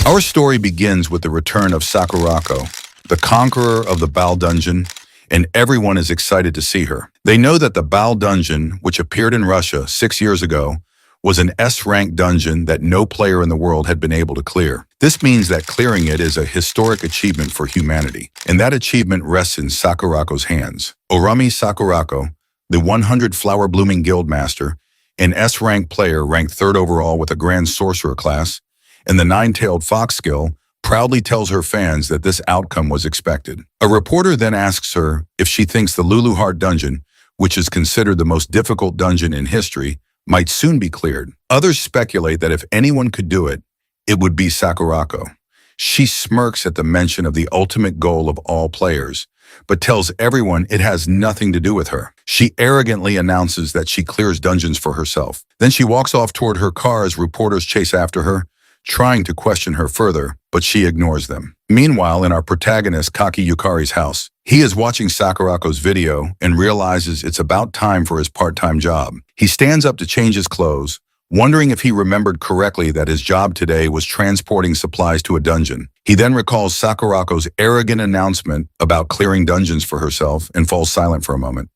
Our story begins with the return of Sakurako, the conqueror of the Bal Dungeon, and everyone is excited to see her. They know that the Bal Dungeon, which appeared in Russia 6 years ago, was an S-rank dungeon that no player in the world had been able to clear. This means that clearing it is a historic achievement for humanity, and that achievement rests in Sakurako's hands. Orami Sakurako, the 100 Flower Blooming Guildmaster, an S-rank player ranked 3rd overall with a Grand Sorcerer class, and the Nine-Tailed Fox skill, proudly tells her fans that this outcome was expected. A reporter then asks her if she thinks the Lulu Heart Dungeon, which is considered the most difficult dungeon in history, might soon be cleared. Others speculate that if anyone could do it, it would be Sakurako. She smirks at the mention of the ultimate goal of all players, but tells everyone it has nothing to do with her. She arrogantly announces that she clears dungeons for herself. Then she walks off toward her car as reporters chase after her, trying to question her further, but she ignores them. Meanwhile, in our protagonist Kaki Yukari's house, he is watching Sakurako's video and realizes it's about time for his part-time job. He stands up to change his clothes, wondering if he remembered correctly that his job today was transporting supplies to a dungeon. He then recalls Sakurako's arrogant announcement about clearing dungeons for herself and falls silent for a moment.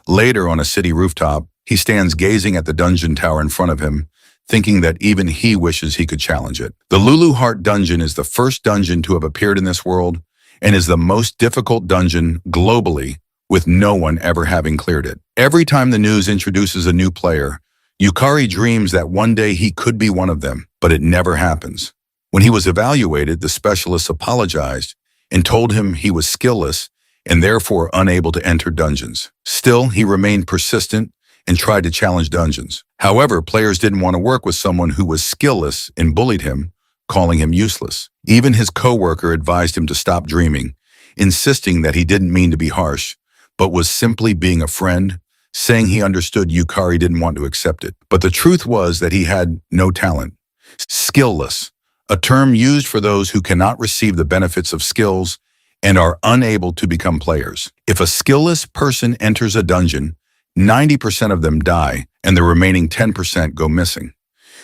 Later, on a city rooftop, he stands gazing at the dungeon tower in front of him, thinking that even he wishes he could challenge it. The Lulu Heart Dungeon is the first dungeon to have appeared in this world and is the most difficult dungeon globally, with no one ever having cleared it. Every time the news introduces a new player, Yukari dreams that one day he could be one of them, but it never happens. When he was evaluated, the specialists apologized and told him he was skillless and therefore unable to enter dungeons. Still, he remained persistent and tried to challenge dungeons. However, players didn't want to work with someone who was skillless and bullied him, calling him useless. Even his coworker advised him to stop dreaming, insisting that he didn't mean to be harsh, but was simply being a friend, saying he understood Yukari didn't want to accept it. But the truth was that he had no talent. Skillless, a term used for those who cannot receive the benefits of skills and are unable to become players. If a skillless person enters a dungeon, 90% of them die, and the remaining 10% go missing.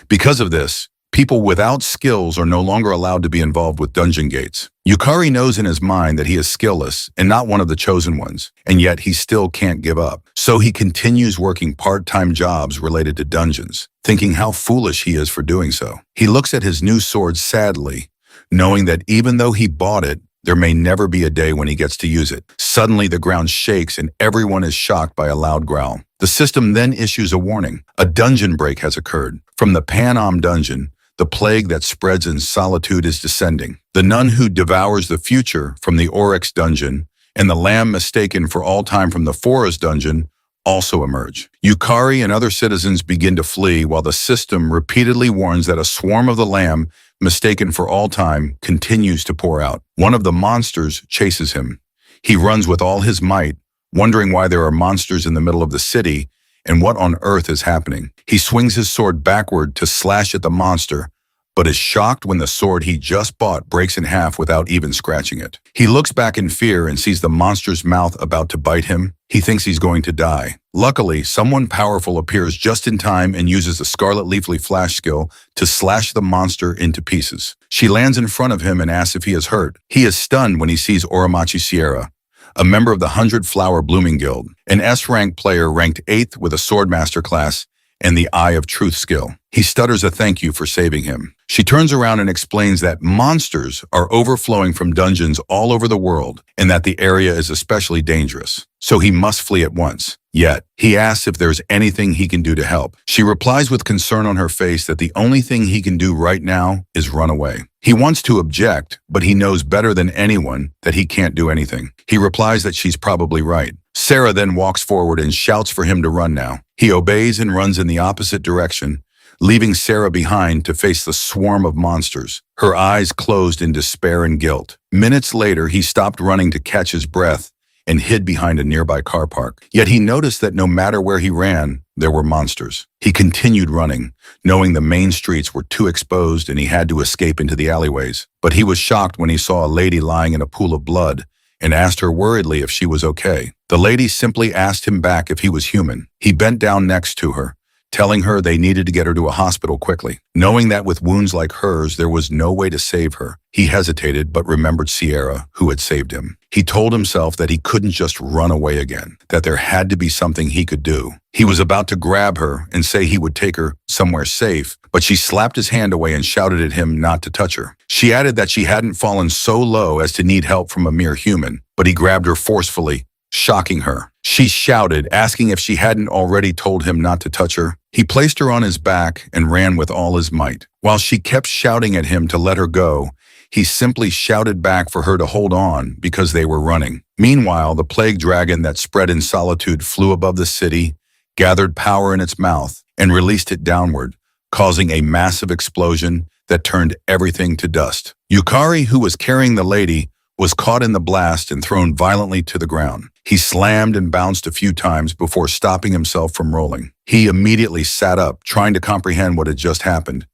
Because of this, people without skills are no longer allowed to be involved with dungeon gates. Yukari knows in his mind that he is skillless and not one of the chosen ones, and yet he still can't give up. So he continues working part-time jobs related to dungeons, thinking how foolish he is for doing so. He looks at his new sword sadly, knowing that even though he bought it, there may never be a day when he gets to use it. Suddenly, the ground shakes and everyone is shocked by a loud growl. The system then issues a warning. A dungeon break has occurred. From the Panam dungeon, the plague that spreads in solitude is descending. The nun who devours the future from the Oryx dungeon and the lamb mistaken for all time from the Forest dungeon also emerge. Yukari and other citizens begin to flee while the system repeatedly warns that a swarm of the lamb mistaken for all time continues to pour out. One of the monsters chases him. He runs with all his might, wondering why there are monsters in the middle of the city and what on earth is happening. He swings his sword backward to slash at the monster, but is shocked when the sword he just bought breaks in half without even scratching it. He looks back in fear and sees the monster's mouth about to bite him. He thinks he's going to die. Luckily, someone powerful appears just in time and uses the Scarlet Leafly Flash skill to slash the monster into pieces. She lands in front of him and asks if he is hurt. He is stunned when he sees Oramachi Sierra, a member of the 100 Flower Blooming Guild, an S-rank player ranked 8th with a Swordmaster class and the Eye of Truth skill. He stutters a thank you for saving him. She turns around and explains that monsters are overflowing from dungeons all over the world and that the area is especially dangerous, so he must flee at once. Yet, he asks if there's anything he can do to help. She replies with concern on her face that the only thing he can do right now is run away. He wants to object, but he knows better than anyone that he can't do anything. He replies that she's probably right. Sarah then walks forward and shouts for him to run now. He obeys and runs in the opposite direction, leaving Sarah behind to face the swarm of monsters, her eyes closed in despair and guilt. Minutes later, he stopped running to catch his breath and hid behind a nearby car park. Yet he noticed that no matter where he ran, there were monsters. He continued running, knowing the main streets were too exposed and he had to escape into the alleyways. But he was shocked when he saw a lady lying in a pool of blood and asked her worriedly if she was okay. The lady simply asked him back if he was human. He bent down next to her, telling her they needed to get her to a hospital quickly. Knowing that with wounds like hers, there was no way to save her, he hesitated but remembered Sierra, who had saved him. He told himself that he couldn't just run away again, that there had to be something he could do. He was about to grab her and say he would take her somewhere safe, but she slapped his hand away and shouted at him not to touch her. She added that she hadn't fallen so low as to need help from a mere human, but he grabbed her forcefully, shocking her. She shouted, asking if she hadn't already told him not to touch her. He placed her on his back and ran with all his might. While she kept shouting at him to let her go, he simply shouted back for her to hold on because they were running. Meanwhile, the plague dragon that spread in solitude flew above the city, gathered power in its mouth, and released it downward, causing a massive explosion that turned everything to dust. Yukari, who was carrying the lady, was caught in the blast and thrown violently to the ground. He slammed and bounced a few times before stopping himself from rolling. He immediately sat up, trying to comprehend what had just happened.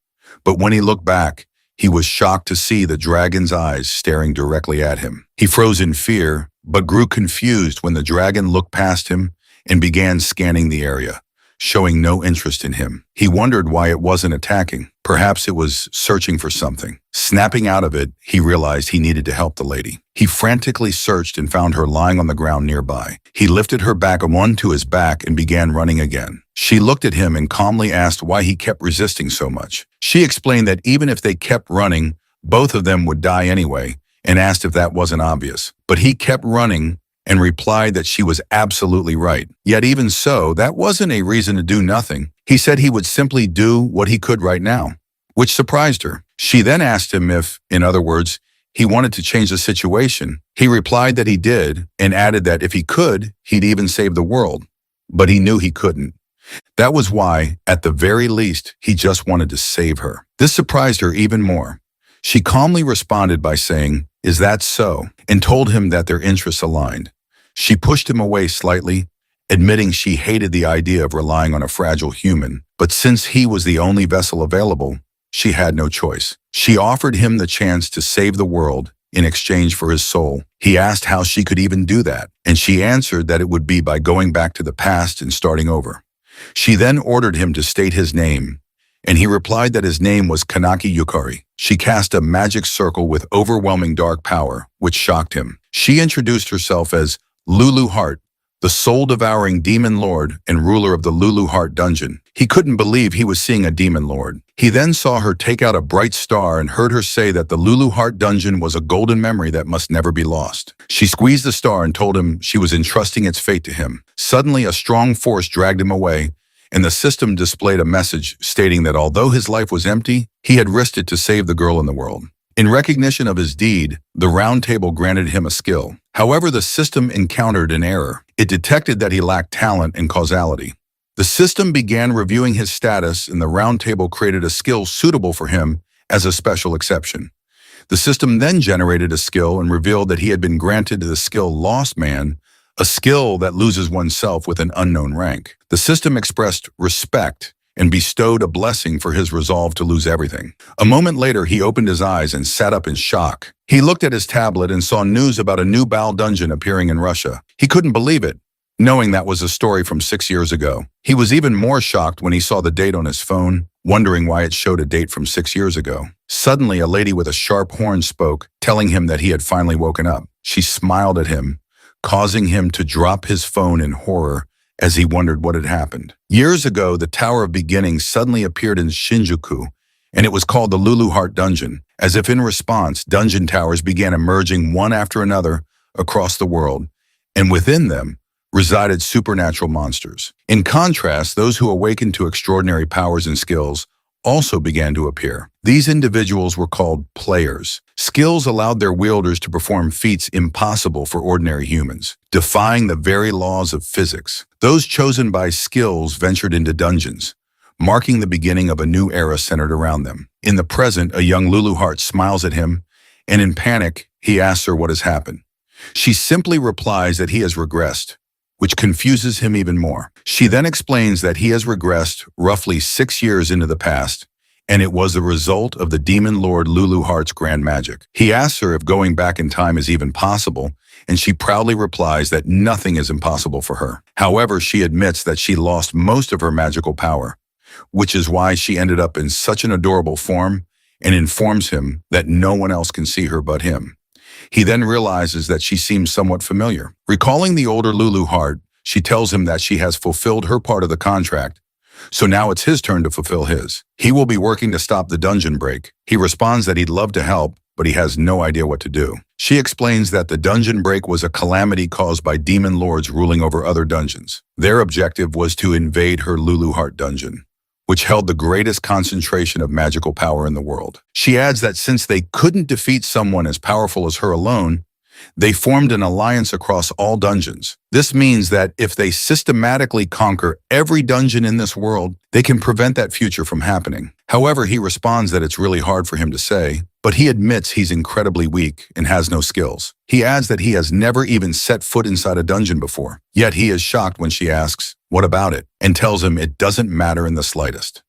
But when he looked back, he was shocked to see the dragon's eyes staring directly at him. He froze in fear, but grew confused when the dragon looked past him and began scanning the area, showing no interest in him. He wondered why it wasn't attacking. Perhaps it was searching for something. Snapping out of it, he realized he needed to help the lady. He frantically searched and found her lying on the ground nearby. He lifted her back onto his back and began running again. She looked at him and calmly asked why he kept resisting so much. She explained that even if they kept running, both of them would die anyway, and asked if that wasn't obvious. But he kept running and replied that she was absolutely right. Yet even so, that wasn't a reason to do nothing. He said he would simply do what he could right now, which surprised her. She then asked him if, in other words, he wanted to change the situation. He replied that he did and added that if he could, he'd even save the world. But he knew he couldn't. That was why, at the very least, he just wanted to save her. This surprised her even more. She calmly responded by saying, "Is that so?" and told him that their interests aligned. She pushed him away slightly, admitting she hated the idea of relying on a fragile human, but since he was the only vessel available, she had no choice. She offered him the chance to save the world in exchange for his soul. He asked how she could even do that, and she answered that it would be by going back to the past and starting over. She then ordered him to state his name, and he replied that his name was Kanaki Yukari. She cast a magic circle with overwhelming dark power, which shocked him. She introduced herself as Lulu Heart, the soul-devouring demon lord and ruler of the Lulu Heart dungeon. He couldn't believe he was seeing a demon lord. He then saw her take out a bright star and heard her say that the Lulu Heart dungeon was a golden memory that must never be lost. She squeezed the star and told him she was entrusting its fate to him. Suddenly, a strong force dragged him away, and the system displayed a message stating that although his life was empty, he had risked it to save the girl in the world. In recognition of his deed, the round table granted him a skill. However, the system encountered an error. It detected that he lacked talent and causality. The system began reviewing his status, and the round table created a skill suitable for him as a special exception. The system then generated a skill and revealed that he had been granted the skill Lost Man, a skill that loses oneself with an unknown rank. The system expressed respect and bestowed a blessing for his resolve to lose everything. A moment later, he opened his eyes and sat up in shock. He looked at his tablet and saw news about a new Baal dungeon appearing in Russia. He couldn't believe it, knowing that was a story from 6 years ago. He was even more shocked when he saw the date on his phone, wondering why it showed a date from 6 years ago. Suddenly, a lady with a sharp horn spoke, telling him that he had finally woken up. She smiled at him, causing him to drop his phone in horror as he wondered what had happened. Years ago, the Tower of Beginnings suddenly appeared in Shinjuku, and it was called the Lulu Heart Dungeon. As if in response, dungeon towers began emerging one after another across the world, and within them resided supernatural monsters. In contrast, those who awakened to extraordinary powers and skills also began to appear. These individuals were called players. Skills allowed their wielders to perform feats impossible for ordinary humans, defying the very laws of physics. Those chosen by skills ventured into dungeons, marking the beginning of a new era centered around them. In the present, a young Lulu Heart smiles at him, and in panic, he asks her what has happened. She simply replies that he has regressed, which confuses him even more. She then explains that he has regressed roughly 6 years into the past, and it was the result of the demon lord Lulu Heart's grand magic. He asks her if going back in time is even possible, and she proudly replies that nothing is impossible for her. However, she admits that she lost most of her magical power, which is why she ended up in such an adorable form, and informs him that no one else can see her but him. He then realizes that she seems somewhat familiar. Recalling the older Lulu heart, she tells him that she has fulfilled her part of the contract, so now it's his turn to fulfill his. He will be working to stop the dungeon break. He responds that he'd love to help, but he has no idea what to do. She explains that the dungeon break was a calamity caused by demon lords ruling over other dungeons. Their objective was to invade her Lulu Heart dungeon, which held the greatest concentration of magical power in the world. She adds that since they couldn't defeat someone as powerful as her alone, they formed an alliance across all dungeons. This means that if they systematically conquer every dungeon in this world, they can prevent that future from happening. However, he responds that it's really hard for him to say, but he admits he's incredibly weak and has no skills. He adds that he has never even set foot inside a dungeon before. Yet he is shocked when she asks, "What about it?" and tells him it doesn't matter in the slightest.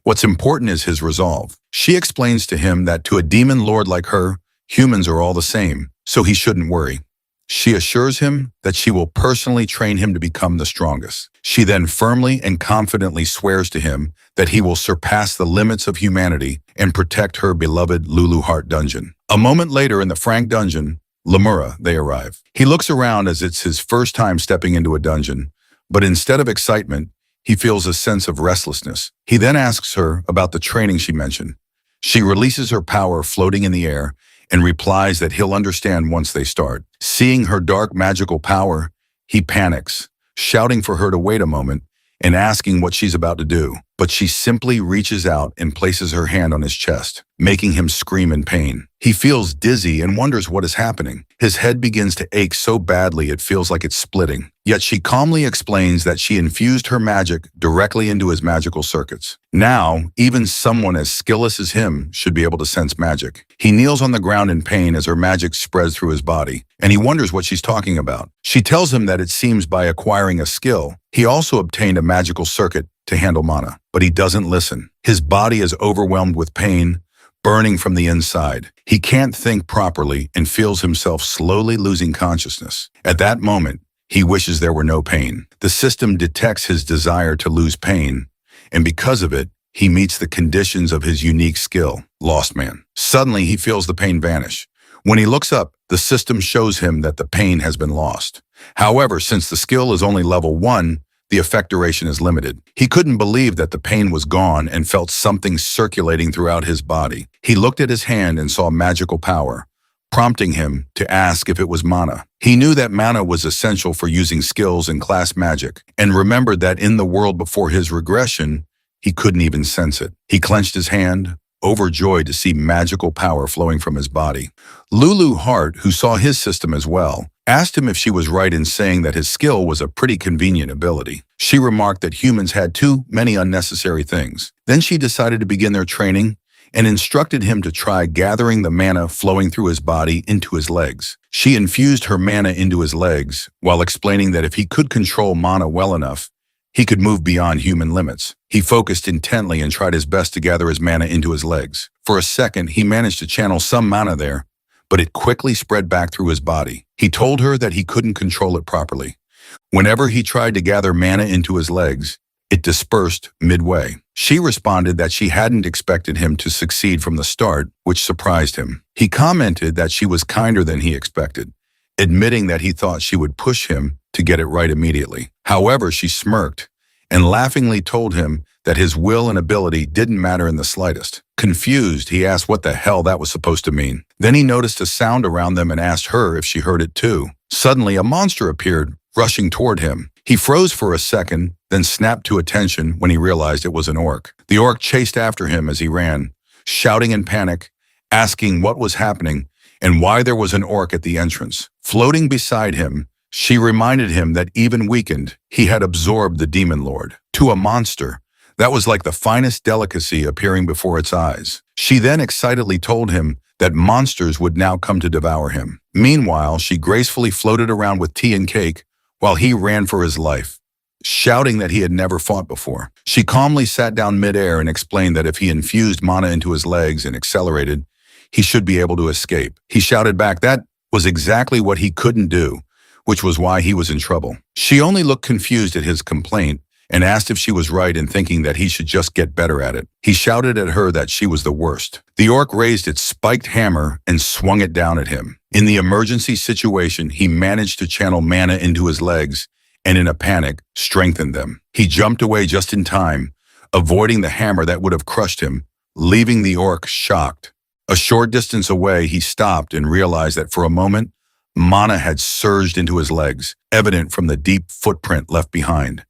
What's important is his resolve. She explains to him that to a demon lord like her, humans are all the same, so he shouldn't worry. She assures him that she will personally train him to become the strongest. She then firmly and confidently swears to him that he will surpass the limits of humanity and protect her beloved Lulu Heart dungeon. A moment later in the Frank dungeon, Lemura, they arrive. He looks around as it's his first time stepping into a dungeon, but instead of excitement, he feels a sense of restlessness. He then asks her about the training she mentioned. She releases her power floating in the air and replies that he'll understand once they start. Seeing her dark magical power, he panics, shouting for her to wait a moment and asking what she's about to do. But she simply reaches out and places her hand on his chest, making him scream in pain. He feels dizzy and wonders what is happening. His head begins to ache so badly it feels like it's splitting. Yet she calmly explains that she infused her magic directly into his magical circuits. Now, even someone as skillless as him should be able to sense magic. He kneels on the ground in pain as her magic spreads through his body, and he wonders what she's talking about. She tells him that it seems by acquiring a skill, he also obtained a magical circuit to handle mana, but he doesn't listen. His body is overwhelmed with pain, burning from the inside. He can't think properly and feels himself slowly losing consciousness. At that moment, he wishes there were no pain. The system detects his desire to lose pain, and because of it, he meets the conditions of his unique skill, Lost Man. Suddenly, he feels the pain vanish. When he looks up, the system shows him that the pain has been lost. However, since the skill is only level 1, the effect duration is limited. He couldn't believe that the pain was gone and felt something circulating throughout his body. He looked at his hand and saw magical power, prompting him to ask if it was mana. He knew that mana was essential for using skills in class magic, and remembered that in the world before his regression, he couldn't even sense it. He clenched his hand, overjoyed to see magical power flowing from his body. Lulu Heart, who saw his system as well, asked him if she was right in saying that his skill was a pretty convenient ability. She remarked that humans had too many unnecessary things. Then she decided to begin their training and instructed him to try gathering the mana flowing through his body into his legs. She infused her mana into his legs while explaining that if he could control mana well enough, he could move beyond human limits. He focused intently and tried his best to gather his mana into his legs. For a second, he managed to channel some mana there, but it quickly spread back through his body. He told her that he couldn't control it properly. Whenever he tried to gather mana into his legs, it dispersed midway. She responded that she hadn't expected him to succeed from the start, which surprised him. He commented that she was kinder than he expected, admitting that he thought she would push him to get it right immediately. However, she smirked and laughingly told him that his will and ability didn't matter in the slightest. Confused, he asked what the hell that was supposed to mean. Then he noticed a sound around them and asked her if she heard it too. Suddenly, a monster appeared, rushing toward him. He froze for a second, then snapped to attention when he realized it was an orc. The orc chased after him as he ran, shouting in panic, asking what was happening and why there was an orc at the entrance. Floating beside him, she reminded him that even weakened, he had absorbed the demon lord. To a monster, that was like the finest delicacy appearing before its eyes. She then excitedly told him that monsters would now come to devour him. Meanwhile, she gracefully floated around with tea and cake while he ran for his life, shouting that he had never fought before. She calmly sat down midair and explained that if he infused mana into his legs and accelerated, he should be able to escape. He shouted back that was exactly what he couldn't do, which was why he was in trouble. She only looked confused at his complaint and asked if she was right in thinking that he should just get better at it. He shouted at her that she was the worst. The orc raised its spiked hammer and swung it down at him. In the emergency situation, he managed to channel mana into his legs and, in a panic, strengthened them. He jumped away just in time, avoiding the hammer that would have crushed him, leaving the orc shocked. A short distance away, he stopped and realized that for a moment, mana had surged into his legs, evident from the deep footprint left behind.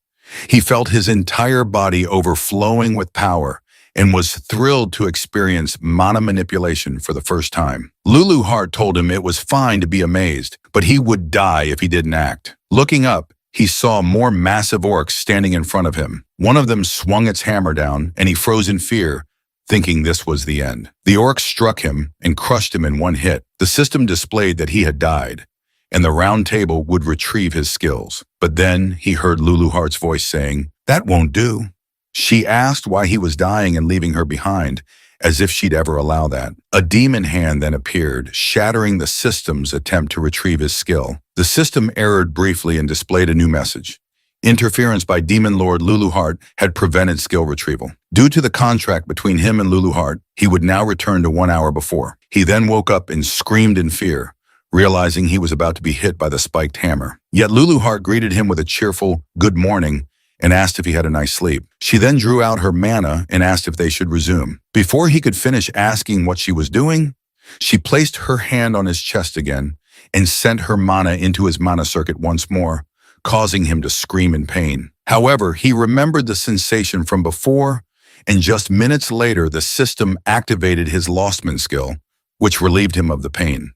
He felt his entire body overflowing with power and was thrilled to experience mana manipulation for the first time. Lulu Heart told him it was fine to be amazed, but he would die if he didn't act. Looking up, he saw more massive orcs standing in front of him. One of them swung its hammer down, and he froze in fear, thinking this was the end. The orc struck him and crushed him in one hit. The system displayed that he had died, and the round table would retrieve his skills. But then he heard Lulu Heart's voice saying, "That won't do." She asked why he was dying and leaving her behind, as if she'd ever allow that. A demon hand then appeared, shattering the system's attempt to retrieve his skill. The system errored briefly and displayed a new message. Interference by Demon Lord Lulu Heart had prevented skill retrieval. Due to the contract between him and Lulu Heart, he would now return to 1 hour before. He then woke up and screamed in fear, realizing he was about to be hit by the spiked hammer. Yet Lulu Heart greeted him with a cheerful "good morning" and asked if he had a nice sleep. She then drew out her mana and asked if they should resume. Before he could finish asking what she was doing, she placed her hand on his chest again and sent her mana into his mana circuit once more, causing him to scream in pain. However, he remembered the sensation from before, and just minutes later, the system activated his Lostman skill, which relieved him of the pain.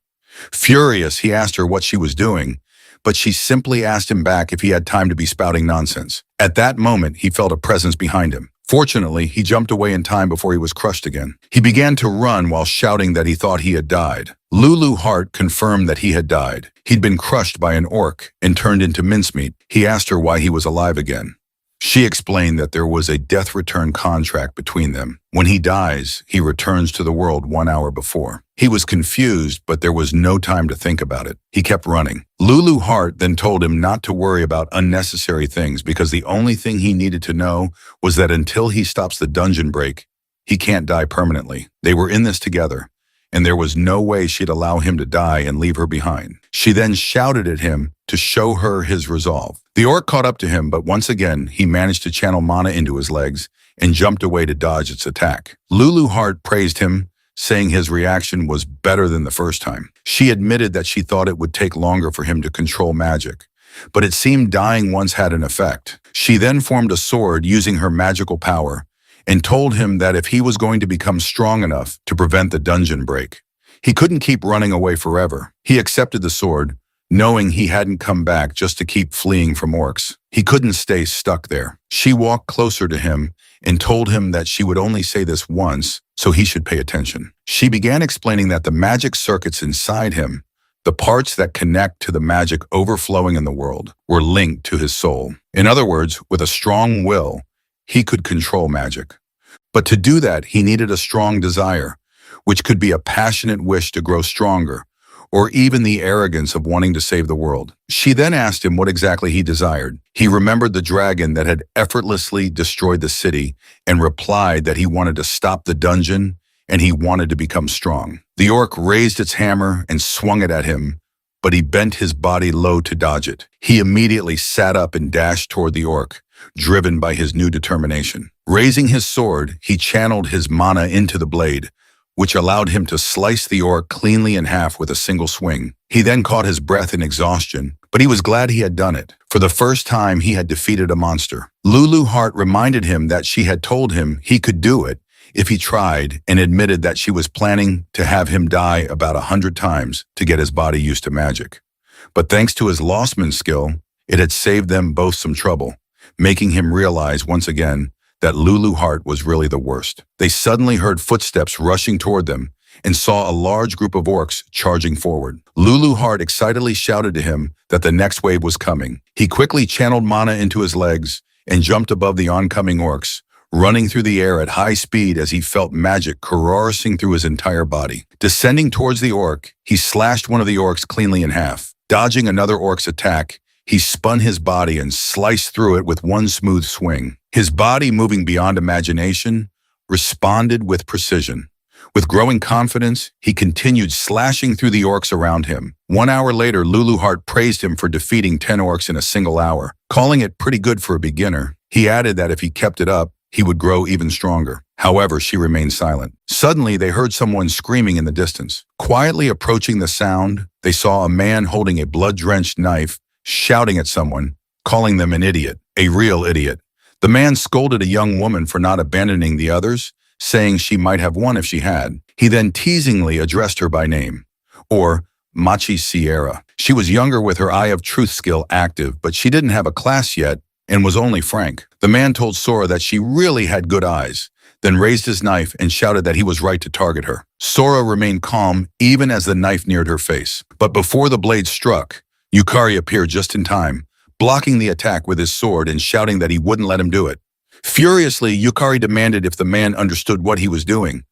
Furious, he asked her what she was doing, but she simply asked him back if he had time to be spouting nonsense. At that moment, he felt a presence behind him. Fortunately, he jumped away in time before he was crushed again. He began to run while shouting that he thought he had died. Lulu Heart confirmed that he had died. He'd been crushed by an orc and turned into mincemeat. He asked her why he was alive again. She explained that there was a death return contract between them. When he dies, he returns to the world 1 hour before. He was confused, but there was no time to think about it. He kept running. Lulu Heart then told him not to worry about unnecessary things because the only thing he needed to know was that until he stops the dungeon break, he can't die permanently. They were in this together, and there was no way she'd allow him to die and leave her behind. She then shouted at him to show her his resolve. The orc caught up to him, but once again, he managed to channel mana into his legs and jumped away to dodge its attack. Lulu Heart praised him, saying his reaction was better than the first time. She admitted that she thought it would take longer for him to control magic, but it seemed dying once had an effect. She then formed a sword using her magical power and told him that if he was going to become strong enough to prevent the dungeon break, he couldn't keep running away forever. He accepted the sword, knowing he hadn't come back just to keep fleeing from orcs. He couldn't stay stuck there. She walked closer to him and told him that she would only say this once, so he should pay attention. She began explaining that the magic circuits inside him, the parts that connect to the magic overflowing in the world, were linked to his soul. In other words, with a strong will, he could control magic. But to do that, he needed a strong desire, which could be a passionate wish to grow stronger, or even the arrogance of wanting to save the world. She then asked him what exactly he desired. He remembered the dragon that had effortlessly destroyed the city and replied that he wanted to stop the dungeon and he wanted to become strong. The orc raised its hammer and swung it at him, but he bent his body low to dodge it. He immediately sat up and dashed toward the orc, driven by his new determination. Raising his sword, he channeled his mana into the blade, which allowed him to slice the orc cleanly in half with a single swing. He then caught his breath in exhaustion, but he was glad he had done it. For the first time, he had defeated a monster. Lulu Heart reminded him that she had told him he could do it if he tried, and admitted that she was planning to have him die about 100 times to get his body used to magic. But thanks to his Lostman skill, it had saved them both some trouble, making him realize once again that Lulu Heart was really the worst. They suddenly heard footsteps rushing toward them and saw a large group of orcs charging forward. Lulu Heart excitedly shouted to him that the next wave was coming. He quickly channeled mana into his legs and jumped above the oncoming orcs, running through the air at high speed as he felt magic coursing through his entire body. Descending towards the orc, he slashed one of the orcs cleanly in half. Dodging another orc's attack, He spun his body and sliced through it with one smooth swing. His body, moving beyond imagination, responded with precision. With growing confidence, he continued slashing through the orcs around him. 1 hour later, Lulu Heart praised him for defeating 10 orcs in a single hour, calling it pretty good for a beginner. He added that if he kept it up, he would grow even stronger. However, she remained silent. Suddenly, they heard someone screaming in the distance. Quietly approaching the sound, they saw a man holding a blood-drenched knife, shouting at someone, calling them an idiot, a real idiot. The man scolded a young woman for not abandoning the others, saying she might have won if she had. He then teasingly addressed her by name, or Machi Sierra. She was younger with her Eye of Truth skill active, but she didn't have a class yet and was only frank. The man told Sora that she really had good eyes, then raised his knife and shouted that he was right to target her. Sora remained calm even as the knife neared her face. But before the blade struck, Yukari appeared just in time, blocking the attack with his sword and shouting that he wouldn't let him do it. Furiously, Yukari demanded if the man understood what he was doing,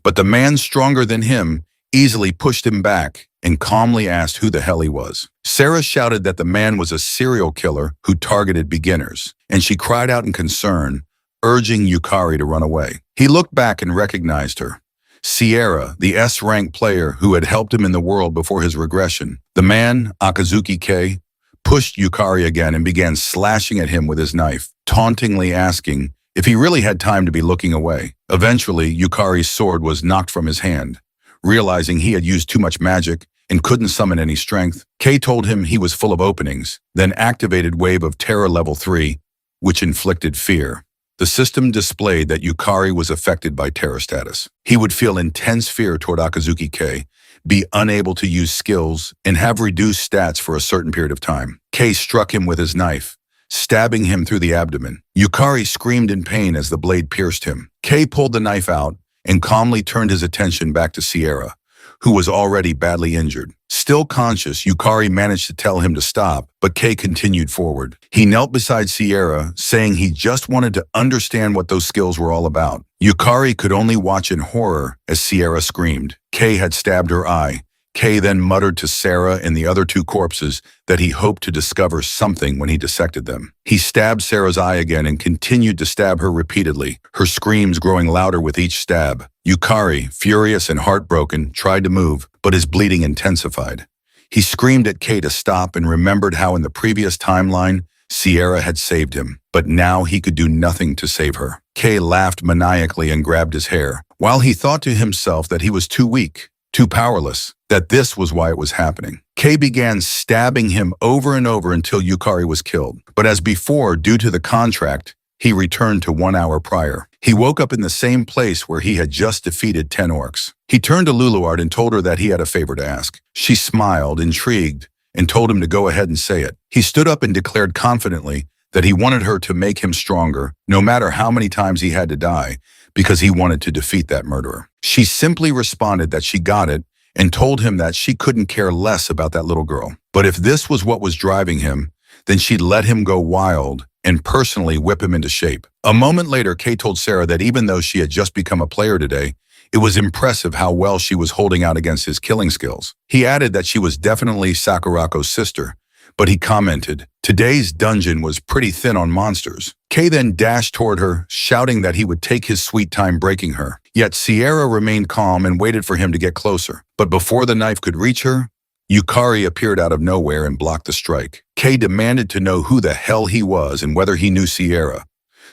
but the man stronger than him easily pushed him back and calmly asked who the hell he was. Sarah shouted that the man was a serial killer who targeted beginners, and she cried out in concern, urging Yukari to run away. He looked back and recognized her. Sierra, the S-rank player who had helped him in the world before his regression. The man, Akazuki K, pushed Yukari again and began slashing at him with his knife, tauntingly asking if he really had time to be looking away. Eventually, Yukari's sword was knocked from his hand. Realizing he had used too much magic and couldn't summon any strength, Kei told him he was full of openings, then activated Wave of Terror Level 3, which inflicted fear. The system displayed that Yukari was affected by terror status. He would feel intense fear toward Akazuki Kei, be unable to use skills, and have reduced stats for a certain period of time. Kei struck him with his knife, stabbing him through the abdomen. Yukari screamed in pain as the blade pierced him. Kei pulled the knife out and calmly turned his attention back to Sierra, who was already badly injured. Still conscious, Yukari managed to tell him to stop, but Kei continued forward. He knelt beside Sierra, saying he just wanted to understand what those skills were all about. Yukari could only watch in horror as Sierra screamed. Kei had stabbed her eye. Kei then muttered to Sarah and the other two corpses that he hoped to discover something when he dissected them. He stabbed Sarah's eye again and continued to stab her repeatedly, her screams growing louder with each stab. Yukari, furious and heartbroken, tried to move, but his bleeding intensified. He screamed at Kei to stop and remembered how in the previous timeline, Sierra had saved him, but now he could do nothing to save her. Kei laughed maniacally and grabbed his hair, while he thought to himself that he was too weak, too powerless, that this was why it was happening. Kei began stabbing him over and over until Yukari was killed. But as before, due to the contract, he returned to 1 hour prior. He woke up in the same place where he had just defeated 10 orcs. He turned to Luluart and told her that he had a favor to ask. She smiled, intrigued, and told him to go ahead and say it. He stood up and declared confidently that he wanted her to make him stronger, no matter how many times he had to die, because he wanted to defeat that murderer. She simply responded that she got it and told him that she couldn't care less about that little girl. But if this was what was driving him, then she'd let him go wild and personally whip him into shape. A moment later, Kei told Sarah that even though she had just become a player today, it was impressive how well she was holding out against his killing skills. He added that she was definitely Sakurako's sister, but he commented, today's dungeon was pretty thin on monsters. Kei then dashed toward her, shouting that he would take his sweet time breaking her. Yet Sierra remained calm and waited for him to get closer. But before the knife could reach her, Yukari appeared out of nowhere and blocked the strike. Kei demanded to know who the hell he was and whether he knew Sierra.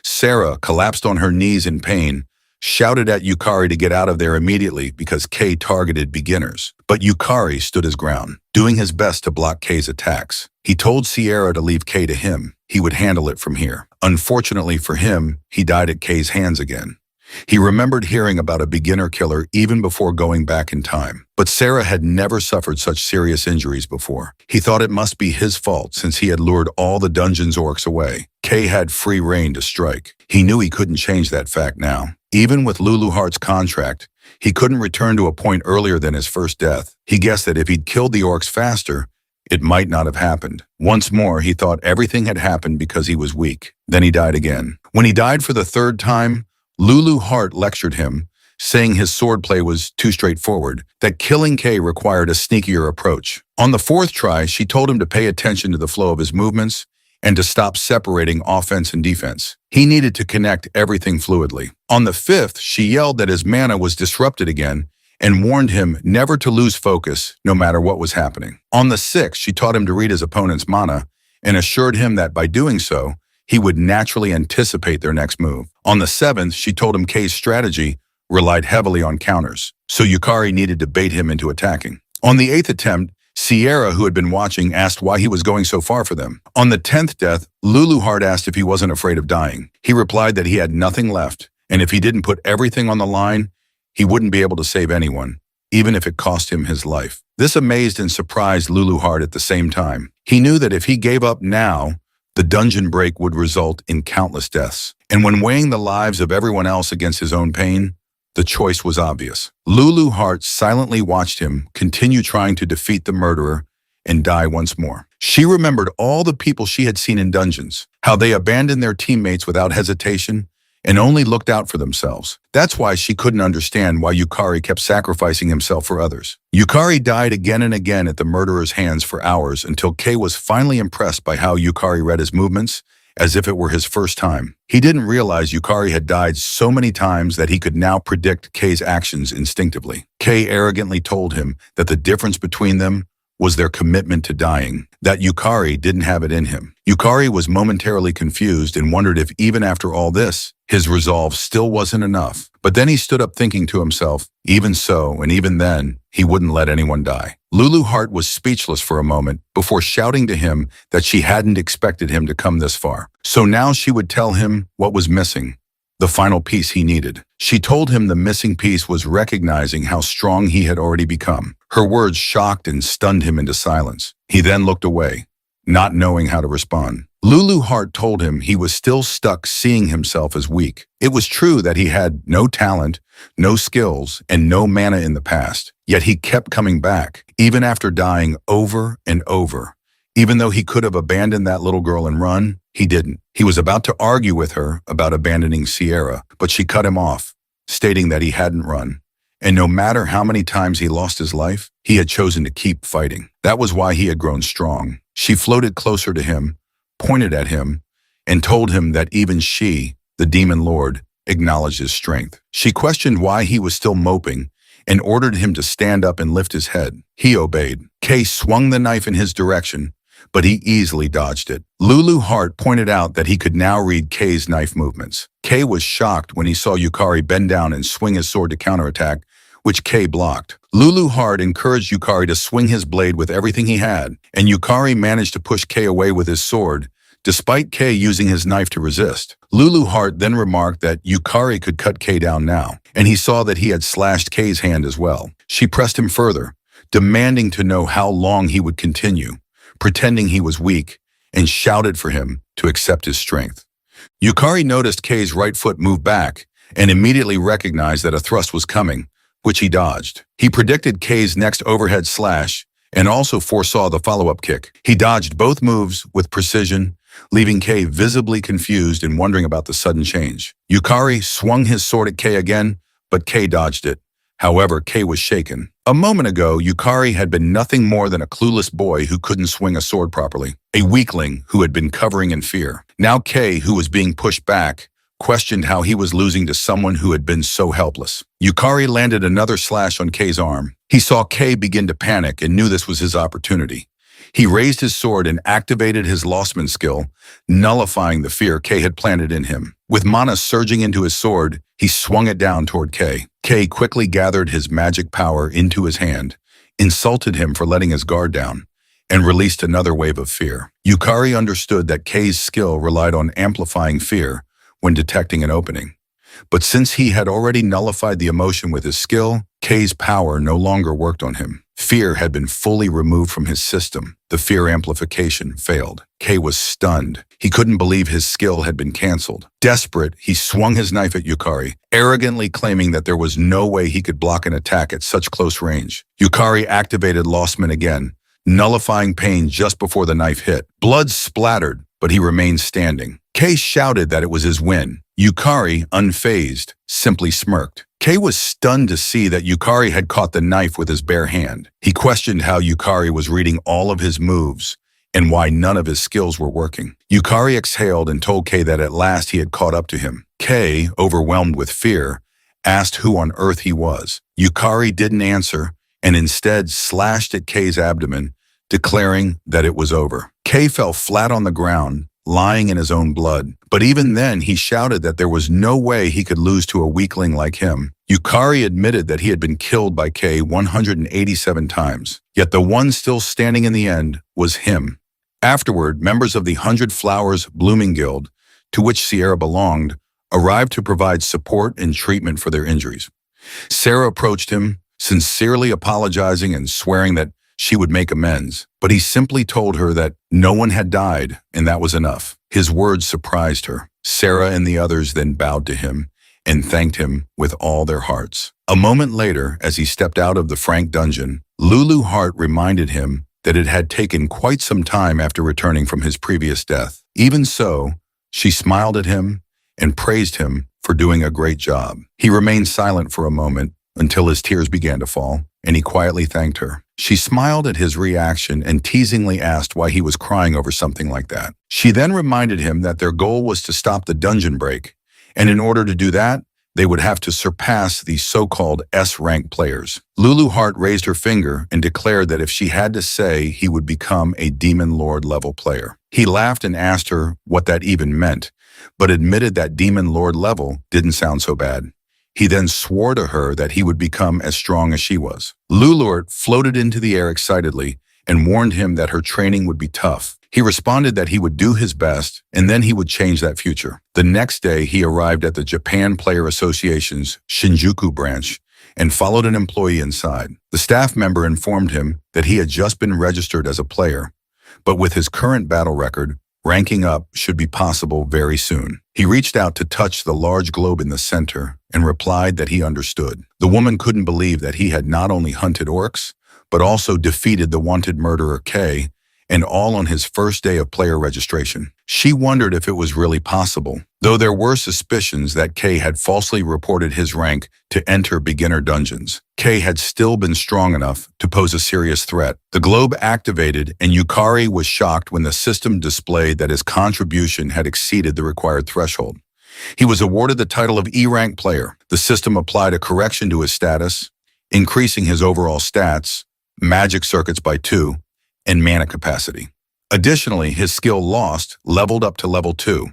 Sarah collapsed on her knees in pain, shouted at Yukari to get out of there immediately because Kei targeted beginners. But Yukari stood his ground, doing his best to block Kei's attacks. He told Sierra to leave Kei to him. He would handle it from here. Unfortunately for him, he died at Kei's hands again. He remembered hearing about a beginner killer even before going back in time. But Sarah had never suffered such serious injuries before. He thought it must be his fault since he had lured all the dungeon's orcs away. Kei had free reign to strike. He knew he couldn't change that fact now. Even with Lulu Heart's contract, he couldn't return to a point earlier than his first death. He guessed that if he'd killed the orcs faster, it might not have happened. Once more, he thought everything had happened because he was weak. Then he died again. When he died for the third time, Lulu Heart lectured him, saying his swordplay was too straightforward, that killing Kay required a sneakier approach. On the fourth try, she told him to pay attention to the flow of his movements and to stop separating offense and defense. He needed to connect everything fluidly. On the fifth, she yelled that his mana was disrupted again and warned him never to lose focus no matter what was happening. On the sixth, she taught him to read his opponent's mana and assured him that by doing so, he would naturally anticipate their next move. On the seventh, she told him Kay's strategy relied heavily on counters, so Yukari needed to bait him into attacking. On the eighth attempt, Sierra, who had been watching, asked why he was going so far for them. On the 10th death, Luluhart asked if he wasn't afraid of dying. He replied that he had nothing left, and if he didn't put everything on the line, he wouldn't be able to save anyone, even if it cost him his life. This amazed and surprised Luluhart at the same time. He knew that if he gave up now, the dungeon break would result in countless deaths. And when weighing the lives of everyone else against his own pain, the choice was obvious. Luluhart silently watched him continue trying to defeat the murderer and die once more. She remembered all the people she had seen in dungeons, how they abandoned their teammates without hesitation and only looked out for themselves. That's why she couldn't understand why Yukari kept sacrificing himself for others. Yukari died again and again at the murderer's hands for hours until Kay was finally impressed by how Yukari read his movements as if it were his first time. He didn't realize Yukari had died so many times that he could now predict Kay's actions instinctively. Kay arrogantly told him that the difference between them was their commitment to dying, that Yukari didn't have it in him. Yukari was momentarily confused and wondered if even after all this, his resolve still wasn't enough. But then he stood up thinking to himself, even so, and even then, he wouldn't let anyone die. Luluhart was speechless for a moment before shouting to him that she hadn't expected him to come this far. So now she would tell him what was missing, the final piece he needed. She told him the missing piece was recognizing how strong he had already become. Her words shocked and stunned him into silence. He then looked away, not knowing how to respond. Luluhart told him he was still stuck seeing himself as weak. It was true that he had no talent, no skills, and no mana in the past, yet he kept coming back, even after dying over and over. Even though he could have abandoned that little girl and run, he didn't. He was about to argue with her about abandoning Sierra, but she cut him off, stating that he hadn't run. And no matter how many times he lost his life, he had chosen to keep fighting. That was why he had grown strong. She floated closer to him, pointed at him, and told him that even she, the demon lord, acknowledged his strength. She questioned why he was still moping and ordered him to stand up and lift his head. He obeyed. Kay swung the knife in his direction, but he easily dodged it. Luluhart pointed out that he could now read Kay's knife movements. Kay was shocked when he saw Yukari bend down and swing his sword to counterattack, which Kay blocked. Luluhart encouraged Yukari to swing his blade with everything he had, and Yukari managed to push Kay away with his sword, despite Kay using his knife to resist. Luluhart then remarked that Yukari could cut Kay down now, and he saw that he had slashed Kay's hand as well. She pressed him further, demanding to know how long he would continue, pretending he was weak, and shouted for him to accept his strength. Yukari noticed Kay's right foot move back and immediately recognized that a thrust was coming, which he dodged. He predicted Kay's next overhead slash and also foresaw the follow-up kick. He dodged both moves with precision, leaving Kay visibly confused and wondering about the sudden change. Yukari swung his sword at Kay again, but Kay dodged it. However, Kay was shaken. A moment ago, Yukari had been nothing more than a clueless boy who couldn't swing a sword properly, a weakling who had been covering in fear. Now Kay, who was being pushed back, questioned how he was losing to someone who had been so helpless. Yukari landed another slash on Kay's arm. He saw Kay begin to panic and knew this was his opportunity. He raised his sword and activated his Lostman skill, nullifying the fear Kay had planted in him. With mana surging into his sword, he swung it down toward Kay. Kay quickly gathered his magic power into his hand, insulted him for letting his guard down, and released another wave of fear. Yukari understood that Kay's skill relied on amplifying fear when detecting an opening. But since he had already nullified the emotion with his skill, Kay's power no longer worked on him. Fear had been fully removed from his system. The fear amplification failed. Kay was stunned. He couldn't believe his skill had been canceled. Desperate, he swung his knife at Yukari, arrogantly claiming that there was no way he could block an attack at such close range. Yukari activated Lostman again, nullifying pain just before the knife hit. Blood splattered, but he remained standing. Kay shouted that it was his win. Yukari, unfazed, simply smirked. Kay was stunned to see that Yukari had caught the knife with his bare hand. He questioned how Yukari was reading all of his moves and why none of his skills were working. Yukari exhaled and told Kay that at last he had caught up to him. Kay, overwhelmed with fear, asked who on earth he was. Yukari didn't answer and instead slashed at Kay's abdomen, declaring that it was over. Kay fell flat on the ground, lying in his own blood. But even then, he shouted that there was no way he could lose to a weakling like him. Yukari admitted that he had been killed by Kay 187 times, yet the one still standing in the end was him. Afterward, members of the 100 Flowers Blooming Guild, to which Sierra belonged, arrived to provide support and treatment for their injuries. Sarah approached him, sincerely apologizing and swearing that she would make amends, but he simply told her that no one had died, and that was enough. His words surprised her. Sarah and the others then bowed to him and thanked him with all their hearts. A moment later, as he stepped out of the Frank dungeon, Lulu Hart reminded him that it had taken quite some time after returning from his previous death. Even so, she smiled at him and praised him for doing a great job. He remained silent for a moment until his tears began to fall, and he quietly thanked her. She smiled at his reaction and teasingly asked why he was crying over something like that. She then reminded him that their goal was to stop the dungeon break, and in order to do that, they would have to surpass the so-called S-rank players. Lulu Hart raised her finger and declared that if she had to say, he would become a Demon Lord level player. He laughed and asked her what that even meant, but admitted that Demon Lord level didn't sound so bad. He then swore to her that he would become as strong as she was. Lulu floated into the air excitedly and warned him that her training would be tough. He responded that he would do his best and then he would change that future. The next day, he arrived at the Japan Player Association's Shinjuku branch and followed an employee inside. The staff member informed him that he had just been registered as a player, but with his current battle record, ranking up should be possible very soon. He reached out to touch the large globe in the center and replied that he understood. The woman couldn't believe that he had not only hunted orcs, but also defeated the wanted murderer Kay, and all on his first day of player registration. She wondered if it was really possible, though there were suspicions that Kay had falsely reported his rank to enter beginner dungeons. Kay had still been strong enough to pose a serious threat. The globe activated, and Yukari was shocked when the system displayed that his contribution had exceeded the required threshold. He was awarded the title of E-rank player. The system applied a correction to his status, increasing his overall stats, magic circuits by 2, and mana capacity. Additionally, his skill Lost leveled up to level 2,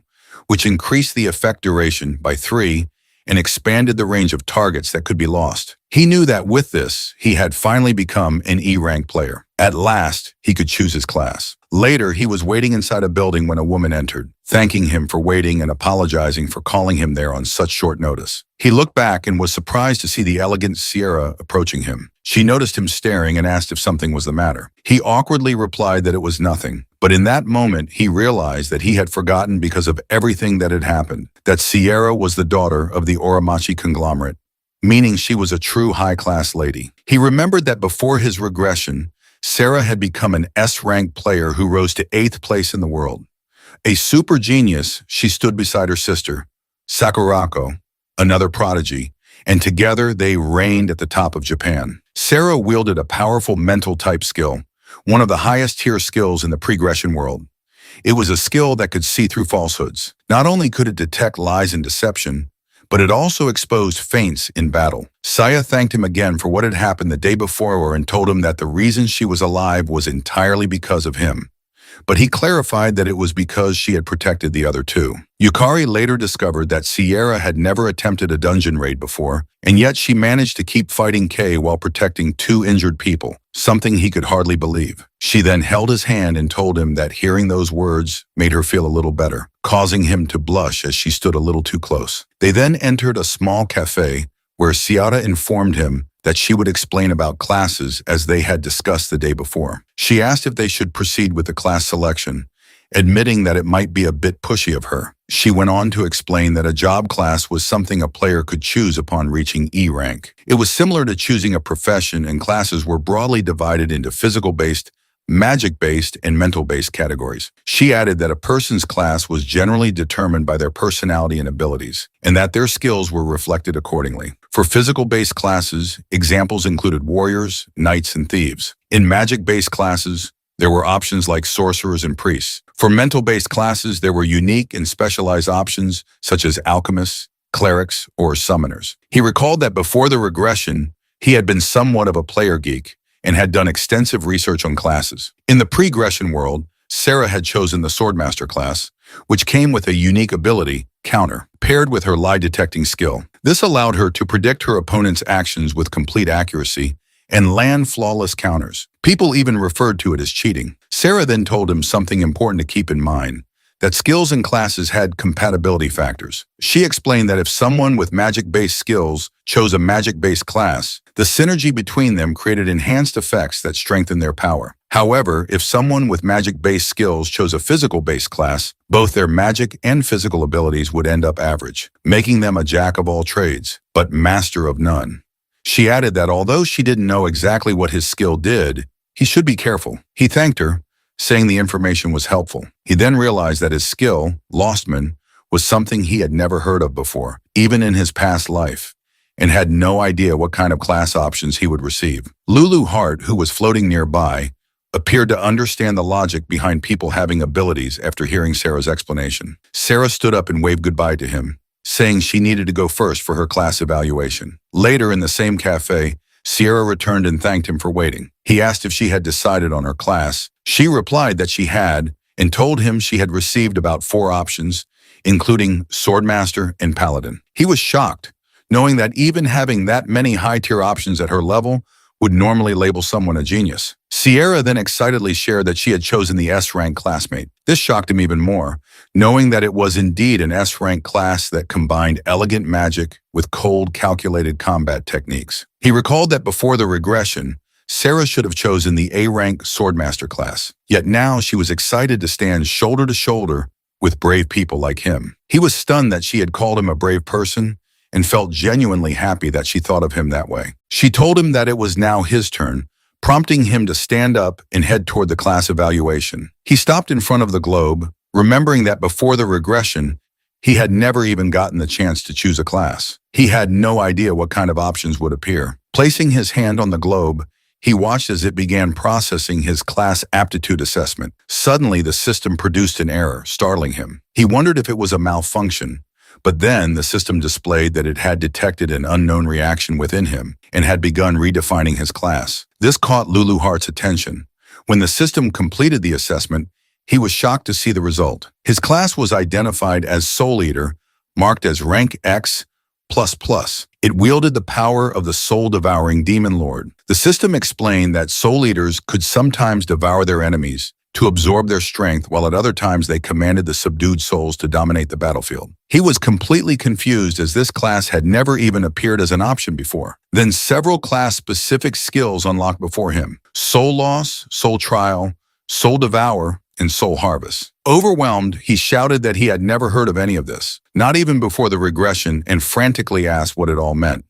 which increased the effect duration by 3 and expanded the range of targets that could be lost. He knew that with this, he had finally become an E-rank player. At last, he could choose his class. Later, he was waiting inside a building when a woman entered, thanking him for waiting and apologizing for calling him there on such short notice. He looked back and was surprised to see the elegant Sierra approaching him. She noticed him staring and asked if something was the matter. He awkwardly replied that it was nothing, but in that moment, he realized that he had forgotten because of everything that had happened, that Sierra was the daughter of the Oromachi conglomerate, meaning she was a true high-class lady. He remembered that before his regression, Sarah had become an S-rank player who rose to 8th place in the world. A super genius, she stood beside her sister, Sakurako, another prodigy, and together they reigned at the top of Japan. Sarah wielded a powerful mental type skill, one of the highest tier skills in the pregression world. It was a skill that could see through falsehoods. Not only could it detect lies and deception, but it also exposed feints in battle. Saya thanked him again for what had happened the day before and told him that the reason she was alive was entirely because of him. But he clarified that it was because she had protected the other two. Yukari later discovered that Sierra had never attempted a dungeon raid before, and yet she managed to keep fighting Kay while protecting 2 injured people, something he could hardly believe. She then held his hand and told him that hearing those words made her feel a little better, causing him to blush as she stood a little too close. They then entered a small cafe where Sierra informed him that she would explain about classes as they had discussed the day before. She asked if they should proceed with the class selection, admitting that it might be a bit pushy of her. She went on to explain that a job class was something a player could choose upon reaching E rank. It was similar to choosing a profession, and classes were broadly divided into physical-based, magic-based and mental-based categories. She added that a person's class was generally determined by their personality and abilities, and that their skills were reflected accordingly. For physical-based classes, examples included warriors, knights, and thieves. In magic-based classes, there were options like sorcerers and priests. For mental-based classes, there were unique and specialized options such as alchemists, clerics, or summoners. He recalled that before the regression, he had been somewhat of a player geek and had done extensive research on classes. In the pre-gression world, Sarah had chosen the Swordmaster class, which came with a unique ability, counter, paired with her lie-detecting skill. This allowed her to predict her opponent's actions with complete accuracy and land flawless counters. People even referred to it as cheating. Sarah then told him something important to keep in mind, that skills and classes had compatibility factors. She explained that if someone with magic-based skills chose a magic-based class, the synergy between them created enhanced effects that strengthened their power. However, if someone with magic-based skills chose a physical-based class, both their magic and physical abilities would end up average, making them a jack of all trades, but master of none. She added that although she didn't know exactly what his skill did, he should be careful. He thanked her, saying the information was helpful. He then realized that his skill, Lostman, was something he had never heard of before, even in his past life, and had no idea what kind of class options he would receive. Lulu Hart, who was floating nearby, appeared to understand the logic behind people having abilities after hearing Sarah's explanation. Sarah stood up and waved goodbye to him, saying she needed to go first for her class evaluation. Later in the same cafe, Sierra returned and thanked him for waiting. He asked if she had decided on her class. She replied that she had, and told him she had received about 4 options, including Swordmaster and Paladin. He was shocked, knowing that even having that many high-tier options at her level would normally label someone a genius. Sierra then excitedly shared that she had chosen the S-rank classmate. This shocked him even more, knowing that it was indeed an S-rank class that combined elegant magic with cold, calculated combat techniques. He recalled that before the regression, Sarah should have chosen the A-rank Swordmaster class. Yet now she was excited to stand shoulder to shoulder with brave people like him. He was stunned that she had called him a brave person and felt genuinely happy that she thought of him that way. She told him that it was now his turn, prompting him to stand up and head toward the class evaluation. He stopped in front of the globe, remembering that before the regression, he had never even gotten the chance to choose a class. He had no idea what kind of options would appear. Placing his hand on the globe, he watched as it began processing his class aptitude assessment. Suddenly, the system produced an error, startling him. He wondered if it was a malfunction, but then the system displayed that it had detected an unknown reaction within him and had begun redefining his class. This caught Lulu Hart's attention. When the system completed the assessment, he was shocked to see the result. His class was identified as Soul Eater, marked as rank X++. It wielded the power of the soul-devouring demon lord. The system explained that soul eaters could sometimes devour their enemies to absorb their strength, while at other times they commanded the subdued souls to dominate the battlefield. He was completely confused as this class had never even appeared as an option before. Then several class-specific skills unlocked before him: Soul Loss, Soul Trial, Soul Devour, and Soul Harvest. Overwhelmed, he shouted that he had never heard of any of this, not even before the regression, and frantically asked what it all meant.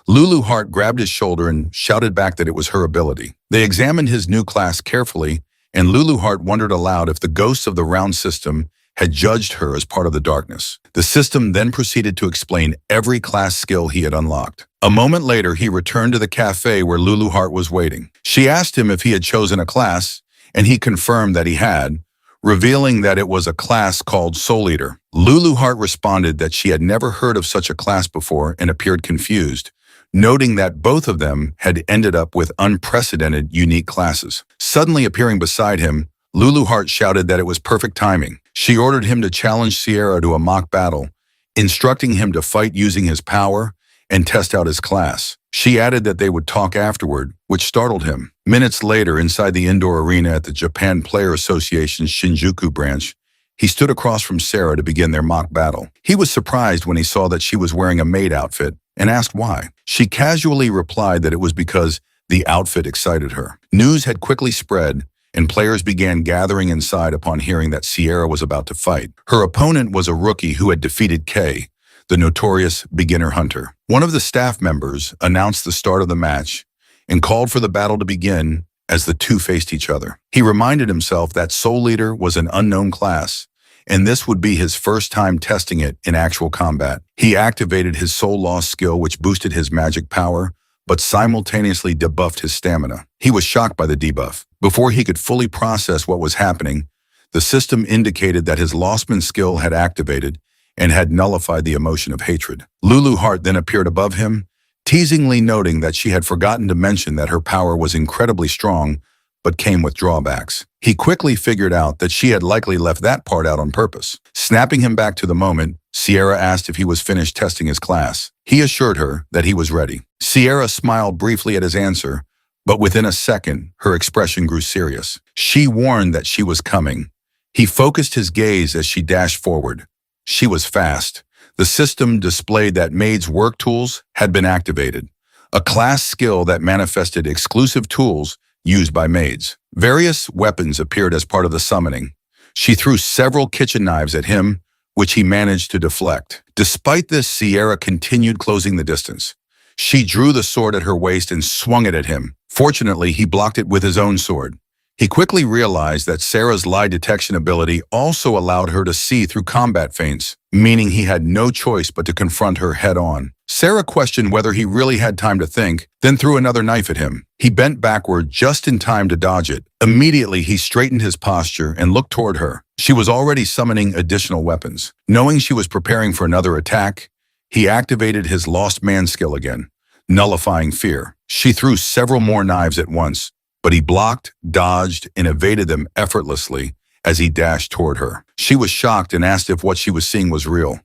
Lulu Hart grabbed his shoulder and shouted back that it was her ability. They examined his new class carefully, and Lulu Hart wondered aloud if the ghosts of the round system had judged her as part of the darkness. The system then proceeded to explain every class skill he had unlocked. A moment later, he returned to the cafe where Lulu Hart was waiting. She asked him if he had chosen a class, and he confirmed that he had, revealing that it was a class called Soul Eater. Lulu Hart responded that she had never heard of such a class before and appeared confused, noting that both of them had ended up with unprecedented, unique classes. Suddenly appearing beside him, Lulu Hart shouted that it was perfect timing. She ordered him to challenge Sierra to a mock battle, instructing him to fight using his power and test out his class. She added that they would talk afterward, which startled him. Minutes later, inside the indoor arena at the Japan Player Association's Shinjuku branch, he stood across from Sarah to begin their mock battle. He was surprised when he saw that she was wearing a maid outfit and asked why. She casually replied that it was because the outfit excited her. News had quickly spread, and players began gathering inside upon hearing that Sierra was about to fight. Her opponent was a rookie who had defeated Kay, the notorious beginner hunter. One of the staff members announced the start of the match and called for the battle to begin as the two faced each other. He reminded himself that Soul Eater was an unknown class, and this would be his first time testing it in actual combat. He activated his Soul Loss skill, which boosted his magic power, but simultaneously debuffed his stamina. He was shocked by the debuff. Before he could fully process what was happening, the system indicated that his Lostman skill had activated and had nullified the emotion of hatred. Lulu Hart then appeared above him, teasingly noting that she had forgotten to mention that her power was incredibly strong, but came with drawbacks. He quickly figured out that she had likely left that part out on purpose. Snapping him back to the moment, Sierra asked if he was finished testing his class. He assured her that he was ready. Sierra smiled briefly at his answer, but within a second, her expression grew serious. She warned that she was coming. He focused his gaze as she dashed forward. She was fast. The system displayed that Maid's work tools had been activated, a class skill that manifested exclusive tools used by maids. Various weapons appeared as part of the summoning. She threw several kitchen knives at him, which he managed to deflect. Despite this, Sierra continued closing the distance. She drew the sword at her waist and swung it at him. Fortunately, he blocked it with his own sword. He quickly realized that Sarah's lie detection ability also allowed her to see through combat feints, meaning he had no choice but to confront her head-on. Sarah questioned whether he really had time to think, then threw another knife at him. He bent backward just in time to dodge it. Immediately, he straightened his posture and looked toward her. She was already summoning additional weapons. Knowing she was preparing for another attack, he activated his Lost Man skill again, nullifying fear. She threw several more knives at once, but he blocked, dodged, and evaded them effortlessly as he dashed toward her. She was shocked and asked if what she was seeing was real.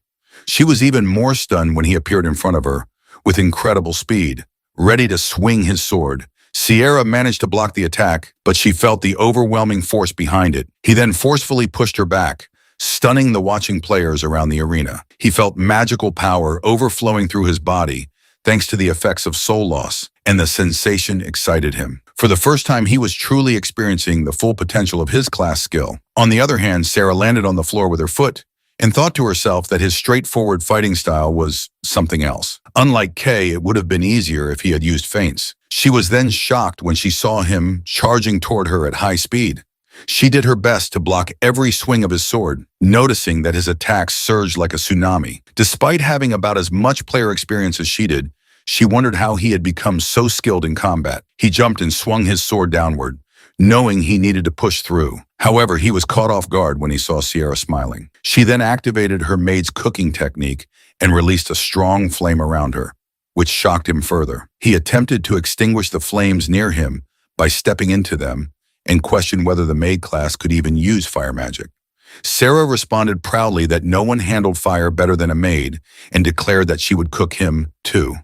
She was even more stunned when he appeared in front of her, with incredible speed, ready to swing his sword. Sierra managed to block the attack, but she felt the overwhelming force behind it. He then forcefully pushed her back, stunning the watching players around the arena. He felt magical power overflowing through his body, thanks to the effects of soul loss, and the sensation excited him. For the first time, he was truly experiencing the full potential of his class skill. On the other hand, Sarah landed on the floor with her foot and thought to herself that his straightforward fighting style was something else. Unlike Kay, it would have been easier if he had used feints. She was then shocked when she saw him charging toward her at high speed. She did her best to block every swing of his sword, noticing that his attacks surged like a tsunami. Despite having about as much player experience as she did, she wondered how he had become so skilled in combat. He jumped and swung his sword downward, knowing he needed to push through. However, he was caught off guard when he saw Sierra smiling. She then activated her maid's cooking technique and released a strong flame around her, which shocked him further. He attempted to extinguish the flames near him by stepping into them and questioned whether the maid class could even use fire magic. Sarah responded proudly that no one handled fire better than a maid and declared that she would cook him too.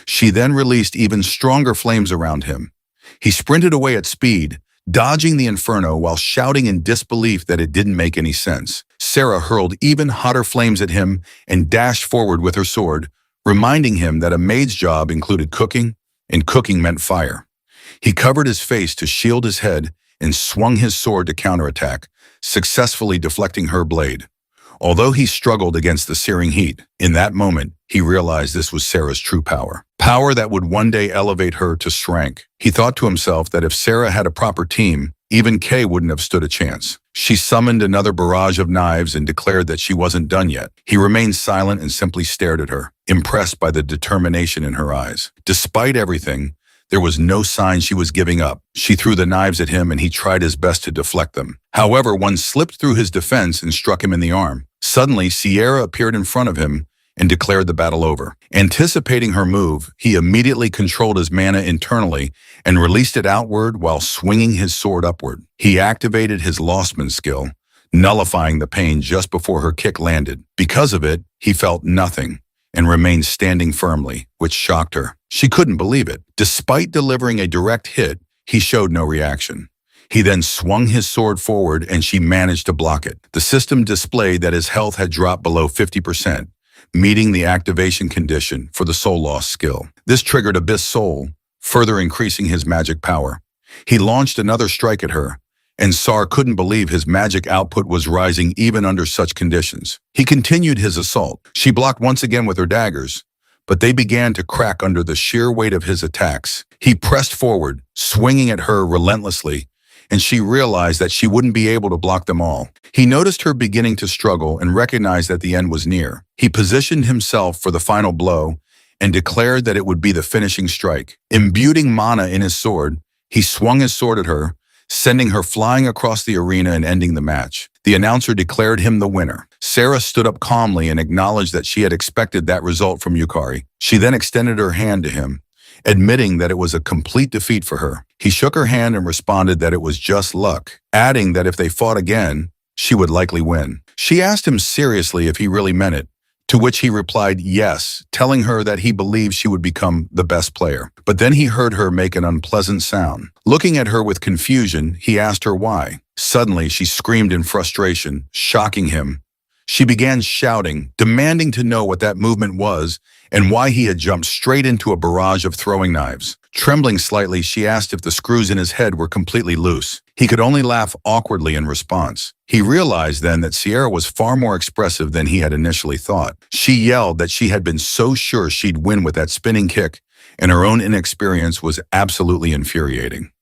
She then released even stronger flames around him. He sprinted away at speed, dodging the inferno while shouting in disbelief that it didn't make any sense. Sarah hurled even hotter flames at him and dashed forward with her sword, reminding him that a maid's job included cooking, and cooking meant fire. He covered his face to shield his head and swung his sword to counterattack, successfully deflecting her blade. Although he struggled against the searing heat, in that moment, he realized this was Sarah's true power. Power that would one day elevate her to strength. He thought to himself that if Sarah had a proper team, even Kay wouldn't have stood a chance. She summoned another barrage of knives and declared that she wasn't done yet. He remained silent and simply stared at her, impressed by the determination in her eyes. Despite everything, there was no sign she was giving up. She threw the knives at him and he tried his best to deflect them. However, one slipped through his defense and struck him in the arm. Suddenly, Sierra appeared in front of him and declared the battle over. Anticipating her move, he immediately controlled his mana internally and released it outward while swinging his sword upward. He activated his Lostman skill, nullifying the pain just before her kick landed. Because of it, he felt nothing and remained standing firmly, which shocked her. She couldn't believe it. Despite delivering a direct hit, he showed no reaction. He then swung his sword forward and she managed to block it. The system displayed that his health had dropped below 50%, meeting the activation condition for the soul loss skill. This triggered Abyss Soul, further increasing his magic power. He launched another strike at her, and Sar couldn't believe his magic output was rising even under such conditions. He continued his assault. She blocked once again with her daggers, but they began to crack under the sheer weight of his attacks. He pressed forward, swinging at her relentlessly, and she realized that she wouldn't be able to block them all. He noticed her beginning to struggle and recognized that the end was near. He positioned himself for the final blow and declared that it would be the finishing strike. Imbuing mana in his sword, he swung his sword at her, sending her flying across the arena and ending the match. The announcer declared him the winner. Sarah stood up calmly and acknowledged that she had expected that result from Yukari. She then extended her hand to him, admitting that it was a complete defeat for her. He shook her hand and responded that it was just luck, adding that if they fought again, she would likely win. She asked him seriously if he really meant it, to which he replied yes, telling her that he believed she would become the best player. But then he heard her make an unpleasant sound. Looking at her with confusion, he asked her why. Suddenly, she screamed in frustration, shocking him. She began shouting, demanding to know what that movement was and why he had jumped straight into a barrage of throwing knives. Trembling slightly, she asked if the screws in his head were completely loose. He could only laugh awkwardly in response. He realized then that Sierra was far more expressive than he had initially thought. She yelled that she had been so sure she'd win with that spinning kick, and her own inexperience was absolutely infuriating.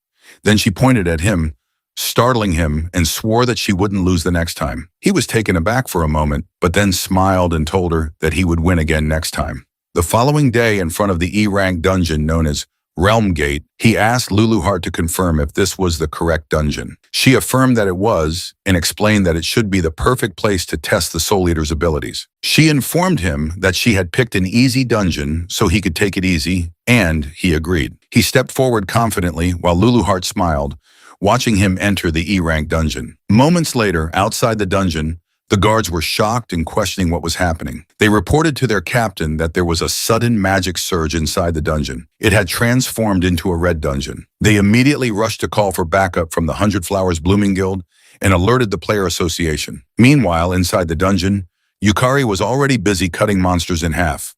Then she pointed at him, startling him, and swore that she wouldn't lose the next time. He was taken aback for a moment, but then smiled and told her that he would win again next time. The following day, in front of the E-rank dungeon known as Realm Gate, he asked Luluheart to confirm if this was the correct dungeon. She affirmed that it was and explained that it should be the perfect place to test the Soul Eater's abilities. She informed him that she had picked an easy dungeon so he could take it easy, and he agreed. He stepped forward confidently while Luluheart smiled, watching him enter the E-rank dungeon. Moments later, outside the dungeon, the guards were shocked and questioning what was happening. They reported to their captain that there was a sudden magic surge inside the dungeon. It had transformed into a red dungeon. They immediately rushed to call for backup from the 100 Flowers Blooming Guild and alerted the player association. Meanwhile, inside the dungeon, Yukari was already busy cutting monsters in half,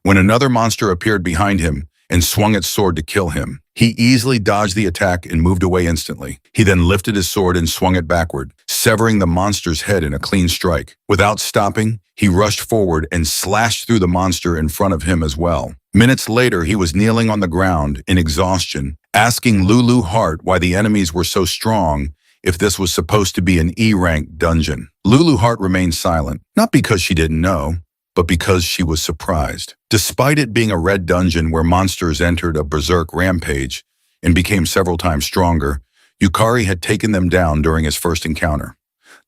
when another monster appeared behind him and swung its sword to kill him. He easily dodged the attack and moved away instantly. He then lifted his sword and swung it backward, severing the monster's head in a clean strike. Without stopping, he rushed forward and slashed through the monster in front of him as well. Minutes later, he was kneeling on the ground in exhaustion, asking Luluheart why the enemies were so strong if this was supposed to be an E-rank dungeon. Luluheart remained silent, not because she didn't know, but because she was surprised. Despite it being a red dungeon where monsters entered a berserk rampage and became several times stronger, Yukari had taken them down during his first encounter.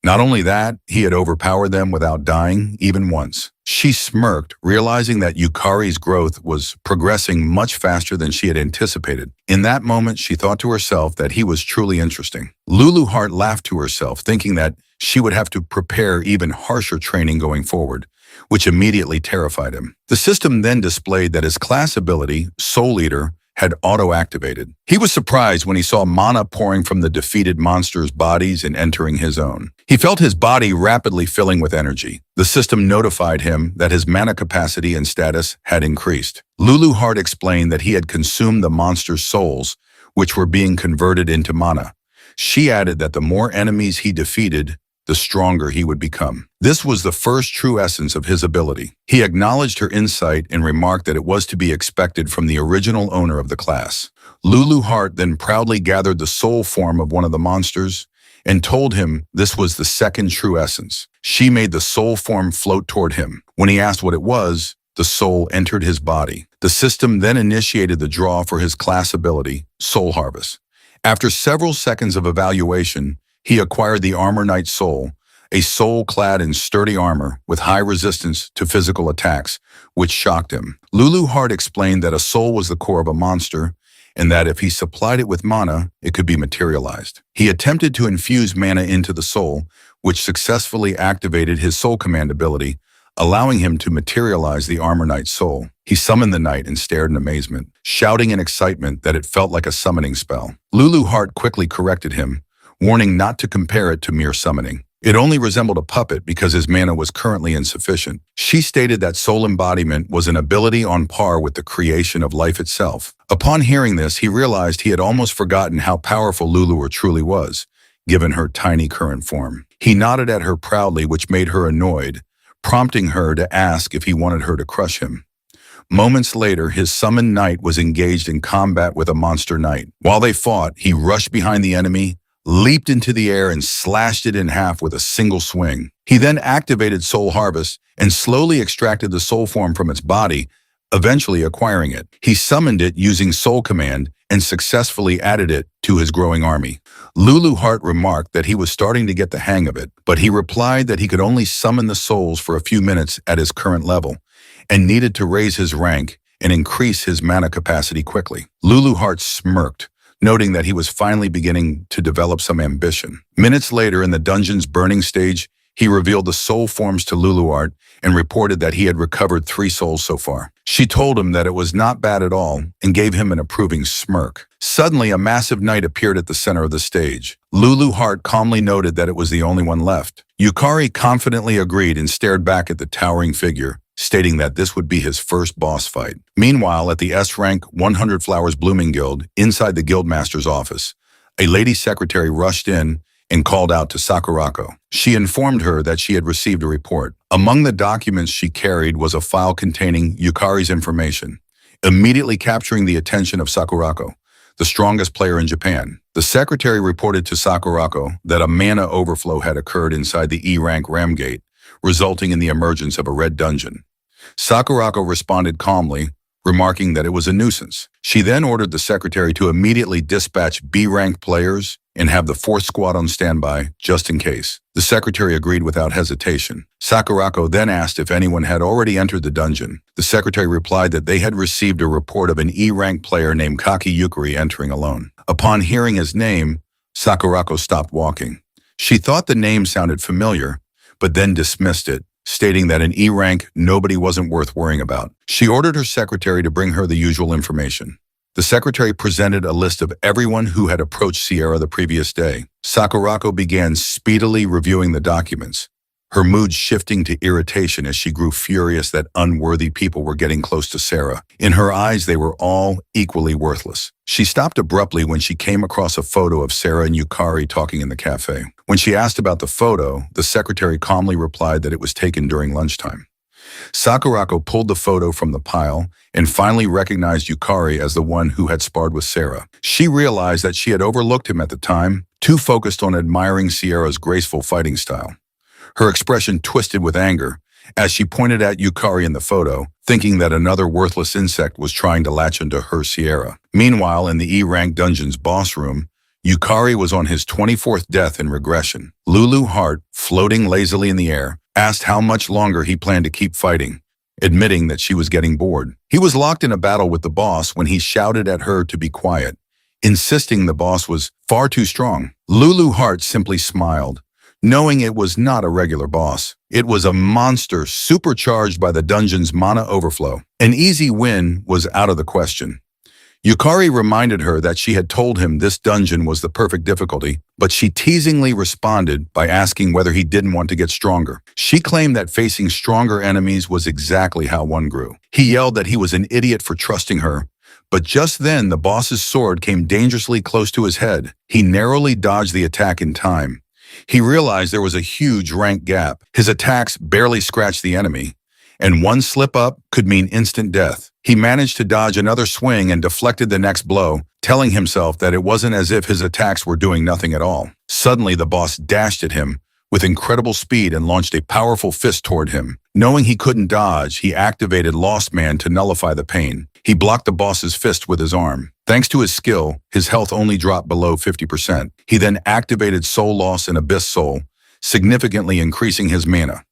Not only that, he had overpowered them without dying even once. She smirked, realizing that Yukari's growth was progressing much faster than she had anticipated. In that moment, she thought to herself that he was truly interesting. Luluheart laughed to herself, thinking that she would have to prepare even harsher training going forward, which immediately terrified him. The system then displayed that his class ability, Soul Eater, had auto-activated. He was surprised when he saw mana pouring from the defeated monsters' bodies and entering his own. He felt his body rapidly filling with energy. The system notified him that his mana capacity and status had increased. Luluheart explained that he had consumed the monsters' souls, which were being converted into mana. She added that the more enemies he defeated, the stronger he would become. This was the first true essence of his ability. He acknowledged her insight and remarked that it was to be expected from the original owner of the class. Luluheart then proudly gathered the soul form of one of the monsters and told him this was the second true essence. She made the soul form float toward him. When he asked what it was, the soul entered his body. The system then initiated the draw for his class ability, Soul Harvest. After several seconds of evaluation, he acquired the Armor Knight Soul, a soul clad in sturdy armor with high resistance to physical attacks, which shocked him. Luluheart explained that a soul was the core of a monster, and that if he supplied it with mana, it could be materialized. He attempted to infuse mana into the soul, which successfully activated his soul command ability, allowing him to materialize the Armor Knight's soul. He summoned the knight and stared in amazement, shouting in excitement that it felt like a summoning spell. Luluheart quickly corrected him, warning not to compare it to mere summoning. It only resembled a puppet because his mana was currently insufficient. She stated that soul embodiment was an ability on par with the creation of life itself. Upon hearing this, he realized he had almost forgotten how powerful Luluheart truly was, given her tiny current form. He nodded at her proudly, which made her annoyed, prompting her to ask if he wanted her to crush him. Moments later, his summoned knight was engaged in combat with a monster knight. While they fought, he rushed behind the enemy, leaped into the air, and slashed it in half with a single swing. He then activated Soul Harvest and slowly extracted the soul form from its body, eventually acquiring it. He summoned it using Soul Command and successfully added it to his growing army. Lulu Hart remarked that he was starting to get the hang of it, but he replied that he could only summon the souls for a few minutes at his current level and needed to raise his rank and increase his mana capacity quickly. Lulu Hart smirked, noting that he was finally beginning to develop some ambition. Minutes later, in the dungeon's burning stage, he revealed the soul forms to Luluart and reported that he had recovered 3 souls so far. She told him that it was not bad at all and gave him an approving smirk. Suddenly, a massive knight appeared at the center of the stage. Lulu Hart calmly noted that it was the only one left. Yukari confidently agreed and stared back at the towering figure, stating that this would be his first boss fight. Meanwhile, at the S-Rank 100 Flowers Blooming Guild, inside the Guildmaster's office, a lady secretary rushed in and called out to Sakurako. She informed her that she had received a report. Among the documents she carried was a file containing Yukari's information, immediately capturing the attention of Sakurako, the strongest player in Japan. The secretary reported to Sakurako that a mana overflow had occurred inside the E-Rank Ram Gate, resulting in the emergence of a red dungeon. Sakurako responded calmly, remarking that it was a nuisance. She then ordered the secretary to immediately dispatch B-rank players and have the 4th squad on standby, just in case. The secretary agreed without hesitation. Sakurako then asked if anyone had already entered the dungeon. The secretary replied that they had received a report of an E-rank player named Kaki Yukari entering alone. Upon hearing his name, Sakurako stopped walking. She thought the name sounded familiar, but then dismissed it, stating that in E-rank, nobody wasn't worth worrying about. She ordered her secretary to bring her the usual information. The secretary presented a list of everyone who had approached Sierra the previous day. Sakurako began speedily reviewing the documents, her mood shifting to irritation as she grew furious that unworthy people were getting close to Sarah. In her eyes, they were all equally worthless. She stopped abruptly when she came across a photo of Sarah and Yukari talking in the cafe. When she asked about the photo, the secretary calmly replied that it was taken during lunchtime. Sakurako pulled the photo from the pile and finally recognized Yukari as the one who had sparred with Sarah. She realized that she had overlooked him at the time, too focused on admiring Sierra's graceful fighting style. Her expression twisted with anger as she pointed at Yukari in the photo, thinking that another worthless insect was trying to latch into her Sierra. Meanwhile, in the E-Rank Dungeon's boss room, Yukari was on his 24th death in regression. Lulu Hart, floating lazily in the air, asked how much longer he planned to keep fighting, admitting that she was getting bored. He was locked in a battle with the boss when he shouted at her to be quiet, insisting the boss was far too strong. Lulu Hart simply smiled, knowing it was not a regular boss. It was a monster supercharged by the dungeon's mana overflow. An easy win was out of the question. Yukari reminded her that she had told him this dungeon was the perfect difficulty, but she teasingly responded by asking whether he didn't want to get stronger. She claimed that facing stronger enemies was exactly how one grew. He yelled that he was an idiot for trusting her, but just then the boss's sword came dangerously close to his head. He narrowly dodged the attack in time. He realized there was a huge rank gap. His attacks barely scratched the enemy, and one slip up could mean instant death. He managed to dodge another swing and deflected the next blow, telling himself that it wasn't as if his attacks were doing nothing at all. Suddenly, the boss dashed at him with incredible speed and launched a powerful fist toward him. Knowing he couldn't dodge, he activated Lost Man to nullify the pain. He blocked the boss's fist with his arm. Thanks to his skill, his health only dropped below 50%. He then activated Soul Loss and Abyss Soul, significantly increasing his mana.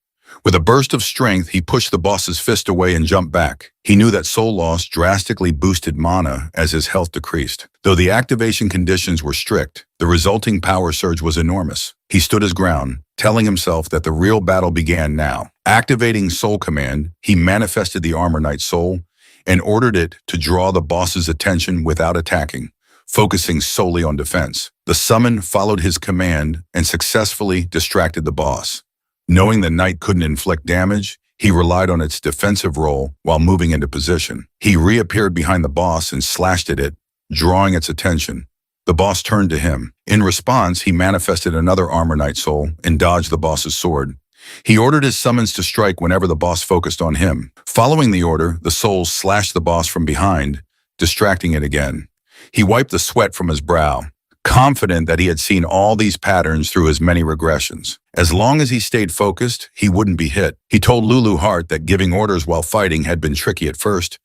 With a burst of strength, he pushed the boss's fist away and jumped back. He knew that Soul Loss drastically boosted mana as his health decreased. Though the activation conditions were strict, the resulting power surge was enormous. He stood his ground, telling himself that the real battle began now. Activating Soul Command, he manifested the Armor Knight Soul and ordered it to draw the boss's attention without attacking, focusing solely on defense. The summon followed his command and successfully distracted the boss. Knowing the knight couldn't inflict damage, he relied on its defensive role while moving into position. He reappeared behind the boss and slashed at it, drawing its attention. The boss turned to him. In response, he manifested another Armor Knight Soul and dodged the boss's sword. He ordered his summons to strike whenever the boss focused on him. Following the order, the souls slashed the boss from behind, distracting it again. He wiped the sweat from his brow, confident that he had seen all these patterns through his many regressions. As long as he stayed focused, he wouldn't be hit. He told Lulu Hart that giving orders while fighting had been tricky at first,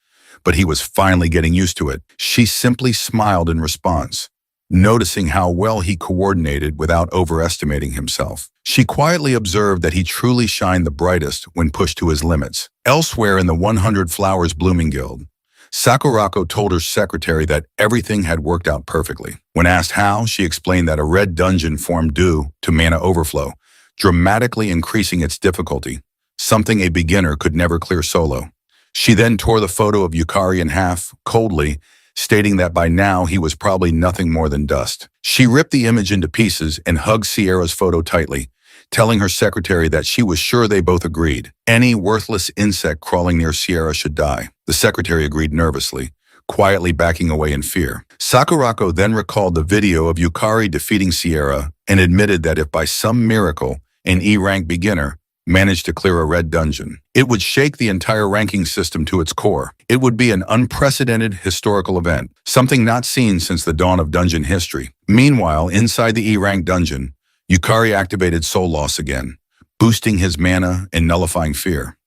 but he was finally getting used to it. She simply smiled in response, noticing how well he coordinated without overestimating himself. She quietly observed that he truly shined the brightest when pushed to his limits. Elsewhere in the 100 Flowers Blooming Guild, Sakurako told her secretary that everything had worked out perfectly. When asked how, she explained that a red dungeon formed due to mana overflow, dramatically increasing its difficulty, something a beginner could never clear solo. She then tore the photo of Yukari in half, coldly, stating that by now he was probably nothing more than dust. She ripped the image into pieces and hugged Sierra's photo tightly, telling her secretary that she was sure they both agreed. Any worthless insect crawling near Sierra should die. The secretary agreed nervously, quietly backing away in fear. Sakurako then recalled the video of Yukari defeating Sierra and admitted that if by some miracle an E-rank beginner managed to clear a red dungeon, it would shake the entire ranking system to its core. It would be an unprecedented historical event, something not seen since the dawn of dungeon history. Meanwhile, inside the E-rank dungeon, Yukari activated Soul Loss again, boosting his mana and nullifying fear.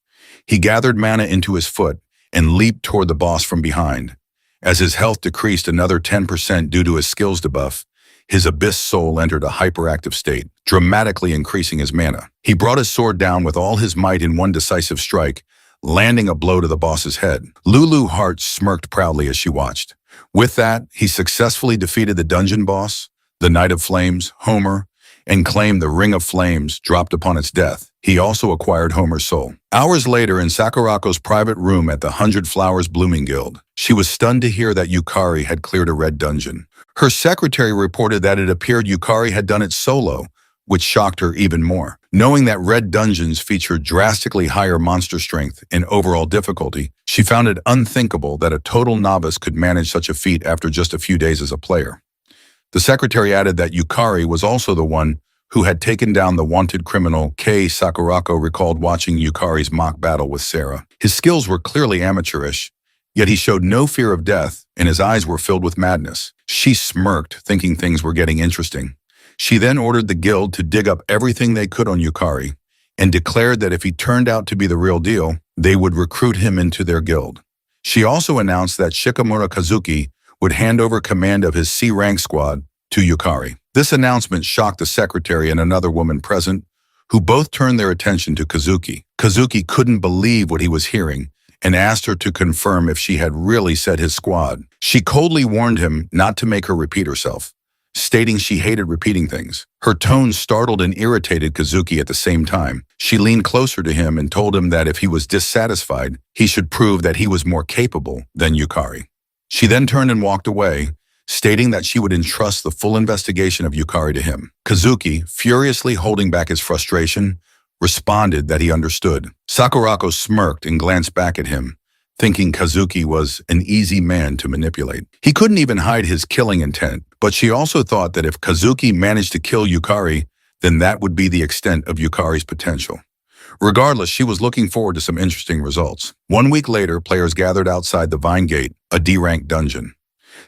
He gathered mana into his foot and leaped toward the boss from behind. As his health decreased another 10% due to his skills debuff, his abyss soul entered a hyperactive state, dramatically increasing his mana. He brought his sword down with all his might in one decisive strike, landing a blow to the boss's head. Lulu Hart smirked proudly as she watched. With that, he successfully defeated the dungeon boss, the Knight of Flames, Homer, and claimed the Ring of Flames dropped upon its death. He also acquired Homer's soul. Hours later, in Sakurako's private room at the 100 Flowers Blooming Guild, she was stunned to hear that Yukari had cleared a red dungeon. Her secretary reported that it appeared Yukari had done it solo, which shocked her even more. Knowing that red dungeons featured drastically higher monster strength and overall difficulty, she found it unthinkable that a total novice could manage such a feat after just a few days as a player. The secretary added that Yukari was also the one who had taken down the wanted criminal. Sakurako recalled watching Yukari's mock battle with Sarah. His skills were clearly amateurish, yet he showed no fear of death, and his eyes were filled with madness. She smirked, thinking things were getting interesting. She then ordered the guild to dig up everything they could on Yukari, and declared that if he turned out to be the real deal, they would recruit him into their guild. She also announced that Shikamura Kazuki would hand over command of his C-rank squad to Yukari. This announcement shocked the secretary and another woman present, who both turned their attention to Kazuki. Kazuki couldn't believe what he was hearing and asked her to confirm if she had really said his squad. She coldly warned him not to make her repeat herself, stating she hated repeating things. Her tone startled and irritated Kazuki at the same time. She leaned closer to him and told him that if he was dissatisfied, he should prove that he was more capable than Yukari. She then turned and walked away, stating that she would entrust the full investigation of Yukari to him. Kazuki, furiously holding back his frustration, responded that he understood. Sakurako smirked and glanced back at him, thinking Kazuki was an easy man to manipulate. He couldn't even hide his killing intent, but she also thought that if Kazuki managed to kill Yukari, then that would be the extent of Yukari's potential. Regardless, she was looking forward to some interesting results. 1 week later, players gathered outside the Vine Gate, a D-rank dungeon.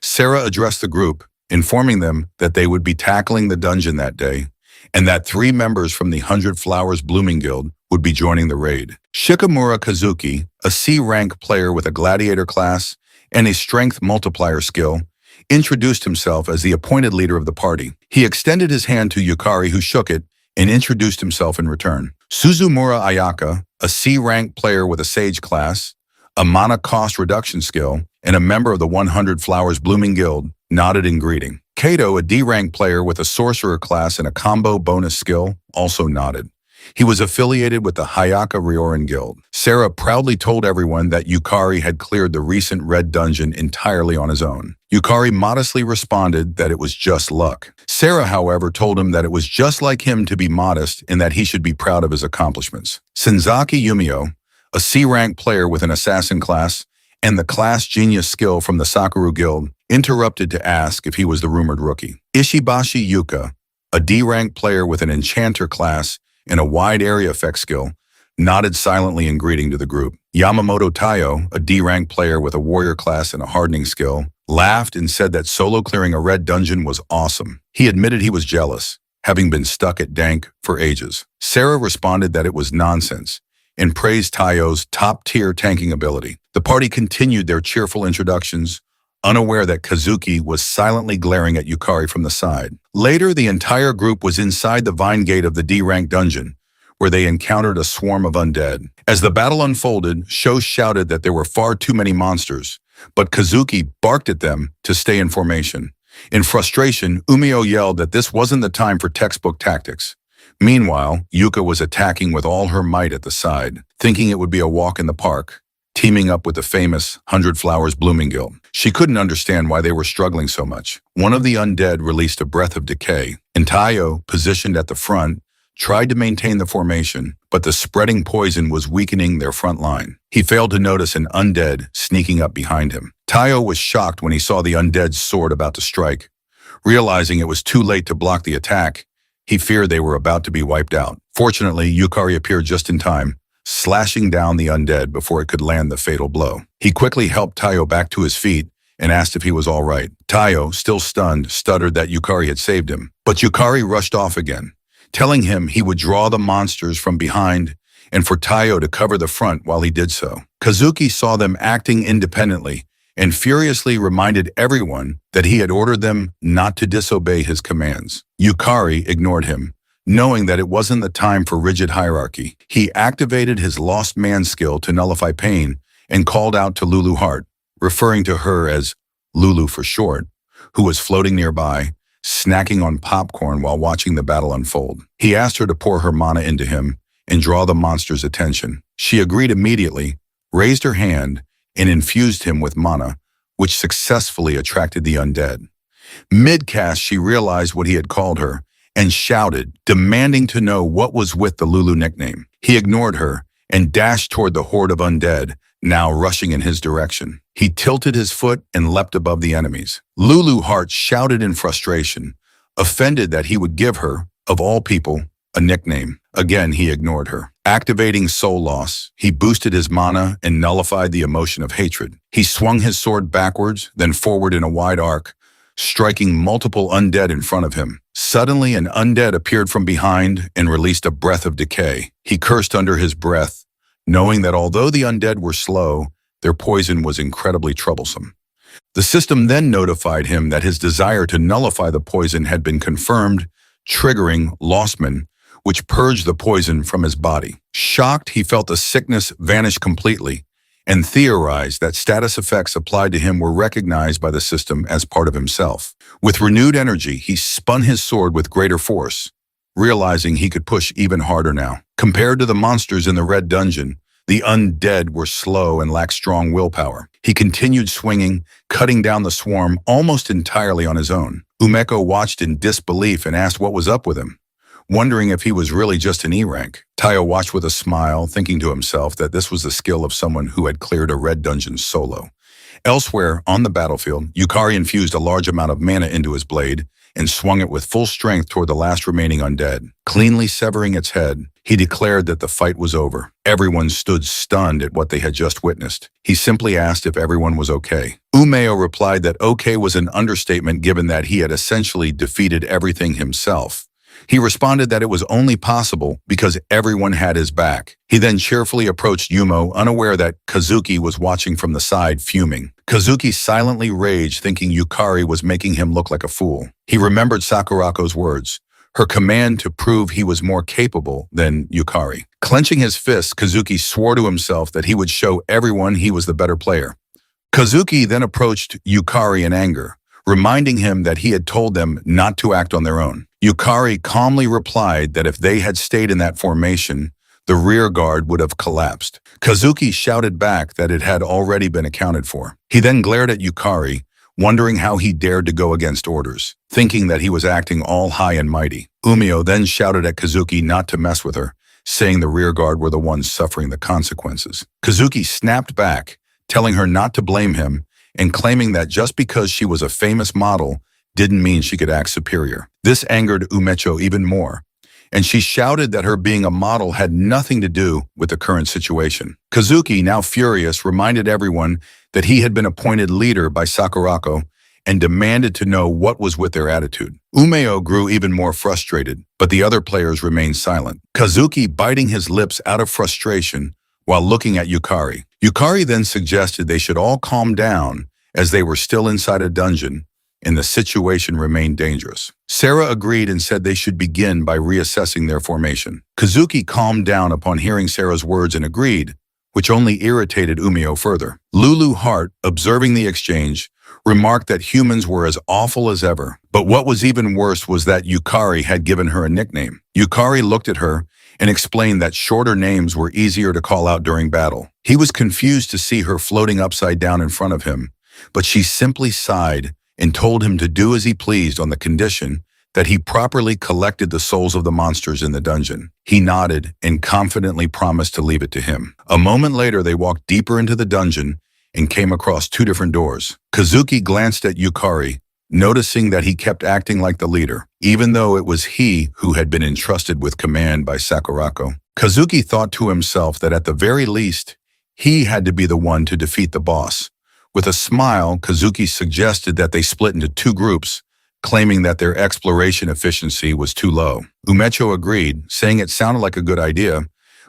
Sarah addressed the group, informing them that they would be tackling the dungeon that day, and that 3 members from the 100 Flowers Blooming Guild would be joining the raid. Shikamura Kazuki, a C-rank player with a gladiator class and a strength multiplier skill, introduced himself as the appointed leader of the party. He extended his hand to Yukari, who shook it, and introduced himself in return. Suzumura Ayaka, a C-rank player with a Sage class, a mana cost reduction skill, and a member of the 100 Flowers Blooming Guild, nodded in greeting. Kato, a D-rank player with a sorcerer class and a combo bonus skill, also nodded. He was affiliated with the Hayaka Ryorin Guild. Sarah proudly told everyone that Yukari had cleared the recent red dungeon entirely on his own. Yukari modestly responded that it was just luck. Sarah, however, told him that it was just like him to be modest and that he should be proud of his accomplishments. Senzaki Yumio, a C-rank player with an assassin class and the class genius skill from the Sakura Guild, interrupted to ask if he was the rumored rookie. Ishibashi Yuka, a D-rank player with an enchanter class and a wide area effect skill, nodded silently in greeting to the group. Yamamoto Taiyo, a D-rank player with a warrior class and a hardening skill, laughed and said that solo clearing a red dungeon was awesome. He admitted he was jealous, having been stuck at Dank for ages. Sarah responded that it was nonsense and praised Taiyo's top-tier tanking ability. The party continued their cheerful introductions, unaware that Kazuki was silently glaring at Yukari from the side. Later, the entire group was inside the vine gate of the D-rank dungeon, where they encountered a swarm of undead. As the battle unfolded, Sho shouted that there were far too many monsters, but Kazuki barked at them to stay in formation. In frustration, Umio yelled that this wasn't the time for textbook tactics. Meanwhile, Yuka was attacking with all her might at the side, thinking it would be a walk in the park, teaming up with the famous 100 Flowers Blooming Guild. She couldn't understand why they were struggling so much. One of the undead released a breath of decay, and Taiyo, positioned at the front, tried to maintain the formation, but the spreading poison was weakening their front line. He failed to notice an undead sneaking up behind him. Taiyo was shocked when he saw the undead's sword about to strike. Realizing it was too late to block the attack, he feared they were about to be wiped out. Fortunately, Yukari appeared just in time, slashing down the undead before it could land the fatal blow. He quickly helped Taiyo back to his feet and asked if he was all right. Taiyo, still stunned, stuttered that Yukari had saved him. But Yukari rushed off again, telling him he would draw the monsters from behind and for Taiyo to cover the front while he did so. Kazuki saw them acting independently and furiously reminded everyone that he had ordered them not to disobey his commands. Yukari ignored him, knowing that it wasn't the time for rigid hierarchy. He activated his lost man skill to nullify pain and called out to Lulu Hart, referring to her as Lulu for short, who was floating nearby, snacking on popcorn while watching the battle unfold. He asked her to pour her mana into him and draw the monster's attention. She agreed immediately, raised her hand, and infused him with mana, which successfully attracted the undead. Mid-cast, she realized what he had called her and shouted, demanding to know what was with the Lulu nickname. He ignored her and dashed toward the horde of undead, now rushing in his direction. He tilted his foot and leapt above the enemies. Lulu Hart shouted in frustration, offended that he would give her, of all people, a nickname. Again, he ignored her. Activating Soul Loss, he boosted his mana and nullified the emotion of hatred. He swung his sword backwards, then forward in a wide arc, striking multiple undead in front of him. Suddenly, an undead appeared from behind and released a breath of decay. He cursed under his breath, knowing that although the undead were slow, their poison was incredibly troublesome. The system then notified him that his desire to nullify the poison had been confirmed, triggering Lostman, which purged the poison from his body. Shocked, he felt the sickness vanish completely and theorized that status effects applied to him were recognized by the system as part of himself. With renewed energy, he spun his sword with greater force, realizing he could push even harder now. Compared to the monsters in the red dungeon, the undead were slow and lacked strong willpower. He continued swinging, cutting down the swarm almost entirely on his own. Umeko watched in disbelief and asked what was up with him, wondering if he was really just an E-rank. Taiyo watched with a smile, thinking to himself that this was the skill of someone who had cleared a red dungeon solo. Elsewhere, on the battlefield, Yukari infused a large amount of mana into his blade and swung it with full strength toward the last remaining undead. Cleanly severing its head, he declared that the fight was over. Everyone stood stunned at what they had just witnessed. He simply asked if everyone was okay. Umeo replied that okay was an understatement given that he had essentially defeated everything himself. He responded that it was only possible because everyone had his back. He then cheerfully approached Yumo, unaware that Kazuki was watching from the side, fuming. Kazuki silently raged, thinking Yukari was making him look like a fool. He remembered Sakurako's words, her command to prove he was more capable than Yukari. Clenching his fists, Kazuki swore to himself that he would show everyone he was the better player. Kazuki then approached Yukari in anger, reminding him that he had told them not to act on their own. Yukari calmly replied that if they had stayed in that formation, the rear guard would have collapsed. Kazuki shouted back that it had already been accounted for. He then glared at Yukari, wondering how he dared to go against orders, thinking that he was acting all high and mighty. Umio then shouted at Kazuki not to mess with her, saying the rear guard were the ones suffering the consequences. Kazuki snapped back, telling her not to blame him, and claiming that just because she was a famous model didn't mean she could act superior. This angered Umecho even more, and she shouted that her being a model had nothing to do with the current situation. Kazuki, now furious, reminded everyone that he had been appointed leader by Sakurako and demanded to know what was with their attitude. Umeo grew even more frustrated, but the other players remained silent. Kazuki biting his lips out of frustration while looking at Yukari. Yukari then suggested they should all calm down as they were still inside a dungeon and the situation remained dangerous. Sarah agreed and said they should begin by reassessing their formation. Kazuki calmed down upon hearing Sarah's words and agreed, which only irritated Umeo further. Lulu Hart, observing the exchange, remarked that humans were as awful as ever. But what was even worse was that Yukari had given her a nickname. Yukari looked at her and explained that shorter names were easier to call out during battle. He was confused to see her floating upside down in front of him, but she simply sighed and told him to do as he pleased on the condition that he properly collected the souls of the monsters in the dungeon. He nodded and confidently promised to leave it to him. A moment later, they walked deeper into the dungeon and came across two different doors. Kazuki glanced at Yukari, noticing that he kept acting like the leader, even though it was he who had been entrusted with command by Sakurako. Kazuki thought to himself that at the very least, he had to be the one to defeat the boss. With a smile, Kazuki suggested that they split into two groups, claiming that their exploration efficiency was too low. Umecho agreed, saying it sounded like a good idea,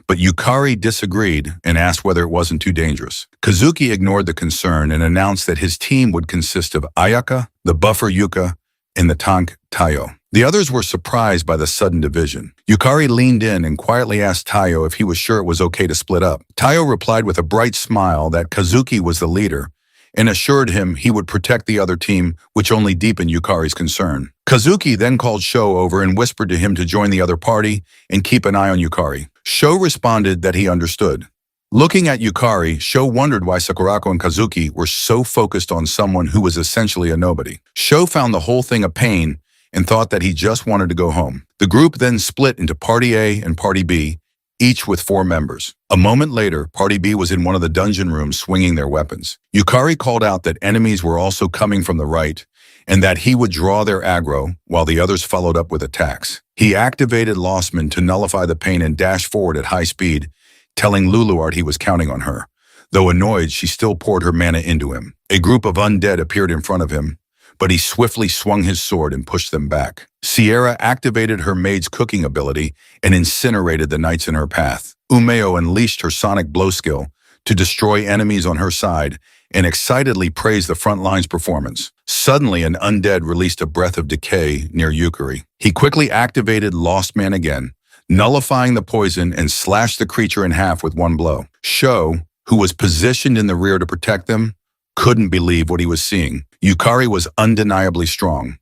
but Yukari disagreed and asked whether it wasn't too dangerous. Kazuki ignored the concern and announced that his team would consist of Ayaka, the buffer Yuka, and the tank Tayo. The others were surprised by the sudden division. Yukari leaned in and quietly asked Tayo if he was sure it was okay to split up. Tayo replied with a bright smile that Kazuki was the leader and assured him he would protect the other team, which only deepened Yukari's concern. Kazuki then called Sho over and whispered to him to join the other party and keep an eye on Yukari. Sho responded that he understood. Looking at Yukari, Sho wondered why Sakurako and Kazuki were so focused on someone who was essentially a nobody. Sho found the whole thing a pain and thought that he just wanted to go home. The group then split into Party A and Party B, each with 4 members. A moment later, Party B was in one of the dungeon rooms swinging their weapons. Yukari called out that enemies were also coming from the right and that he would draw their aggro while the others followed up with attacks. He activated Lostman to nullify the pain and dashed forward at high speed, telling Luluart he was counting on her. Though annoyed, she still poured her mana into him. A group of undead appeared in front of him, but he swiftly swung his sword and pushed them back. Sierra activated her maid's cooking ability and incinerated the knights in her path. Umeo unleashed her sonic blow skill to destroy enemies on her side and excitedly praised the front line's performance. Suddenly, an undead released a breath of decay near Yukari. He quickly activated Lost Man again, nullifying the poison and slashed the creature in half with one blow. Sho, who was positioned in the rear to protect them, couldn't believe what he was seeing. Yukari was undeniably strong.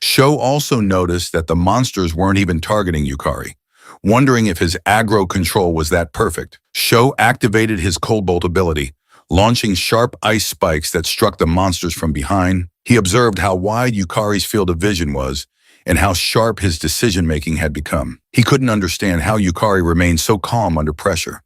Sho also noticed that the monsters weren't even targeting Yukari, wondering if his aggro control was that perfect. Sho activated his Cold Bolt ability, launching sharp ice spikes that struck the monsters from behind. He observed how wide Yukari's field of vision was and how sharp his decision-making had become. He couldn't understand how Yukari remained so calm under pressure.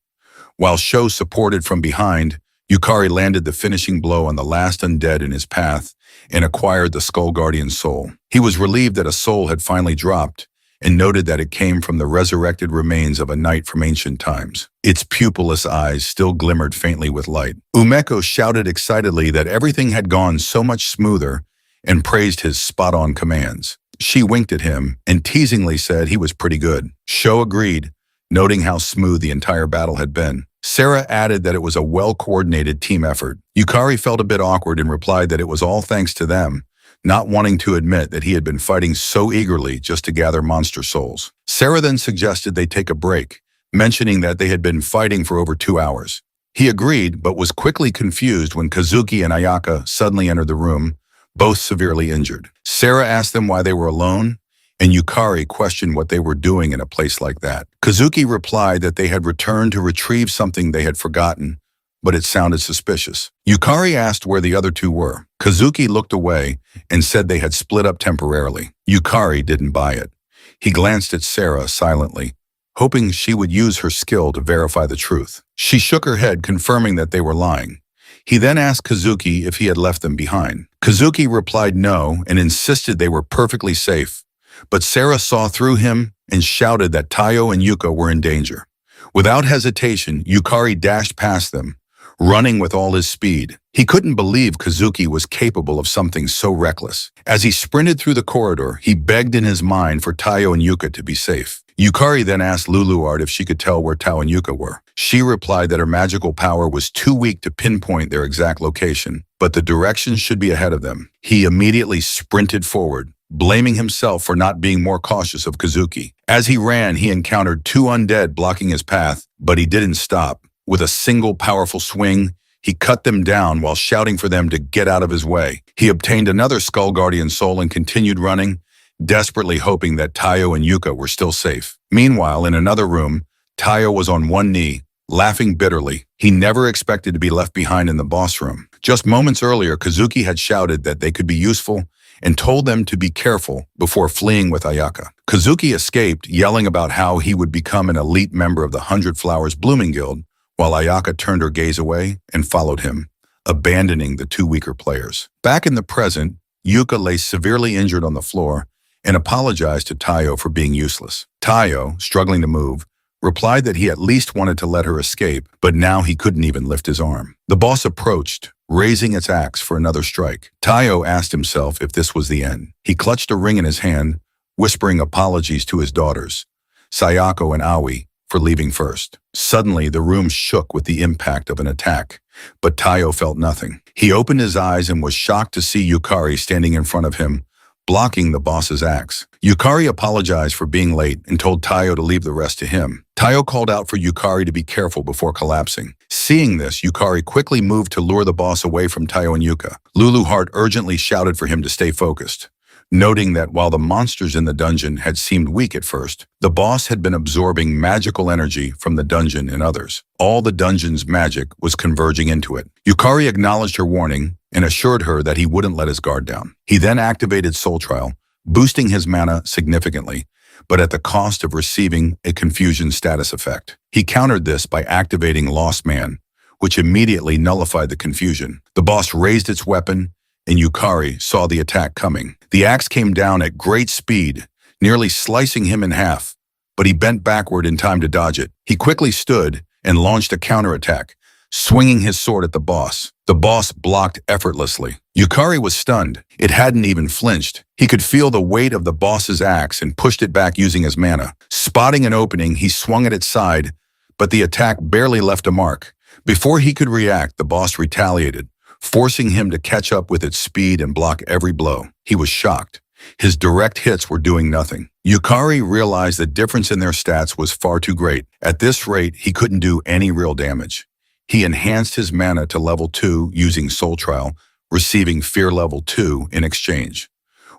While Sho supported from behind, Yukari landed the finishing blow on the last undead in his path and acquired the Skull Guardian's soul. He was relieved that a soul had finally dropped and noted that it came from the resurrected remains of a knight from ancient times. Its pupilless eyes still glimmered faintly with light. Umeko shouted excitedly that everything had gone so much smoother and praised his spot-on commands. She winked at him and teasingly said he was pretty good. Sho agreed, noting how smooth the entire battle had been. Sarah added that it was a well-coordinated team effort. Yukari felt a bit awkward and replied that it was all thanks to them, not wanting to admit that he had been fighting so eagerly just to gather monster souls. Sarah then suggested they take a break, mentioning that they had been fighting for over 2 hours. He agreed, but was quickly confused when Kazuki and Ayaka suddenly entered the room, both severely injured. Sarah asked them why they were alone, and Yukari questioned what they were doing in a place like that. Kazuki replied that they had returned to retrieve something they had forgotten, but it sounded suspicious. Yukari asked where the other two were. Kazuki looked away and said they had split up temporarily. Yukari didn't buy it. He glanced at Sarah silently, hoping she would use her skill to verify the truth. She shook her head, confirming that they were lying. He then asked Kazuki if he had left them behind. Kazuki replied no and insisted they were perfectly safe, But Sarah saw through him and shouted that Tayo and Yuka were in danger. Without hesitation, Yukari dashed past them, running with all his speed. He couldn't believe Kazuki was capable of something so reckless. As he sprinted through the corridor, he begged in his mind for Tayo and Yuka to be safe. Yukari then asked Luluart if she could tell where Tao and Yuka were. She replied that her magical power was too weak to pinpoint their exact location, but the directions should be ahead of them. He immediately sprinted forward, blaming himself for not being more cautious of Kazuki. As he ran, he encountered two undead blocking his path, but he didn't stop. With a single powerful swing, he cut them down while shouting for them to get out of his way. He obtained another Skull Guardian soul and continued running, desperately hoping that Tayo and Yuka were still safe. Meanwhile, in another room, Tayo was on one knee, laughing bitterly. He never expected to be left behind in the boss room. Just moments earlier, Kazuki had shouted that they could be useful and told them to be careful before fleeing with Ayaka. Kazuki escaped, yelling about how he would become an elite member of the 100 Flowers Blooming Guild, while Ayaka turned her gaze away and followed him, abandoning the two weaker players. Back in the present, Yuka lay severely injured on the floor and apologized to Tayo for being useless. Tayo, struggling to move, replied that he at least wanted to let her escape, but now he couldn't even lift his arm. The boss approached, raising its axe for another strike. Tayo asked himself if this was the end. He clutched a ring in his hand, whispering apologies to his daughters, Sayako and Aoi, for leaving first. Suddenly, the room shook with the impact of an attack, but Tayo felt nothing. He opened his eyes and was shocked to see Yukari standing in front of him, blocking the boss's axe. Yukari apologized for being late and told Tayo to leave the rest to him. Tayo called out for Yukari to be careful before collapsing. Seeing this, Yukari quickly moved to lure the boss away from Tayo and Yuka. Luluart urgently shouted for him to stay focused, noting that while the monsters in the dungeon had seemed weak at first, the boss had been absorbing magical energy from the dungeon and others. All the dungeon's magic was converging into it. Yukari acknowledged her warning and assured her that he wouldn't let his guard down. He then activated Soul Trial, boosting his mana significantly, but at the cost of receiving a confusion status effect. He countered this by activating Lost Man, which immediately nullified the confusion. The boss raised its weapon, and Yukari saw the attack coming. The axe came down at great speed, nearly slicing him in half, but he bent backward in time to dodge it. He quickly stood and launched a counterattack, swinging his sword at the boss. The boss blocked effortlessly. Yukari was stunned. It hadn't even flinched. He could feel the weight of the boss's axe and pushed it back using his mana. Spotting an opening, he swung at its side, but the attack barely left a mark. Before he could react, the boss retaliated, forcing him to catch up with its speed and block every blow. He was shocked. His direct hits were doing nothing. Yukari realized the difference in their stats was far too great. At this rate, he couldn't do any real damage. He enhanced his mana to level 2 using Soul Trial, receiving Fear level 2 in exchange.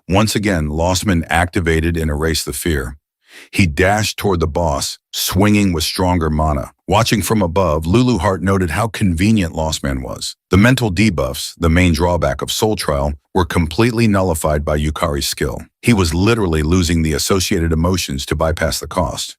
Once again, Lostman activated and erased the fear. He dashed toward the boss, swinging with stronger mana. Watching from above, Luluart noted how convenient Lostman was. The mental debuffs, the main drawback of Soul Trial, were completely nullified by Yukari's skill. He was literally losing the associated emotions to bypass the cost.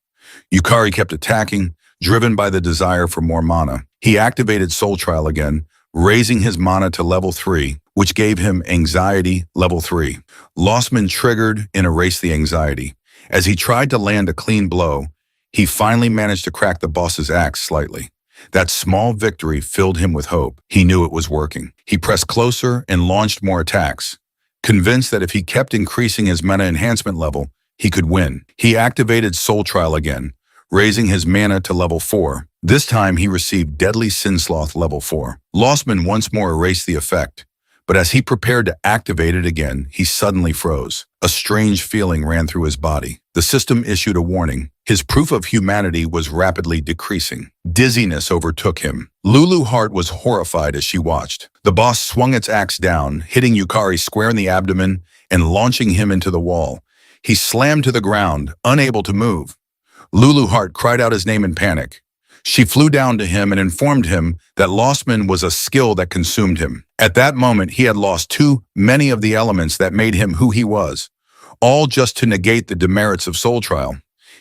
Yukari kept attacking, driven by the desire for more mana. He activated Soul Trial again, raising his mana to level 3, which gave him Anxiety level 3. Lostman triggered and erased the anxiety. As he tried to land a clean blow, he finally managed to crack the boss's axe slightly. That small victory filled him with hope. He knew it was working. He pressed closer and launched more attacks, convinced that if he kept increasing his mana enhancement level, he could win. He activated Soul Trial again, raising his mana to level 4. This time he received Deadly Sinsloth level 4. Lostman once more erased the effect, but as he prepared to activate it again, he suddenly froze. A strange feeling ran through his body. The system issued a warning. His proof of humanity was rapidly decreasing. Dizziness overtook him. Luluart was horrified as she watched. The boss swung its axe down, hitting Yukari square in the abdomen and launching him into the wall. He slammed to the ground, unable to move. Luluart cried out his name in panic. She flew down to him and informed him that Lostman was a skill that consumed him. At that moment, he had lost too many of the elements that made him who he was, all just to negate the demerits of Soul Trial.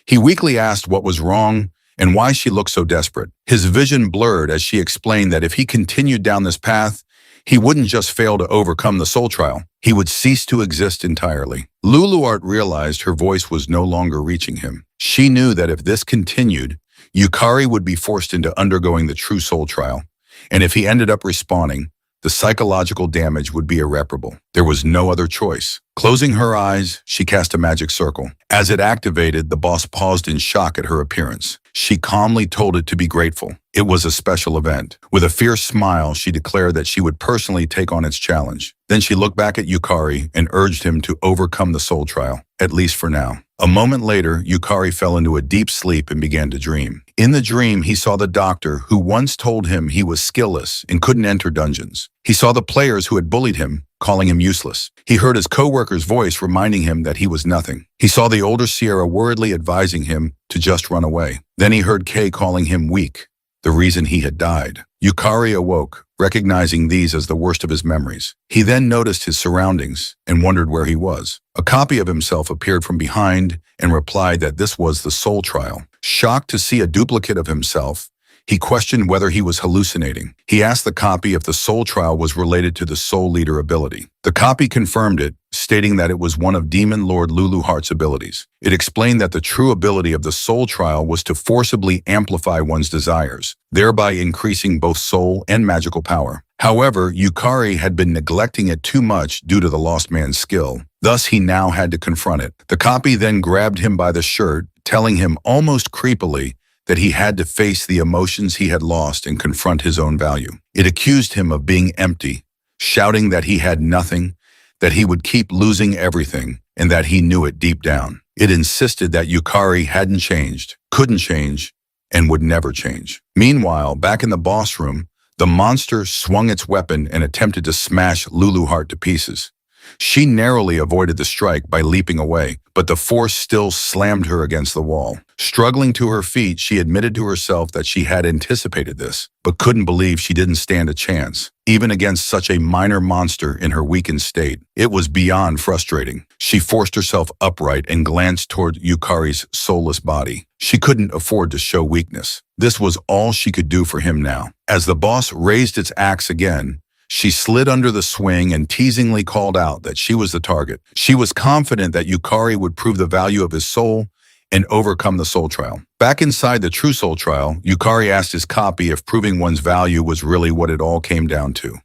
He weakly asked what was wrong and why she looked so desperate. His vision blurred as she explained that if he continued down this path, He wouldn't just fail to overcome the soul trial. He would cease to exist entirely. Luluart realized her voice was no longer reaching him. She knew that if this continued, Yukari would be forced into undergoing the true soul trial. And if he ended up responding, the psychological damage would be irreparable. There was no other choice. Closing her eyes, she cast a magic circle. As it activated, the boss paused in shock at her appearance. She calmly told it to be grateful. It was a special event. With a fierce smile, she declared that she would personally take on its challenge. Then she looked back at Yukari and urged him to overcome the soul trial, at least for now. A moment later, Yukari fell into a deep sleep and began to dream. In the dream, he saw the doctor who once told him he was skillless and couldn't enter dungeons. He saw the players who had bullied him, calling him useless. He heard his co-worker's voice reminding him that he was nothing. He saw the older Sierra worriedly advising him to just run away. Then he heard Kay calling him weak, the reason he had died. Yukari awoke, recognizing these as the worst of his memories. He then noticed his surroundings and wondered where he was. A copy of himself appeared from behind and replied that this was the soul trial. Shocked to see a duplicate of himself, he questioned whether he was hallucinating. He asked the copy if the soul trial was related to the soul leader ability. The copy confirmed it, stating that it was one of Demon Lord Luluhart's abilities. It explained that the true ability of the soul trial was to forcibly amplify one's desires, thereby increasing both soul and magical power. However, Yukari had been neglecting it too much due to the lost man's skill. Thus, he now had to confront it. The copy then grabbed him by the shirt, telling him almost creepily that he had to face the emotions he had lost and confront his own value. It accused him of being empty, shouting that he had nothing, that he would keep losing everything, and that he knew it deep down. It insisted that Yukari hadn't changed, couldn't change, and would never change. Meanwhile, back in the boss room, the monster swung its weapon and attempted to smash Luluhart to pieces. She narrowly avoided the strike by leaping away, but the force still slammed her against the wall. Struggling to her feet, she admitted to herself that she had anticipated this, but couldn't believe she didn't stand a chance, even against such a minor monster in her weakened state. It was beyond frustrating. She forced herself upright and glanced toward Yukari's soulless body. She couldn't afford to show weakness. This was all she could do for him now. As the boss raised its axe again, she slid under the swing and teasingly called out that she was the target. She was confident that Yukari would prove the value of his soul and overcome the soul trial. Back inside the true soul trial, Yukari asked his copy if proving one's value was really what it all came down to.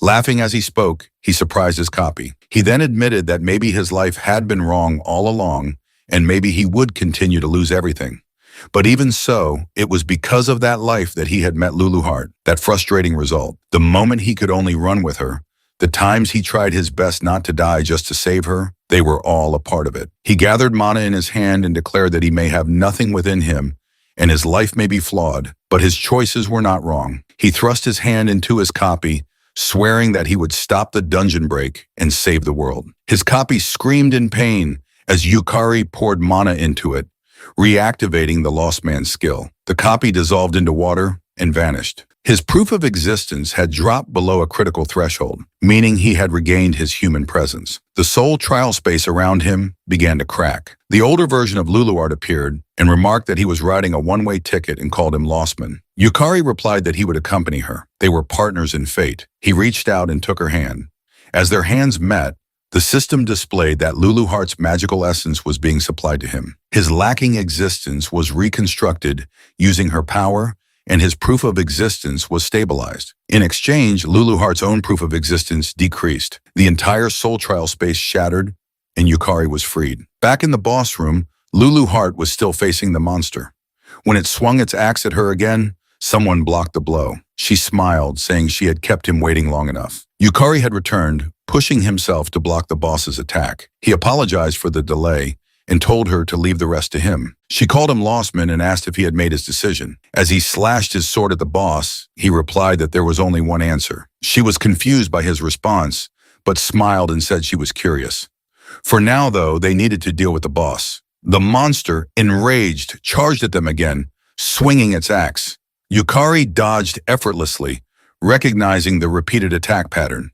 Laughing as he spoke, he surprised his copy. He then admitted that maybe his life had been wrong all along, and maybe he would continue to lose everything. But even so, it was because of that life that he had met Luluhart, that frustrating result. The moment he could only run with her, the times he tried his best not to die just to save her, they were all a part of it. He gathered mana in his hand and declared that he may have nothing within him, and his life may be flawed, but his choices were not wrong. He thrust his hand into his copy, swearing that he would stop the dungeon break and save the world. His copy screamed in pain as Yukari poured mana into it, reactivating the lost man's skill. The copy dissolved into water and vanished. His proof of existence had dropped below a critical threshold, meaning he had regained his human presence. The soul trial space around him began to crack. The older version of Luluart appeared and remarked that he was riding a one-way ticket and called him Lostman. Yukari replied that he would accompany her. They were partners in fate. He reached out and took her hand. As their hands met, the system displayed that Luluhart's magical essence was being supplied to him. His lacking existence was reconstructed using her power, and his proof of existence was stabilized. In exchange, Luluhart's own proof of existence decreased. The entire soul trial space shattered, and Yukari was freed. Back in the boss room, Luluhart was still facing the monster. When it swung its axe at her again, someone blocked the blow. She smiled, saying she had kept him waiting long enough. Yukari had returned, pushing himself to block the boss's attack. He apologized for the delay and told her to leave the rest to him. She called him Lostman and asked if he had made his decision. As he slashed his sword at the boss, he replied that there was only one answer. She was confused by his response, but smiled and said she was curious. For now, though, they needed to deal with the boss. The monster, enraged, charged at them again, swinging its axe. Yukari dodged effortlessly, recognizing the repeated attack pattern.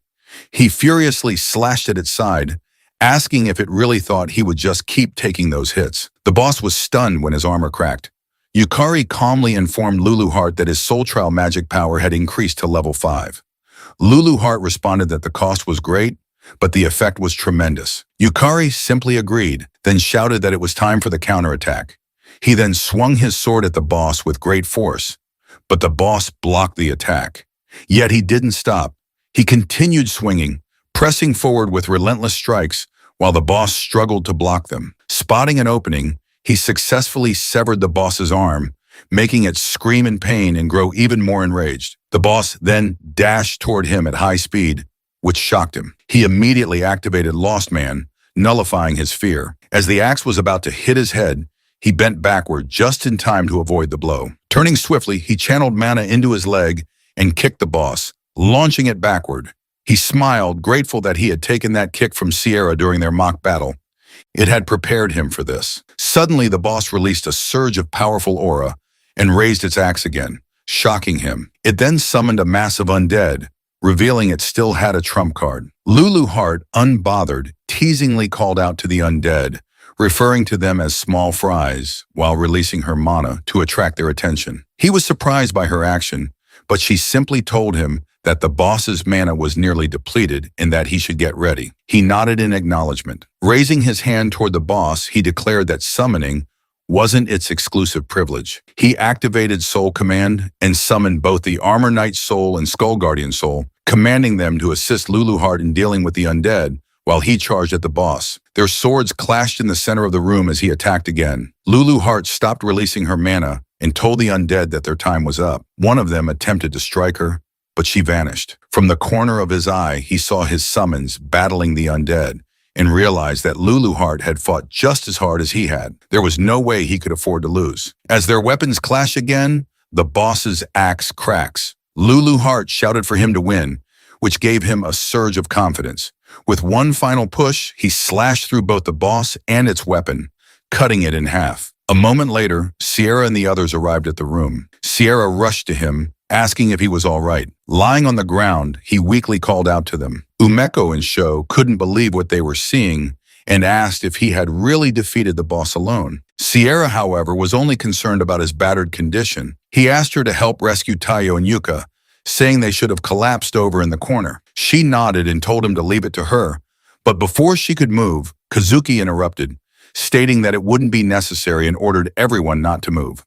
He furiously slashed at its side, asking if it really thought he would just keep taking those hits. The boss was stunned when his armor cracked. Yukari calmly informed Luluhart that his soul trial magic power had increased to level 5. Lulu Heart responded that the cost was great, but the effect was tremendous. Yukari simply agreed, then shouted that it was time for the counterattack. He then swung his sword at the boss with great force, but the boss blocked the attack. Yet he didn't stop. He continued swinging, pressing forward with relentless strikes while the boss struggled to block them. Spotting an opening, he successfully severed the boss's arm, making it scream in pain and grow even more enraged. The boss then dashed toward him at high speed, which shocked him. He immediately activated Lost Man, nullifying his fear. As the axe was about to hit his head, he bent backward just in time to avoid the blow. Turning swiftly, he channeled mana into his leg and kicked the boss, launching it backward. He smiled, grateful that he had taken that kick from Sierra during their mock battle. It had prepared him for this. Suddenly, the boss released a surge of powerful aura and raised its axe again, shocking him. It then summoned a mass of undead, revealing it still had a trump card. Lulu Heart, unbothered, teasingly called out to the undead, referring to them as small fries, while releasing her mana to attract their attention. He was surprised by her action, but she simply told him that the boss's mana was nearly depleted and that he should get ready. He nodded in acknowledgement. Raising his hand toward the boss, he declared that summoning wasn't its exclusive privilege. He activated Soul Command and summoned both the Armor Knight Soul and Skull Guardian Soul, commanding them to assist Lulu Heart in dealing with the undead while he charged at the boss. Their swords clashed in the center of the room as he attacked again. Lulu Heart stopped releasing her mana and told the undead that their time was up. One of them attempted to strike her, but she vanished. From the corner of his eye, he saw his summons battling the undead and realized that Lulu Heart had fought just as hard as he had. There was no way he could afford to lose. As their weapons clash again, the boss's axe cracks. Lulu Heart shouted for him to win, which gave him a surge of confidence. With one final push, he slashed through both the boss and its weapon, cutting it in half. A moment later, Sierra and the others arrived at the room. Sierra rushed to him, asking if he was all right. Lying on the ground, he weakly called out to them. Umeko and Sho couldn't believe what they were seeing and asked if he had really defeated the boss alone. Sierra, however, was only concerned about his battered condition. He asked her to help rescue Tayo and Yuka, saying they should have collapsed over in the corner. She nodded and told him to leave it to her, but before she could move, Kazuki interrupted, stating that it wouldn't be necessary and ordered everyone not to move.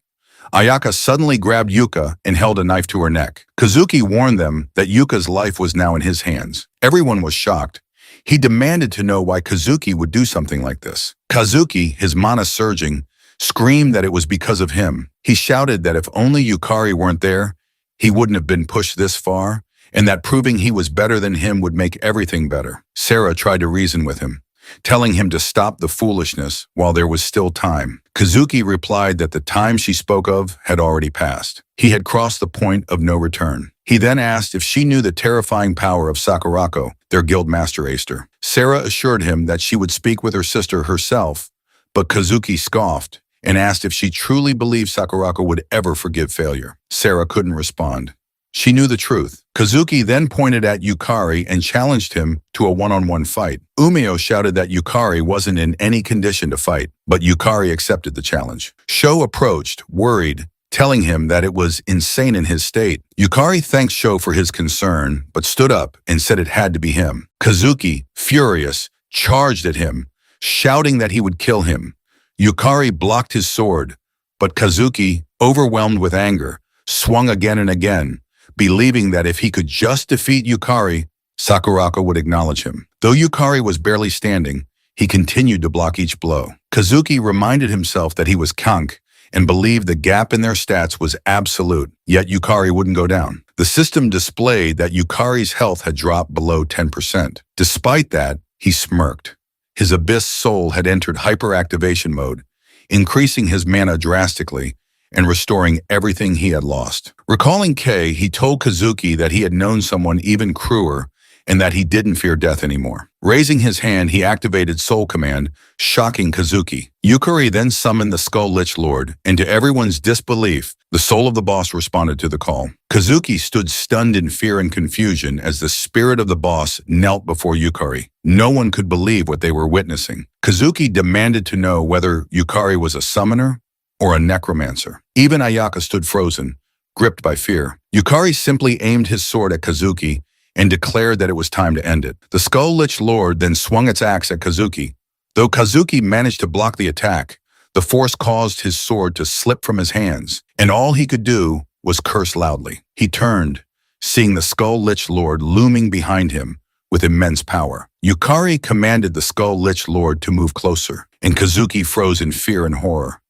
Ayaka suddenly grabbed Yuka and held a knife to her neck. Kazuki warned them that Yuka's life was now in his hands. Everyone was shocked. He demanded to know why Kazuki would do something like this. Kazuki, his mana surging, screamed that it was because of him. He shouted that if only Yukari weren't there, he wouldn't have been pushed this far, and that proving he was better than him would make everything better. Sarah tried to reason with him, telling him to stop the foolishness while there was still time. Kazuki replied that the time she spoke of had already passed. He had crossed the point of no return. He then asked if she knew the terrifying power of Sakurako, their guild master aster. Sarah assured him that she would speak with her sister herself, but Kazuki scoffed and asked if she truly believed Sakurako would ever forgive failure. Sarah couldn't respond. She knew the truth. Kazuki then pointed at Yukari and challenged him to a one-on-one fight. Umeo shouted that Yukari wasn't in any condition to fight, but Yukari accepted the challenge. Sho approached, worried, telling him that it was insane in his state. Yukari thanked Sho for his concern, but stood up and said it had to be him. Kazuki, furious, charged at him, shouting that he would kill him. Yukari blocked his sword, but Kazuki, overwhelmed with anger, swung again and again, believing that if he could just defeat Yukari, Sakurako would acknowledge him. Though Yukari was barely standing, he continued to block each blow. Kazuki reminded himself that he was Kank and believed the gap in their stats was absolute, yet Yukari wouldn't go down. The system displayed that Yukari's health had dropped below 10%. Despite that, he smirked. His Abyss soul had entered hyperactivation mode, increasing his mana drastically and restoring everything he had lost. Recalling Kei, he told Kazuki that he had known someone even crueler and that he didn't fear death anymore. Raising his hand, he activated Soul Command, shocking Kazuki. Yukari then summoned the Skull Lich Lord, and to everyone's disbelief, the soul of the boss responded to the call. Kazuki stood stunned in fear and confusion as the spirit of the boss knelt before Yukari. No one could believe what they were witnessing. Kazuki demanded to know whether Yukari was a summoner or a necromancer. Even Ayaka stood frozen, gripped by fear. Yukari simply aimed his sword at Kazuki and declared that it was time to end it. The Skull-Lich Lord then swung its axe at Kazuki. Though Kazuki managed to block the attack, the force caused his sword to slip from his hands, and all he could do was curse loudly. He turned, seeing the Skull-Lich Lord looming behind him with immense power. Yukari commanded the Skull-Lich Lord to move closer, and Kazuki froze in fear and horror.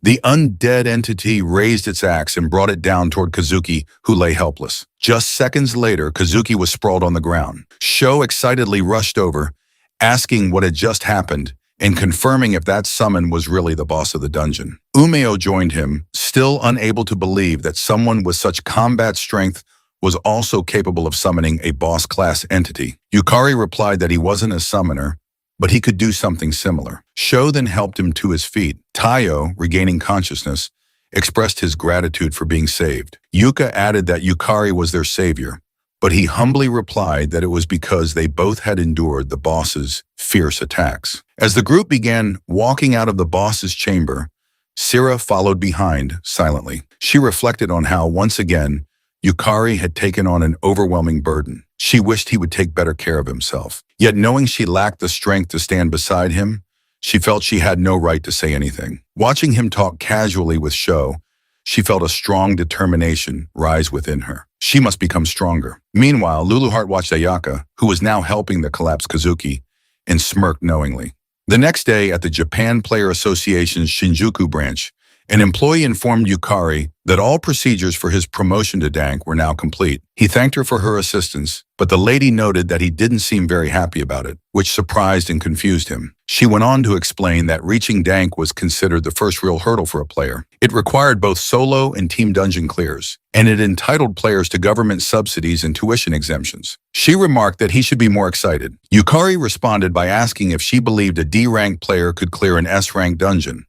The undead entity raised its axe and brought it down toward Kazuki, who lay helpless. Just seconds later, Kazuki was sprawled on the ground. Sho excitedly rushed over, asking what had just happened and confirming if that summon was really the boss of the dungeon. Umeo joined him, still unable to believe that someone with such combat strength was also capable of summoning a boss-class entity. Yukari replied that he wasn't a summoner, but he could do something similar. Sho then helped him to his feet. Taiyo, regaining consciousness, expressed his gratitude for being saved. Yuka added that Yukari was their savior, but he humbly replied that it was because they both had endured the boss's fierce attacks. As the group began walking out of the boss's chamber, Sira followed behind silently. She reflected on how, once again, Yukari had taken on an overwhelming burden. She wished he would take better care of himself. Yet knowing she lacked the strength to stand beside him, she felt she had no right to say anything. Watching him talk casually with Sho, she felt a strong determination rise within her. She must become stronger. Meanwhile, Luluheart watched Ayaka, who was now helping the collapsed Kazuki, and smirked knowingly. The next day, at the Japan Player Association's Shinjuku branch, an employee informed Yukari that all procedures for his promotion to Dank were now complete. He thanked her for her assistance, but the lady noted that he didn't seem very happy about it, which surprised and confused him. She went on to explain that reaching Dank was considered the first real hurdle for a player. It required both solo and team dungeon clears, and it entitled players to government subsidies and tuition exemptions. She remarked that he should be more excited. Yukari responded by asking if she believed a D-ranked player could clear an S-ranked dungeon.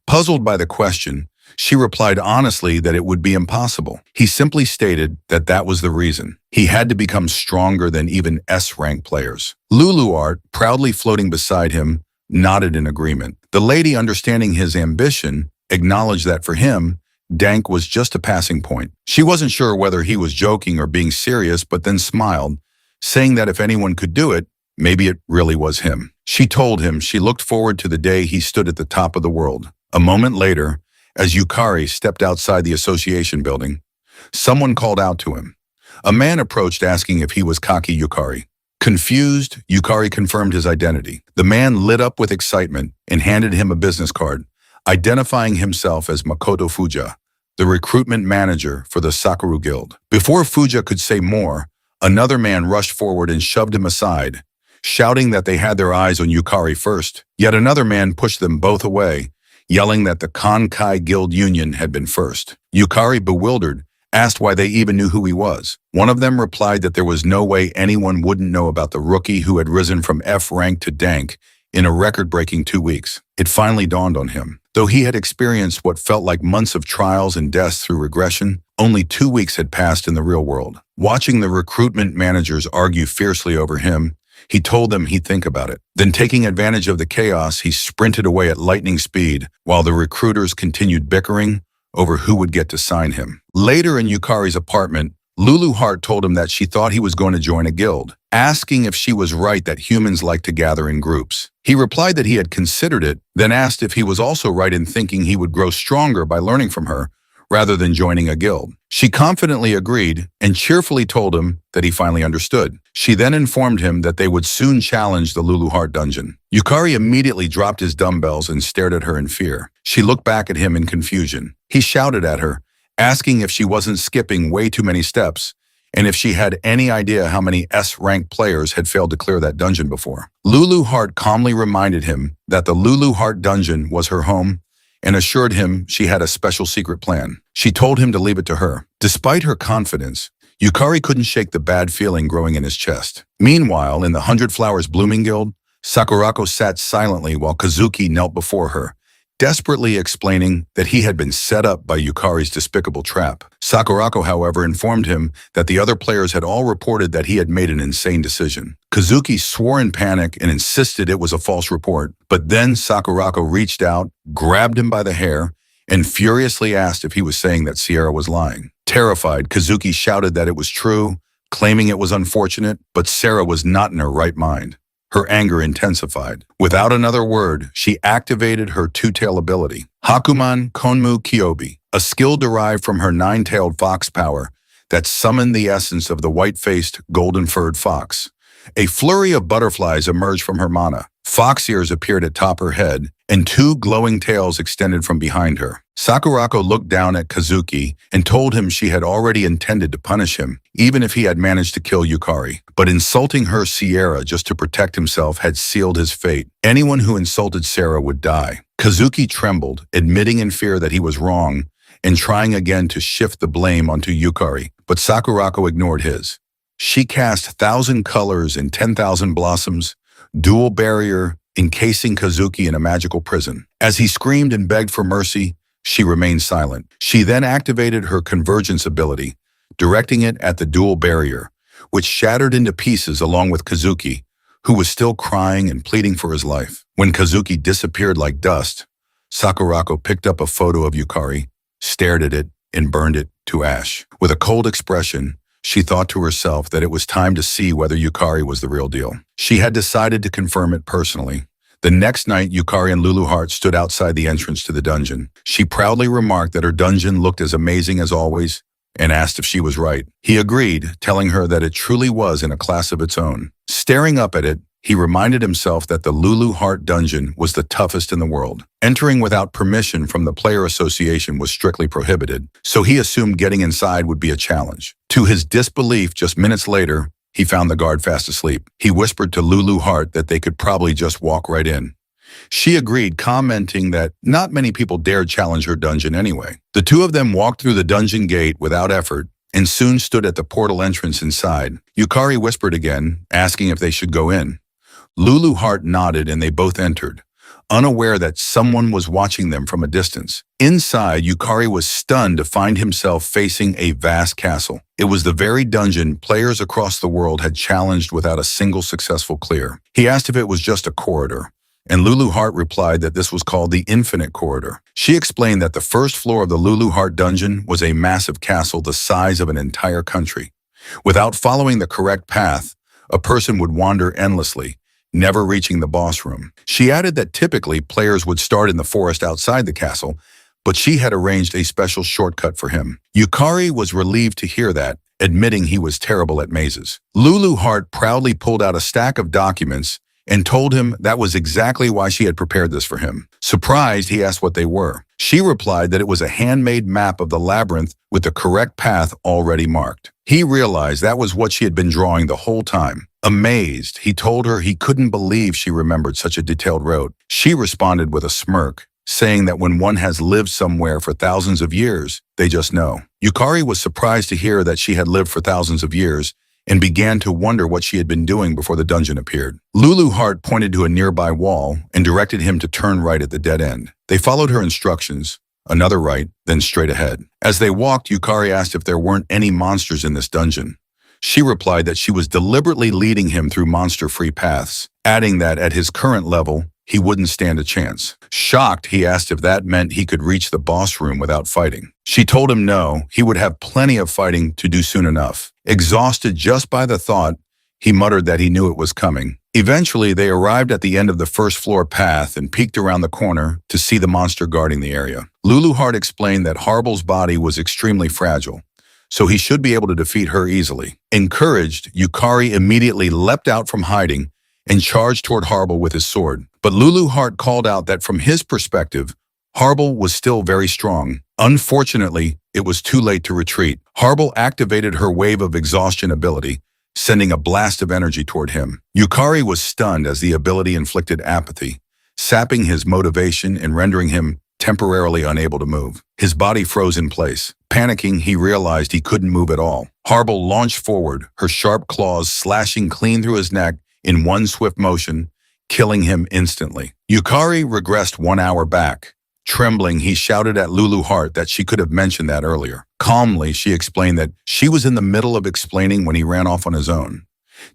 Puzzled by the question, she replied honestly that it would be impossible. He simply stated that that was the reason. He had to become stronger than even S-rank players. Luluheart, proudly floating beside him, nodded in agreement. The lady, understanding his ambition, acknowledged that for him, Dank was just a passing point. She wasn't sure whether he was joking or being serious, but then smiled, saying that if anyone could do it, maybe it really was him. She told him she looked forward to the day he stood at the top of the world. A moment later, as Yukari stepped outside the association building, someone called out to him. A man approached asking if he was Kaki Yukari. Confused, Yukari confirmed his identity. The man lit up with excitement and handed him a business card, identifying himself as Makoto Fuja, the recruitment manager for the Sakura Guild. Before Fuja could say more, another man rushed forward and shoved him aside, shouting that they had their eyes on Yukari first. Yet another man pushed them both away, yelling that the Konkai Guild Union had been first. Yukari, bewildered, asked why they even knew who he was. One of them replied that there was no way anyone wouldn't know about the rookie who had risen from F rank to Dank in a record-breaking 2 weeks. It finally dawned on him. Though he had experienced what felt like months of trials and deaths through regression, only 2 weeks had passed in the real world. Watching the recruitment managers argue fiercely over him, he told them he'd think about it. Then, taking advantage of the chaos, he sprinted away at lightning speed while the recruiters continued bickering over who would get to sign him. Later in Yukari's apartment, Luluheart told him that she thought he was going to join a guild, asking if she was right that humans like to gather in groups. He replied that he had considered it, then asked if he was also right in thinking he would grow stronger by learning from her, rather than joining a guild. She confidently agreed and cheerfully told him that he finally understood. She then informed him that they would soon challenge the Luluheart dungeon. Yukari immediately dropped his dumbbells and stared at her in fear. She looked back at him in confusion. He shouted at her, asking if she wasn't skipping way too many steps and if she had any idea how many S-ranked players had failed to clear that dungeon before. Luluheart calmly reminded him that the Luluheart dungeon was her home and assured him she had a special secret plan. She told him to leave it to her. Despite her confidence, Yukari couldn't shake the bad feeling growing in his chest. Meanwhile, in the 100 Flowers Blooming Guild, Sakurako sat silently while Kazuki knelt before her, desperately explaining that he had been set up by Yukari's despicable trap. Sakurako, however, informed him that the other players had all reported that he had made an insane decision. Kazuki swore in panic and insisted it was a false report, but then Sakurako reached out, grabbed him by the hair, and furiously asked if he was saying that Sierra was lying. Terrified, Kazuki shouted that it was true, claiming it was unfortunate, but Sarah was not in her right mind. Her anger intensified. Without another word, she activated her two-tail ability, Hakuman Konmu Kyobi, a skill derived from her nine-tailed fox power that summoned the essence of the white-faced, golden-furred fox. A flurry of butterflies emerged from her mana. Fox ears appeared atop her head, and two glowing tails extended from behind her. Sakurako looked down at Kazuki and told him she had already intended to punish him, even if he had managed to kill Yukari. But insulting her Sierra just to protect himself had sealed his fate. Anyone who insulted Sarah would die. Kazuki trembled, admitting in fear that he was wrong, and trying again to shift the blame onto Yukari, but Sakurako ignored his. She cast 1,000 colors and 10,000 blossoms, dual barrier, encasing Kazuki in a magical prison. As he screamed and begged for mercy, she remained silent. She then activated her convergence ability, directing it at the dual barrier, which shattered into pieces along with Kazuki, who was still crying and pleading for his life. When Kazuki disappeared like dust, Sakurako picked up a photo of Yukari, stared at it, and burned it to ash. With a cold expression, she thought to herself that it was time to see whether Yukari was the real deal. She had decided to confirm it personally. The next night, Yukari and Lulu Heart stood outside the entrance to the dungeon. She proudly remarked that her dungeon looked as amazing as always and asked if she was right. He agreed, telling her that it truly was in a class of its own. Staring up at it, he reminded himself that the Lulu Heart dungeon was the toughest in the world. Entering without permission from the player association was strictly prohibited, so he assumed getting inside would be a challenge. To his disbelief, just minutes later, he found the guard fast asleep. He whispered to Lulu Heart that they could probably just walk right in. She agreed, commenting that not many people dared challenge her dungeon anyway. The two of them walked through the dungeon gate without effort and soon stood at the portal entrance inside. Yukari whispered again, asking if they should go in. Lulu Heart nodded and they both entered, unaware that someone was watching them from a distance. Inside, Yukari was stunned to find himself facing a vast castle. It was the very dungeon players across the world had challenged without a single successful clear. He asked if it was just a corridor, and Lulu Heart replied that this was called the Infinite Corridor. She explained that the first floor of the Lulu Heart dungeon was a massive castle the size of an entire country. Without following the correct path, a person would wander endlessly, never reaching the boss room. She added that typically players would start in the forest outside the castle, but she had arranged a special shortcut for him. Yukari was relieved to hear that, admitting he was terrible at mazes. Lulu Heart proudly pulled out a stack of documents and told him that was exactly why she had prepared this for him. Surprised, he asked what they were. She replied that it was a handmade map of the labyrinth with the correct path already marked. He realized that was what she had been drawing the whole time. Amazed, he told her he couldn't believe she remembered such a detailed route. She responded with a smirk, saying that when one has lived somewhere for thousands of years, they just know. Yukari was surprised to hear that she had lived for thousands of years and began to wonder what she had been doing before the dungeon appeared. Lulu Heart pointed to a nearby wall and directed him to turn right at the dead end. They followed her instructions, another right, then straight ahead. As they walked, Yukari asked if there weren't any monsters in this dungeon. She replied that she was deliberately leading him through monster-free paths, adding that at his current level, he wouldn't stand a chance. Shocked, he asked if that meant he could reach the boss room without fighting. She told him no, he would have plenty of fighting to do soon enough. Exhausted just by the thought, he muttered that he knew it was coming. Eventually, they arrived at the end of the first floor path and peeked around the corner to see the monster guarding the area. Lulu Heart explained that Harble's body was extremely fragile, so he should be able to defeat her easily. Encouraged, Yukari immediately leapt out from hiding and charged toward Harble with his sword. But Lulu Heart called out that from his perspective, Harble was still very strong. Unfortunately, it was too late to retreat. Harble activated her wave of exhaustion ability, sending a blast of energy toward him. Yukari was stunned as the ability inflicted apathy, sapping his motivation and rendering him temporarily unable to move. His body froze in place. Panicking, he realized he couldn't move at all. Harble launched forward, her sharp claws slashing clean through his neck in one swift motion, killing him instantly. Yukari regressed 1 hour back. Trembling, he shouted at Lulu Heart that she could have mentioned that earlier. Calmly, she explained that she was in the middle of explaining when he ran off on his own.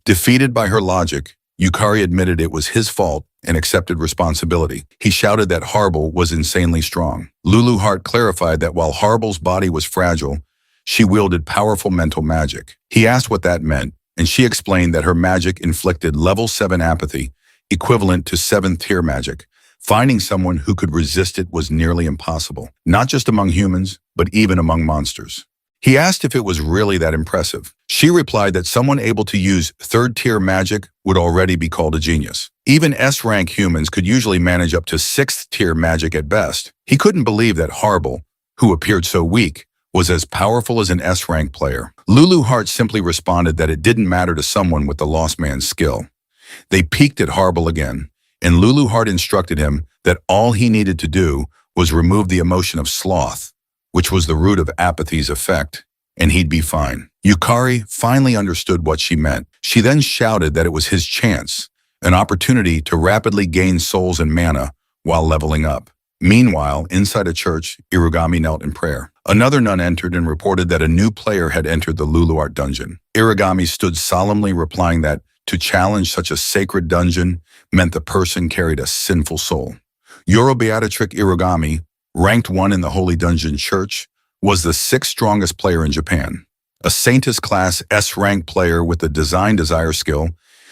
Defeated by her logic, Yukari admitted it was his fault and accepted responsibility. He shouted that Harble was insanely strong. Lulu Heart clarified that while Harble's body was fragile, she wielded powerful mental magic. He asked what that meant, and she explained that her magic inflicted level 7 apathy, equivalent to 7th tier magic. Finding someone who could resist it was nearly impossible, not just among humans, but even among monsters. He asked if it was really that impressive. She replied that someone able to use 3rd tier magic would already be called a genius. Even S-rank humans could usually manage up to 6th tier magic at best. He couldn't believe that Harble, who appeared so weak, was as powerful as an S-rank player. Lulu Hart simply responded that it didn't matter to someone with the lost man's skill. They peeked at Harble again, and Lulu Hart instructed him that all he needed to do was remove the emotion of sloth, which was the root of apathy's effect, and he'd be fine. Yukari finally understood what she meant. She then shouted that it was his chance, an opportunity to rapidly gain souls and mana while leveling up. Meanwhile, inside a church, Irugami knelt in prayer. Another nun entered and reported that a new player had entered the Lulu Art dungeon. Irugami stood solemnly, replying that to challenge such a sacred dungeon meant the person carried a sinful soul. Yoro Beatrice Irugami, ranked 1 in the Holy Dungeon Church, was the 6th strongest player in Japan. A Saintess class S-rank player with the Design Desire skill,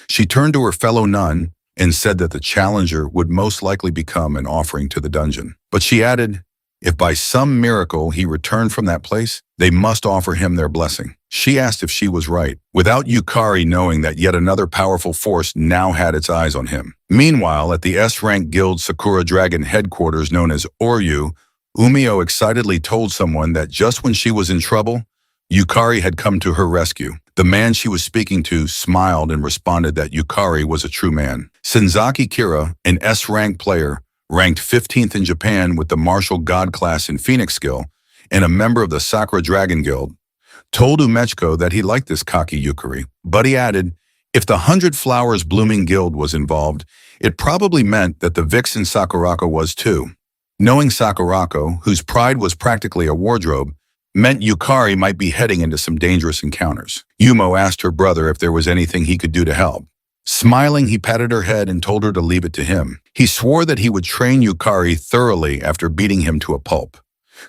she turned to her fellow nun and said that the challenger would most likely become an offering to the dungeon. But she added, if by some miracle he returned from that place, they must offer him their blessing. She asked if she was right, without Yukari knowing that yet another powerful force now had its eyes on him. Meanwhile, at the S-rank guild Sakura Dragon headquarters known as Oryu, Umio excitedly told someone that just when she was in trouble, Yukari had come to her rescue. The man she was speaking to smiled and responded that Yukari was a true man. Senzaki Kira, an S-rank player, ranked 15th in Japan with the Martial God class in Phoenix skill, and a member of the Sakura Dragon Guild, told Umechiko that he liked this cocky Yukari. But he added, if the 100 Flowers Blooming Guild was involved, it probably meant that the vixen Sakurako was too. Knowing Sakurako, whose pride was practically a wardrobe, meant Yukari might be heading into some dangerous encounters. Yumo asked her brother if there was anything he could do to help. Smiling, he patted her head and told her to leave it to him. He swore that he would train Yukari thoroughly after beating him to a pulp.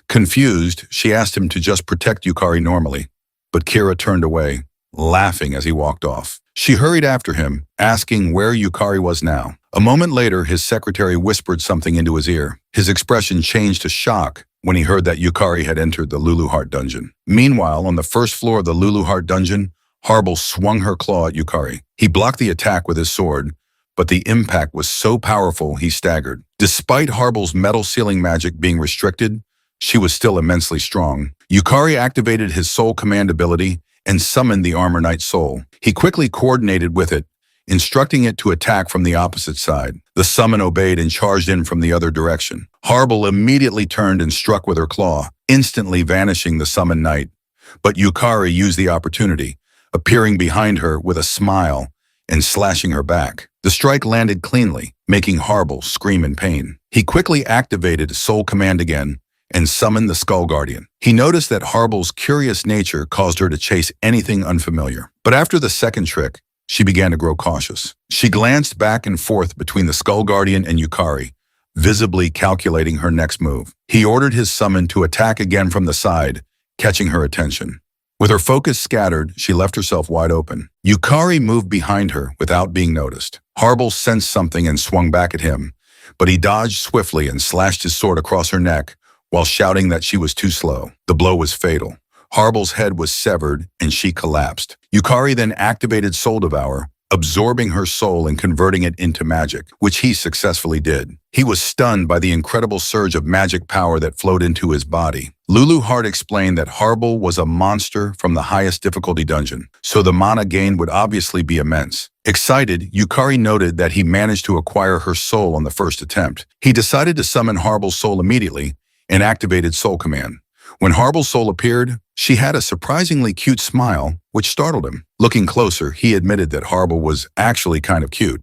Confused, she asked him to just protect Yukari normally, but Kira turned away, laughing as he walked off. She hurried after him, asking where Yukari was now. A moment later, his secretary whispered something into his ear. His expression changed to shock when he heard that Yukari had entered the Lulu Heart dungeon. Meanwhile, on the first floor of the Lulu Heart dungeon, Harble swung her claw at Yukari. He blocked the attack with his sword, but the impact was so powerful he staggered. Despite Harble's metal sealing magic being restricted, she was still immensely strong. Yukari activated his soul command ability and summoned the Armor Knight soul. He quickly coordinated with it, instructing it to attack from the opposite side. The summon obeyed and charged in from the other direction. Harble immediately turned and struck with her claw, instantly vanishing the summoned knight. But Yukari used the opportunity, appearing behind her with a smile and slashing her back. The strike landed cleanly, making Harble scream in pain. He quickly activated Soul Command again and summoned the Skull Guardian. He noticed that Harble's curious nature caused her to chase anything unfamiliar. But after the second trick, she began to grow cautious. She glanced back and forth between the Skull Guardian and Yukari, visibly calculating her next move. He ordered his summon to attack again from the side, catching her attention. With her focus scattered, she left herself wide open. Yukari moved behind her without being noticed. Harble sensed something and swung back at him, but he dodged swiftly and slashed his sword across her neck while shouting that she was too slow. The blow was fatal. Harble's head was severed and she collapsed. Yukari then activated Soul Devour, absorbing her soul and converting it into magic, which he successfully did. He was stunned by the incredible surge of magic power that flowed into his body. Lulu Hart explained that Harble was a monster from the highest difficulty dungeon, so the mana gain would obviously be immense. Excited, Yukari noted that he managed to acquire her soul on the first attempt. He decided to summon Harble's soul immediately and activated Soul Command. When Harble's soul appeared, she had a surprisingly cute smile, which startled him. Looking closer, he admitted that Harble was actually kind of cute.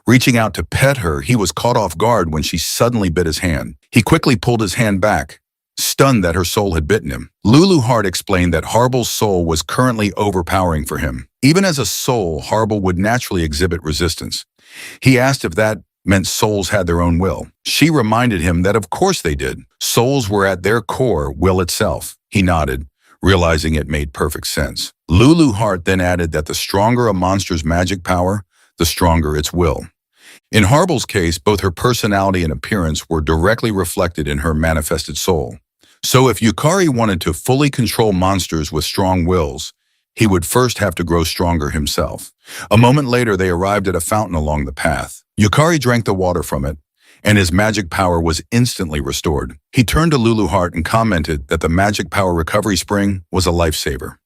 Reaching out to pet her, he was caught off guard when she suddenly bit his hand. He quickly pulled his hand back, stunned that her soul had bitten him. Lulu Hart explained that Harble's soul was currently overpowering for him. Even as a soul, Harble would naturally exhibit resistance. He asked if that meant souls had their own will. She reminded him that of course they did. Souls were at their core will itself. He nodded, realizing it made perfect sense. Lulu Hart then added that the stronger a monster's magic power, the stronger its will. In Harble's case, both her personality and appearance were directly reflected in her manifested soul. So if Yukari wanted to fully control monsters with strong wills, he would first have to grow stronger himself. A moment later, they arrived at a fountain along the path. Yukari drank the water from it, and his magic power was instantly restored. He turned to Lulu Hart and commented that the magic power recovery spring was a lifesaver.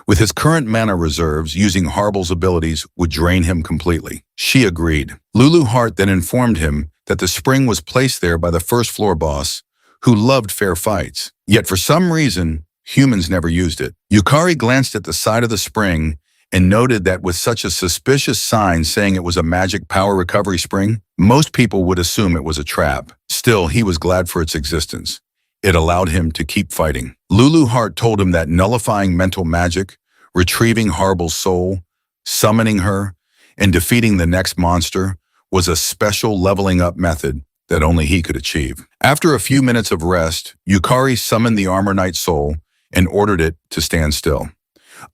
With his current mana reserves, using Harble's abilities would drain him completely. She agreed. Lulu Hart then informed him that the spring was placed there by the first floor boss, who loved fair fights. Yet for some reason, humans never used it. Yukari glanced at the side of the spring and noted that with such a suspicious sign saying it was a magic power recovery spring, most people would assume it was a trap. Still, he was glad for its existence. It allowed him to keep fighting. Lulu Hart told him that nullifying mental magic, retrieving Harble's soul, summoning her, and defeating the next monster was a special leveling up method that only he could achieve. After a few minutes of rest, Yukari summoned the Armor Knight soul and ordered it to stand still.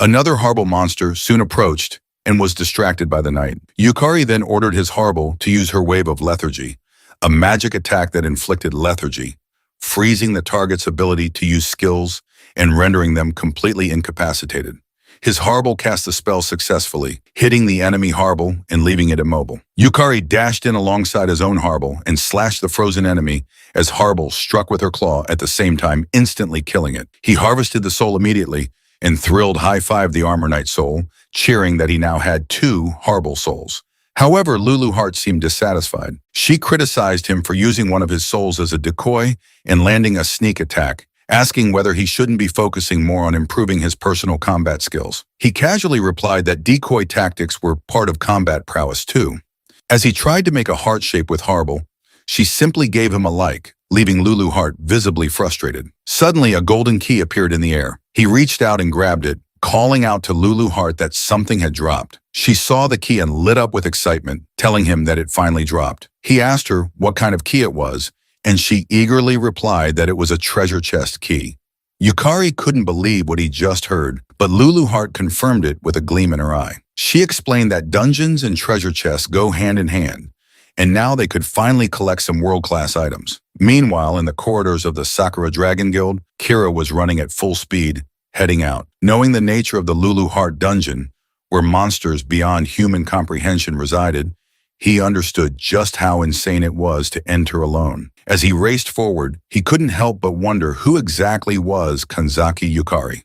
Another Harble monster soon approached and was distracted by the knight. Yukari then ordered his Harble to use her wave of lethargy, a magic attack that inflicted lethargy, freezing the target's ability to use skills and rendering them completely incapacitated. His Harble cast the spell successfully, hitting the enemy Harble and leaving it immobile. Yukari dashed in alongside his own Harble and slashed the frozen enemy as Harble struck with her claw at the same time, instantly killing it. He harvested the soul immediately and thrilled high-fived the Armor Knight soul, cheering that he now had 2 Harble souls. However, Lulu Hart seemed dissatisfied. She criticized him for using one of his souls as a decoy and landing a sneak attack, asking whether he shouldn't be focusing more on improving his personal combat skills. He casually replied that decoy tactics were part of combat prowess too. As he tried to make a heart shape with Harble, she simply gave him a like, leaving Lulu Hart visibly frustrated. Suddenly, a golden key appeared in the air. He reached out and grabbed it, calling out to Lulu Hart that something had dropped. She saw the key and lit up with excitement, telling him that it finally dropped. He asked her what kind of key it was, and she eagerly replied that it was a treasure chest key. Yukari couldn't believe what he just heard, but Lulu Hart confirmed it with a gleam in her eye. She explained that dungeons and treasure chests go hand in hand, and now they could finally collect some world-class items. Meanwhile, in the corridors of the Sakura Dragon Guild, Kira was running at full speed, heading out. Knowing the nature of the Lulu Hart dungeon, where monsters beyond human comprehension resided, he understood just how insane it was to enter alone. As he raced forward, he couldn't help but wonder who exactly was Kanzaki Yukari.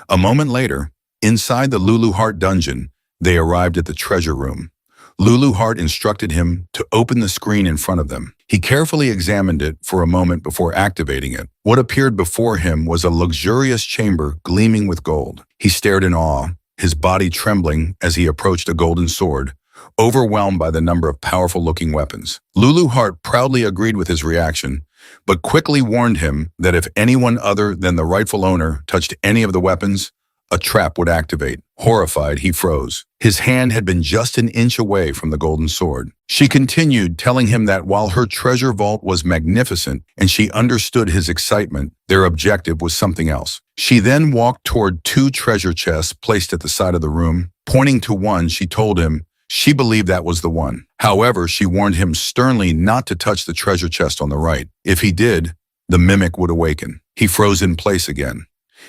A moment later, inside the Lulu Hart dungeon, they arrived at the treasure room. Lulu Hart instructed him to open the screen in front of them. He carefully examined it for a moment before activating it. What appeared before him was a luxurious chamber gleaming with gold. He stared in awe, his body trembling as he approached a golden sword, overwhelmed by the number of powerful-looking weapons. Lulu Hart proudly agreed with his reaction, but quickly warned him that if anyone other than the rightful owner touched any of the weapons, a trap would activate. Horrified, he froze. His hand had been just an inch away from the golden sword. She continued, telling him that while her treasure vault was magnificent and she understood his excitement, their objective was something else. She then walked toward 2 treasure chests placed at the side of the room. Pointing to one, she told him she believed that was the one. However, she warned him sternly not to touch the treasure chest on the right. If he did, the mimic would awaken. He froze in place again.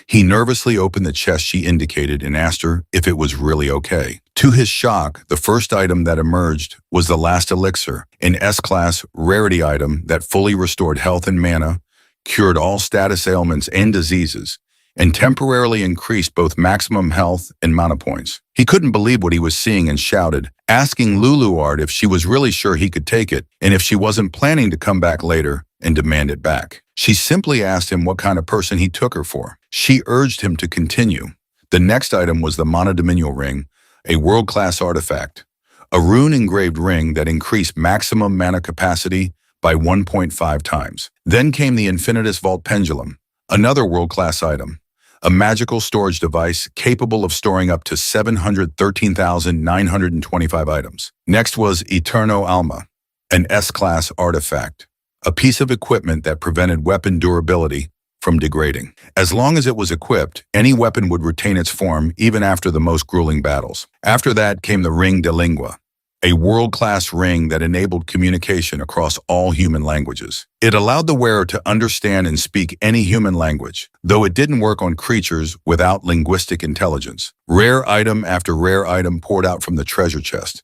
He nervously opened the chest she indicated and asked her if it was really okay. To his shock, the first item that emerged was the last elixir, an S-class rarity item that fully restored health and mana, cured all status ailments and diseases, and temporarily increased both maximum health and mana points. He couldn't believe what he was seeing and shouted, asking Lulu Hart if she was really sure he could take it and if she wasn't planning to come back later and demand it back. She simply asked him what kind of person he took her for. She urged him to continue. The next item was the Monodominial Ring, a world-class artifact, a rune-engraved ring that increased maximum mana capacity by 1.5 times. Then came the Infinitus Vault Pendulum, another world-class item, a magical storage device capable of storing up to 713,925 items. Next was Eterno Alma, an S-class artifact, a piece of equipment that prevented weapon durability from degrading. As long as it was equipped, any weapon would retain its form even after the most grueling battles. After that came the ring de lingua, a world-class ring that enabled communication across all human languages. It allowed the wearer to understand and speak any human language, though it didn't work on creatures without linguistic intelligence. Rare item after rare item poured out from the treasure chest,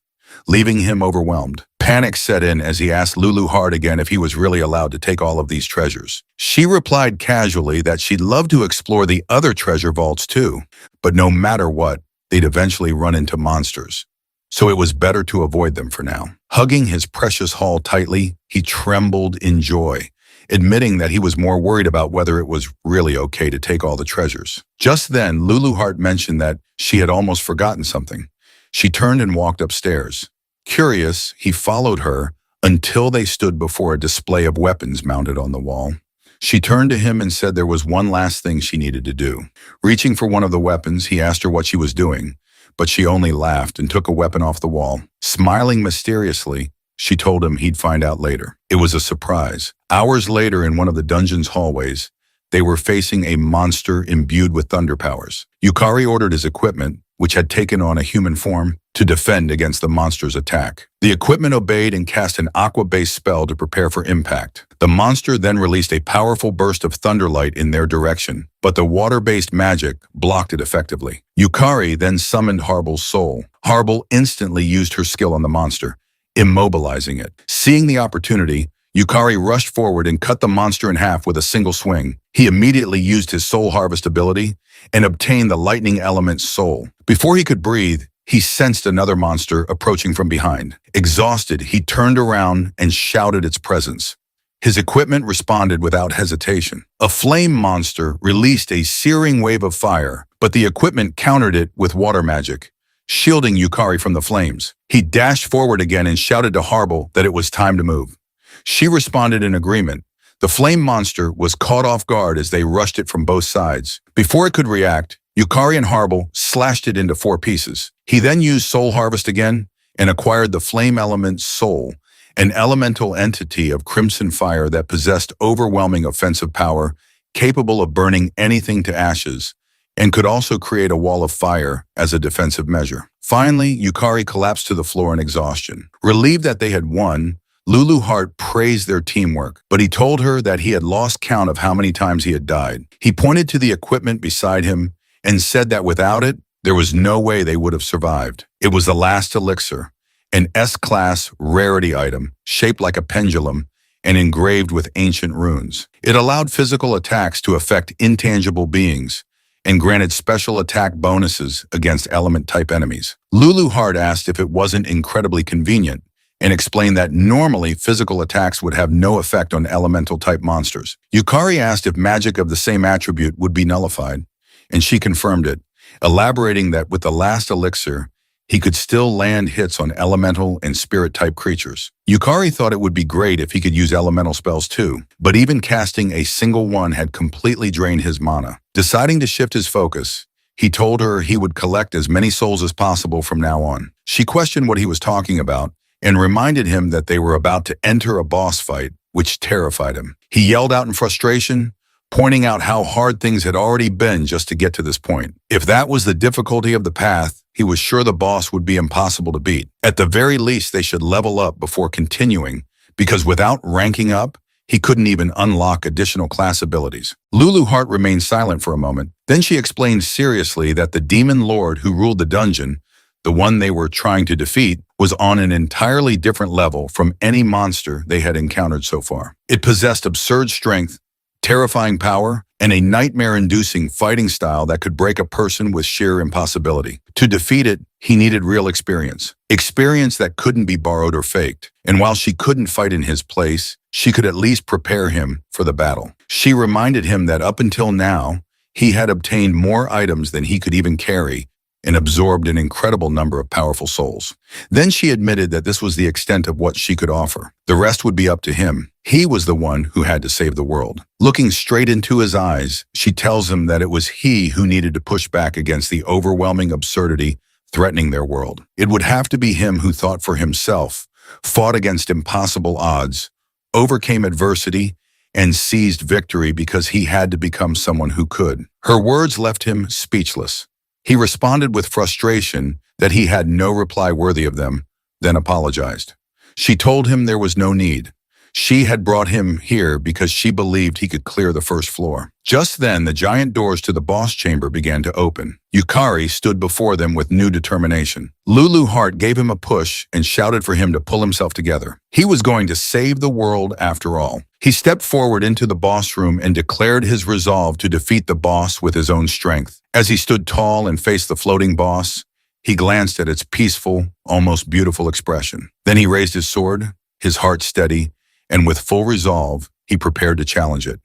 leaving him overwhelmed. Panic set in as he asked Lulu hard again if he was really allowed to take all of these treasures. She replied casually that she'd love to explore the other treasure vaults too, but no matter what, they'd eventually run into monsters. So it was better to avoid them for now. Hugging his precious haul tightly, he trembled in joy, admitting that he was more worried about whether it was really okay to take all the treasures. Just then, Lulu Heart mentioned that she had almost forgotten something. She turned and walked upstairs. Curious, he followed her until they stood before a display of weapons mounted on the wall. She turned to him and said there was one last thing she needed to do. Reaching for one of the weapons, he asked her what she was doing, but she only laughed and took a weapon off the wall. Smiling mysteriously, she told him he'd find out later. It was a surprise. Hours later, in one of the dungeon's hallways, they were facing a monster imbued with thunder powers. Yukari ordered his equipment, which had taken on a human form, to defend against the monster's attack. The equipment obeyed and cast an aqua-based spell to prepare for impact. The monster then released a powerful burst of thunderlight in their direction, but the water-based magic blocked it effectively. Yukari then summoned Harbel's soul. Harbel instantly used her skill on the monster, immobilizing it. Seeing the opportunity, Yukari rushed forward and cut the monster in half with a single swing. He immediately used his soul harvest ability and obtained the lightning element's soul. Before he could breathe, he sensed another monster approaching from behind. Exhausted, he turned around and shouted its presence. His equipment responded without hesitation. A flame monster released a searing wave of fire, but the equipment countered it with water magic, shielding Yukari from the flames. He dashed forward again and shouted to Harbel that it was time to move. She responded in agreement. The flame monster was caught off guard as they rushed it from both sides. Before it could react, Yukari and Harbel slashed it into 4 pieces. He then used Soul Harvest again and acquired the Flame Element's soul, an elemental entity of crimson fire that possessed overwhelming offensive power, capable of burning anything to ashes, and could also create a wall of fire as a defensive measure. Finally, Yukari collapsed to the floor in exhaustion. Relieved that they had won, Lulu Heart praised their teamwork, but he told her that he had lost count of how many times he had died. He pointed to the equipment beside him and said that without it, there was no way they would have survived. It was the last elixir, an S-class rarity item shaped like a pendulum and engraved with ancient runes. It allowed physical attacks to affect intangible beings and granted special attack bonuses against element-type enemies. Lulu Heart asked if it wasn't incredibly convenient and explained that normally physical attacks would have no effect on elemental-type monsters. Yukari asked if magic of the same attribute would be nullified, and she confirmed it, elaborating that with the last elixir, he could still land hits on elemental and spirit-type creatures. Yukari thought it would be great if he could use elemental spells too, but even casting a single one had completely drained his mana. Deciding to shift his focus, he told her he would collect as many souls as possible from now on. She questioned what he was talking about and reminded him that they were about to enter a boss fight, which terrified him. He yelled out in frustration, pointing out how hard things had already been just to get to this point. If that was the difficulty of the path, he was sure the boss would be impossible to beat. At the very least, they should level up before continuing, because without ranking up, he couldn't even unlock additional class abilities. Lulu Heart remained silent for a moment. Then she explained seriously that the demon lord who ruled the dungeon, the one they were trying to defeat, was on an entirely different level from any monster they had encountered so far. It possessed absurd strength, terrifying power, and a nightmare-inducing fighting style that could break a person with sheer impossibility. To defeat it, he needed real experience. Experience that couldn't be borrowed or faked. And while she couldn't fight in his place, she could at least prepare him for the battle. She reminded him that up until now, he had obtained more items than he could even carry and absorbed an incredible number of powerful souls. Then she admitted that this was the extent of what she could offer. The rest would be up to him. He was the one who had to save the world. Looking straight into his eyes, she tells him that it was he who needed to push back against the overwhelming absurdity threatening their world. It would have to be him who thought for himself, fought against impossible odds, overcame adversity, and seized victory because he had to become someone who could. Her words left him speechless. He responded with frustration that he had no reply worthy of them, then apologized. She told him there was no need. She had brought him here because she believed he could clear the first floor. Just then, the giant doors to the boss chamber began to open. Yukari stood before them with new determination. Lulu Heart gave him a push and shouted for him to pull himself together. He was going to save the world after all. He stepped forward into the boss room and declared his resolve to defeat the boss with his own strength. As he stood tall and faced the floating boss, he glanced at its peaceful, almost beautiful expression. Then he raised his sword, his heart steady, and with full resolve, he prepared to challenge it.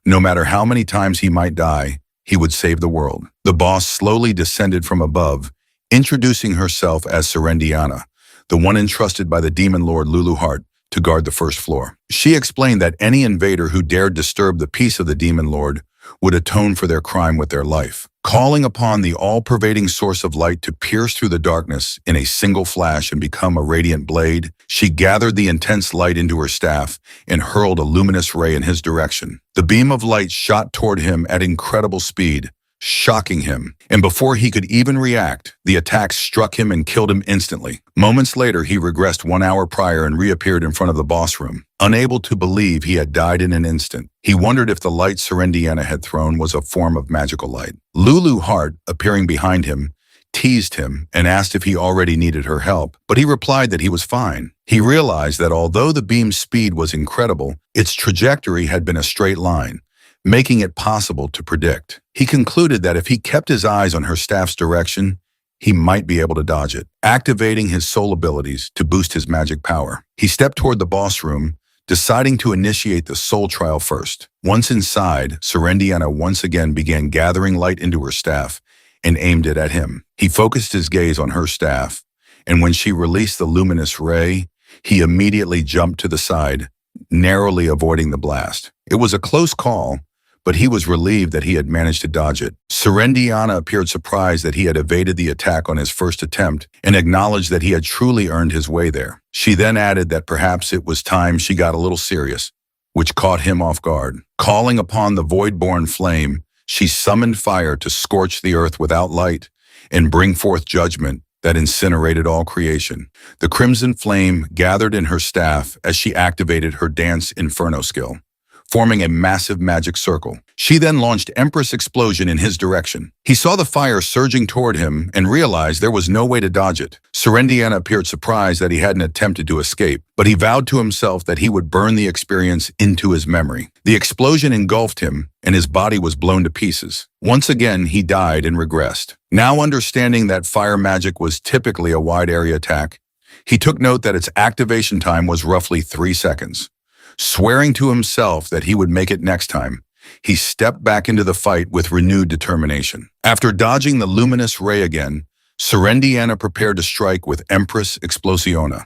No matter how many times he might die, he would save the world. The boss slowly descended from above, introducing herself as Serendiana, the one entrusted by the demon lord Lulu Heart to guard the first floor. She explained that any invader who dared disturb the peace of the demon lord would atone for their crime with their life. Calling upon the all-pervading source of light to pierce through the darkness in a single flash and become a radiant blade, she gathered the intense light into her staff and hurled a luminous ray in his direction. The beam of light shot toward him at incredible speed, shocking him, and before he could even react, the attack struck him and killed him instantly. Moments later, he regressed 1 hour prior and reappeared in front of the boss room. Unable to believe he had died in an instant, he wondered if the light Serendiana had thrown was a form of magical light. Lulu Heart, appearing behind him, teased him and asked if he already needed her help, but he replied that he was fine. He realized that although the beam's speed was incredible, its trajectory had been a straight line, making it possible to predict. He concluded that if he kept his eyes on her staff's direction, he might be able to dodge it, activating his soul abilities to boost his magic power. He stepped toward the boss room, deciding to initiate the soul trial first. Once inside, Serendiana once again began gathering light into her staff and aimed it at him. He focused his gaze on her staff, and when she released the luminous ray, he immediately jumped to the side, narrowly avoiding the blast. It was a close call, but he was relieved that he had managed to dodge it. Serendiana appeared surprised that he had evaded the attack on his first attempt and acknowledged that he had truly earned his way there. She then added that perhaps it was time she got a little serious, which caught him off guard. Calling upon the void-born flame, she summoned fire to scorch the earth without light and bring forth judgment that incinerated all creation. The crimson flame gathered in her staff as she activated her dance inferno skill, forming a massive magic circle. She then launched Empress Explosion in his direction. He saw the fire surging toward him and realized there was no way to dodge it. Serendiana appeared surprised that he hadn't attempted to escape, but he vowed to himself that he would burn the experience into his memory. The explosion engulfed him, and his body was blown to pieces. Once again, he died and regressed. Now understanding that fire magic was typically a wide-area attack, he took note that its activation time was roughly 3 seconds. Swearing to himself that he would make it next time, he stepped back into the fight with renewed determination. After dodging the luminous ray again, Serendiana prepared to strike with Empress Explosiona.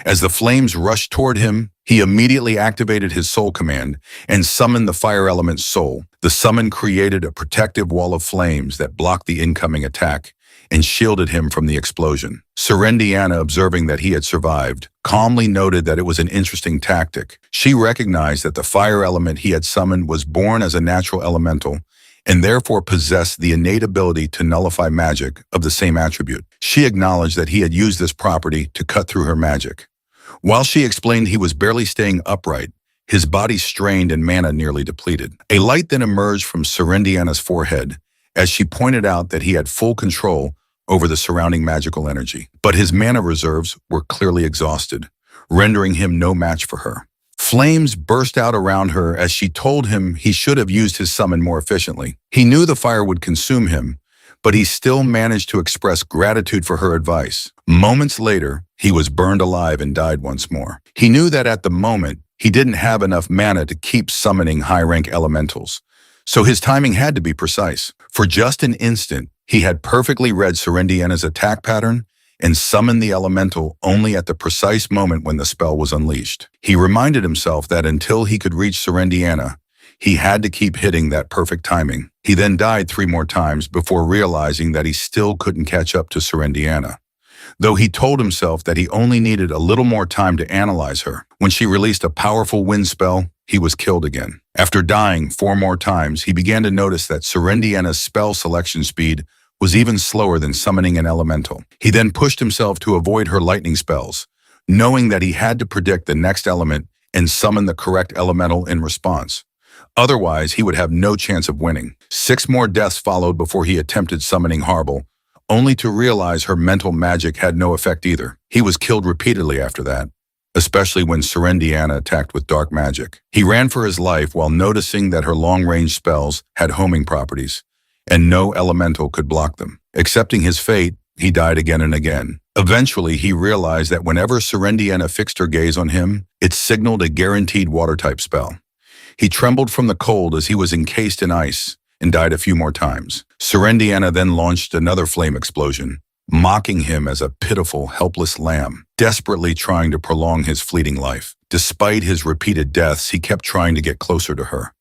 As the flames rushed toward him, he immediately activated his soul command and summoned the fire element's soul. The summon created a protective wall of flames that blocked the incoming attack and shielded him from the explosion. Serendiana, observing that he had survived, calmly noted that it was an interesting tactic. She recognized that the fire element he had summoned was born as a natural elemental and therefore possessed the innate ability to nullify magic of the same attribute. She acknowledged that he had used this property to cut through her magic. While she explained he was barely staying upright, his body strained and mana nearly depleted. A light then emerged from Serendiana's forehead as she pointed out that he had full control over the surrounding magical energy. But his mana reserves were clearly exhausted, rendering him no match for her. Flames burst out around her as she told him he should have used his summon more efficiently. He knew the fire would consume him, but he still managed to express gratitude for her advice. Moments later, he was burned alive and died once more. He knew that at the moment, he didn't have enough mana to keep summoning high-rank elementals, so his timing had to be precise. For just an instant, he had perfectly read Serendiana's attack pattern and summoned the elemental only at the precise moment when the spell was unleashed. He reminded himself that until he could reach Serendiana, he had to keep hitting that perfect timing. He then died 3 more times before realizing that he still couldn't catch up to Serendiana. though he told himself that he only needed a little more time to analyze her. When she released a powerful wind spell, he was killed again. After dying 4 more times, he began to notice that Serendiana's spell selection speed was even slower than summoning an elemental. He then pushed himself to avoid her lightning spells, knowing that he had to predict the next element and summon the correct elemental in response. Otherwise, he would have no chance of winning. 6 more deaths followed before he attempted summoning Harble, only to realize her mental magic had no effect either. He was killed repeatedly after that, especially when Serendiana attacked with dark magic. He ran for his life while noticing that her long-range spells had homing properties, and no elemental could block them. Accepting his fate, he died again and again. Eventually, he realized that whenever Serendiana fixed her gaze on him, it signaled a guaranteed water-type spell. He trembled from the cold as he was encased in ice and died a few more times. Serendiana then launched another flame explosion, mocking him as a pitiful, helpless lamb, desperately trying to prolong his fleeting life. Despite his repeated deaths, he kept trying to get closer to her.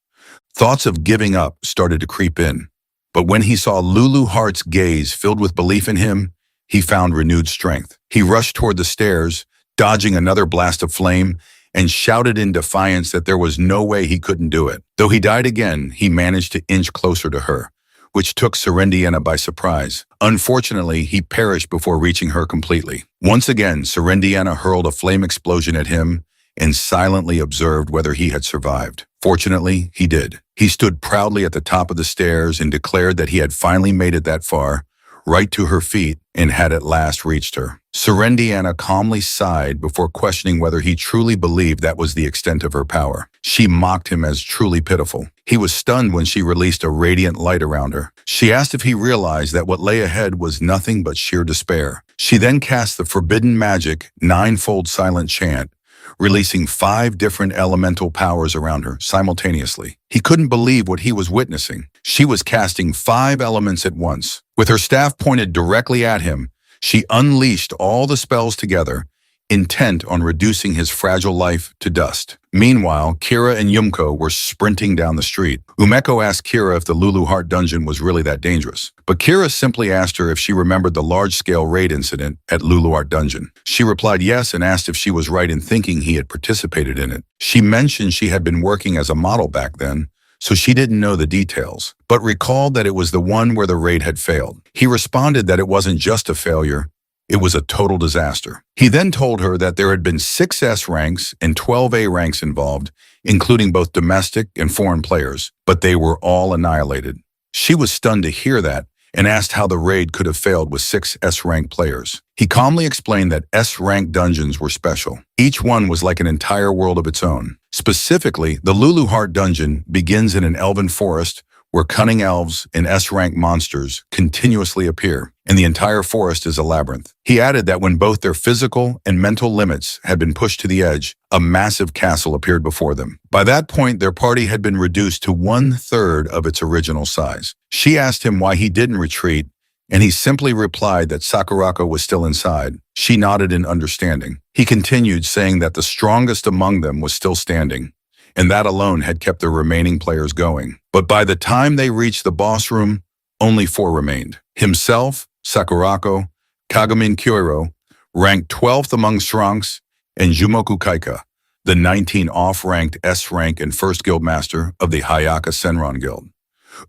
Thoughts of giving up started to creep in, but when he saw Lulu Hart's gaze filled with belief in him, he found renewed strength. He rushed toward the stairs, dodging another blast of flame, and shouted in defiance that there was no way he couldn't do it. Though he died again, he managed to inch closer to her, which took Serendiana by surprise. Unfortunately, he perished before reaching her completely. Once again, Serendiana hurled a flame explosion at him and silently observed whether he had survived. Fortunately, he did. He stood proudly at the top of the stairs and declared that he had finally made it that far, right to her feet, and had at last reached her. Serendiana calmly sighed before questioning whether he truly believed that was the extent of her power. She mocked him as truly pitiful. He was stunned when she released a radiant light around her. She asked if he realized that what lay ahead was nothing but sheer despair. She then cast the forbidden magic, 9-fold silent chant, releasing 5 different elemental powers around her simultaneously. He couldn't believe what he was witnessing. She was casting 5 elements at once. With her staff pointed directly at him, she unleashed all the spells together, intent on reducing his fragile life to dust. Meanwhile, Kira and Yumko were sprinting down the street. Umeko asked Kira if the Lulu Heart dungeon was really that dangerous, but Kira simply asked her if she remembered the large-scale raid incident at Lulu Heart dungeon. She replied yes and asked if she was right in thinking he had participated in it. She mentioned she had been working as a model back then, so she didn't know the details, but recalled that it was the one where the raid had failed. He responded that it wasn't just a failure, it was a total disaster. He then told her that there had been 6 S ranks and 12 A ranks involved, including both domestic and foreign players, but they were all annihilated. She was stunned to hear that and asked how the raid could have failed with 6 S-rank players. He calmly explained that S-rank dungeons were special. Each one was like an entire world of its own. Specifically, the Lulu Heart dungeon begins in an elven forest where cunning elves and S-rank monsters continuously appear, and the entire forest is a labyrinth. He added that when both their physical and mental limits had been pushed to the edge, a massive castle appeared before them. By that point, their party had been reduced to 1/3 of its original size. She asked him why he didn't retreat, and he simply replied that Sakurako was still inside. She nodded in understanding. He continued, saying that the strongest among them was still standing, and that alone had kept the remaining players going. But by the time they reached the boss room, only 4 remained. Himself, Sakurako, Kagamin Kyoiro, ranked 12th among Shranks, and Jumoku Kaika, the 19 off-ranked S-rank and first guildmaster of the Hayaka Senran Guild.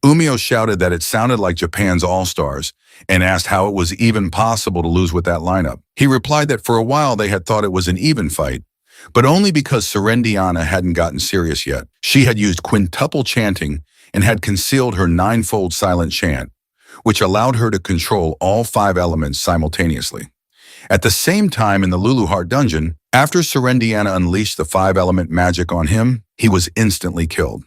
Umio shouted that it sounded like Japan's All-Stars and asked how it was even possible to lose with that lineup. He replied that for a while they had thought it was an even fight, but only because Serendiana hadn't gotten serious yet. She had used quintuple chanting and had concealed her 9-fold silent chant, which allowed her to control all 5 elements simultaneously. At the same time in the Lulu Heart dungeon, after Serendiana unleashed the 5-element magic on him, he was instantly killed.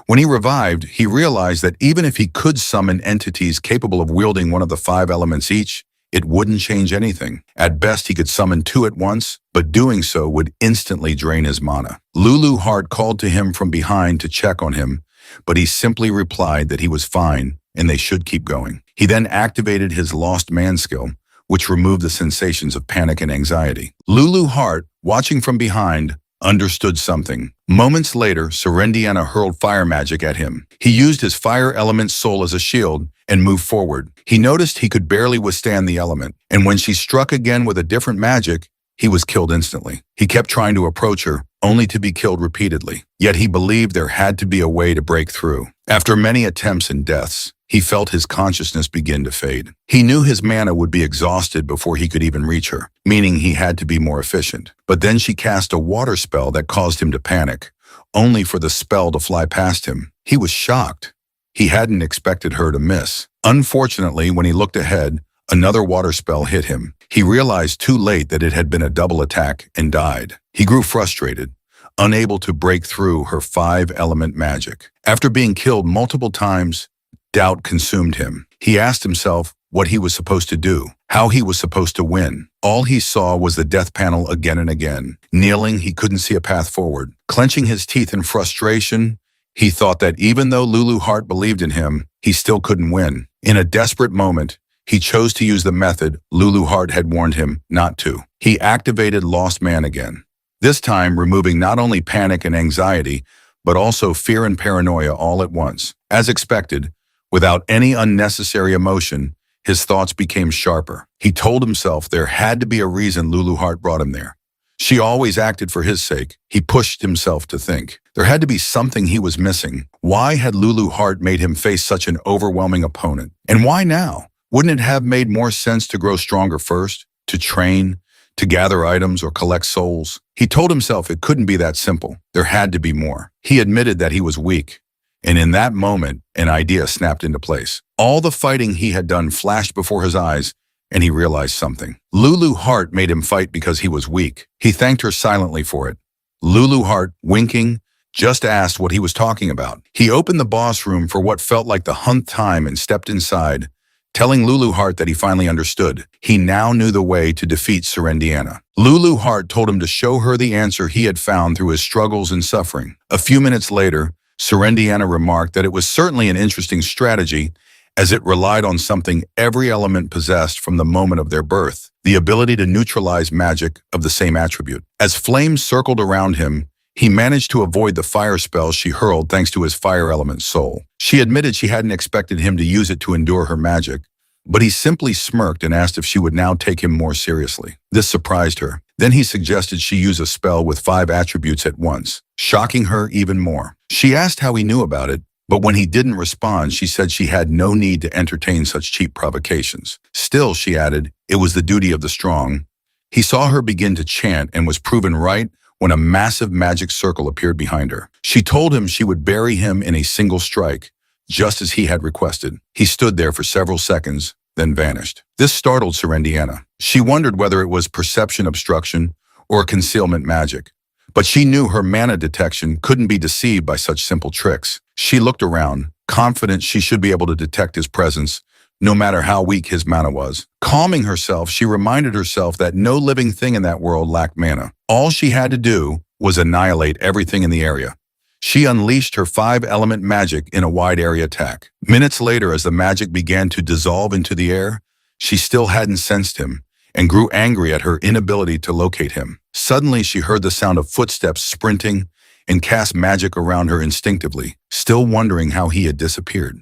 When he revived, he realized that even if he could summon entities capable of wielding one of the 5 elements each, it wouldn't change anything. At best, he could summon 2 at once, but doing so would instantly drain his mana. Lulu Heart called to him from behind to check on him, but he simply replied that he was fine and they should keep going. He then activated his Lost Man skill, which removed the sensations of panic and anxiety. Lulu Heart, watching from behind, understood something. Moments later, Serendiana hurled fire magic at him. He used his fire element soul as a shield and move forward. He noticed he could barely withstand the element, and when she struck again with a different magic, he was killed instantly. He kept trying to approach her, only to be killed repeatedly. Yet he believed there had to be a way to break through. After many attempts and deaths, he felt his consciousness begin to fade. He knew his mana would be exhausted before he could even reach her, meaning he had to be more efficient. But then she cast a water spell that caused him to panic, only for the spell to fly past him. He was shocked. He hadn't expected her to miss. Unfortunately, when he looked ahead, another water spell hit him. He realized too late that it had been a double attack and died. He grew frustrated, unable to break through her 5-element magic. After being killed multiple times, doubt consumed him. He asked himself what he was supposed to do, how he was supposed to win. All he saw was the death panel again and again. Kneeling, he couldn't see a path forward. Clenching his teeth in frustration, he thought that even though Lulu Heart believed in him, he still couldn't win. In a desperate moment, he chose to use the method Lulu Heart had warned him not to. He activated Lost Man again, this time removing not only panic and anxiety, but also fear and paranoia all at once. As expected, without any unnecessary emotion, his thoughts became sharper. He told himself there had to be a reason Lulu Heart brought him there. She always acted for his sake. He pushed himself to think. There had to be something he was missing. Why had Lulu Heart made him face such an overwhelming opponent? And why now? Wouldn't it have made more sense to grow stronger first, to train, to gather items or collect souls? He told himself it couldn't be that simple. There had to be more. He admitted that he was weak. And in that moment, an idea snapped into place. All the fighting he had done flashed before his eyes, and he realized something. Lulu Heart made him fight because he was weak. He thanked her silently for it. Lulu Heart, winking, just asked what he was talking about. He opened the boss room for what felt like the 100th time and stepped inside, telling Lulu Heart that he finally understood. He now knew the way to defeat Serendiana. Lulu Heart told him to show her the answer he had found through his struggles and suffering. A few minutes later, Serendiana remarked that it was certainly an interesting strategy, as it relied on something every element possessed from the moment of their birth, the ability to neutralize magic of the same attribute. As flames circled around him, he managed to avoid the fire spells she hurled thanks to his fire element soul. She admitted she hadn't expected him to use it to endure her magic, but he simply smirked and asked if she would now take him more seriously. This surprised her. Then he suggested she use a spell with 5 attributes at once, shocking her even more. She asked how he knew about it, but when he didn't respond, she said she had no need to entertain such cheap provocations. Still, she added, it was the duty of the strong. He saw her begin to chant and was proven right when a massive magic circle appeared behind her. She told him she would bury him in a single strike, just as he had requested. He stood there for several seconds, then vanished. This startled Serendiana. She wondered whether it was perception obstruction or concealment magic, but she knew her mana detection couldn't be deceived by such simple tricks. She looked around, confident she should be able to detect his presence, no matter how weak his mana was. Calming herself, she reminded herself that no living thing in that world lacked mana. All she had to do was annihilate everything in the area. She unleashed her 5-element magic in a wide area attack. Minutes later, as the magic began to dissolve into the air, she still hadn't sensed him and grew angry at her inability to locate him. Suddenly, she heard the sound of footsteps sprinting and cast magic around her instinctively, still wondering how he had disappeared.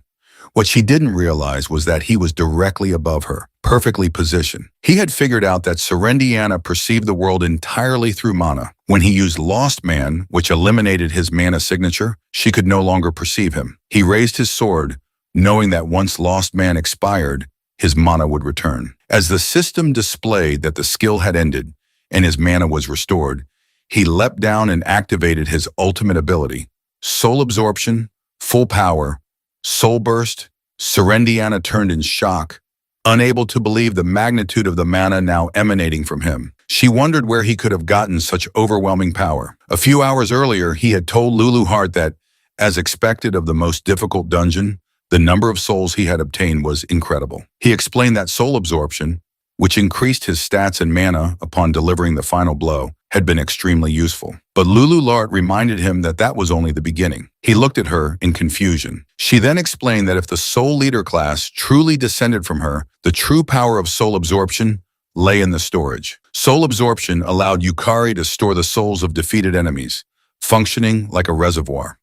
What she didn't realize was that he was directly above her, perfectly positioned. He had figured out that Serendiana perceived the world entirely through mana. When he used Lost Man, which eliminated his mana signature, she could no longer perceive him. He raised his sword, knowing that once Lost Man expired, his mana would return. As the system displayed that the skill had ended and his mana was restored, he leapt down and activated his ultimate ability, Soul Absorption, Full Power, Soul Burst. Serendiana turned in shock, unable to believe the magnitude of the mana now emanating from him. She wondered where he could have gotten such overwhelming power. A few hours earlier, he had told Lulu Heart that, as expected of the most difficult dungeon, the number of souls he had obtained was incredible. He explained that soul absorption, which increased his stats and mana upon delivering the final blow, had been extremely useful. But Lulu Heart reminded him that that was only the beginning. He looked at her in confusion. She then explained that if the soul leader class truly descended from her, the true power of soul absorption lay in the storage. Soul absorption allowed Yukari to store the souls of defeated enemies, functioning like a reservoir.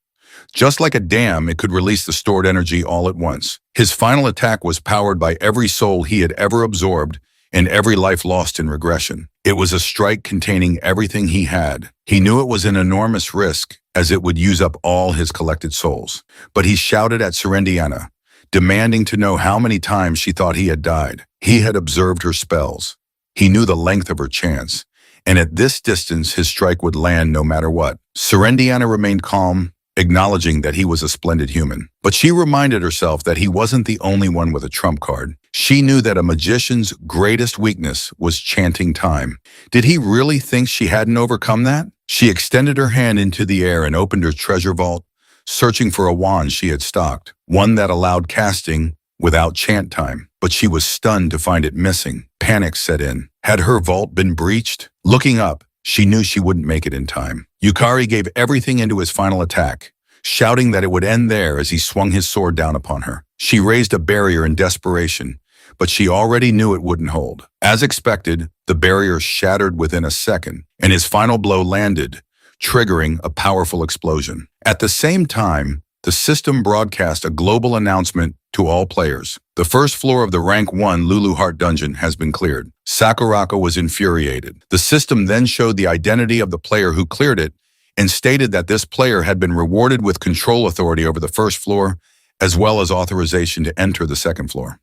Just like a dam, it could release the stored energy all at once. His final attack was powered by every soul he had ever absorbed and every life lost in regression. It was a strike containing everything he had. He knew it was an enormous risk, as it would use up all his collected souls. But he shouted at Serendiana, demanding to know how many times she thought he had died. He had observed her spells. He knew the length of her chance, and at this distance his strike would land no matter what. Serendiana remained calm, acknowledging that he was a splendid human. But she reminded herself that he wasn't the only one with a trump card. She knew that a magician's greatest weakness was chanting time. Did he really think she hadn't overcome that? She extended her hand into the air and opened her treasure vault, searching for a wand she had stocked, one that allowed casting without chant time. But she was stunned to find it missing. Panic set in. Had her vault been breached? Looking up, she knew she wouldn't make it in time. Yukari gave everything into his final attack, shouting that it would end there as he swung his sword down upon her. She raised a barrier in desperation, but she already knew it wouldn't hold. As expected, the barrier shattered within a second, and his final blow landed, triggering a powerful explosion. At the same time, the system broadcast a global announcement to all players. The first floor of the Rank 1 Lulu Heart Dungeon has been cleared. Sakurako was infuriated. The system then showed the identity of the player who cleared it and stated that this player had been rewarded with control authority over the first floor, as well as authorization to enter the second floor.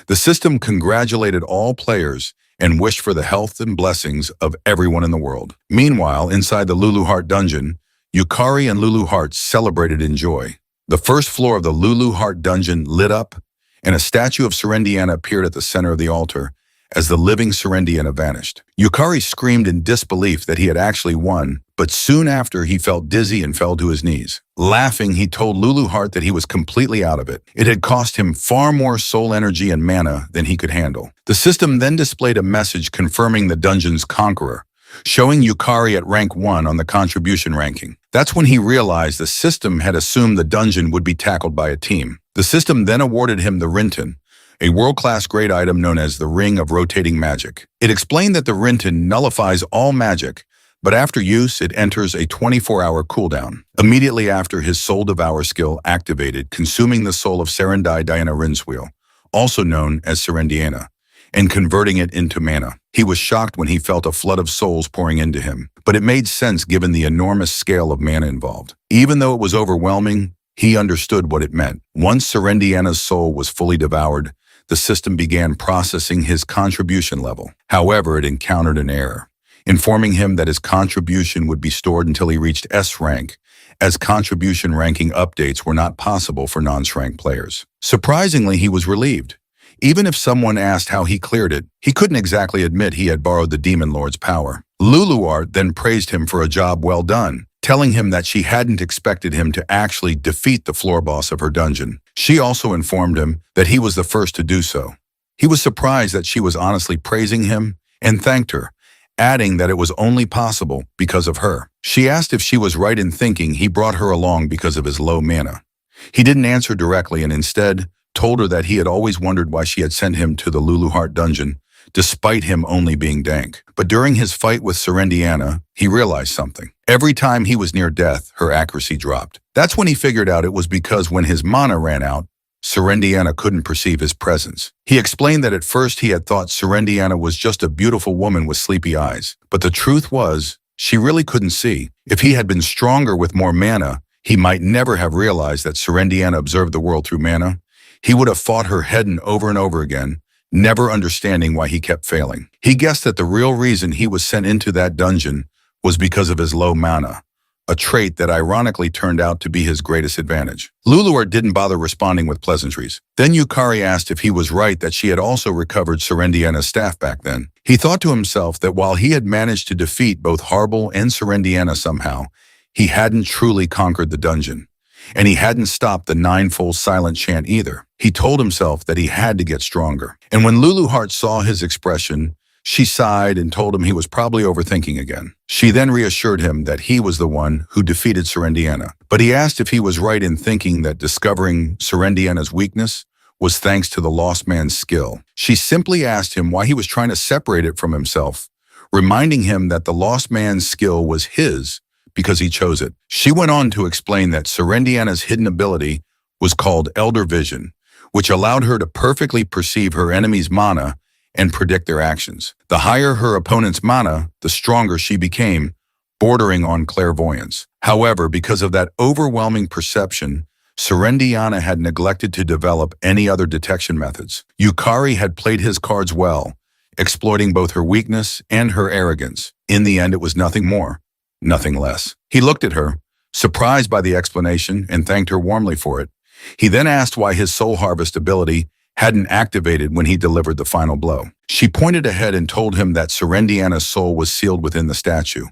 The system congratulated all players and wished for the health and blessings of everyone in the world. Meanwhile, inside the Lulu Heart Dungeon, Yukari and Lulu Heart celebrated in joy. The first floor of the Lulu Heart Dungeon lit up, and a statue of Serendiana appeared at the center of the altar as the living Serendiana vanished. Yukari screamed in disbelief that he had actually won, but soon after he felt dizzy and fell to his knees. Laughing, he told Lulu Heart that he was completely out of it. It had cost him far more soul energy and mana than he could handle. The system then displayed a message confirming the dungeon's conqueror, showing Yukari at rank 1 on the contribution ranking. That's when he realized the system had assumed the dungeon would be tackled by a team. The system then awarded him the Rinton, a world-class great item known as the Ring of Rotating Magic. It explained that the Rinton nullifies all magic, but after use, it enters a 24-hour cooldown. Immediately after, his Soul Devour skill activated, consuming the soul of Serendai Diana Rinswheel, also known as Serendiana, and converting it into mana. He was shocked when he felt a flood of souls pouring into him, but it made sense given the enormous scale of mana involved. Even though it was overwhelming, he understood what it meant. Once Serendiana's soul was fully devoured, the system began processing his contribution level. However, it encountered an error, informing him that his contribution would be stored until he reached S rank, as contribution ranking updates were not possible for non-rank players. Surprisingly, he was relieved. Even if someone asked how he cleared it, he couldn't exactly admit he had borrowed the Demon Lord's power. Luluart then praised him for a job well done, telling him that she hadn't expected him to actually defeat the floor boss of her dungeon. She also informed him that he was the first to do so. He was surprised that she was honestly praising him and thanked her, adding that it was only possible because of her. She asked if she was right in thinking he brought her along because of his low mana. He didn't answer directly and instead told her that he had always wondered why she had sent him to the Lulu Heart Dungeon, despite him only being dank. But during his fight with Serendiana, he realized something. Every time he was near death, her accuracy dropped. That's when he figured out it was because when his mana ran out, Serendiana couldn't perceive his presence. He explained that at first he had thought Serendiana was just a beautiful woman with sleepy eyes. But the truth was, she really couldn't see. If he had been stronger with more mana, he might never have realized that Serendiana observed the world through mana. He would have fought her head and over again, never understanding why he kept failing. He guessed that the real reason he was sent into that dungeon was because of his low mana, a trait that ironically turned out to be his greatest advantage. Luluart didn't bother responding with pleasantries. Then Yukari asked if he was right that she had also recovered Serendiana's staff back then. He thought to himself that while he had managed to defeat both Harble and Serendiana somehow, he hadn't truly conquered the dungeon. And he hadn't stopped the ninefold silent chant either. He told himself that he had to get stronger. And when Lulu Heart saw his expression, she sighed and told him he was probably overthinking again. She then reassured him that he was the one who defeated Serendiana. But he asked if he was right in thinking that discovering Serendiana's weakness was thanks to the lost man's skill. She simply asked him why he was trying to separate it from himself, reminding him that the lost man's skill was his because he chose it. She went on to explain that Serendiana's hidden ability was called Elder Vision, which allowed her to perfectly perceive her enemy's mana and predict their actions. The higher her opponent's mana, the stronger she became, bordering on clairvoyance. However, because of that overwhelming perception, Serendiana had neglected to develop any other detection methods. Yukari had played his cards well, exploiting both her weakness and her arrogance. In the end, it was nothing more, nothing less. He looked at her, surprised by the explanation, and thanked her warmly for it. He then asked why his soul harvest ability hadn't activated when he delivered the final blow. She pointed ahead and told him that Serendiana's soul was sealed within the statue.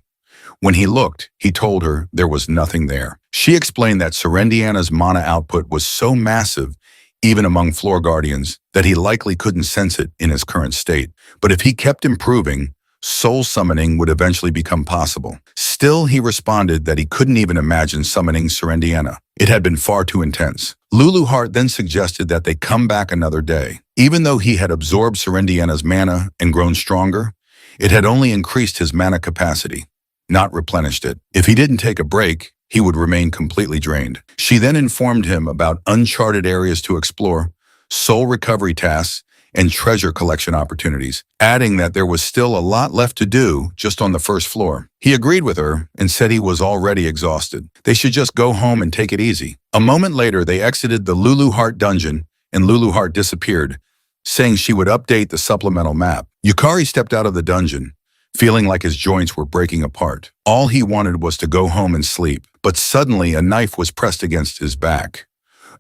When he looked, he told her there was nothing there. She explained that Serendiana's mana output was so massive, even among floor guardians, that he likely couldn't sense it in his current state. But if he kept improving, soul summoning would eventually become possible. Still, he responded that he couldn't even imagine summoning Serendiana. It had been far too intense. Lulu Heart then suggested that they come back another day. Even though he had absorbed Serendiana's mana and grown stronger, it had only increased his mana capacity, not replenished it. If he didn't take a break, he would remain completely drained. She then informed him about uncharted areas to explore, soul recovery tasks, and treasure collection opportunities, adding that there was still a lot left to do just on the first floor. He agreed with her and said he was already exhausted. They should just go home and take it easy. A moment later, they exited the Lulu Heart dungeon and Lulu Heart disappeared, saying she would update the supplemental map. Yukari stepped out of the dungeon, feeling like his joints were breaking apart. All he wanted was to go home and sleep, but suddenly a knife was pressed against his back.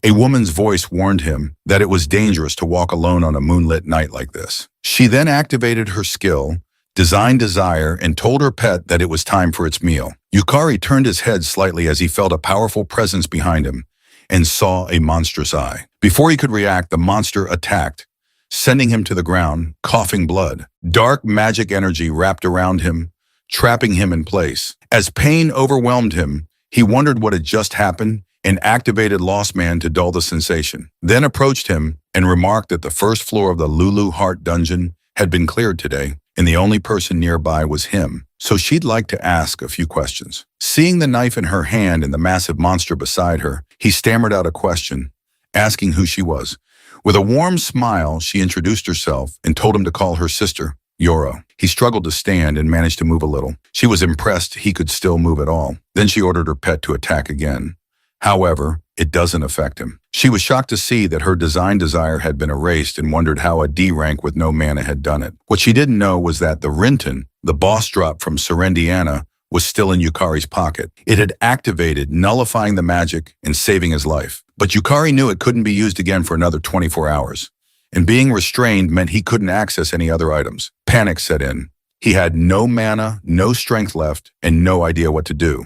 A woman's voice warned him that it was dangerous to walk alone on a moonlit night like this. She then activated her skill, Design Desire, and told her pet that it was time for its meal. Yukari turned his head slightly as he felt a powerful presence behind him and saw a monstrous eye. Before he could react, the monster attacked, sending him to the ground, coughing blood. Dark magic energy wrapped around him, trapping him in place. As pain overwhelmed him, he wondered what had just happened and activated Lost Man to dull the sensation. Then approached him and remarked that the first floor of the Lulu Heart dungeon had been cleared today, and the only person nearby was him, so she'd like to ask a few questions. Seeing the knife in her hand and the massive monster beside her, he stammered out a question, asking who she was. With a warm smile, she introduced herself and told him to call her sister, Yoro. He struggled to stand and managed to move a little. She was impressed he could still move at all. Then she ordered her pet to attack again. However, it doesn't affect him. She was shocked to see that her Design Desire had been erased and wondered how a D rank with no mana had done it. What she didn't know was that the Rinton, the boss drop from Serendiana, was still in Yukari's pocket. It had activated, nullifying the magic and saving his life. But Yukari knew it couldn't be used again for another 24 hours. And being restrained meant he couldn't access any other items. Panic set in. He had no mana, no strength left, and no idea what to do.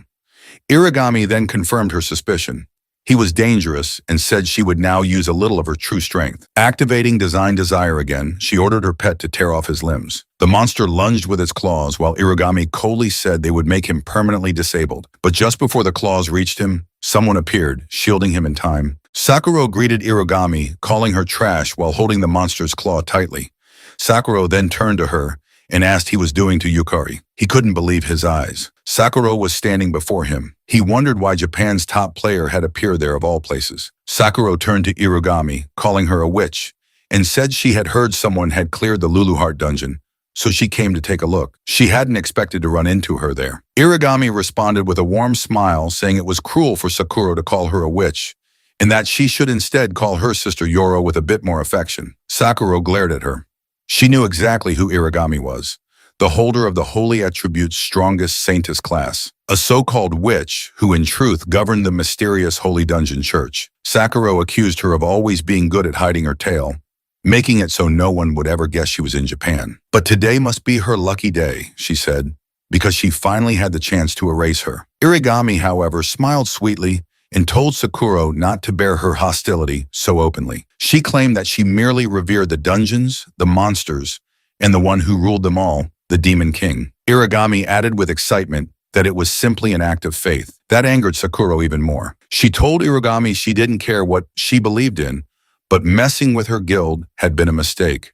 Irigami then confirmed her suspicion. He was dangerous and said she would now use a little of her true strength. Activating Design Desire again, she ordered her pet to tear off his limbs. The monster lunged with its claws while Irigami coldly said they would make him permanently disabled. But just before the claws reached him, someone appeared, shielding him in time. Sakura greeted Irigami, calling her trash while holding the monster's claw tightly. Sakura then turned to her and asked he was doing to Yukari. He couldn't believe his eyes. Sakura was standing before him. He wondered why Japan's top player had appeared there of all places. Sakura turned to Irigami, calling her a witch, and said she had heard someone had cleared the Lulu Heart dungeon, so she came to take a look. She hadn't expected to run into her there. Irigami responded with a warm smile, saying it was cruel for Sakura to call her a witch, and that she should instead call her sister Yoro with a bit more affection. Sakura glared at her. She knew exactly who Irigami was, the holder of the Holy Attribute's strongest saintess class, a so-called witch who in truth governed the mysterious Holy Dungeon Church. Sakura accused her of always being good at hiding her tail, making it so no one would ever guess she was in Japan. But today must be her lucky day, she said, because she finally had the chance to erase her. Irigami, however, smiled sweetly and told Sakura not to bear her hostility so openly. She claimed that she merely revered the dungeons, the monsters, and the one who ruled them all, the Demon King. Irigami added with excitement that it was simply an act of faith. That angered Sakura even more. She told Irigami she didn't care what she believed in, but messing with her guild had been a mistake.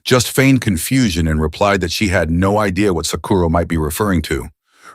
Just feigned confusion and replied that she had no idea what Sakura might be referring to.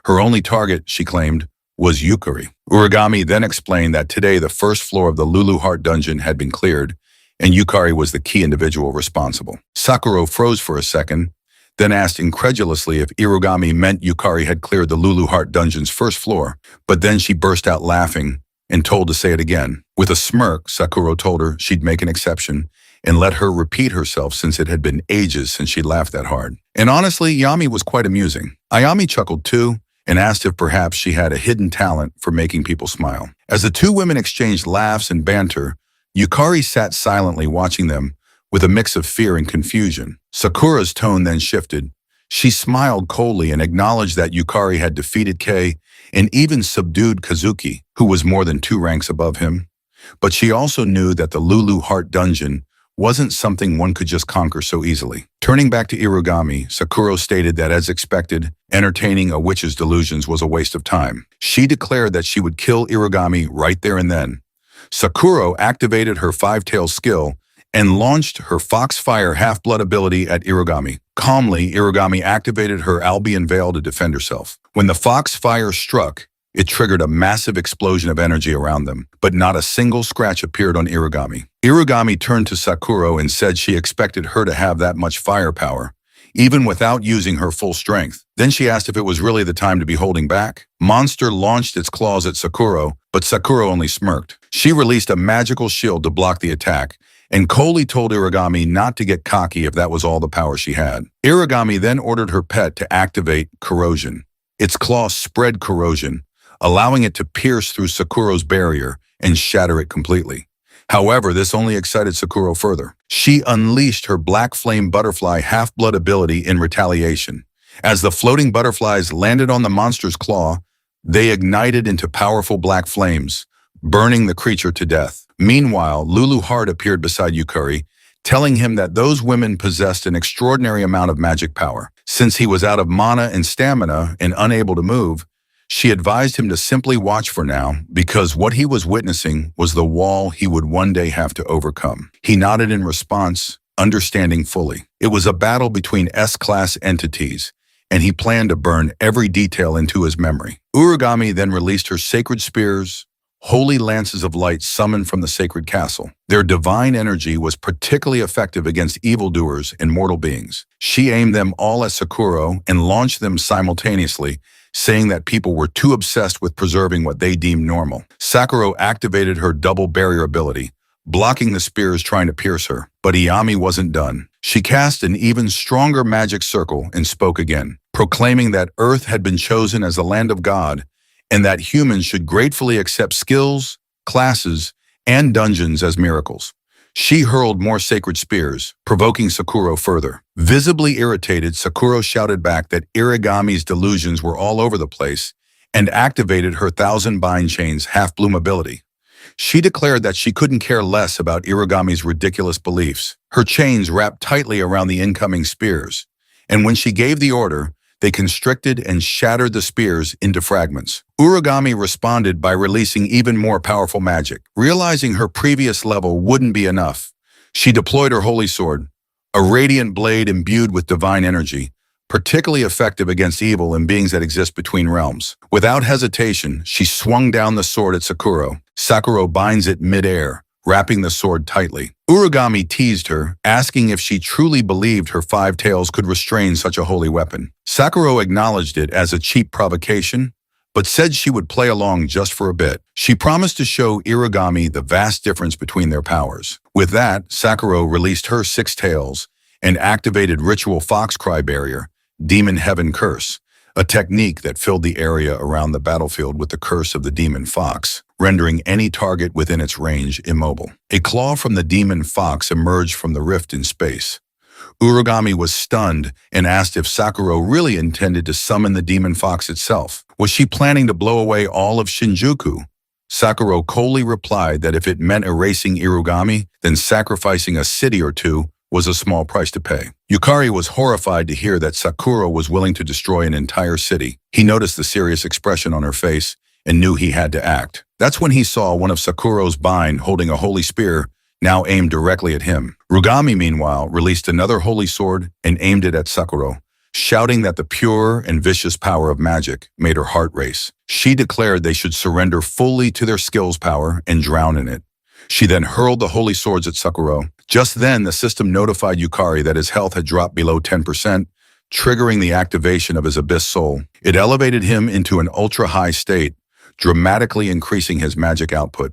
Her only target, she claimed, was Yukari. Uragami then explained that today the first floor of the Lulu Heart dungeon had been cleared, and Yukari was the key individual responsible. Sakura froze for a second, then asked incredulously if Irugami meant Yukari had cleared the Lulu Heart dungeon's first floor, but then she burst out laughing and told to say it again. With a smirk, Sakura told her she'd make an exception and let her repeat herself since it had been ages since she'd laughed that hard. And honestly, Yami was quite amusing. Ayami chuckled too and asked if perhaps she had a hidden talent for making people smile. As the two women exchanged laughs and banter, Yukari sat silently watching them with a mix of fear and confusion. Sakura's tone then shifted. She smiled coldly and acknowledged that Yukari had defeated Kei and even subdued Kazuki, who was more than 2 ranks above him. But she also knew that the Lulu Heart dungeon wasn't something one could just conquer so easily. Turning back to Irugami, Sakura stated that as expected, entertaining a witch's delusions was a waste of time. She declared that she would kill Irugami right there and then. Sakura activated her 5-tail skill and launched her Foxfire Half-Blood ability at Irugami. Calmly, Irugami activated her Albion Veil to defend herself. When the Foxfire struck, it triggered a massive explosion of energy around them, but not a single scratch appeared on Irugami. Irugami turned to Sakura and said she expected her to have that much firepower, even without using her full strength. Then she asked if it was really the time to be holding back. Monster launched its claws at Sakura, but Sakura only smirked. She released a magical shield to block the attack, and coldly told Irugami not to get cocky if that was all the power she had. Irugami then ordered her pet to activate corrosion. Its claws spread corrosion, allowing it to pierce through Sakura's barrier and shatter it completely. However, this only excited Sakura further. She unleashed her Black Flame Butterfly Half-Blood ability in retaliation. As the floating butterflies landed on the monster's claw, they ignited into powerful black flames, burning the creature to death. Meanwhile, Lulu Heart appeared beside Yukari, telling him that those women possessed an extraordinary amount of magic power. Since he was out of mana and stamina and unable to move, she advised him to simply watch for now, because what he was witnessing was the wall he would one day have to overcome. He nodded in response, understanding fully. It was a battle between S-class entities, and he planned to burn every detail into his memory. Urugami then released her sacred spears, holy lances of light summoned from the sacred castle. Their divine energy was particularly effective against evildoers and mortal beings. She aimed them all at Sakura and launched them simultaneously, saying that people were too obsessed with preserving what they deemed normal. Sakura activated her double barrier ability, blocking the spears trying to pierce her. But Iyami wasn't done. She cast an even stronger magic circle and spoke again, proclaiming that Earth had been chosen as the land of God and that humans should gratefully accept skills, classes, and dungeons as miracles. She hurled more sacred spears, provoking Sakura further. Visibly irritated, Sakura shouted back that Irigami's delusions were all over the place and activated her 1,000 bind chains half-bloom ability. She declared that she couldn't care less about Irigami's ridiculous beliefs. Her chains wrapped tightly around the incoming spears, and when she gave the order, they constricted and shattered the spears into fragments. Urugami responded by releasing even more powerful magic. Realizing her previous level wouldn't be enough, she deployed her holy sword, a radiant blade imbued with divine energy, particularly effective against evil and beings that exist between realms. Without hesitation, she swung down the sword at Sakura. Sakura binds it mid-air, wrapping the sword tightly. Urugami teased her, asking if she truly believed her 5 tails could restrain such a holy weapon. Sakura acknowledged it as a cheap provocation, but said she would play along just for a bit. She promised to show Irugami the vast difference between their powers. With that, Sakura released her 6 tails and activated Ritual Foxcry Barrier, Demon Heaven Curse, a technique that filled the area around the battlefield with the curse of the demon fox, rendering any target within its range immobile. A claw from the demon fox emerged from the rift in space. Urugami was stunned and asked if Sakura really intended to summon the demon fox itself. Was she planning to blow away all of Shinjuku? Sakura coldly replied that if it meant erasing Irugami, then sacrificing a city or two was a small price to pay. Yukari was horrified to hear that Sakura was willing to destroy an entire city. He noticed the serious expression on her face and knew he had to act. That's when he saw one of Sakura's bind holding a holy spear, now aimed directly at him. Rugami, meanwhile, released another holy sword and aimed it at Sakura, shouting that the pure and vicious power of magic made her heart race. She declared they should surrender fully to their skill's power and drown in it. She then hurled the holy swords at Sakura. Just then, the system notified Yukari that his health had dropped below 10%, triggering the activation of his abyss soul. It elevated him into an ultra-high state, dramatically increasing his magic output.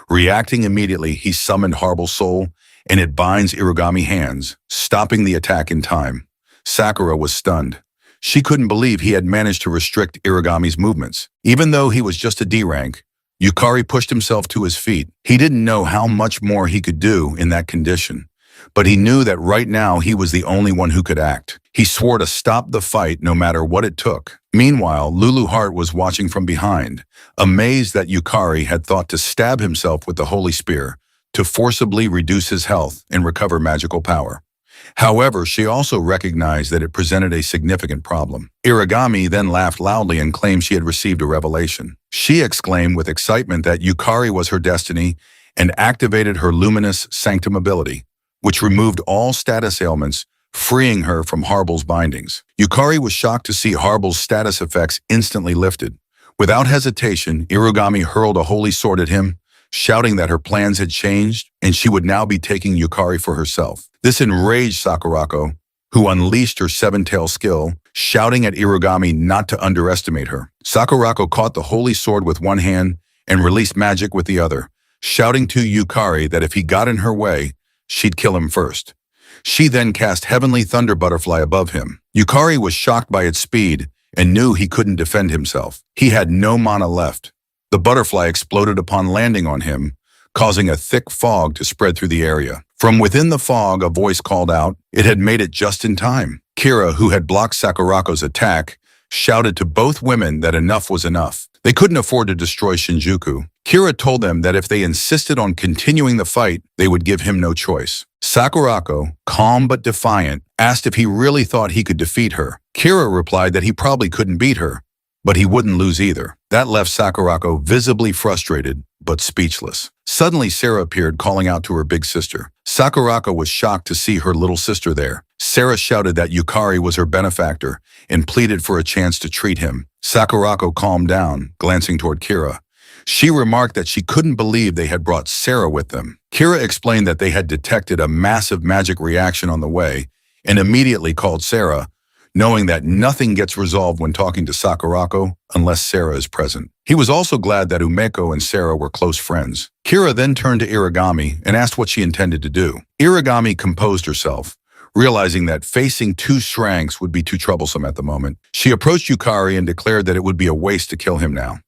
Reacting immediately, he summoned Horrible Soul, and it binds Irugami hands, stopping the attack in time. Sakura was stunned. She couldn't believe he had managed to restrict Irugami's movements. Even though he was just a D rank, Yukari pushed himself to his feet. He didn't know how much more he could do in that condition, but he knew that right now he was the only one who could act. He swore to stop the fight no matter what it took. Meanwhile, Lulu Heart was watching from behind, amazed that Yukari had thought to stab himself with the Holy Spear to forcibly reduce his health and recover magical power. However, she also recognized that it presented a significant problem. Irugami then laughed loudly and claimed she had received a revelation. She exclaimed with excitement that Yukari was her destiny and activated her luminous sanctum ability, which removed all status ailments, freeing her from Harble's bindings. Yukari was shocked to see Harble's status effects instantly lifted. Without hesitation, Irugami hurled a holy sword at him, shouting that her plans had changed and she would now be taking Yukari for herself. This enraged Sakurako, who unleashed her seven-tail skill, shouting at Irugami not to underestimate her. Sakurako caught the holy sword with one hand and released magic with the other, shouting to Yukari that if he got in her way, she'd kill him first. She then cast Heavenly Thunder Butterfly above him. Yukari was shocked by its speed and knew he couldn't defend himself. He had no mana left. The butterfly exploded upon landing on him, causing a thick fog to spread through the area. From within the fog, a voice called out. It had made it just in time. Kira, who had blocked Sakurako's attack, shouted to both women that enough was enough. They couldn't afford to destroy Shinjuku. Kira told them that if they insisted on continuing the fight, they would give him no choice. Sakurako, calm but defiant, asked if he really thought he could defeat her. Kira replied that he probably couldn't beat her, but he wouldn't lose either. That left Sakurako visibly frustrated, but speechless. Suddenly, Sarah appeared, calling out to her big sister. Sakurako was shocked to see her little sister there. Sarah shouted that Yukari was her benefactor and pleaded for a chance to treat him. Sakurako calmed down, glancing toward Kira. She remarked that she couldn't believe they had brought Sarah with them. Kira explained that they had detected a massive magic reaction on the way and immediately called Sarah, knowing that nothing gets resolved when talking to Sakurako unless Sarah is present. He was also glad that Umeko and Sarah were close friends. Kira then turned to Irugami and asked what she intended to do. Irugami composed herself, realizing that facing two Shranks would be too troublesome at the moment. She approached Yukari and declared that it would be a waste to kill him now.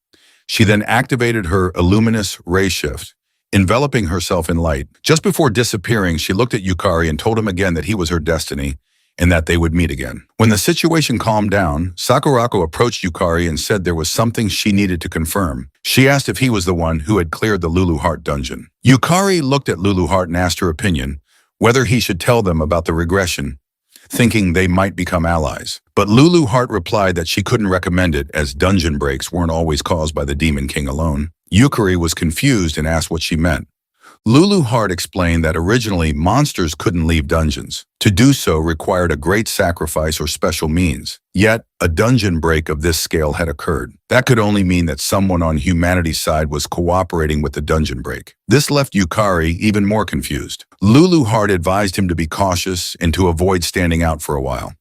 She then activated her Illuminous Ray Shift, enveloping herself in light. Just before disappearing, she looked at Yukari and told him again that he was her destiny and that they would meet again. When the situation calmed down, Sakurako approached Yukari and said there was something she needed to confirm. She asked if he was the one who had cleared the Lulu Heart dungeon. Yukari looked at Lulu Heart and asked her opinion, whether he should tell them about the regression, thinking they might become allies. But Lulu Heart replied that she couldn't recommend it as dungeon breaks weren't always caused by the Demon King alone. Yukari was confused and asked what she meant. Lulu Heart explained that originally monsters couldn't leave dungeons. To do so required a great sacrifice or special means. Yet, a dungeon break of this scale had occurred. That could only mean that someone on humanity's side was cooperating with the dungeon break. This left Yukari even more confused. Lulu Heart advised him to be cautious and to avoid standing out for a while.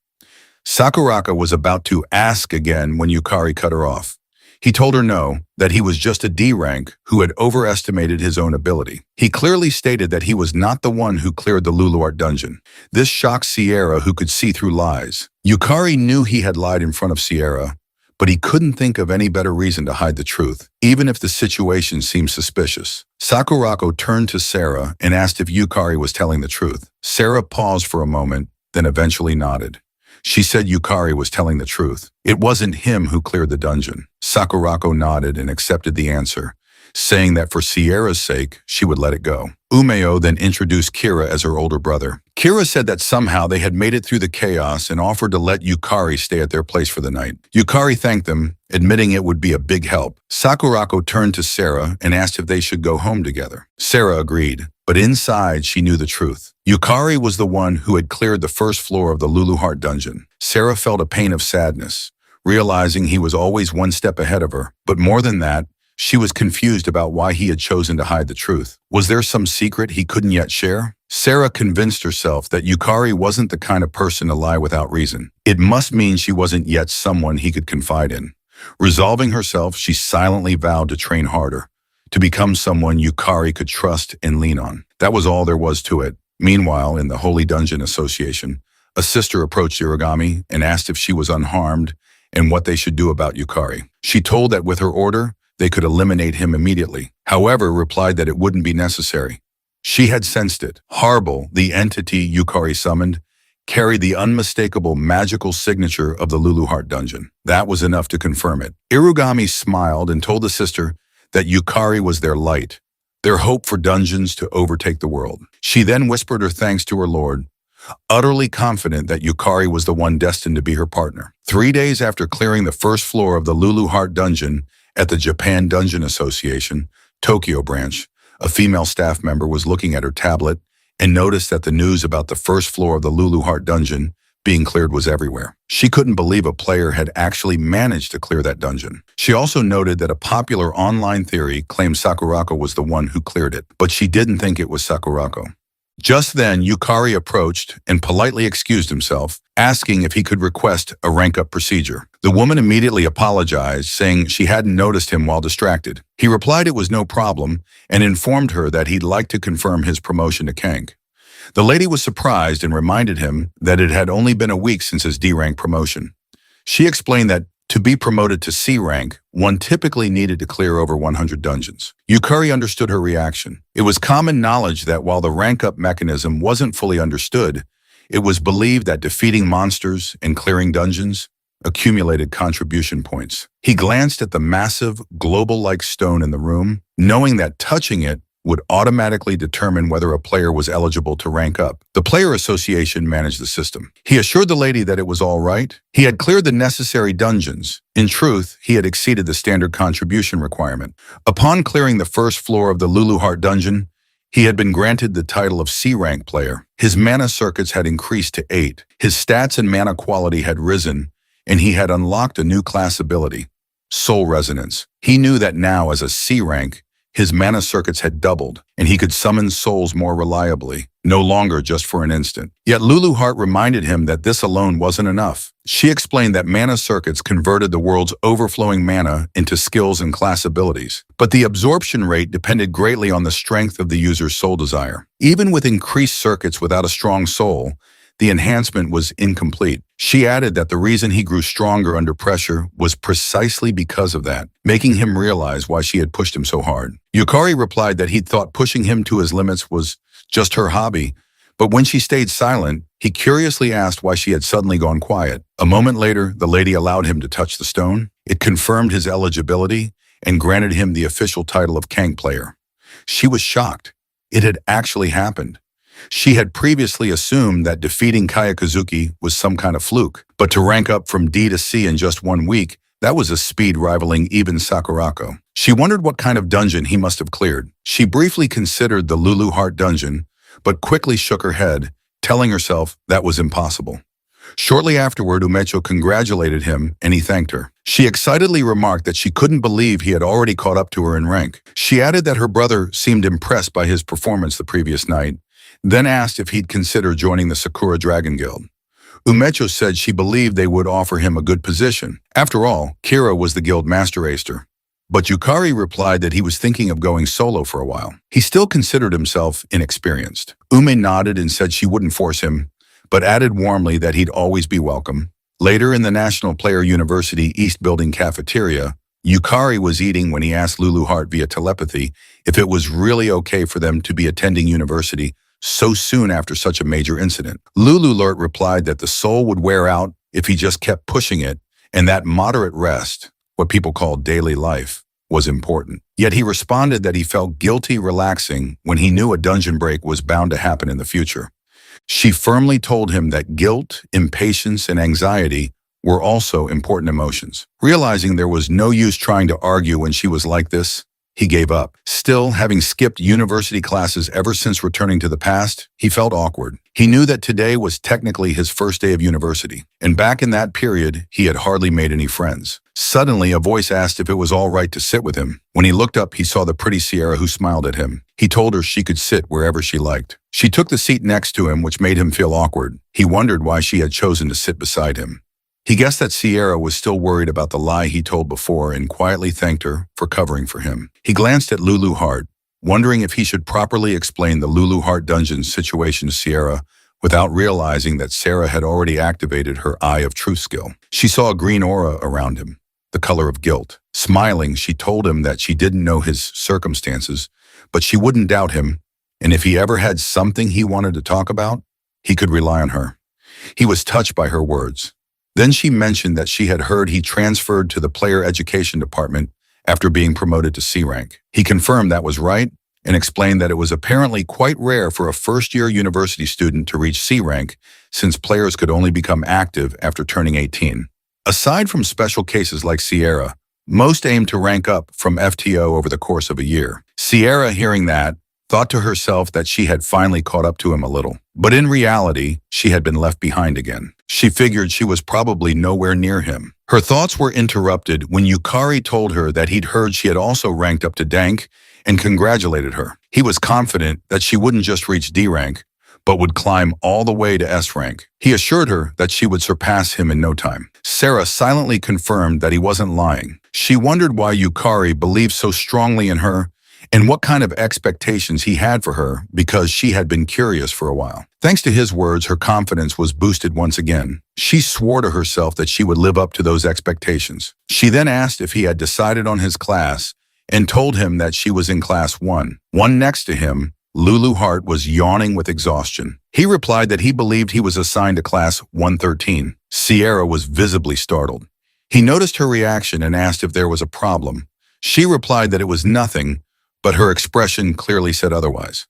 Sakurako was about to ask again when Yukari cut her off. He told her no, that he was just a D rank who had overestimated his own ability. He clearly stated that he was not the one who cleared the Luluart dungeon. This shocked Sierra, who could see through lies. Yukari knew he had lied in front of Sierra, but he couldn't think of any better reason to hide the truth, even if the situation seemed suspicious. Sakurako turned to Sarah and asked if Yukari was telling the truth. Sarah paused for a moment, then eventually nodded. She said Yukari was telling the truth. It wasn't him who cleared the dungeon. Sakurako nodded and accepted the answer, saying that for Sierra's sake, she would let it go. Umeo then introduced Kira as her older brother. Kira said that somehow they had made it through the chaos and offered to let Yukari stay at their place for the night. Yukari thanked them, admitting it would be a big help. Sakurako turned to Sarah and asked if they should go home together. Sarah agreed, but inside she knew the truth. Yukari was the one who had cleared the first floor of the Lulu Heart dungeon. Sarah felt a pain of sadness, realizing he was always one step ahead of her. But more than that, she was confused about why he had chosen to hide the truth. Was there some secret he couldn't yet share? Sarah convinced herself that Yukari wasn't the kind of person to lie without reason. It must mean she wasn't yet someone he could confide in. Resolving herself, she silently vowed to train harder, to become someone Yukari could trust and lean on. That was all there was to it. Meanwhile, in the Holy Dungeon Association, a sister approached Irigami and asked if she was unharmed and what they should do about Yukari. She told that with her order, they could eliminate him immediately. However, replied that it wouldn't be necessary. She had sensed it. Harble, the entity Yukari summoned, carried the unmistakable magical signature of the Lulu Heart dungeon. That was enough to confirm it. Irigami smiled and told the sister that Yukari was their light, their hope for dungeons to overtake the world. She then whispered her thanks to her lord, utterly confident that Yukari was the one destined to be her partner. 3 days after clearing the first floor of the Lulu Heart dungeon at the Japan Dungeon Association, Tokyo branch, a female staff member was looking at her tablet and noticed that the news about the first floor of the Lulu Heart dungeon being cleared was everywhere. She couldn't believe a player had actually managed to clear that dungeon. She also noted that a popular online theory claimed Sakurako was the one who cleared it, but she didn't think it was Sakurako. Just then, Yukari approached and politely excused himself, asking if he could request a rank-up procedure. The woman immediately apologized, saying she hadn't noticed him while distracted. He replied it was no problem and informed her that he'd like to confirm his promotion to Kank. The lady was surprised and reminded him that it had only been a week since his D-rank promotion. She explained that to be promoted to C rank, one typically needed to clear over 100 dungeons. Yukari understood her reaction. It was common knowledge that while the rank-up mechanism wasn't fully understood, it was believed that defeating monsters and clearing dungeons accumulated contribution points. He glanced at the massive, global-like stone in the room, knowing that touching it would automatically determine whether a player was eligible to rank up. The player association managed the system. He assured the lady that it was all right. He had cleared the necessary dungeons. In truth, he had exceeded the standard contribution requirement. Upon clearing the first floor of the Lulu Heart dungeon, he had been granted the title of C-rank player. His mana circuits had increased to 8. His stats and mana quality had risen, and he had unlocked a new class ability, Soul Resonance. He knew that now as a C-rank, his mana circuits had doubled, and he could summon souls more reliably, no longer just for an instant. Yet Lulu Heart reminded him that this alone wasn't enough. She explained that mana circuits converted the world's overflowing mana into skills and class abilities, but the absorption rate depended greatly on the strength of the user's soul desire. Even with increased circuits without a strong soul, the enhancement was incomplete. She added that the reason he grew stronger under pressure was precisely because of that, making him realize why she had pushed him so hard. Yukari replied that he'd thought pushing him to his limits was just her hobby, but when she stayed silent, he curiously asked why she had suddenly gone quiet. A moment later, the lady allowed him to touch the stone. It confirmed his eligibility and granted him the official title of Kank player. She was shocked. It had actually happened. She had previously assumed that defeating Kayakazuki was some kind of fluke, but to rank up from D to C in just 1 week, that was a speed rivaling even Sakurako. She wondered what kind of dungeon he must have cleared. She briefly considered the Lulu Heart dungeon, but quickly shook her head, telling herself that was impossible. Shortly afterward, Umecho congratulated him and he thanked her. She excitedly remarked that she couldn't believe he had already caught up to her in rank. She added that her brother seemed impressed by his performance the previous night, then asked if he'd consider joining the Sakura Dragon Guild. Umecho said she believed they would offer him a good position. After all, Kira was the guild master acer. But Yukari replied that he was thinking of going solo for a while. He still considered himself inexperienced. Ume nodded and said she wouldn't force him, but added warmly that he'd always be welcome. Later in the National Player University East Building cafeteria, Yukari was eating when he asked Lulu Heart via telepathy if it was really okay for them to be attending university so soon after such a major incident. Lulu Heart replied that the soul would wear out if he just kept pushing it, and that moderate rest, what people call daily life, was important. Yet he responded that he felt guilty relaxing when he knew a dungeon break was bound to happen in the future. She firmly told him that guilt, impatience, and anxiety were also important emotions. Realizing there was no use trying to argue when she was like this, he gave up. Still, having skipped university classes ever since returning to the past, he felt awkward. He knew that today was technically his first day of university, and back in that period, he had hardly made any friends. Suddenly, a voice asked if it was all right to sit with him. When he looked up, he saw the pretty Sierra who smiled at him. He told her she could sit wherever she liked. She took the seat next to him, which made him feel awkward. He wondered why she had chosen to sit beside him. He guessed that Sierra was still worried about the lie he told before and quietly thanked her for covering for him. He glanced at Lulu Heart, wondering if he should properly explain the Lulu Heart dungeon situation to Sierra without realizing that Sarah had already activated her Eye of Truth skill. She saw a green aura around him, the color of guilt. Smiling, she told him that she didn't know his circumstances, but she wouldn't doubt him, and if he ever had something he wanted to talk about, he could rely on her. He was touched by her words. Then she mentioned that she had heard he transferred to the player education department after being promoted to C rank. He confirmed that was right and explained that it was apparently quite rare for a first-year university student to reach C rank since players could only become active after turning 18. Aside from special cases like Sierra, most aim to rank up from FTO over the course of a year. Sierra, hearing that, thought to herself that she had finally caught up to him a little. But in reality, she had been left behind again. She figured she was probably nowhere near him. Her thoughts were interrupted when Yukari told her that he'd heard she had also ranked up to Dank and congratulated her. He was confident that she wouldn't just reach D rank, but would climb all the way to S rank. He assured her that she would surpass him in no time. Sarah silently confirmed that he wasn't lying. She wondered why Yukari believed so strongly in her and what kind of expectations he had for her because she had been curious for a while. Thanks to his words, her confidence was boosted once again. She swore to herself that she would live up to those expectations. She then asked if he had decided on his class and told him that she was in class 1. One next to him, Lulu Heart was yawning with exhaustion. He replied that he believed he was assigned to class 113. Sierra was visibly startled. He noticed her reaction and asked if there was a problem. She replied that it was nothing, but her expression clearly said otherwise.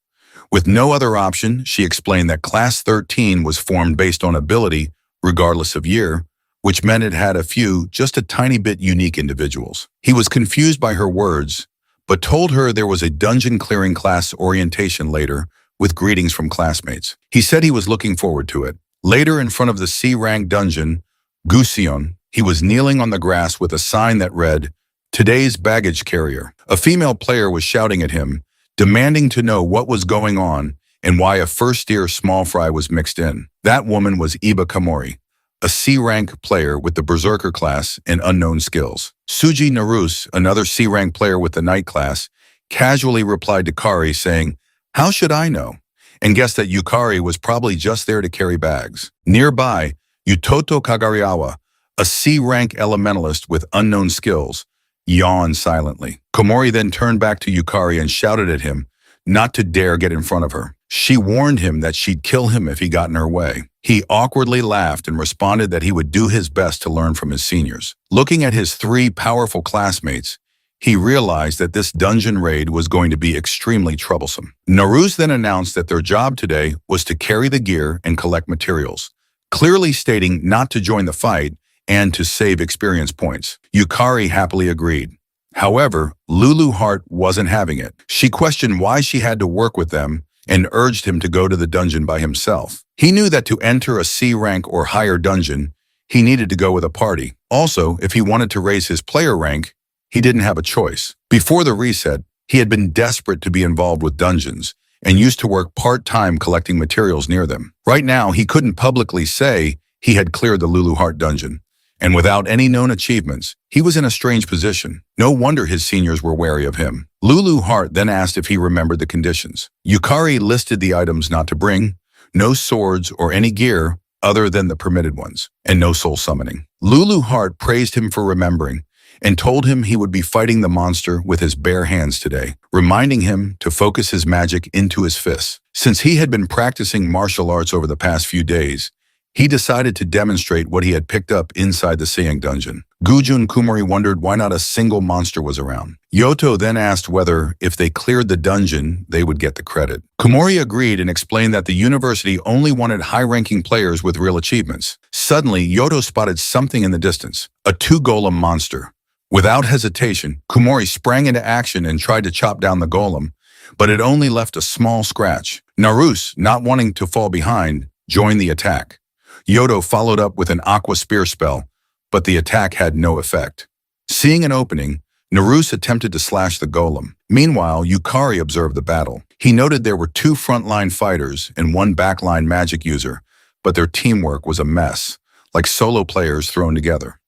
With no other option, she explained that Class 13 was formed based on ability, regardless of year, which meant it had a few, just a tiny bit unique individuals. He was confused by her words, but told her there was a dungeon clearing class orientation later with greetings from classmates. He said he was looking forward to it. Later, in front of the C-rank dungeon, Gusion, he was kneeling on the grass with a sign that read, "Today's baggage carrier." A female player was shouting at him, demanding to know what was going on and why a first-year small fry was mixed in. That woman was Iba Kamori, a C-rank player with the Berserker class and unknown skills. Suji Naruse, another C-rank player with the Knight class, casually replied to Kari saying, "How should I know?" and guessed that Yukari was probably just there to carry bags. Nearby, Utoto Kagariawa, a C-rank elementalist with unknown skills, yawned silently. Komori then turned back to Yukari and shouted at him not to dare get in front of her. She warned him that she'd kill him if he got in her way. He awkwardly laughed and responded that he would do his best to learn from his seniors. Looking at his 3 powerful classmates, he realized that this dungeon raid was going to be extremely troublesome. Naruse then announced that their job today was to carry the gear and collect materials, clearly stating not to join the fight and to save experience points. Yukari happily agreed. However, Lulu Heart wasn't having it. She questioned why she had to work with them and urged him to go to the dungeon by himself. He knew that to enter a C rank or higher dungeon, he needed to go with a party. Also, if he wanted to raise his player rank, he didn't have a choice. Before the reset, he had been desperate to be involved with dungeons and used to work part-time collecting materials near them. Right now, he couldn't publicly say he had cleared the Lulu Heart dungeon. And without any known achievements, he was in a strange position. No wonder his seniors were wary of him. Lulu Heart then asked if he remembered the conditions. Yukari listed the items not to bring, no swords or any gear other than the permitted ones, and no soul summoning. Lulu Heart praised him for remembering and told him he would be fighting the monster with his bare hands today, reminding him to focus his magic into his fists. Since he had been practicing martial arts over the past few days, He decided to demonstrate what he had picked up inside the Seiyang dungeon. Guju and Kumori wondered why not a single monster was around. Yoto then asked whether, if they cleared the dungeon, they would get the credit. Kumori agreed and explained that the university only wanted high-ranking players with real achievements. Suddenly, Yoto spotted something in the distance, a two-golem monster. Without hesitation, Kumori sprang into action and tried to chop down the golem, but it only left a small scratch. Naruse, not wanting to fall behind, joined the attack. Yoto followed up with an aqua spear spell, but the attack had no effect. Seeing an opening, Naruse attempted to slash the golem. Meanwhile, Yukari observed the battle. He noted there were two frontline fighters and one backline magic user, but their teamwork was a mess, like solo players thrown together.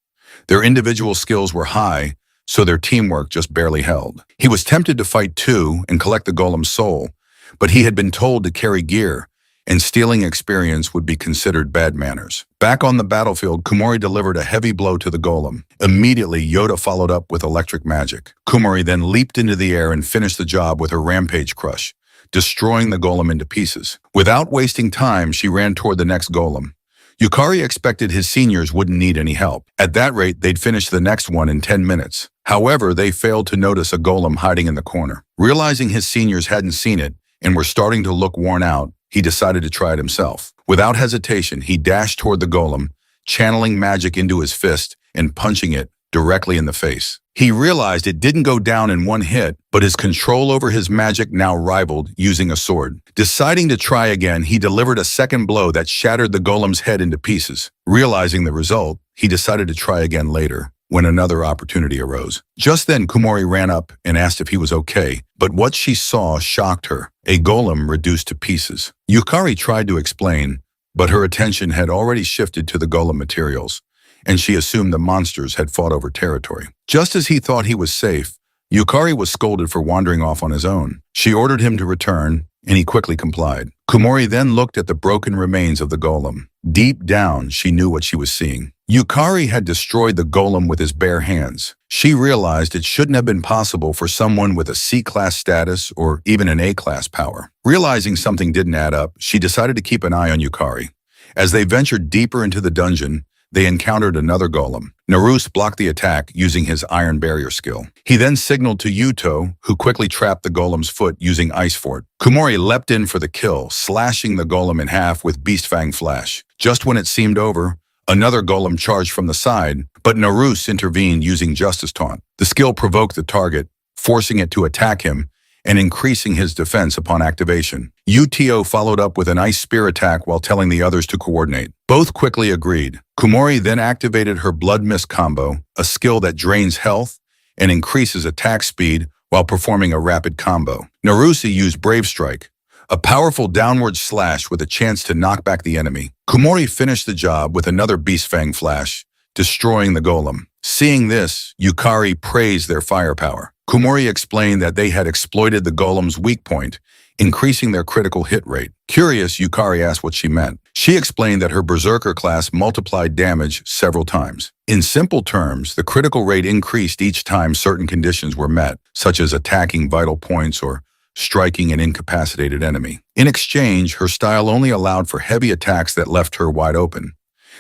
Their individual skills were high, so their teamwork just barely held. He was tempted to fight two and collect the golem's soul, but he had been told to carry gear, and stealing experience would be considered bad manners. Back on the battlefield, Kumori delivered a heavy blow to the golem. Immediately, Yoda followed up with electric magic. Kumori then leaped into the air and finished the job with her rampage crush, destroying the golem into pieces. Without wasting time, she ran toward the next golem. Yukari expected his seniors wouldn't need any help. At that rate, they'd finish the next one in 10 minutes. However, they failed to notice a golem hiding in the corner. Realizing his seniors hadn't seen it and were starting to look worn out, he decided to try it himself. Without hesitation, he dashed toward the golem, channeling magic into his fist and punching it directly in the face. He realized it didn't go down in one hit, but his control over his magic now rivaled using a sword. Deciding to try again, he delivered a second blow that shattered the golem's head into pieces. Realizing the result, he decided to try again later, when another opportunity arose. Just then, Kumori ran up and asked if he was okay, but what she saw shocked her, a golem reduced to pieces. Yukari tried to explain, but her attention had already shifted to the golem materials, and she assumed the monsters had fought over territory. Just as he thought he was safe, Yukari was scolded for wandering off on his own. She ordered him to return, and he quickly complied. Kumori then looked at the broken remains of the golem. Deep down, she knew what she was seeing. Yukari had destroyed the golem with his bare hands. She realized it shouldn't have been possible for someone with a C-class status or even an A-class power. Realizing something didn't add up, she decided to keep an eye on Yukari. As they ventured deeper into the dungeon, they encountered another golem. Naruse blocked the attack using his iron barrier skill. He then signaled to Yuto, who quickly trapped the golem's foot using Ice Fort. Kumori leapt in for the kill, slashing the golem in half with Beast Fang Flash. Just when it seemed over, another golem charged from the side, but Naruse intervened using Justice Taunt. The skill provoked the target, forcing it to attack him and increasing his defense upon activation. Uto followed up with an Ice Spear attack while telling the others to coordinate. Both quickly agreed. Kumori then activated her Blood Mist combo, a skill that drains health and increases attack speed while performing a rapid combo. Naruse used Brave Strike, a powerful downward slash with a chance to knock back the enemy. Kumori finished the job with another Beast Fang Flash, destroying the golem. Seeing this, Yukari praised their firepower. Kumori explained that they had exploited the golem's weak point, increasing their critical hit rate. Curious, Yukari asked what she meant. She explained that her Berserker class multiplied damage several times. In simple terms, the critical rate increased each time certain conditions were met, such as attacking vital points or striking an incapacitated enemy. In exchange, her style only allowed for heavy attacks that left her wide open.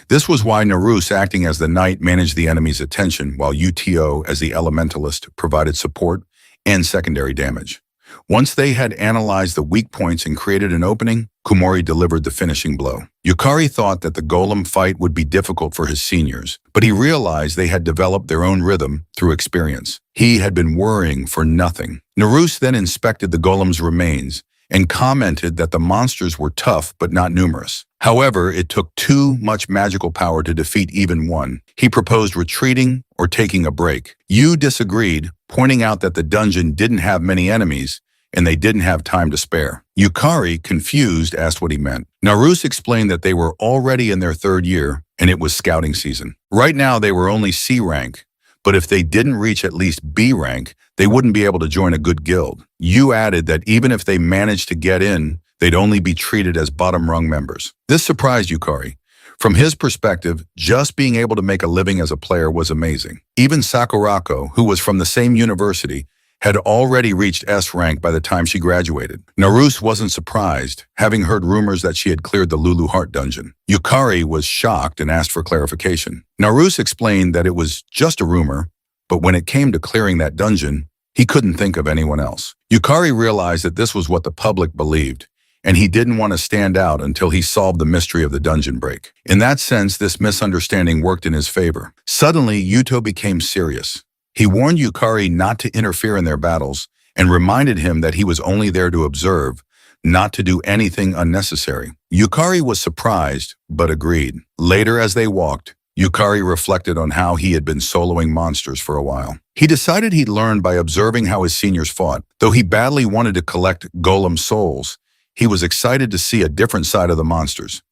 This was why Naruse, acting as the knight, managed the enemy's attention, while Uto, as the elementalist, provided support and secondary damage. Once they had analyzed the weak points and created an opening, Kumori delivered the finishing blow. Yukari thought that the golem fight would be difficult for his seniors, but he realized they had developed their own rhythm through experience. He had been worrying for nothing. Naruse then inspected the golem's remains and commented that the monsters were tough but not numerous. However, it took too much magical power to defeat even one. He proposed retreating or taking a break. Yu disagreed, pointing out that the dungeon didn't have many enemies and they didn't have time to spare. Yukari, confused, asked what he meant. Naruse explained that they were already in their third year and it was scouting season. Right now they were only C rank, but if they didn't reach at least B rank, they wouldn't be able to join a good guild. Yu added that even if they managed to get in, they'd only be treated as bottom-rung members. This surprised Yukari. From his perspective, just being able to make a living as a player was amazing. Even Sakurako, who was from the same university, had already reached S rank by the time she graduated. Naruse wasn't surprised, having heard rumors that she had cleared the Lulu Heart dungeon. Yukari was shocked and asked for clarification. Naruse explained that it was just a rumor, but when it came to clearing that dungeon, he couldn't think of anyone else. Yukari realized that this was what the public believed, and he didn't want to stand out until he solved the mystery of the dungeon break. In that sense, this misunderstanding worked in his favor. Suddenly, Yuto became serious. He warned Yukari not to interfere in their battles and reminded him that he was only there to observe, not to do anything unnecessary. Yukari was surprised, but agreed. Later, as they walked, Yukari reflected on how he had been soloing monsters for a while. He decided he'd learn by observing how his seniors fought. Though he badly wanted to collect golem souls, he was excited to see a different side of the monsters.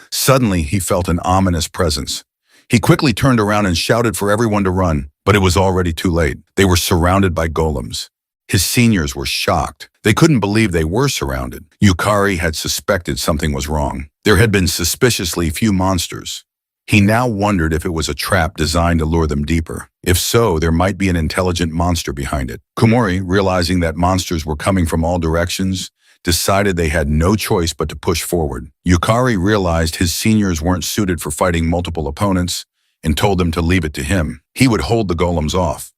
Suddenly, he felt an ominous presence. He quickly turned around and shouted for everyone to run, but it was already too late. They were surrounded by golems. His seniors were shocked. They couldn't believe they were surrounded. Yukari had suspected something was wrong. There had been suspiciously few monsters. He now wondered if it was a trap designed to lure them deeper. If so, there might be an intelligent monster behind it. Kumori, realizing that monsters were coming from all directions, decided they had no choice but to push forward. Yukari realized his seniors weren't suited for fighting multiple opponents and told them to leave it to him. He would hold the golems off.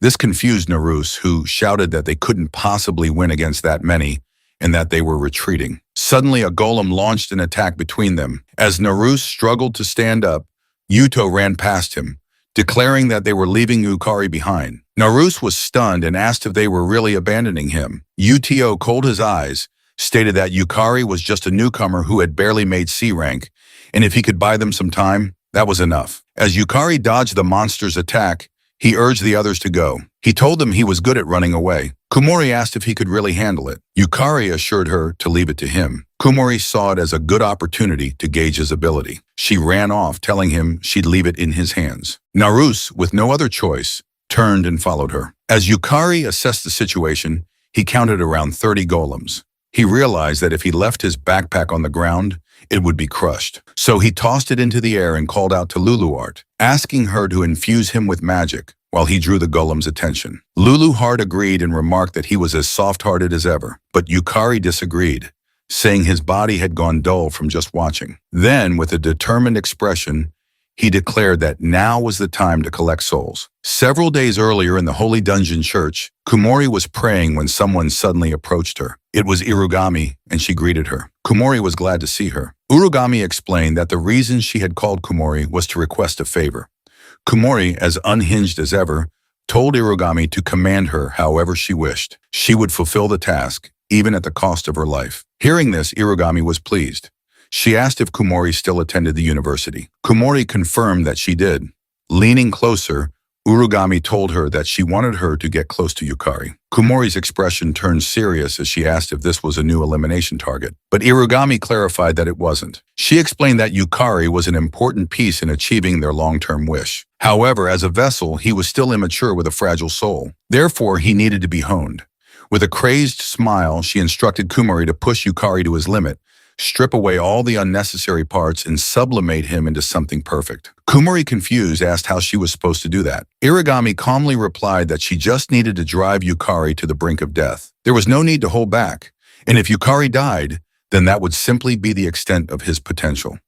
This confused Naruse, who shouted that they couldn't possibly win against that many and that they were retreating. Suddenly, a golem launched an attack between them. As Naruse struggled to stand up, Yuto ran past him, declaring that they were leaving Yukari behind. Naruse was stunned and asked if they were really abandoning him. Uto cold his eyes, stated that Yukari was just a newcomer who had barely made C rank, and if he could buy them some time, that was enough. As Yukari dodged the monster's attack, he urged the others to go. He told them he was good at running away. Kumori asked if he could really handle it. Yukari assured her to leave it to him. Kumori saw it as a good opportunity to gauge his ability. She ran off, telling him she'd leave it in his hands. Naruse, with no other choice, turned and followed her. As Yukari assessed the situation, he counted around 30 golems. He realized that if he left his backpack on the ground, it would be crushed. So he tossed it into the air and called out to Luluart, asking her to infuse him with magic while he drew the golem's attention. Luluart agreed and remarked that he was as soft-hearted as ever, but Yukari disagreed, saying his body had gone dull from just watching. Then, with a determined expression, he declared that now was the time to collect souls. Several days earlier in the Holy Dungeon Church, Kumori was praying when someone suddenly approached her. It was Irugami, and she greeted her. Kumori was glad to see her. Urugami explained that the reason she had called Kumori was to request a favor. Kumori, as unhinged as ever, told Irugami to command her however she wished. She would fulfill the task, even at the cost of her life. Hearing this, Irugami was pleased. She asked if Kumori still attended the university. Kumori confirmed that she did. Leaning closer, Urugami told her that she wanted her to get close to Yukari. Kumori's expression turned serious as she asked if this was a new elimination target, but Irugami clarified that it wasn't. She explained that Yukari was an important piece in achieving their long-term wish. However, as a vessel, he was still immature with a fragile soul. Therefore, he needed to be honed. With a crazed smile, she instructed Kumori to push Yukari to his limit, strip away all the unnecessary parts, and sublimate him into something perfect. Kumori, confused, asked how she was supposed to do that. Irugami calmly replied that she just needed to drive Yukari to the brink of death. There was no need to hold back, and if Yukari died, then that would simply be the extent of his potential.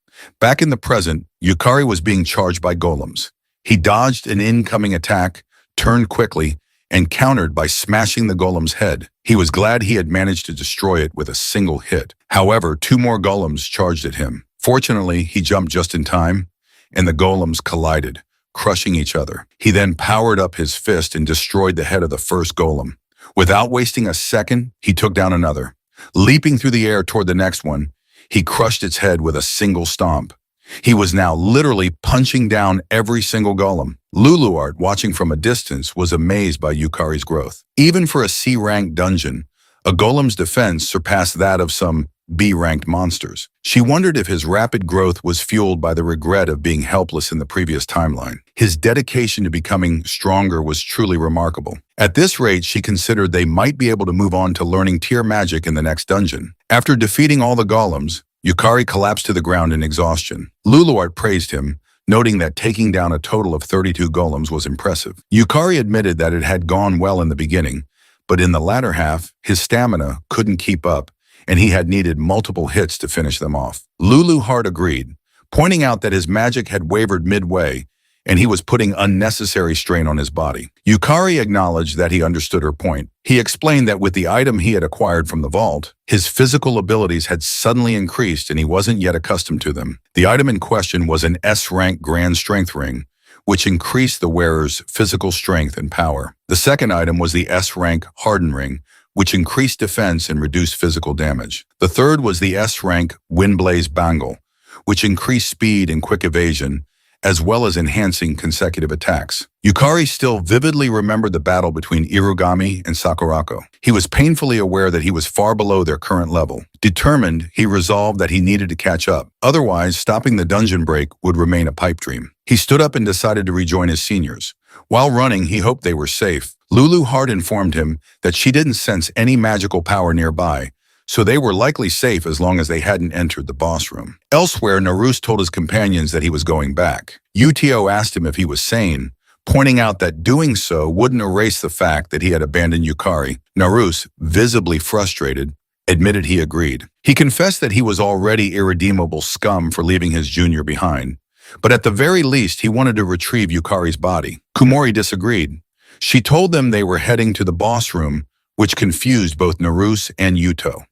Back in the present, Yukari was being charged by golems. He dodged an incoming attack, turned quickly, and countered by smashing the golem's head. He was glad he had managed to destroy it with a single hit. However, 2 more golems charged at him. Fortunately, he jumped just in time, and the golems collided, crushing each other. He then powered up his fist and destroyed the head of the first golem. Without wasting a second, he took down another. Leaping through the air toward the next one, he crushed its head with a single stomp. He was now literally punching down every single golem. Luluart, watching from a distance, was amazed by Yukari's growth. Even for a C-ranked dungeon, a golem's defense surpassed that of some B-ranked monsters. She wondered if his rapid growth was fueled by the regret of being helpless in the previous timeline. His dedication to becoming stronger was truly remarkable. At this rate, she considered they might be able to move on to learning tier magic in the next dungeon. After defeating all the golems, Yukari collapsed to the ground in exhaustion. Luluart praised him, noting that taking down a total of 32 golems was impressive. Yukari admitted that it had gone well in the beginning, but in the latter half, his stamina couldn't keep up, and he had needed multiple hits to finish them off. Lulu Hart agreed, pointing out that his magic had wavered midway, and he was putting unnecessary strain on his body. Yukari acknowledged that he understood her point. He explained that with the item he had acquired from the vault, his physical abilities had suddenly increased and he wasn't yet accustomed to them. The item in question was an S-rank Grand Strength Ring, which increased the wearer's physical strength and power. The second item was the S-rank Harden Ring, which increased defense and reduced physical damage. The third was the S-rank Windblaze Bangle, which increased speed and quick evasion, as well as enhancing consecutive attacks. Yukari still vividly remembered the battle between Irugami and Sakurako. He was painfully aware that he was far below their current level. Determined, he resolved that he needed to catch up. Otherwise, stopping the dungeon break would remain a pipe dream. He stood up and decided to rejoin his seniors. While running, he hoped they were safe. Lulu Hart informed him that she didn't sense any magical power nearby, so they were likely safe as long as they hadn't entered the boss room. Elsewhere, Naruse told his companions that he was going back. Uto asked him if he was sane, pointing out that doing so wouldn't erase the fact that he had abandoned Yukari. Naruse, visibly frustrated, admitted he agreed. He confessed that he was already irredeemable scum for leaving his junior behind, but at the very least he wanted to retrieve Yukari's body. Kumori disagreed. She told them they were heading to the boss room, which confused both Naruse and Yuto.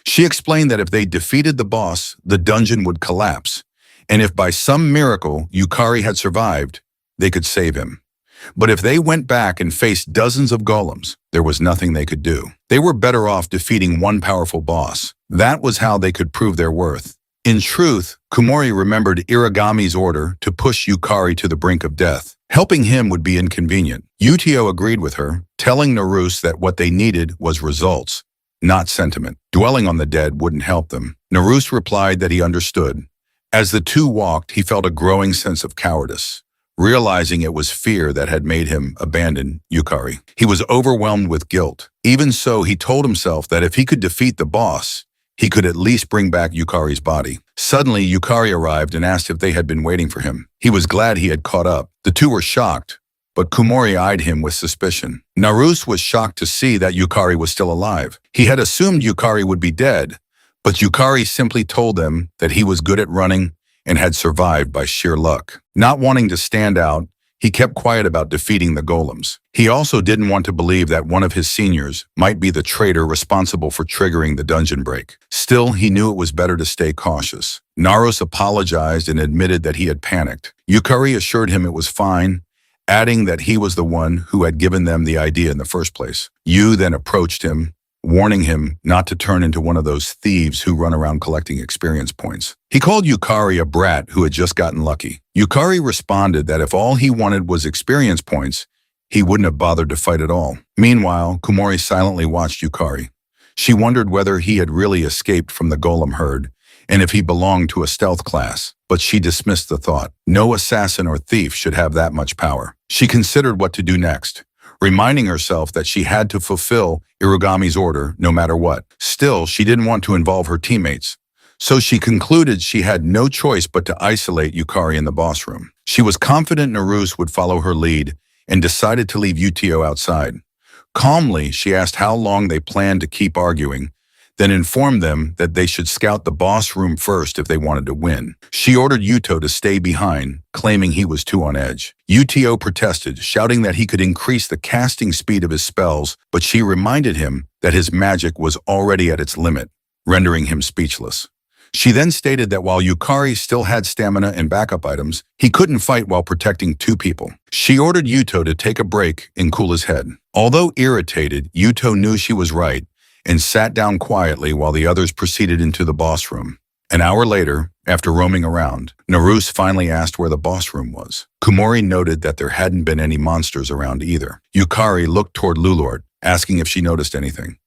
She explained that if they defeated the boss, the dungeon would collapse, and if by some miracle Yukari had survived, they could save him. But if they went back and faced dozens of golems, there was nothing they could do. They were better off defeating one powerful boss. That was how they could prove their worth. In truth, Kumori remembered Irigami's order to push Yukari to the brink of death. Helping him would be inconvenient. Utio agreed with her, telling Naruse that what they needed was results, not sentiment. Dwelling on the dead wouldn't help them. Naruse replied that he understood. As the two walked, he felt a growing sense of cowardice, realizing it was fear that had made him abandon Yukari. He was overwhelmed with guilt. Even so, he told himself that if he could defeat the boss, he could at least bring back Yukari's body. Suddenly, Yukari arrived and asked if they had been waiting for him. He was glad he had caught up. The two were shocked, but Kumori eyed him with suspicion. Naruse was shocked to see that Yukari was still alive. He had assumed Yukari would be dead, but Yukari simply told them that he was good at running and had survived by sheer luck. Not wanting to stand out, he kept quiet about defeating the golems. He also didn't want to believe that one of his seniors might be the traitor responsible for triggering the dungeon break. Still, he knew it was better to stay cautious. Naruse apologized and admitted that he had panicked. Yukari assured him it was fine, adding that he was the one who had given them the idea in the first place. Yu then approached him, warning him not to turn into one of those thieves who run around collecting experience points. He called Yukari a brat who had just gotten lucky. Yukari responded that if all he wanted was experience points, he wouldn't have bothered to fight at all. Meanwhile, Kumori silently watched Yukari. She wondered whether he had really escaped from the golem herd and if he belonged to a stealth class, but she dismissed the thought. No assassin or thief should have that much power. She considered what to do next, reminding herself that she had to fulfill Irigami's order no matter what. Still, she didn't want to involve her teammates, so she concluded she had no choice but to isolate Yukari in the boss room. She was confident Naruse would follow her lead and decided to leave Utio outside. Calmly, she asked how long they planned to keep arguing, then informed them that they should scout the boss room first if they wanted to win. She ordered Yuto to stay behind, claiming he was too on edge. Utio protested, shouting that he could increase the casting speed of his spells, but she reminded him that his magic was already at its limit, rendering him speechless. She then stated that while Yukari still had stamina and backup items, he couldn't fight while protecting two people. She ordered Yuto to take a break and cool his head. Although irritated, Yuto knew she was right and sat down quietly while the others proceeded into the boss room. An hour later, after roaming around, Naruse finally asked where the boss room was. Kumori noted that there hadn't been any monsters around either. Yukari looked toward Lulort, asking if she noticed anything.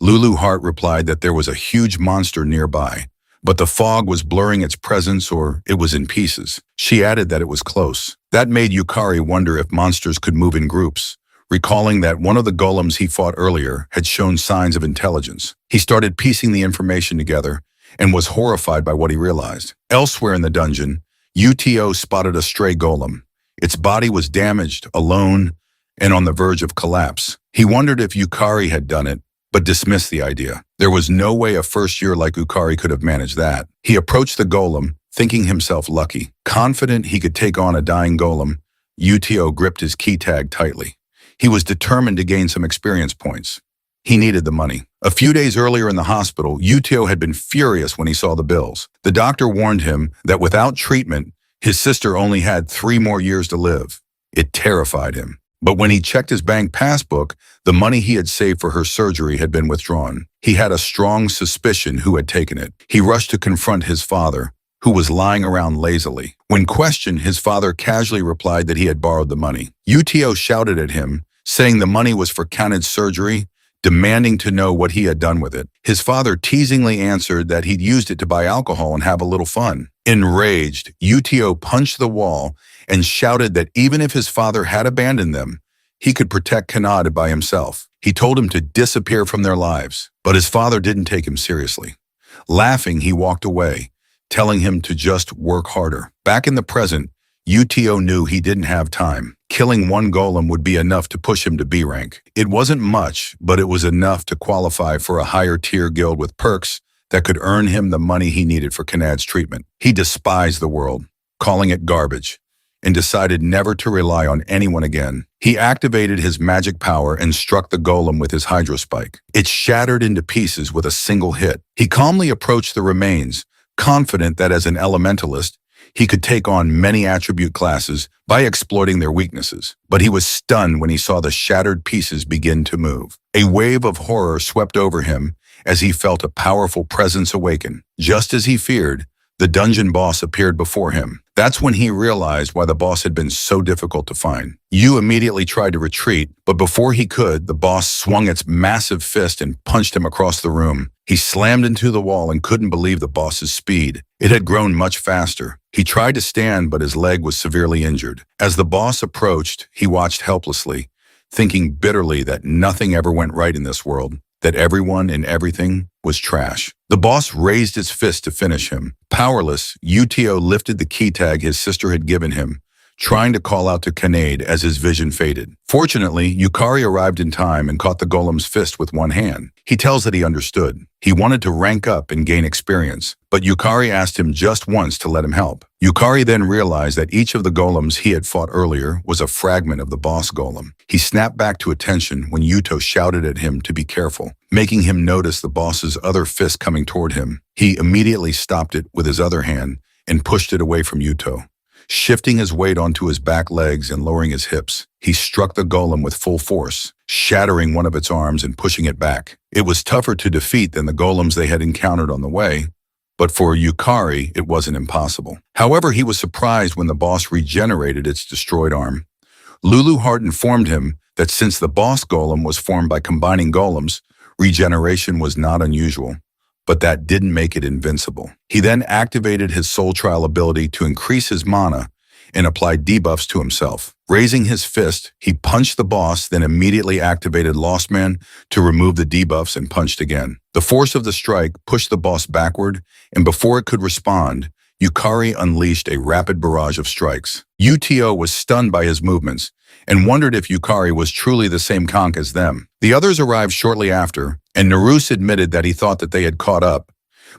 Lulu Hart replied that there was a huge monster nearby, but the fog was blurring its presence or it was in pieces. She added that it was close. That made Yukari wonder if monsters could move in groups, recalling that one of the golems he fought earlier had shown signs of intelligence. He started piecing the information together and was horrified by what he realized. Elsewhere in the dungeon, Uto spotted a stray golem. Its body was damaged, alone, and on the verge of collapse. He wondered if Yukari had done it, but dismissed the idea. There was no way a first year like Yukari could have managed that. He approached the golem, thinking himself lucky. Confident he could take on a dying golem, Uto gripped his key tag tightly. He was determined to gain some experience points. He needed the money. A few days earlier in the hospital, Uto had been furious when he saw the bills. The doctor warned him that without treatment, his sister only had 3 more years to live. It terrified him. But when he checked his bank passbook, the money he had saved for her surgery had been withdrawn. He had a strong suspicion who had taken it. He rushed to confront his father, who was lying around lazily. When questioned, his father casually replied that he had borrowed the money. Uto shouted at him, saying the money was for Kaned's surgery, demanding to know what he had done with it. His father teasingly answered that he'd used it to buy alcohol and have a little fun. Enraged, Uto punched the wall and shouted that even if his father had abandoned them, he could protect Kaned by himself. He told him to disappear from their lives, but his father didn't take him seriously. Laughing, he walked away, telling him to just work harder. Back in the present, Uto knew he didn't have time. Killing one golem would be enough to push him to B rank. It wasn't much, but it was enough to qualify for a higher tier guild with perks that could earn him the money he needed for Kaned's treatment. He despised the world, calling it garbage, and decided never to rely on anyone again. He activated his magic power and struck the golem with his hydro spike. It shattered into pieces with a single hit. He calmly approached the remains, confident that as an elementalist, he could take on many attribute classes by exploiting their weaknesses. But he was stunned when he saw the shattered pieces begin to move. A wave of horror swept over him as he felt a powerful presence awaken. Just as he feared, the dungeon boss appeared before him. That's when he realized why the boss had been so difficult to find. Yu immediately tried to retreat, but before he could, the boss swung its massive fist and punched him across the room. He slammed into the wall and couldn't believe the boss's speed. It had grown much faster. He tried to stand, but his leg was severely injured. As the boss approached, he watched helplessly, thinking bitterly that nothing ever went right in this world, that everyone and everything was trash. The boss raised his fist to finish him. Powerless, Uto lifted the key tag his sister had given him, trying to call out to Kaned as his vision faded. Fortunately, Yukari arrived in time and caught the golem's fist with one hand. He tells that he understood. He wanted to rank up and gain experience, but Yukari asked him just once to let him help. Yukari then realized that each of the golems he had fought earlier was a fragment of the boss golem. He snapped back to attention when Uto shouted at him to be careful, making him notice the boss's other fist coming toward him. He immediately stopped it with his other hand and pushed it away from Uto. Shifting his weight onto his back legs and lowering his hips, he struck the golem with full force, shattering one of its arms and pushing it back. It was tougher to defeat than the golems they had encountered on the way, but for Yukari, it wasn't impossible. However, he was surprised when the boss regenerated its destroyed arm. Lulu Heart informed him that since the boss golem was formed by combining golems, regeneration was not unusual, but that didn't make it invincible. He then activated his soul trial ability to increase his mana and applied debuffs to himself. Raising his fist, he punched the boss, then immediately activated Lost Man to remove the debuffs and punched again. The force of the strike pushed the boss backward, and before it could respond, Yukari unleashed a rapid barrage of strikes. Uto was stunned by his movements and wondered if Yukari was truly the same conch as them. The others arrived shortly after, and Naruse admitted that he thought that they had caught up.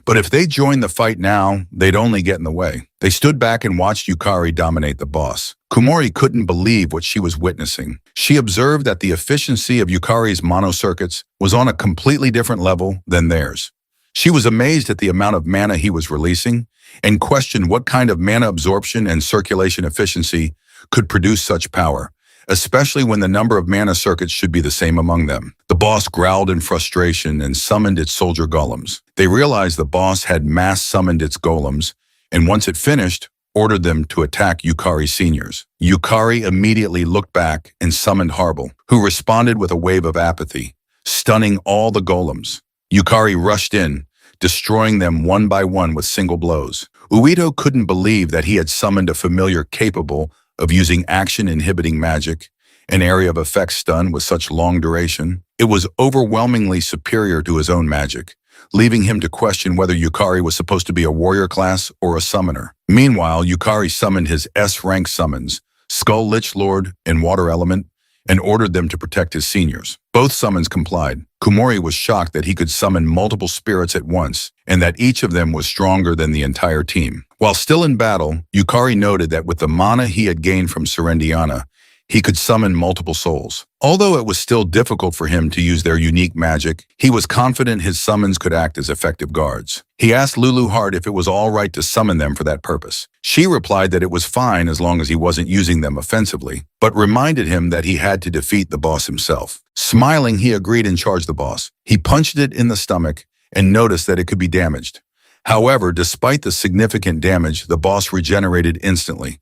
But if they joined the fight now, they'd only get in the way. They stood back and watched Yukari dominate the boss. Kumori couldn't believe what she was witnessing. She observed that the efficiency of Yukari's mono circuits was on a completely different level than theirs. She was amazed at the amount of mana he was releasing and questioned what kind of mana absorption and circulation efficiency could produce such power, especially when the number of mana circuits should be the same among them. The boss growled in frustration and summoned its soldier golems. They realized the boss had mass summoned its golems, and once it finished, ordered them to attack Yukari's seniors. Yukari immediately looked back and summoned Harble, who responded with a wave of apathy, stunning all the golems. Yukari rushed in, destroying them one by one with single blows. Uito couldn't believe that he had summoned a familiar capable of using action-inhibiting magic, an area of effect stun with such long duration. It was overwhelmingly superior to his own magic, leaving him to question whether Yukari was supposed to be a warrior class or a summoner. Meanwhile, Yukari summoned his S-rank summons, Skull Lich Lord and Water Element, and ordered them to protect his seniors. Both summons complied. Kumori was shocked that he could summon multiple spirits at once, and that each of them was stronger than the entire team. While still in battle, Yukari noted that with the mana he had gained from Serendiana, he could summon multiple souls. Although it was still difficult for him to use their unique magic, he was confident his summons could act as effective guards. He asked Lulu Heart if it was all right to summon them for that purpose. She replied that it was fine as long as he wasn't using them offensively, but reminded him that he had to defeat the boss himself. Smiling, he agreed and charged the boss. He punched it in the stomach and noticed that it could be damaged. However, despite the significant damage, the boss regenerated instantly.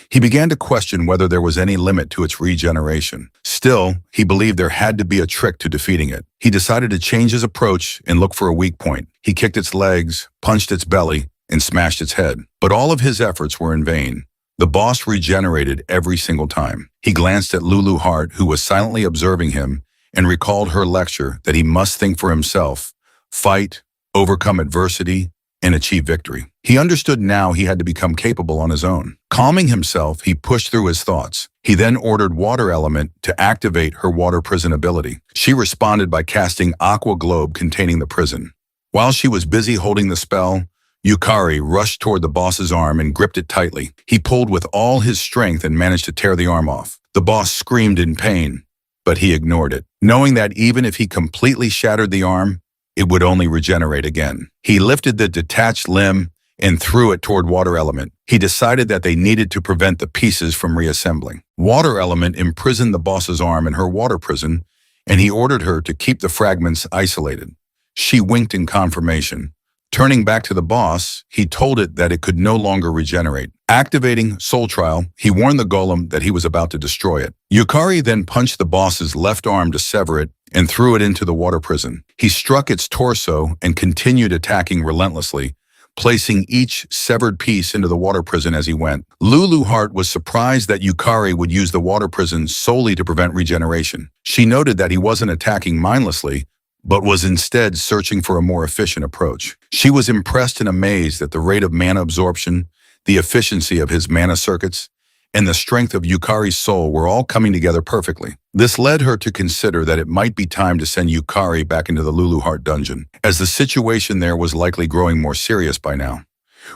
He began to question whether there was any limit to its regeneration. Still, he believed there had to be a trick to defeating it. He decided to change his approach and look for a weak point. He kicked its legs, punched its belly, and smashed its head. But all of his efforts were in vain. The boss regenerated every single time. He glanced at Lulu Heart, who was silently observing him, and recalled her lecture that he must think for himself, fight, overcome adversity, and achieve victory. He understood now he had to become capable on his own. Calming himself, he pushed through his thoughts. He then ordered Water Element to activate her water prison ability. She responded by casting Aqua Globe containing the prison. While she was busy holding the spell, Yukari rushed toward the boss's arm and gripped it tightly. He pulled with all his strength and managed to tear the arm off. The boss screamed in pain, but he ignored it, knowing that even if he completely shattered the arm, it would only regenerate again. He lifted the detached limb and threw it toward Water Element. He decided that they needed to prevent the pieces from reassembling. Water Element imprisoned the boss's arm in her water prison, and he ordered her to keep the fragments isolated. She winked in confirmation. Turning back to the boss, he told it that it could no longer regenerate. Activating Soul Trial, he warned the golem that he was about to destroy it. Yukari then punched the boss's left arm to sever it and threw it into the water prison. He struck its torso and continued attacking relentlessly, placing each severed piece into the water prison as he went. Lulu Heart was surprised that Yukari would use the water prison solely to prevent regeneration. She noted that he wasn't attacking mindlessly, but was instead searching for a more efficient approach. She was impressed and amazed at the rate of mana absorption, the efficiency of his mana circuits, and the strength of Yukari's soul were all coming together perfectly. This led her to consider that it might be time to send Yukari back into the Lulu Heart dungeon, as the situation there was likely growing more serious by now.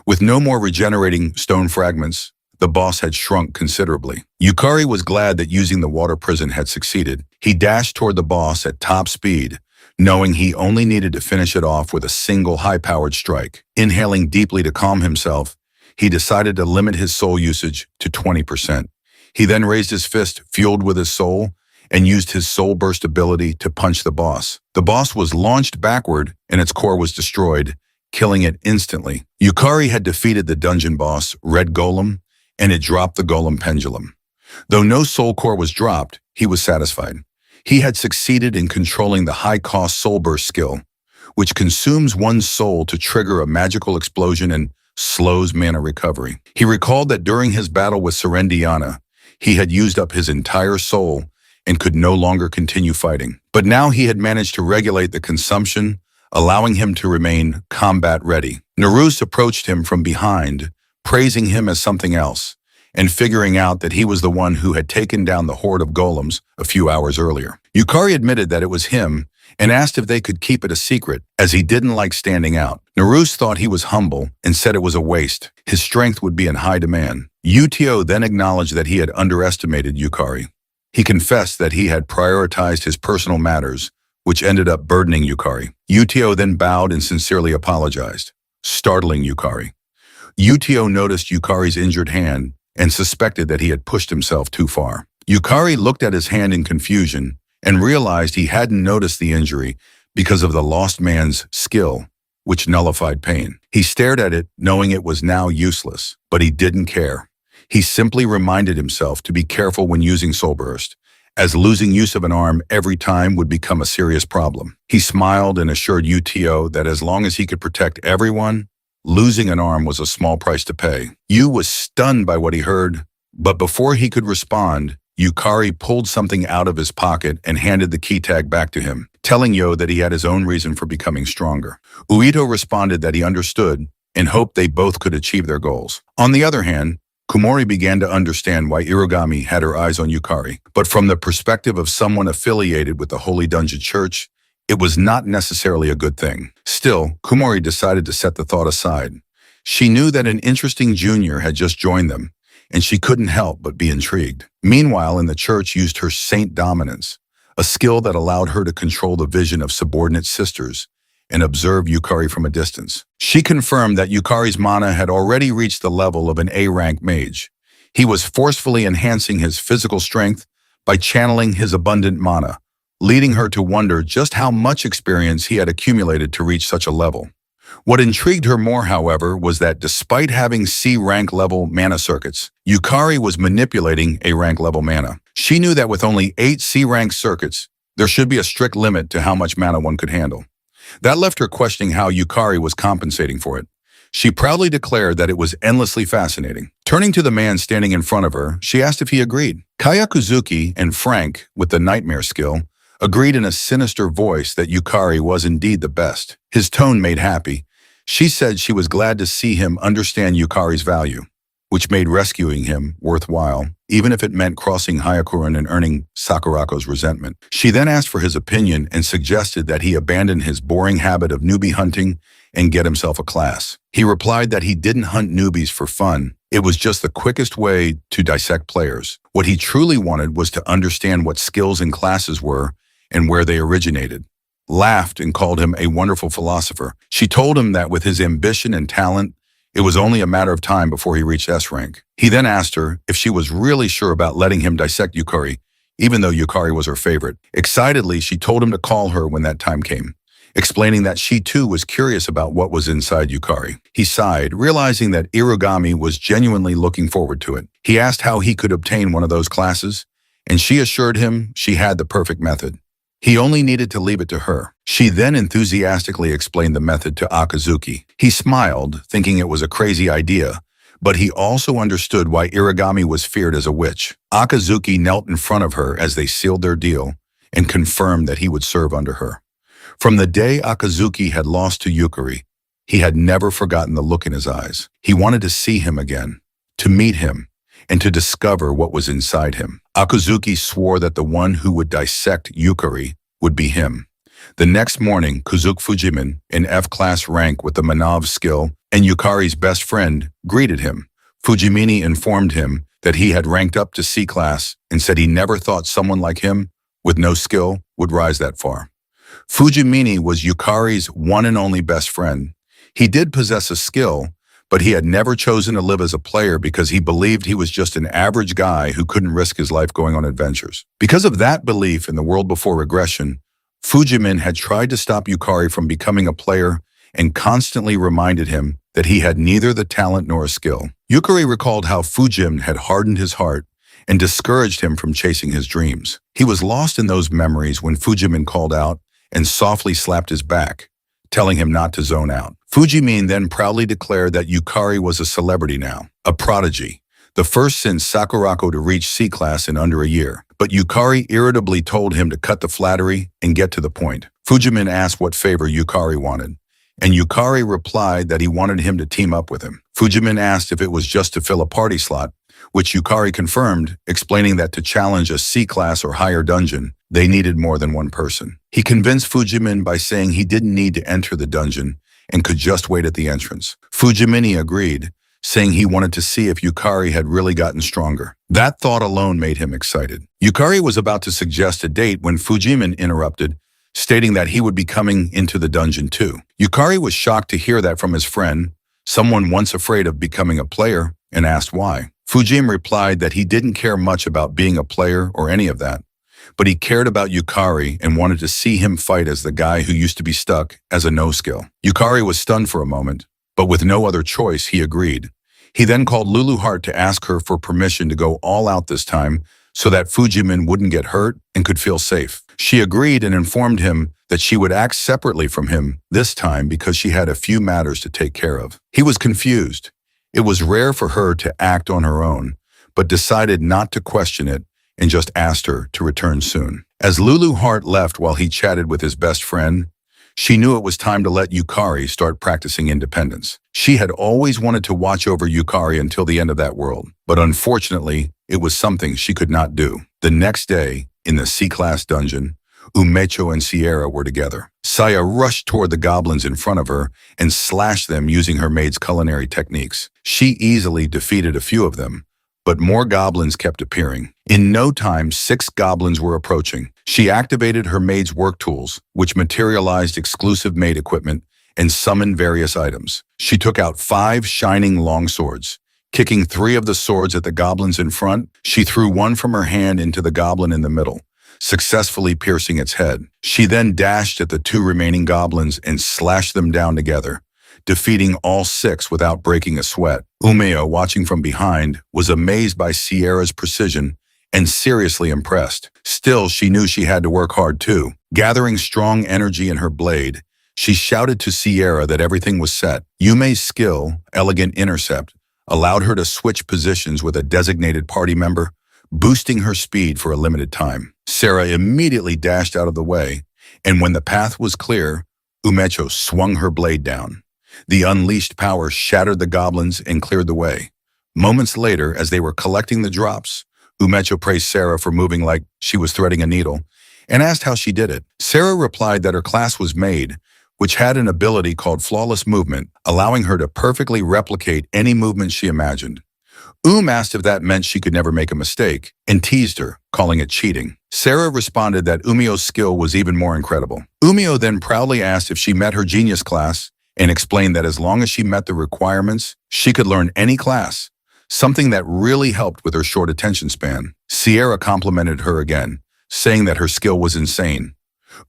With no more regenerating stone fragments, the boss had shrunk considerably. Yukari was glad that using the water prison had succeeded. He dashed toward the boss at top speed, knowing he only needed to finish it off with a single high-powered strike. Inhaling deeply to calm himself, he decided to limit his soul usage to 20%. He then raised his fist, fueled with his soul, and used his soul burst ability to punch the boss. The boss was launched backward, and its core was destroyed, killing it instantly. Yukari had defeated the dungeon boss, Red Golem, and it dropped the golem pendulum. Though no soul core was dropped, he was satisfied. He had succeeded in controlling the high-cost soul burst skill, which consumes one's soul to trigger a magical explosion and slows mana recovery. He recalled that during his battle with Serendiana, he had used up his entire soul and could no longer continue fighting. But now he had managed to regulate the consumption, allowing him to remain combat ready. Naruse approached him from behind, praising him as something else, and figuring out that he was the one who had taken down the horde of golems a few hours earlier. Yukari admitted that it was him and asked if they could keep it a secret, as he didn't like standing out. Naruse thought he was humble and said it was a waste. His strength would be in high demand. Utio then acknowledged that he had underestimated Yukari. He confessed that he had prioritized his personal matters, which ended up burdening Yukari. Utio then bowed and sincerely apologized, startling Yukari. Utio noticed Yukari's injured hand and suspected that he had pushed himself too far. Yukari looked at his hand in confusion and realized he hadn't noticed the injury because of the lost man's skill, which nullified pain. He stared at it, knowing it was now useless, but he didn't care. He simply reminded himself to be careful when using Soul Burst, as losing use of an arm every time would become a serious problem. He smiled and assured Utio that as long as he could protect everyone, losing an arm was a small price to pay. Yu was stunned by what he heard, but before he could respond, Yukari pulled something out of his pocket and handed the key tag back to him, telling Yo that he had his own reason for becoming stronger. Uito responded that he understood and hoped they both could achieve their goals. On the other hand, Kumori began to understand why Irogami had her eyes on Yukari. But from the perspective of someone affiliated with the Holy Dungeon Church, it was not necessarily a good thing. Still, Kumori decided to set the thought aside. She knew that an interesting junior had just joined them, and she couldn't help but be intrigued. Meanwhile, in the church used her saint dominance, a skill that allowed her to control the vision of subordinate sisters and observe Yukari from a distance. She confirmed that Yukari's mana had already reached the level of an A-rank mage. He was forcefully enhancing his physical strength by channeling his abundant mana, leading her to wonder just how much experience he had accumulated to reach such a level. What intrigued her more, however, was that despite having C-rank level mana circuits, Yukari was manipulating A-rank level mana. She knew that with only 8 C-rank circuits, there should be a strict limit to how much mana one could handle. That left her questioning how Yukari was compensating for it. She proudly declared that it was endlessly fascinating. Turning to the man standing in front of her, she asked if he agreed. Kayakuzuki and Frank, with the nightmare skill, agreed in a sinister voice that Yukari was indeed the best. His tone made happy. She said she was glad to see him understand Yukari's value, which made rescuing him worthwhile, even if it meant crossing Hyakuren and earning Sakurako's resentment. She then asked for his opinion and suggested that he abandon his boring habit of newbie hunting and get himself a class. He replied that he didn't hunt newbies for fun. It was just the quickest way to dissect players. What he truly wanted was to understand what skills and classes were and where they originated. Laughed and called him a wonderful philosopher. She told him that with his ambition and talent, it was only a matter of time before he reached S rank. He then asked her if she was really sure about letting him dissect Yukari, even though Yukari was her favorite. Excitedly, she told him to call her when that time came, explaining that she too was curious about what was inside Yukari. He sighed, realizing that Irogami was genuinely looking forward to it. He asked how he could obtain one of those classes, and she assured him she had the perfect method. He only needed to leave it to her. She then enthusiastically explained the method to Akazuki. He smiled, thinking it was a crazy idea, but he also understood why Irogami was feared as a witch. Akazuki knelt in front of her as they sealed their deal and confirmed that he would serve under her. From the day Akazuki had lost to Yukari, he had never forgotten the look in his eyes. He wanted to see him again, to meet him, and to discover what was inside him. Akazuki swore that the one who would dissect Yukari would be him. The next morning, Kuzuki Fujimin, in F-class rank with the Manhwa skill, and Yukari's best friend, greeted him. Fujimini informed him that he had ranked up to C-class and said he never thought someone like him, with no skill, would rise that far. Fujimini was Yukari's one and only best friend. He did possess a skill, but he had never chosen to live as a player because he believed he was just an average guy who couldn't risk his life going on adventures. Because of that belief in the world before regression, Fujimin had tried to stop Yukari from becoming a player and constantly reminded him that he had neither the talent nor a skill. Yukari recalled how Fujim had hardened his heart and discouraged him from chasing his dreams. He was lost in those memories when Fujimin called out and softly slapped his back, telling him not to zone out. Fujimin then proudly declared that Yukari was a celebrity now, a prodigy, the first since Sakurako to reach C-class in under a year. But Yukari irritably told him to cut the flattery and get to the point. Fujimin asked what favor Yukari wanted, and Yukari replied that he wanted him to team up with him. Fujimin asked if it was just to fill a party slot, which Yukari confirmed, explaining that to challenge a C-class or higher dungeon, they needed more than one person. He convinced Fujimin by saying he didn't need to enter the dungeon and could just wait at the entrance. Fujimini agreed, saying he wanted to see if Yukari had really gotten stronger. That thought alone made him excited. Yukari was about to suggest a date when Fujimin interrupted, stating that he would be coming into the dungeon too. Yukari was shocked to hear that from his friend, someone once afraid of becoming a player, and asked why. Fujim replied that he didn't care much about being a player or any of that, but he cared about Yukari and wanted to see him fight as the guy who used to be stuck as a no-skill. Yukari was stunned for a moment, but with no other choice, he agreed. He then called Lulu Hart to ask her for permission to go all out this time so that Fujimin wouldn't get hurt and could feel safe. She agreed and informed him that she would act separately from him this time because she had a few matters to take care of. He was confused. It was rare for her to act on her own, but decided not to question it and just asked her to return soon. As Lulu Hart left while he chatted with his best friend, she knew it was time to let Yukari start practicing independence. She had always wanted to watch over Yukari until the end of that world. but unfortunately, it was something she could not do. The next day, in the C-class dungeon, Umecho and Sierra were together. Saya rushed toward the goblins in front of her and slashed them using her maid's culinary techniques. She easily defeated a few of them, but more goblins kept appearing. In no time, 6 goblins were approaching. She activated her maid's work tools, which materialized exclusive maid equipment and summoned various items. She took out 5 shining long swords. Kicking 3 of the swords at the goblins in front, she threw one from her hand into the goblin in the middle, successfully piercing its head. She then dashed at the 2 remaining goblins and slashed them down together, defeating all 6 without breaking a sweat. Umeo, watching from behind, was amazed by Sierra's precision and seriously impressed. Still, she knew she had to work hard too. Gathering strong energy in her blade, she shouted to Sierra that everything was set. Yume's skill, Elegant Intercept, allowed her to switch positions with a designated party member, boosting her speed for a limited time. Sarah immediately dashed out of the way, and when the path was clear, Umecho swung her blade down. The unleashed power shattered the goblins and cleared the way. Moments later, as they were collecting the drops, Umecho praised Sarah for moving like she was threading a needle and asked how she did it. Sarah replied that her class was maid, which had an ability called flawless movement, allowing her to perfectly replicate any movement she imagined. Asked if that meant she could never make a mistake and teased her, calling it cheating. Sarah responded that Umio's skill was even more incredible. Umio then proudly asked if she met her genius class and explained that as long as she met the requirements, she could learn any class, something that really helped with her short attention span. Sierra complimented her again, saying that her skill was insane.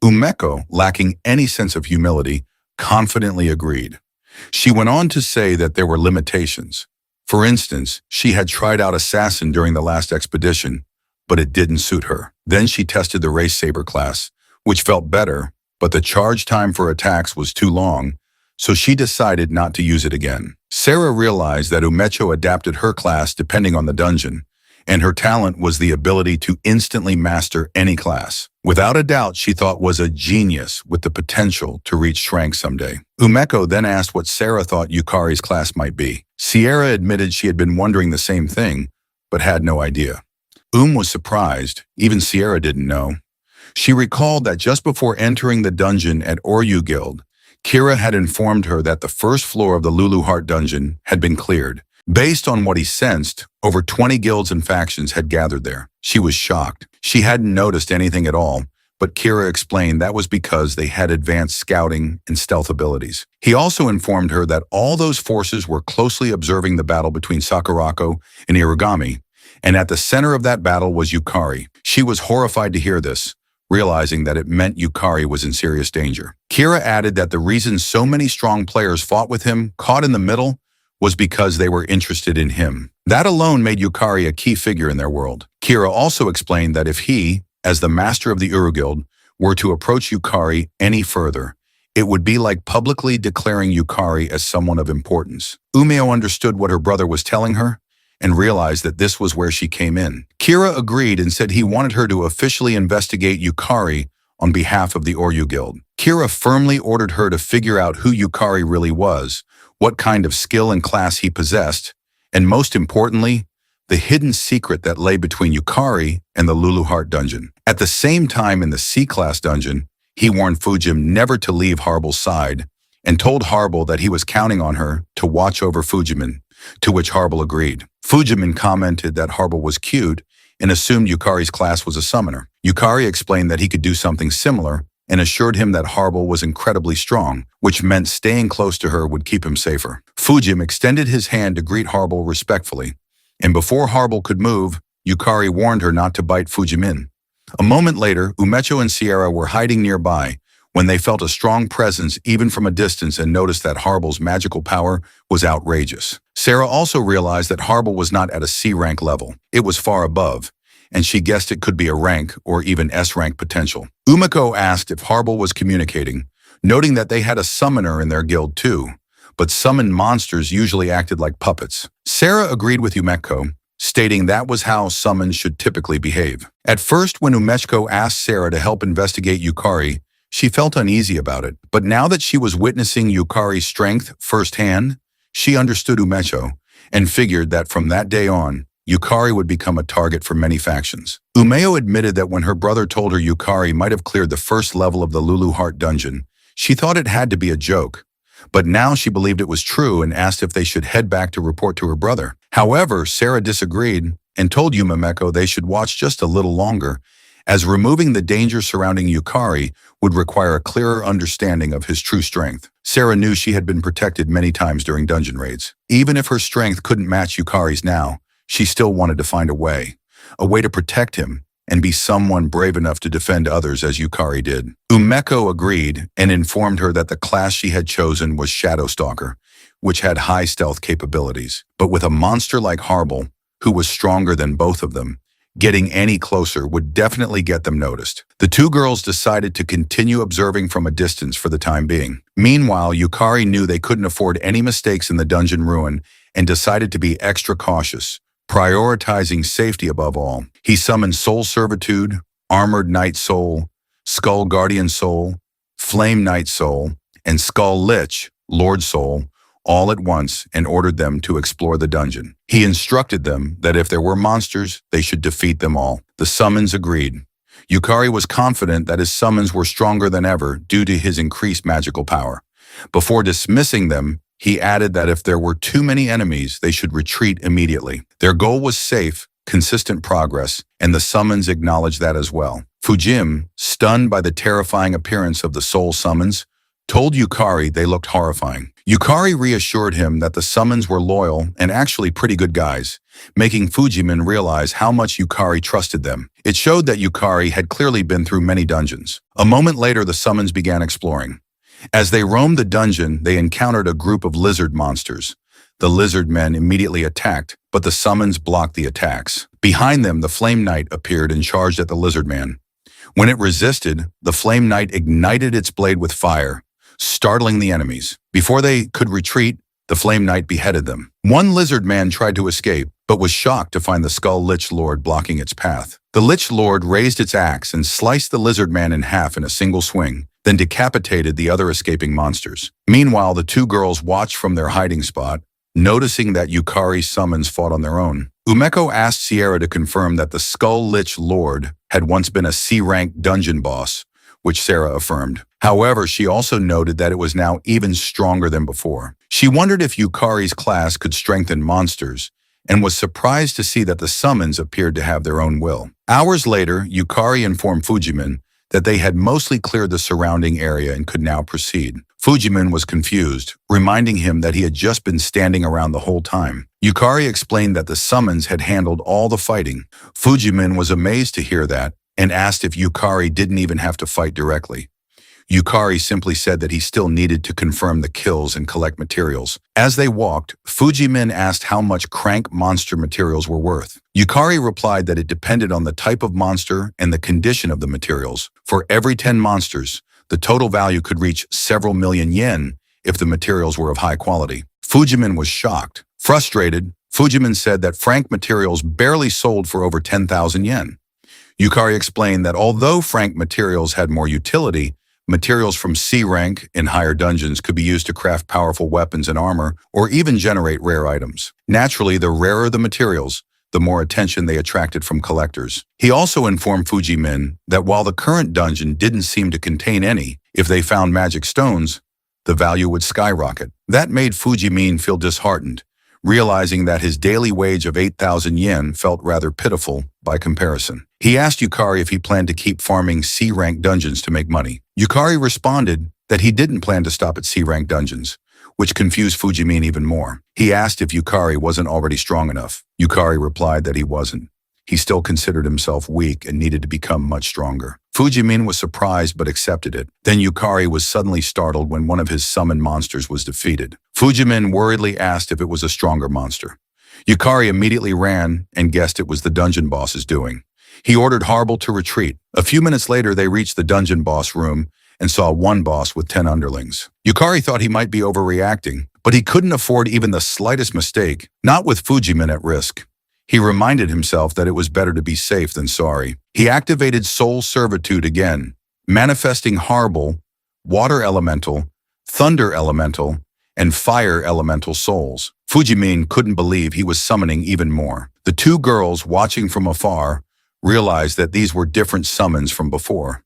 Umeko, lacking any sense of humility, confidently agreed. She went on to say that there were limitations. For instance, she had tried out Assassin during the last expedition, but it didn't suit her. Then she tested the Race Saber class, which felt better, but the charge time for attacks was too long, so she decided not to use it again. Sarah realized that Umecho adapted her class depending on the dungeon, and her talent was the ability to instantly master any class. Without a doubt, she thought was a genius with the potential to reach rank someday. Umeko then asked what Sarah thought Yukari's class might be. Sierra admitted she had been wondering the same thing, but had no idea. Was surprised, even Sierra didn't know. She recalled that just before entering the dungeon at Oryu Guild, Kira had informed her that the first floor of the Lulu Heart dungeon had been cleared. Based on what he sensed, over 20 guilds and factions had gathered there. She was shocked. She hadn't noticed anything at all, but Kira explained that was because they had advanced scouting and stealth abilities. He also informed her that all those forces were closely observing the battle between Sakurako and Irigami, and at the center of that battle was Yukari. She was horrified to hear this, realizing that it meant Yukari was in serious danger. Kira added that the reason so many strong players fought with him, caught in the middle, was because they were interested in him. That alone made Yukari a key figure in their world. Kira also explained that if he, as the master of the Uru Guild, were to approach Yukari any further, it would be like publicly declaring Yukari as someone of importance. Umeo understood what her brother was telling her and realized that this was where she came in. Kira agreed and said he wanted her to officially investigate Yukari on behalf of the Oryu Guild. Kira firmly ordered her to figure out who Yukari really was, what kind of skill and class he possessed, and most importantly, the hidden secret that lay between Yukari and the Lulu Heart dungeon. At the same time in the C-class dungeon, he warned Fujim never to leave Harbel's side and told Harbel that he was counting on her to watch over Fujimin, to which Harbel agreed. Fujimin commented that Harbel was cute and assumed Yukari's class was a summoner. Yukari explained that he could do something similar and assured him that Harbel was incredibly strong, which meant staying close to her would keep him safer. Fujim extended his hand to greet Harbel respectfully, and before Harbel could move, Yukari warned her not to bite Fujimin. A moment later, Umecho and Sierra were hiding nearby when they felt a strong presence even from a distance and noticed that Harbel's magical power was outrageous. Sarah also realized that Harbel was not at a C-rank level. It was far above, and she guessed it could be a rank or even S-rank potential. Umeko asked if Harbel was communicating, noting that they had a summoner in their guild too, but summoned monsters usually acted like puppets. Sarah agreed with Umeko, stating that was how summons should typically behave. At first, when Umeko asked Sarah to help investigate Yukari, she felt uneasy about it, but now that she was witnessing Yukari's strength firsthand, she understood Umecho and figured that from that day on, Yukari would become a target for many factions. Umeo admitted that when her brother told her Yukari might have cleared the first level of the Lulu Heart dungeon, she thought it had to be a joke. But now she believed it was true and asked if they should head back to report to her brother. However, Sarah disagreed and told Yumameko they should watch just a little longer, as removing the danger surrounding Yukari would require a clearer understanding of his true strength. Sarah knew she had been protected many times during dungeon raids. Even if her strength couldn't match Yukari's now, she still wanted to find a way to protect him and be someone brave enough to defend others as Yukari did. Umeko agreed and informed her that the class she had chosen was Shadow Stalker, which had high stealth capabilities. But with a monster like Harble, who was stronger than both of them, getting any closer would definitely get them noticed. The two girls decided to continue observing from a distance for the time being. Meanwhile, Yukari knew they couldn't afford any mistakes in the dungeon ruin and decided to be extra cautious, prioritizing safety above all. He summoned Soul Servitude, Armored Knight Soul, Skull Guardian Soul, Flame Knight Soul, and Skull Lich, Lord Soul, all at once and ordered them to explore the dungeon. He instructed them that if there were monsters, they should defeat them all. The summons agreed. Yukari was confident that his summons were stronger than ever due to his increased magical power. Before dismissing them, he added that if there were too many enemies, they should retreat immediately. Their goal was safe, consistent progress, and the summons acknowledged that as well. Fujim, stunned by the terrifying appearance of the soul summons, told Yukari they looked horrifying. Yukari reassured him that the summons were loyal and actually pretty good guys, making Fujimin realize how much Yukari trusted them. It showed that Yukari had clearly been through many dungeons. A moment later, the summons began exploring. As they roamed the dungeon, they encountered a group of lizard monsters. The lizard men immediately attacked, but the summons blocked the attacks. Behind them, the Flame Knight appeared and charged at the lizard man. When it resisted, the Flame Knight ignited its blade with fire, startling the enemies. Before they could retreat, the Flame Knight beheaded them. One lizard man tried to escape, but was shocked to find the Skull Lich Lord blocking its path. The Lich Lord raised its axe and sliced the lizard man in half in a single swing, then decapitated the other escaping monsters. Meanwhile, the two girls watched from their hiding spot, noticing that Yukari's summons fought on their own. Umeko asked Sierra to confirm that the Skull Lich Lord had once been a C-rank dungeon boss, which Sarah affirmed. However, she also noted that it was now even stronger than before. She wondered if Yukari's class could strengthen monsters, and was surprised to see that the summons appeared to have their own will. Hours later, Yukari informed Fujimin that they had mostly cleared the surrounding area and could now proceed. Fujimin was confused, reminding him that he had just been standing around the whole time. Yukari explained that the summons had handled all the fighting. Fujimin was amazed to hear that and asked if Yukari didn't even have to fight directly. Yukari simply said that he still needed to confirm the kills and collect materials. As they walked, Fujimin asked how much crank monster materials were worth. Yukari replied that it depended on the type of monster and the condition of the materials. For every 10 monsters, the total value could reach several million yen if the materials were of high quality. Fujimin was shocked. Frustrated, Fujimin said that frank materials barely sold for over 10,000 yen. Yukari explained that although frank materials had more utility, materials from C-rank in higher dungeons could be used to craft powerful weapons and armor, or even generate rare items. Naturally, the rarer the materials, the more attention they attracted from collectors. He also informed Fujimin that while the current dungeon didn't seem to contain any, if they found magic stones, the value would skyrocket. That made Fujimin feel disheartened, realizing that his daily wage of 8,000 yen felt rather pitiful by comparison. He asked Yukari if he planned to keep farming C-rank dungeons to make money. Yukari responded that he didn't plan to stop at C-rank dungeons, which confused Fujimin even more. He asked if Yukari wasn't already strong enough. Yukari replied that he wasn't. He still considered himself weak and needed to become much stronger. Fujimin was surprised but accepted it. Then Yukari was suddenly startled when one of his summoned monsters was defeated. Fujimin worriedly asked if it was a stronger monster. Yukari immediately ran and guessed it was the dungeon boss's doing. He ordered Harble to retreat. A few minutes later, they reached the dungeon boss room and saw one boss with 10 underlings. Yukari thought he might be overreacting, but he couldn't afford even the slightest mistake, not with Fujimin at risk. He reminded himself that it was better to be safe than sorry. He activated Soul Servitude again, manifesting Harble, Water Elemental, Thunder Elemental, and fire elemental souls. Fujimin couldn't believe he was summoning even more. The two girls, watching from afar, realized that these were different summons from before.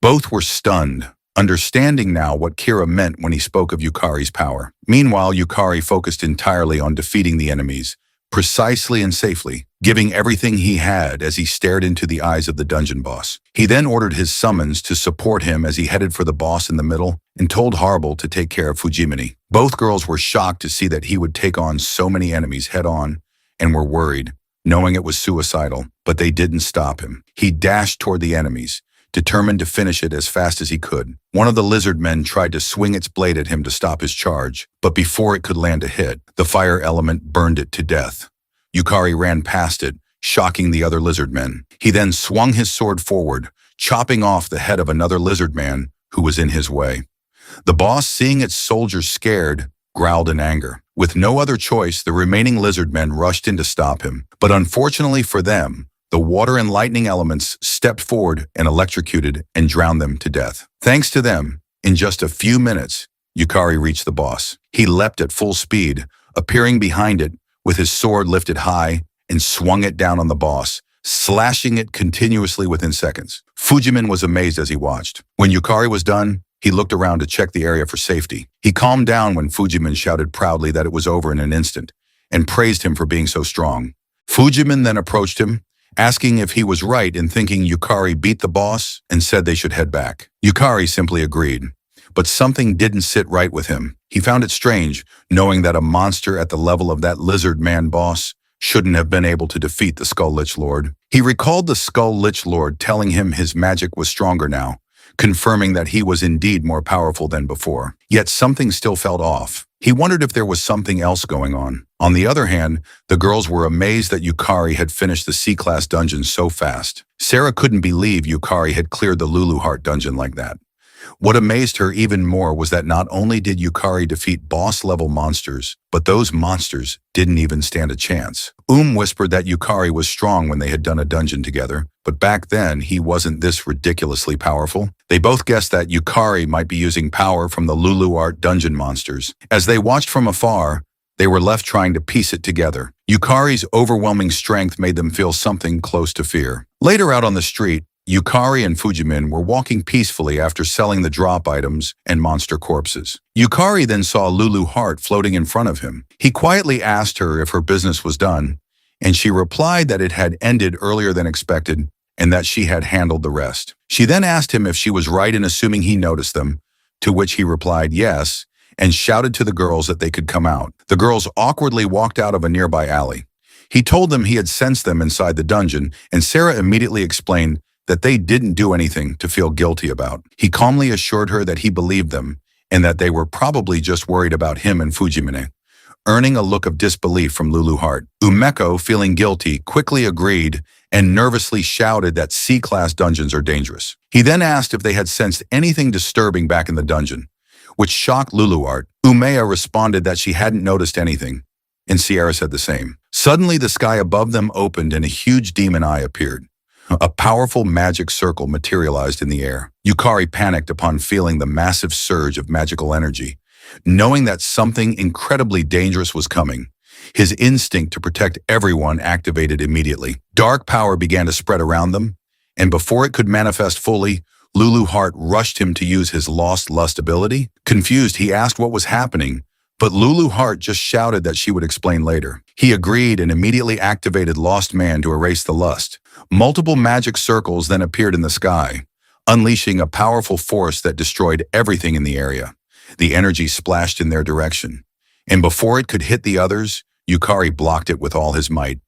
Both were stunned, understanding now what Kira meant when he spoke of Yukari's power. Meanwhile, Yukari focused entirely on defeating the enemies, precisely and safely, giving everything he had as he stared into the eyes of the dungeon boss. He then ordered his summons to support him as he headed for the boss in the middle and told Harble to take care of Fujimini. Both girls were shocked to see that he would take on so many enemies head-on and were worried, knowing it was suicidal, but they didn't stop him. He dashed toward the enemies, determined to finish it as fast as he could. One of the lizard men tried to swing its blade at him to stop his charge, but before it could land a hit, the fire element burned it to death. Yukari ran past it, shocking the other lizard men. He then swung his sword forward, chopping off the head of another lizard man who was in his way. The boss, seeing its soldiers scared, growled in anger. With no other choice, the remaining lizard men rushed in to stop him. But unfortunately for them, the water and lightning elements stepped forward and electrocuted and drowned them to death. Thanks to them, in just a few minutes, Yukari reached the boss. He leapt at full speed, appearing behind it with his sword lifted high, and swung it down on the boss, slashing it continuously within seconds. Fujimin was amazed as he watched. When Yukari was done, he looked around to check the area for safety. He calmed down when Fujimin shouted proudly that it was over in an instant, and praised him for being so strong. Fujimin then approached him, asking if he was right in thinking Yukari beat the boss, and said they should head back. Yukari simply agreed, but something didn't sit right with him. He found it strange, knowing that a monster at the level of that lizard man boss shouldn't have been able to defeat the Skull Lich Lord. He recalled the Skull Lich Lord telling him his magic was stronger now, confirming that he was indeed more powerful than before. Yet something still felt off. He wondered if there was something else going on. On the other hand, the girls were amazed that Yukari had finished the C-class dungeon so fast. Sarah couldn't believe Yukari had cleared the Lulu Heart dungeon like that. What amazed her even more was that not only did Yukari defeat boss-level monsters, but those monsters didn't even stand a chance. Whispered that Yukari was strong when they had done a dungeon together, but back then he wasn't this ridiculously powerful. They both guessed that Yukari might be using power from the Lulu Art dungeon monsters. As they watched from afar, they were left trying to piece it together. Yukari's overwhelming strength made them feel something close to fear. Later out on the street, Yukari and Fujimin were walking peacefully after selling the drop items and monster corpses. Yukari then saw Lulu Heart floating in front of him. He quietly asked her if her business was done, and she replied that it had ended earlier than expected and that she had handled the rest. She then asked him if she was right in assuming he noticed them, to which he replied yes, and shouted to the girls that they could come out. The girls awkwardly walked out of a nearby alley. He told them he had sensed them inside the dungeon, and Sarah immediately explained that they didn't do anything to feel guilty about. He calmly assured her that he believed them and that they were probably just worried about him and Fujimine, earning a look of disbelief from Lulu Heart. Umeko, feeling guilty, quickly agreed and nervously shouted that C-class dungeons are dangerous. He then asked if they had sensed anything disturbing back in the dungeon, which shocked Lulu Heart. Umea responded that she hadn't noticed anything, and Sierra said the same. Suddenly, the sky above them opened and a huge demon eye appeared. A powerful magic circle materialized in the air. Yukari panicked upon feeling the massive surge of magical energy. Knowing that something incredibly dangerous was coming, his instinct to protect everyone activated immediately. Dark power began to spread around them, and before it could manifest fully, Lulu Heart rushed him to use his Lost Lust ability. Confused, he asked what was happening, but Lulu Heart just shouted that she would explain later. He agreed and immediately activated Lost Man to erase the lust. Multiple magic circles then appeared in the sky, unleashing a powerful force that destroyed everything in the area. The energy splashed in their direction, and before it could hit the others, Yukari blocked it with all his might.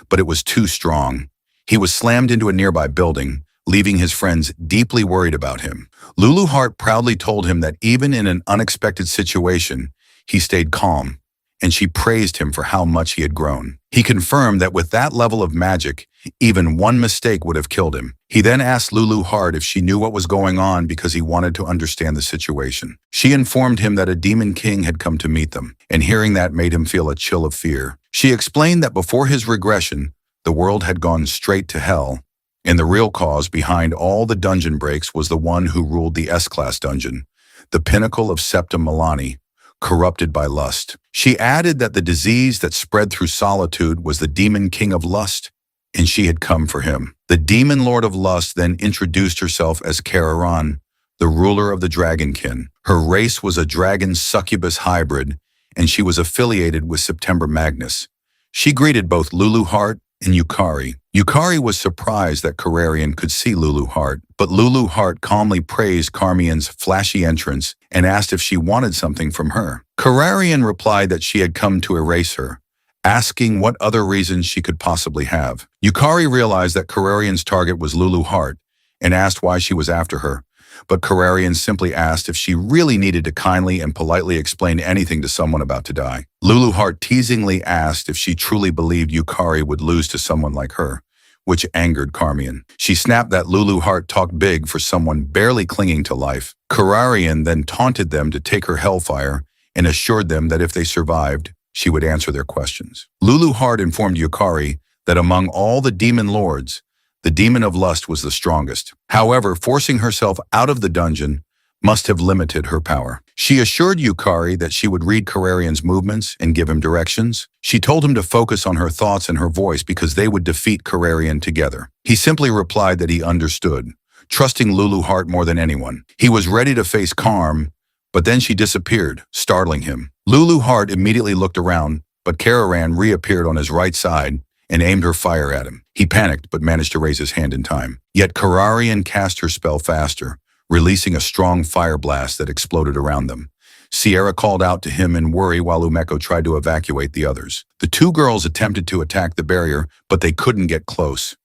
But it was too strong. He was slammed into a nearby building, leaving his friends deeply worried about him. Lulu Heart proudly told him that even in an unexpected situation, he stayed calm, and she praised him for how much he had grown. He confirmed that with that level of magic, even one mistake would have killed him. He then asked Lulu Heart if she knew what was going on because he wanted to understand the situation. She informed him that a demon king had come to meet them, and hearing that made him feel a chill of fear. She explained that before his regression, the world had gone straight to hell, and the real cause behind all the dungeon breaks was the one who ruled the S-class dungeon, the pinnacle of Septim Milani, corrupted by lust. She added that the disease that spread through solitude was the demon king of lust, and she had come for him. The demon lord of lust then introduced herself as Kararan, the ruler of the dragonkin. Her race was a dragon succubus hybrid, and she was affiliated with September Magnus. She greeted both Lulu Heart and Yukari. Yukari was surprised that Kararian could see Lulu Heart, but Lulu Heart calmly praised Carmian's flashy entrance and asked if she wanted something from her. Kararian replied that she had come to erase her, asking what other reasons she could possibly have. Yukari realized that Kararian's target was Lulu Heart and asked why she was after her, but Kararian simply asked if she really needed to kindly and politely explain anything to someone about to die. Lulu Heart teasingly asked if she truly believed Yukari would lose to someone like her, which angered Carmian. She snapped that Lulu Heart talked big for someone barely clinging to life. Kararian then taunted them to take her hellfire and assured them that if they survived, she would answer their questions. Lulu Heart informed Yukari that among all the demon lords, the demon of lust was the strongest. However, forcing herself out of the dungeon must have limited her power. She assured Yukari that she would read Kararian's movements and give him directions. She told him to focus on her thoughts and her voice because they would defeat Kararian together. He simply replied that he understood, trusting Lulu Heart more than anyone. He was ready to face Karm, but then she disappeared, startling him. Lulu Heart immediately looked around, but Kararan reappeared on his right side and aimed her fire at him. He panicked but managed to raise his hand in time. Yet Kararian cast her spell faster, releasing a strong fire blast that exploded around them. Sierra called out to him in worry while Umeko tried to evacuate the others. The two girls attempted to attack the barrier, but they couldn't get close.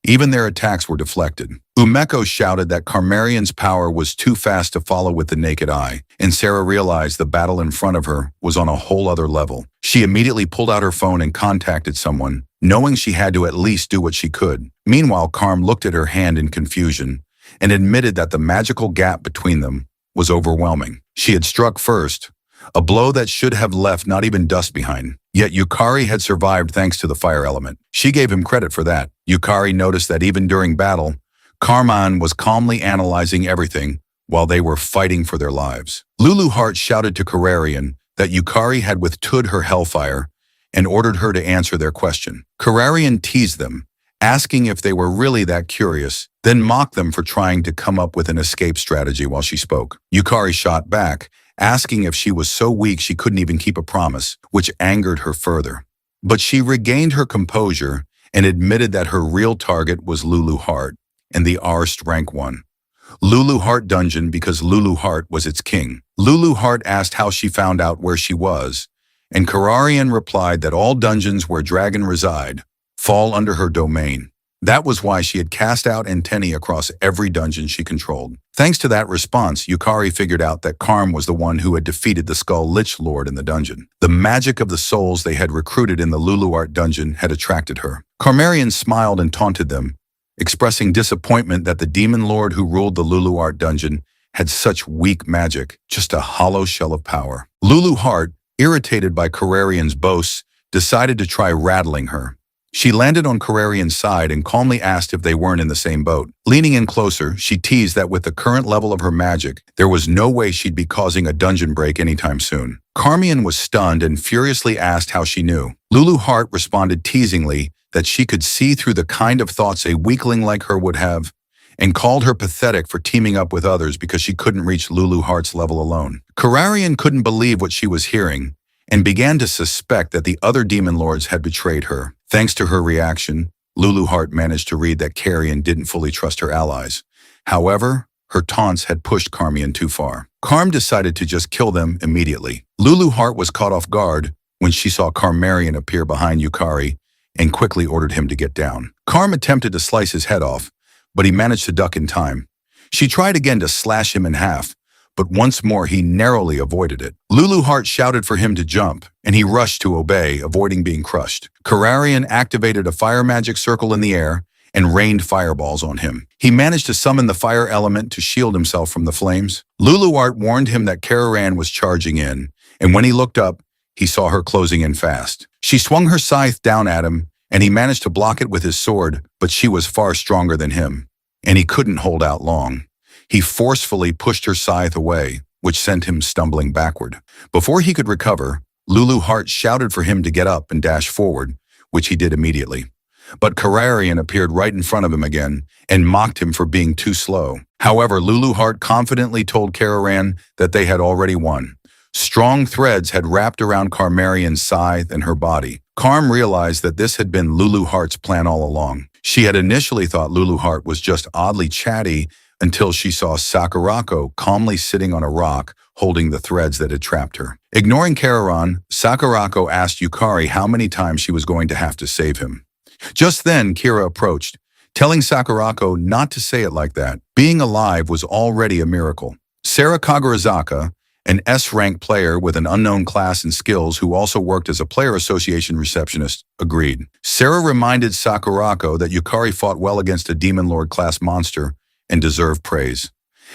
Even their attacks were deflected. Umeko shouted that Karmarian's power was too fast to follow with the naked eye, and Sarah realized the battle in front of her was on a whole other level. She immediately pulled out her phone and contacted someone, knowing she had to at least do what she could. Meanwhile, Karm looked at her hand in confusion and admitted that the magical gap between them was overwhelming. She had struck first, a blow that should have left not even dust behind. Yet Yukari had survived thanks to the fire element. She gave him credit for that. Yukari noticed that even during battle, Carmine was calmly analyzing everything while they were fighting for their lives. Lulu Heart shouted to Kararian that Yukari had withstood her hellfire and ordered her to answer their question. Kararian teased them, asking if they were really that curious, then mocked them for trying to come up with an escape strategy while she spoke. Yukari shot back, asking if she was so weak she couldn't even keep a promise, which angered her further. But she regained her composure and admitted that her real target was Lulu Heart and the Arst rank 1. Lulu Heart dungeon because Lulu Heart was its king. Lulu Heart asked how she found out where she was, and Kararian replied that all dungeons where dragon reside fall under her domain. That was why she had cast out antennae across every dungeon she controlled. Thanks to that response, Yukari figured out that Karm was the one who had defeated the Skull Lich Lord in the dungeon. The magic of the souls they had recruited in the Luluart dungeon had attracted her. Karmarian smiled and taunted them, expressing disappointment that the demon lord who ruled the Luluart dungeon had such weak magic, just a hollow shell of power. Lulu Heart, irritated by Kararian's boasts, decided to try rattling her. She landed on Kararian's side and calmly asked if they weren't in the same boat. Leaning in closer, she teased that with the current level of her magic, there was no way she'd be causing a dungeon break anytime soon. Carmian was stunned and furiously asked how she knew. Lulu Heart responded teasingly that she could see through the kind of thoughts a weakling like her would have, and called her pathetic for teaming up with others because she couldn't reach Lulu Heart's level alone. Kararian couldn't believe what she was hearing and began to suspect that the other demon lords had betrayed her. Thanks to her reaction, Lulu Heart managed to read that Carrion didn't fully trust her allies. However, her taunts had pushed Carmian too far. Carm decided to just kill them immediately. Lulu Heart was caught off guard when she saw Carmarian appear behind Yukari and quickly ordered him to get down. Carm attempted to slice his head off, but he managed to duck in time. She tried again to slash him in half, but once more he narrowly avoided it. Lulu Heart shouted for him to jump, and he rushed to obey, avoiding being crushed. Kararian activated a fire magic circle in the air and rained fireballs on him. He managed to summon the fire element to shield himself from the flames. Lulu Heart warned him that Kararan was charging in, and when he looked up, he saw her closing in fast. She swung her scythe down at him, and he managed to block it with his sword, but she was far stronger than him, and he couldn't hold out long. He forcefully pushed her scythe away, which sent him stumbling backward. Before he could recover, Lulu Heart shouted for him to get up and dash forward, which he did immediately. But Kararian appeared right in front of him again and mocked him for being too slow. However, Lulu Heart confidently told Kararan that they had already won. Strong threads had wrapped around Karmarian's scythe and her body. Karm realized that this had been Lulu Heart's plan all along. She had initially thought Lulu Heart was just oddly chatty until she saw Sakurako calmly sitting on a rock holding the threads that had trapped her. Ignoring Kararan, Sakurako asked Yukari how many times she was going to have to save him. Just then, Kira approached, telling Sakurako not to say it like that. Being alive was already a miracle. Sarah Kagurazaka, an S-rank player with an unknown class and skills who also worked as a player association receptionist, agreed. Sarah reminded Sakurako that Yukari fought well against a Demon Lord class monster and deserved praise.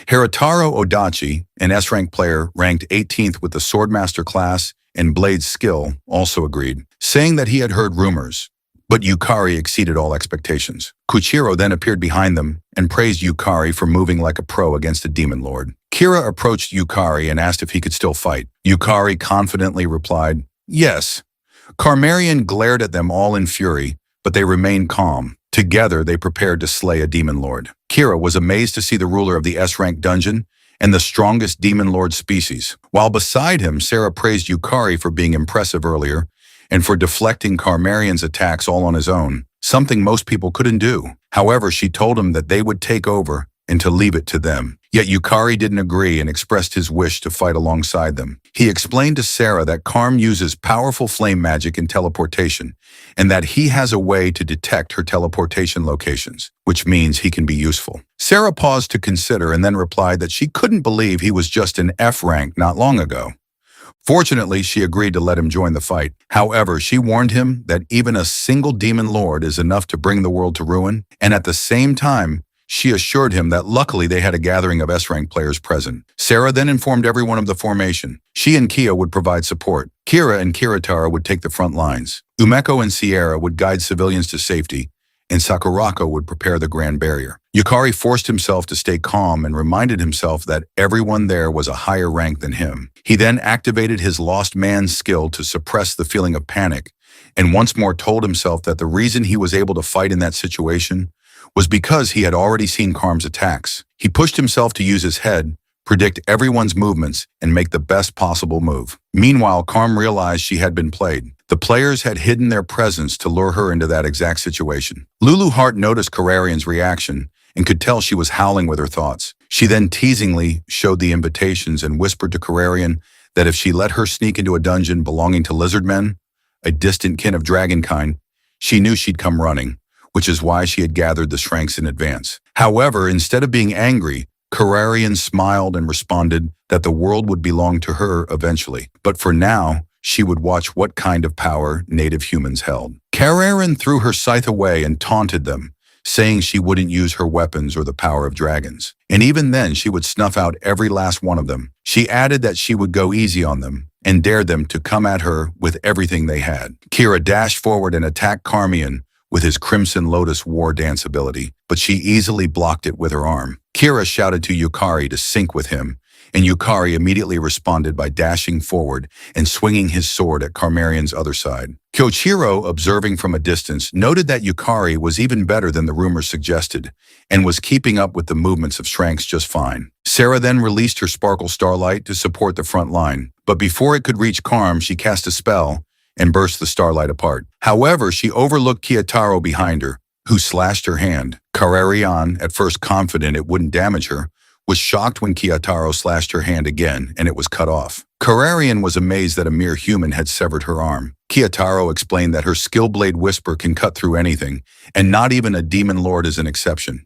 Hirataro Odachi, an S-rank player ranked 18th with the Swordmaster class and Blade skill, also agreed, saying that he had heard rumors. But Yukari exceeded all expectations. Kuchiro then appeared behind them and praised Yukari for moving like a pro against a demon lord. Kira approached Yukari and asked if he could still fight. Yukari confidently replied, "Yes." Karmarian glared at them all in fury, but they remained calm. Together, they prepared to slay a demon lord. Kira was amazed to see the ruler of the S-rank dungeon and the strongest demon lord species. While beside him, Sarah praised Yukari for being impressive earlier and for deflecting Karmarian's attacks all on his own, something most people couldn't do. However, she told him that they would take over and to leave it to them. Yet Yukari didn't agree and expressed his wish to fight alongside them. He explained to Sarah that Karm uses powerful flame magic and teleportation, and that he has a way to detect her teleportation locations, which means he can be useful. Sarah paused to consider and then replied that she couldn't believe he was just an F rank not long ago. Fortunately, she agreed to let him join the fight. However, she warned him that even a single demon lord is enough to bring the world to ruin, and at the same time, she assured him that luckily they had a gathering of S-rank players present. Sarah then informed everyone of the formation. She and Kia would provide support. Kira and Kiritara would take the front lines. Umeko and Sierra would guide civilians to safety, and Sakurako would prepare the Grand Barrier. Yukari forced himself to stay calm and reminded himself that everyone there was a higher rank than him. He then activated his lost man's skill to suppress the feeling of panic, and once more told himself that the reason he was able to fight in that situation was because he had already seen Karm's attacks. He pushed himself to use his head, predict everyone's movements, and make the best possible move. Meanwhile, Karm realized she had been played. The players had hidden their presence to lure her into that exact situation. Lulu Heart noticed Kararian's reaction and could tell she was howling with her thoughts. She then teasingly showed the invitations and whispered to Kararian that if she let her sneak into a dungeon belonging to lizard men, a distant kin of dragonkind, she knew she'd come running, which is why she had gathered the Shranks in advance. However, instead of being angry, Kararian smiled and responded that the world would belong to her eventually. But for now, she would watch what kind of power native humans held. Kararian threw her scythe away and taunted them, saying she wouldn't use her weapons or the power of dragons. And even then, she would snuff out every last one of them. She added that she would go easy on them and dared them to come at her with everything they had. Kira dashed forward and attacked Karmian with his Crimson Lotus War Dance ability, but she easily blocked it with her arm. Kira shouted to Yukari to sync with him, and Yukari immediately responded by dashing forward and swinging his sword at Karmarian's other side. Kyochiro, observing from a distance, noted that Yukari was even better than the rumors suggested and was keeping up with the movements of Shranks just fine. Sarah then released her Sparkle Starlight to support the front line, but before it could reach Karm, she cast a spell and burst the starlight apart. However, she overlooked Kiyotaro behind her, who slashed her hand. Kararian, at first confident it wouldn't damage her, was shocked when Kiyotaro slashed her hand again and it was cut off. Kararian was amazed that a mere human had severed her arm. Kiyotaro explained that her skill blade whisper can cut through anything, and not even a demon lord is an exception.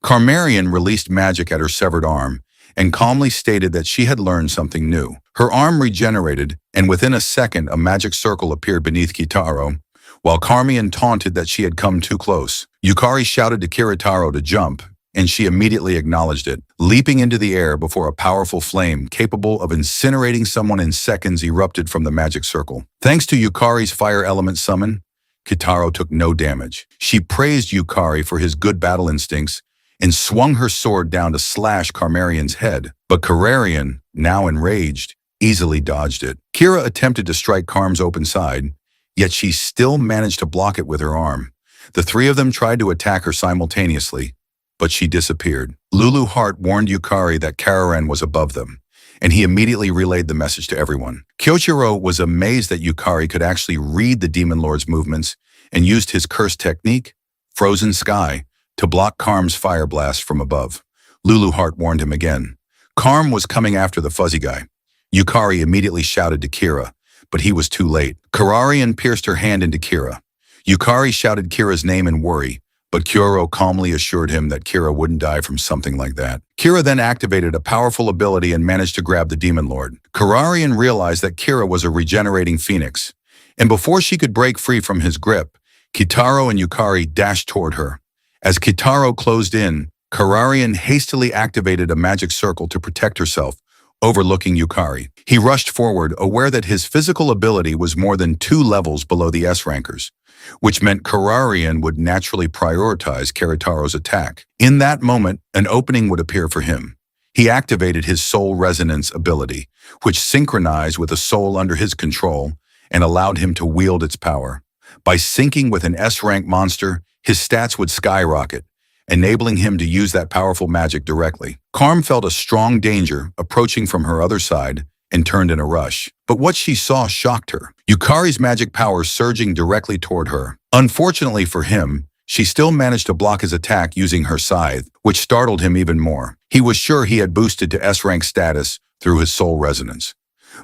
Karmarian released magic at her severed arm and calmly stated that she had learned something new. Her arm regenerated, and within a second a magic circle appeared beneath Kitaro, while Karmian taunted that she had come too close. Yukari shouted to Kiritaro to jump, and she immediately acknowledged it, leaping into the air before a powerful flame capable of incinerating someone in seconds erupted from the magic circle. Thanks to Yukari's fire element summon, Kitaro took no damage. She praised Yukari for his good battle instincts and swung her sword down to slash Carmarian's head. But Carmarian, now enraged, easily dodged it. Kira attempted to strike Carm's open side, yet she still managed to block it with her arm. The three of them tried to attack her simultaneously, but she disappeared. Lulu Hart warned Yukari that Kararan was above them, and he immediately relayed the message to everyone. Kyoichiro was amazed that Yukari could actually read the Demon Lord's movements and used his curse technique, Frozen Sky, to block Karm's fire blast from above. Lulu Hart warned him again. Karm was coming after the fuzzy guy. Yukari immediately shouted to Kira, but he was too late. Kararian pierced her hand into Kira. Yukari shouted Kira's name in worry, but Kyoro calmly assured him that Kira wouldn't die from something like that. Kira then activated a powerful ability and managed to grab the Demon Lord. Kararian realized that Kira was a regenerating phoenix, and before she could break free from his grip, Kitaro and Yukari dashed toward her. As Kitaro closed in, Kararian hastily activated a magic circle to protect herself, overlooking Yukari. He rushed forward, aware that his physical ability was more than 2 levels below the S-rankers, which meant Kararian would naturally prioritize Kiritaro's attack. In that moment, an opening would appear for him. He activated his soul resonance ability, which synchronized with a soul under his control and allowed him to wield its power. By syncing with an S-rank monster, his stats would skyrocket, enabling him to use that powerful magic directly. Karm felt a strong danger approaching from her other side and turned in a rush. But what she saw shocked her. Yukari's magic power surging directly toward her. Unfortunately for him, she still managed to block his attack using her scythe, which startled him even more. He was sure he had boosted to S-rank status through his soul resonance.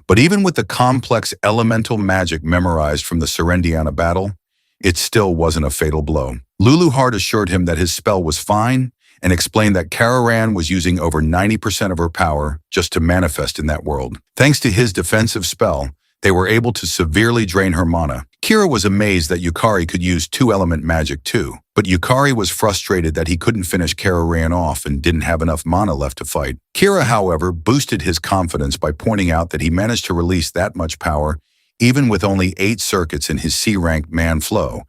But even with the complex elemental magic memorized from the Serendiana battle, it still wasn't a fatal blow. Lulu Hart assured him that his spell was fine and explained that Kararan was using over 90% of her power just to manifest in that world. Thanks to his defensive spell, they were able to severely drain her mana. Kira was amazed that Yukari could use 2-element magic too, but Yukari was frustrated that he couldn't finish Kararan off and didn't have enough mana left to fight. Kira, however, boosted his confidence by pointing out that he managed to release that much power even with only 8 circuits in his C-ranked man flow,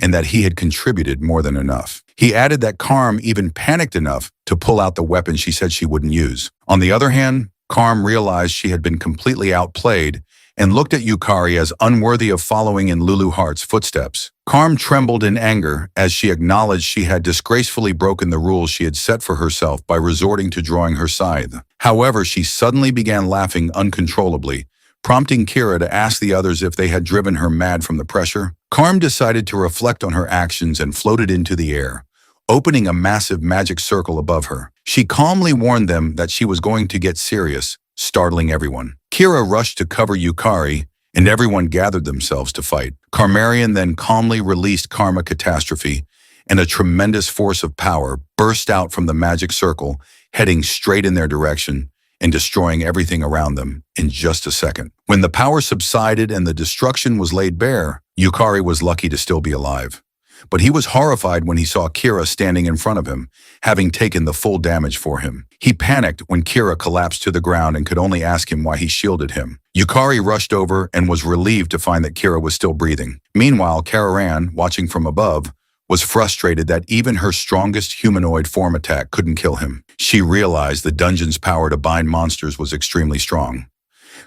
and that he had contributed more than enough. He added that Karm even panicked enough to pull out the weapon she said she wouldn't use. On the other hand, Karm realized she had been completely outplayed and looked at Yukari as unworthy of following in Lulu Hart's footsteps. Karm trembled in anger as she acknowledged she had disgracefully broken the rules she had set for herself by resorting to drawing her scythe. However, she suddenly began laughing uncontrollably, prompting Kira to ask the others if they had driven her mad from the pressure. Karm decided to reflect on her actions and floated into the air, opening a massive magic circle above her. She calmly warned them that she was going to get serious, startling everyone. Kira rushed to cover Yukari, and everyone gathered themselves to fight. Carmarian then calmly released Karma Catastrophe, and a tremendous force of power burst out from the magic circle, heading straight in their direction and destroying everything around them in just a second. When the power subsided and the destruction was laid bare, Yukari was lucky to still be alive. But he was horrified when he saw Kira standing in front of him, having taken the full damage for him. He panicked when Kira collapsed to the ground and could only ask him why he shielded him. Yukari rushed over and was relieved to find that Kira was still breathing. Meanwhile, Kararan, watching from above, was frustrated that even her strongest humanoid form attack couldn't kill him. She realized the dungeon's power to bind monsters was extremely strong.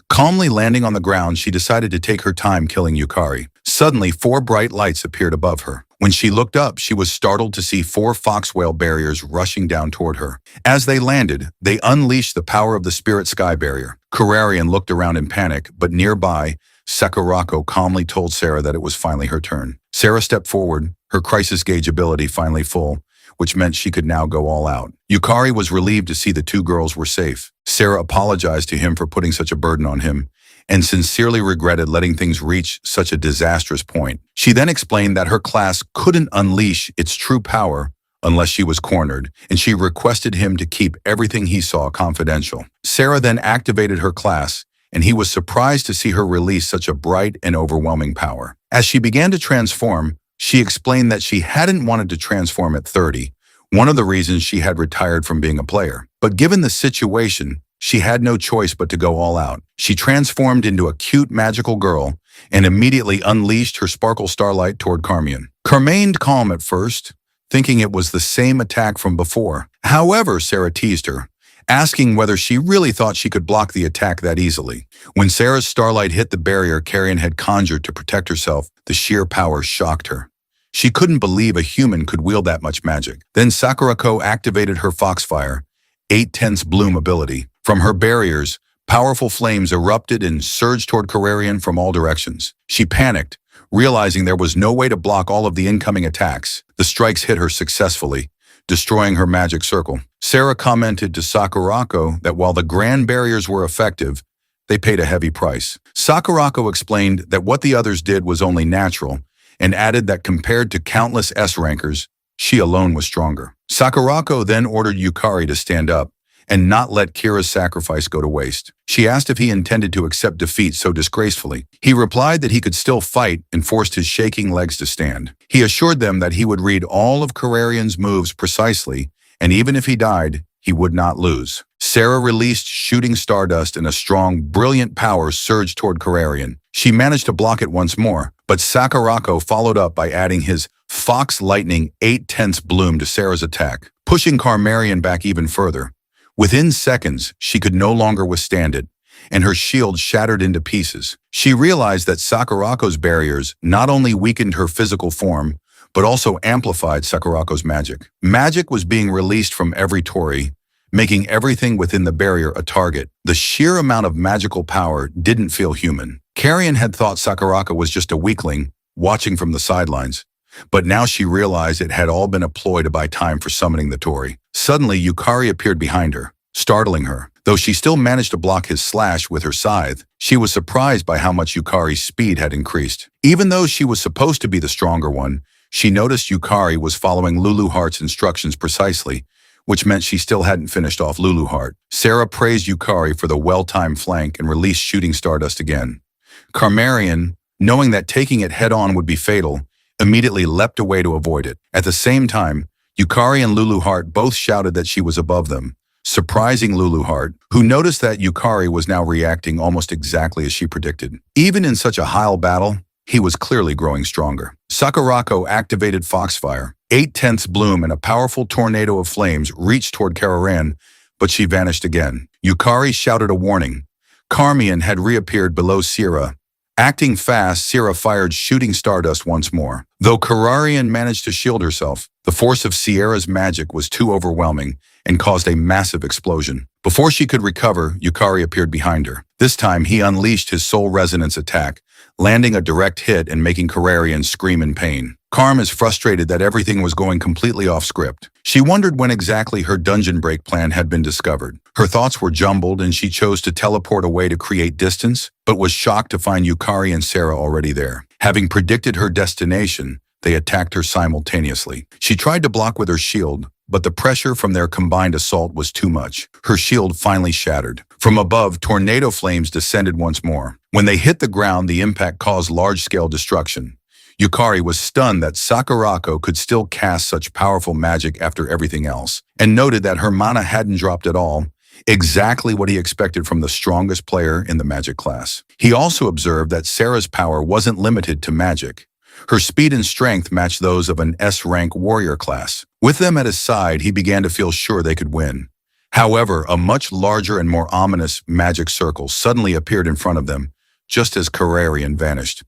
Calmly landing on the ground, she decided to take her time killing Yukari. Suddenly, 4 bright lights appeared above her. When she looked up, she was startled to see 4 foxwhale barriers rushing down toward her. As they landed, they unleashed the power of the spirit sky barrier. Kararian looked around in panic, but nearby, Sakurako calmly told Sarah that it was finally her turn. Sarah stepped forward, her crisis gauge ability finally full, which meant she could now go all out. Yukari was relieved to see the 2 girls were safe. Sarah apologized to him for putting such a burden on him, and sincerely regretted letting things reach such a disastrous point. She then explained that her class couldn't unleash its true power unless she was cornered, and she requested him to keep everything he saw confidential. Sarah then activated her class, and he was surprised to see her release such a bright and overwhelming power. As she began to transform, she explained that she hadn't wanted to transform at 30, one of the reasons she had retired from being a player. But given the situation, she had no choice but to go all out. She transformed into a cute magical girl and immediately unleashed her sparkle starlight toward Carmian. Remained calm at first, thinking it was the same attack from before. However, Sarah teased her, asking whether she really thought she could block the attack that easily. When Sarah's starlight hit the barrier Carrion had conjured to protect herself, the sheer power shocked her. She couldn't believe a human could wield that much magic. Then Sakurako activated her Foxfire, 8/10 bloom ability. From her barriers, powerful flames erupted and surged toward Carrion from all directions. She panicked, realizing there was no way to block all of the incoming attacks. The strikes hit her successfully, destroying her magic circle. Sarah commented to Sakurako that while the grand barriers were effective, they paid a heavy price. Sakurako explained that what the others did was only natural, and added that compared to countless S-rankers, she alone was stronger. Sakurako then ordered Yukari to stand up and not let Kira's sacrifice go to waste. She asked if he intended to accept defeat so disgracefully. He replied that he could still fight and forced his shaking legs to stand. He assured them that he would read all of Carrarion's moves precisely, and even if he died, he would not lose. Sarah released shooting stardust and a strong, brilliant power surged toward Carrarion. She managed to block it once more, but Sakurako followed up by adding his Fox Lightning 8/10 bloom to Sarah's attack, pushing Carrarion back even further. Within seconds, she could no longer withstand it, and her shield shattered into pieces. She realized that Sakurako's barriers not only weakened her physical form, but also amplified Sakurako's magic. Magic was being released from every Tori, making everything within the barrier a target. The sheer amount of magical power didn't feel human. Carrion had thought Sakurako was just a weakling, watching from the sidelines, but now she realized it had all been a ploy to buy time for summoning the Tori. Suddenly, Yukari appeared behind her, startling her. Though she still managed to block his slash with her scythe, she was surprised by how much Yukari's speed had increased. Even though she was supposed to be the stronger one, she noticed Yukari was following Lulu Heart's instructions precisely, which meant she still hadn't finished off Lulu Heart. Sarah praised Yukari for the well-timed flank and released shooting stardust again. Carrarion, knowing that taking it head-on would be fatal, immediately leapt away to avoid it. At the same time, Yukari and Lulu Heart both shouted that she was above them, surprising Lulu Heart, who noticed that Yukari was now reacting almost exactly as she predicted. Even in such a high battle, he was clearly growing stronger. Sakurako activated Foxfire. 8/10 bloom and a powerful tornado of flames reached toward Carrarion, but she vanished again. Yukari shouted a warning. Carmion had reappeared below Sierra. Acting fast, Sierra fired shooting stardust once more. Though Carrarion managed to shield herself, the force of Sierra's magic was too overwhelming and caused a massive explosion. Before she could recover, Yukari appeared behind her. This time, he unleashed his soul resonance attack, landing a direct hit and making Carrarion scream in pain. Carm is frustrated that everything was going completely off script. She wondered when exactly her dungeon break plan had been discovered. Her thoughts were jumbled and she chose to teleport away to create distance, but was shocked to find Yukari and Sarah already there. Having predicted her destination, they attacked her simultaneously. She tried to block with her shield, but the pressure from their combined assault was too much. Her shield finally shattered. From above, tornado flames descended once more. When they hit the ground, the impact caused large-scale destruction. Yukari was stunned that Sakurako could still cast such powerful magic after everything else, and noted that her mana hadn't dropped at all, exactly what he expected from the strongest player in the magic class. He also observed that Sarah's power wasn't limited to magic. Her speed and strength matched those of an S-rank warrior class. With them at his side, he began to feel sure they could win. However, a much larger and more ominous magic circle suddenly appeared in front of them, just as Carrarion vanished.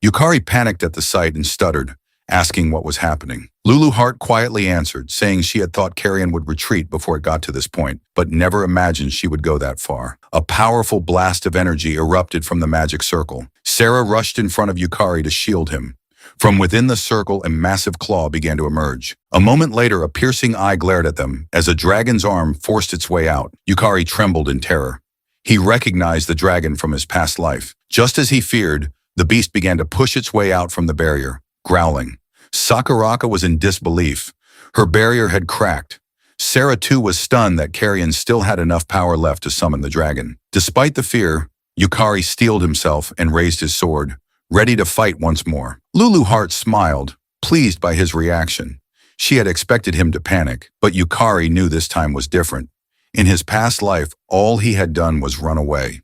Yukari panicked at the sight and stuttered, asking what was happening. Lulu Heart quietly answered, saying she had thought Carrion would retreat before it got to this point, but never imagined she would go that far. A powerful blast of energy erupted from the magic circle. Sarah rushed in front of Yukari to shield him. From within the circle, a massive claw began to emerge. A moment later, a piercing eye glared at them as a dragon's arm forced its way out. Yukari trembled in terror. He recognized the dragon from his past life. Just as he feared, the beast began to push its way out from the barrier, growling. Sakurako was in disbelief. Her barrier had cracked. Sarah too was stunned that Carrion still had enough power left to summon the dragon. Despite the fear, Yukari steeled himself and raised his sword, ready to fight once more. Lulu Heart smiled, pleased by his reaction. She had expected him to panic, but Yukari knew this time was different. In his past life, all he had done was run away.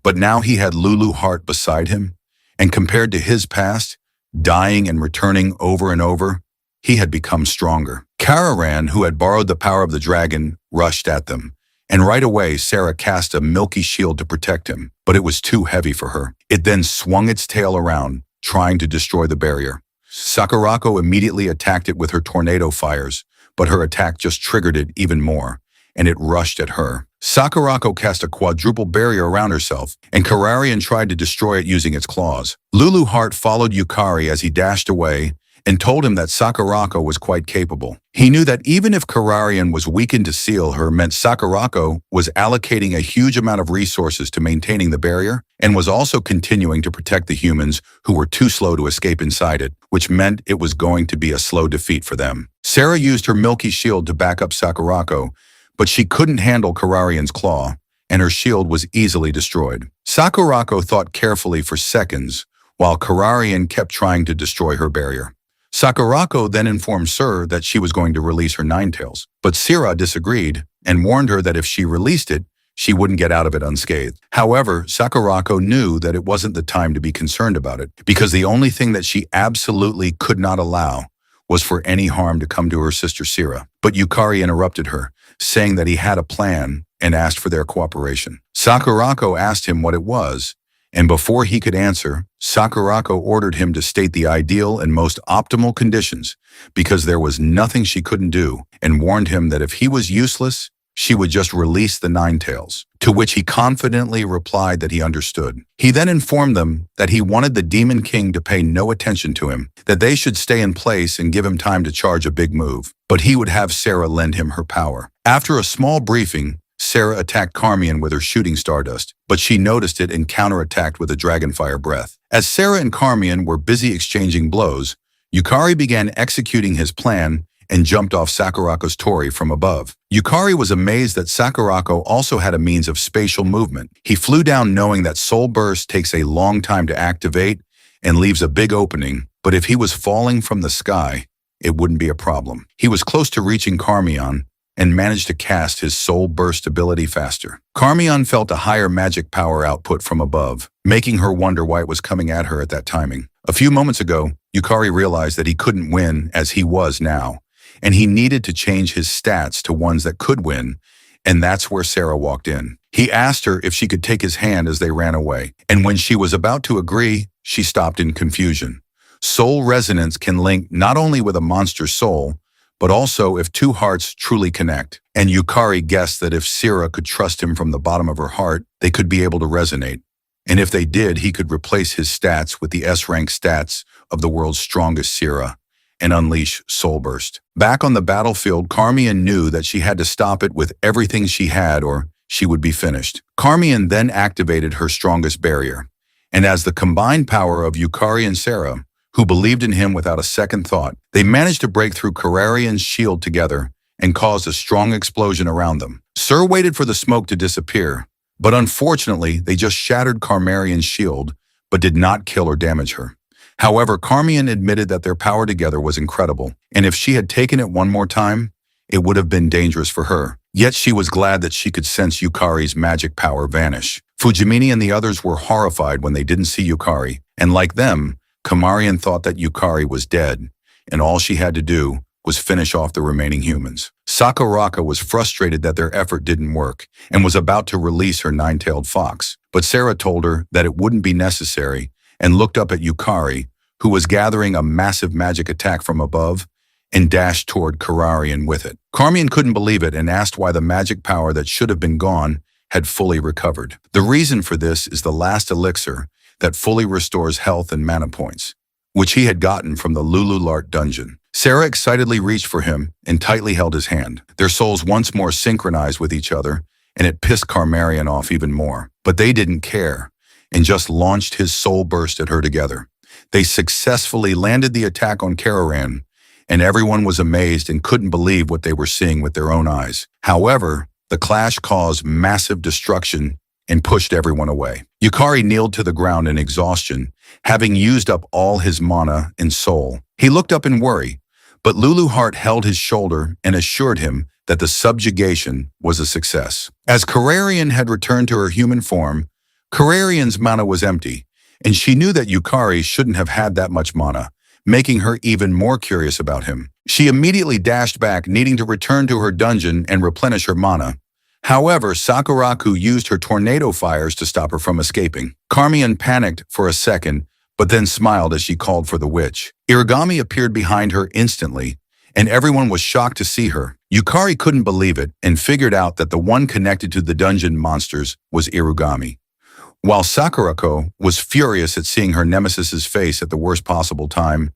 But now he had Lulu Heart beside him, and compared to his past, dying and returning over and over, he had become stronger. Kararan, who had borrowed the power of the dragon, rushed at them. And right away, Sarah cast a milky shield to protect him, but it was too heavy for her. It then swung its tail around, trying to destroy the barrier. Sakurako immediately attacked it with her tornado fires, but her attack just triggered it even more, and it rushed at her. Sakurako cast a quadruple barrier around herself, and Kararian tried to destroy it using its claws. Lulu Heart followed Yukari as he dashed away and told him that Sakurako was quite capable. He knew that even if Kararian was weakened to seal her meant Sakurako was allocating a huge amount of resources to maintaining the barrier and was also continuing to protect the humans who were too slow to escape inside it, which meant it was going to be a slow defeat for them. Sarah used her milky shield to back up Sakurako, but she couldn't handle Kararian's claw, and her shield was easily destroyed. Sakurako thought carefully for seconds, while Kararian kept trying to destroy her barrier. Sakurako then informed Sur that she was going to release her Ninetails, but Sira disagreed and warned her that if she released it, she wouldn't get out of it unscathed. However, Sakurako knew that it wasn't the time to be concerned about it, because the only thing that she absolutely could not allow was for any harm to come to her sister Sira. But Yukari interrupted her, saying that he had a plan and asked for their cooperation. Sakurako asked him what it was, and before he could answer, Sakurako ordered him to state the ideal and most optimal conditions, because there was nothing she couldn't do, and warned him that if he was useless, she would just release the Ninetails, to which he confidently replied that he understood. He then informed them that he wanted the Demon King to pay no attention to him, that they should stay in place and give him time to charge a big move, but he would have Sarah lend him her power. After a small briefing, Sarah attacked Carmian with her shooting stardust, but she noticed it and counterattacked with a dragonfire breath. As Sarah and Carmian were busy exchanging blows, Yukari began executing his plan and jumped off Sakurako's torii from above. Yukari was amazed that Sakurako also had a means of spatial movement. He flew down knowing that Soul Burst takes a long time to activate and leaves a big opening, but if he was falling from the sky, it wouldn't be a problem. He was close to reaching Carmian and managed to cast his Soul Burst ability faster. Carmian felt a higher magic power output from above, making her wonder why it was coming at her at that timing. A few moments ago, Yukari realized that he couldn't win as he was now, and he needed to change his stats to ones that could win, and that's where Sarah walked in. He asked her if she could take his hand as they ran away, and when she was about to agree, she stopped in confusion. Soul resonance can link not only with a monster's soul, but also if two hearts truly connect. And Yukari guessed that if Sira could trust him from the bottom of her heart, they could be able to resonate. And if they did, he could replace his stats with the S-rank stats of the world's strongest Sira and unleash Soul Burst. Back on the battlefield, Carmian knew that she had to stop it with everything she had or she would be finished. Carmian then activated her strongest barrier. And as the combined power of Yukari and Sarah, who believed in him without a second thought, they managed to break through Kararian's shield together and caused a strong explosion around them. Sur waited for the smoke to disappear, but unfortunately, they just shattered Karmarian's shield, but did not kill or damage her. However, Carmian admitted that their power together was incredible, and if she had taken it one more time, it would have been dangerous for her. Yet she was glad that she could sense Yukari's magic power vanish. Fujimini and the others were horrified when they didn't see Yukari, and like them, Kamarian thought that Yukari was dead, and all she had to do was finish off the remaining humans. Sakurako was frustrated that their effort didn't work, and was about to release her nine-tailed fox, but Sarah told her that it wouldn't be necessary, and looked up at Yukari, who was gathering a massive magic attack from above, and dashed toward Kararian with it. Carmian couldn't believe it and asked why the magic power that should have been gone had fully recovered. The reason for this is the last elixir that fully restores health and mana points, which he had gotten from the Lululart dungeon. Sarah excitedly reached for him and tightly held his hand. Their souls once more synchronized with each other, and it pissed Karmarian off even more. But they didn't care, and just launched his soul burst at her together. They successfully landed the attack on Kararan, and everyone was amazed and couldn't believe what they were seeing with their own eyes. However, the clash caused massive destruction and pushed everyone away. Yukari kneeled to the ground in exhaustion, having used up all his mana and soul. He looked up in worry, but Lulu Heart held his shoulder and assured him that the subjugation was a success. As Kararian had returned to her human form, Kararian's mana was empty, and she knew that Yukari shouldn't have had that much mana, making her even more curious about him. She immediately dashed back, needing to return to her dungeon and replenish her mana. However, Sakurako used her tornado fires to stop her from escaping. Carmine panicked for a second, but then smiled as she called for the witch. Irigami appeared behind her instantly, and everyone was shocked to see her. Yukari couldn't believe it and figured out that the one connected to the dungeon monsters was Irigami. While Sakurako was furious at seeing her nemesis's face at the worst possible time,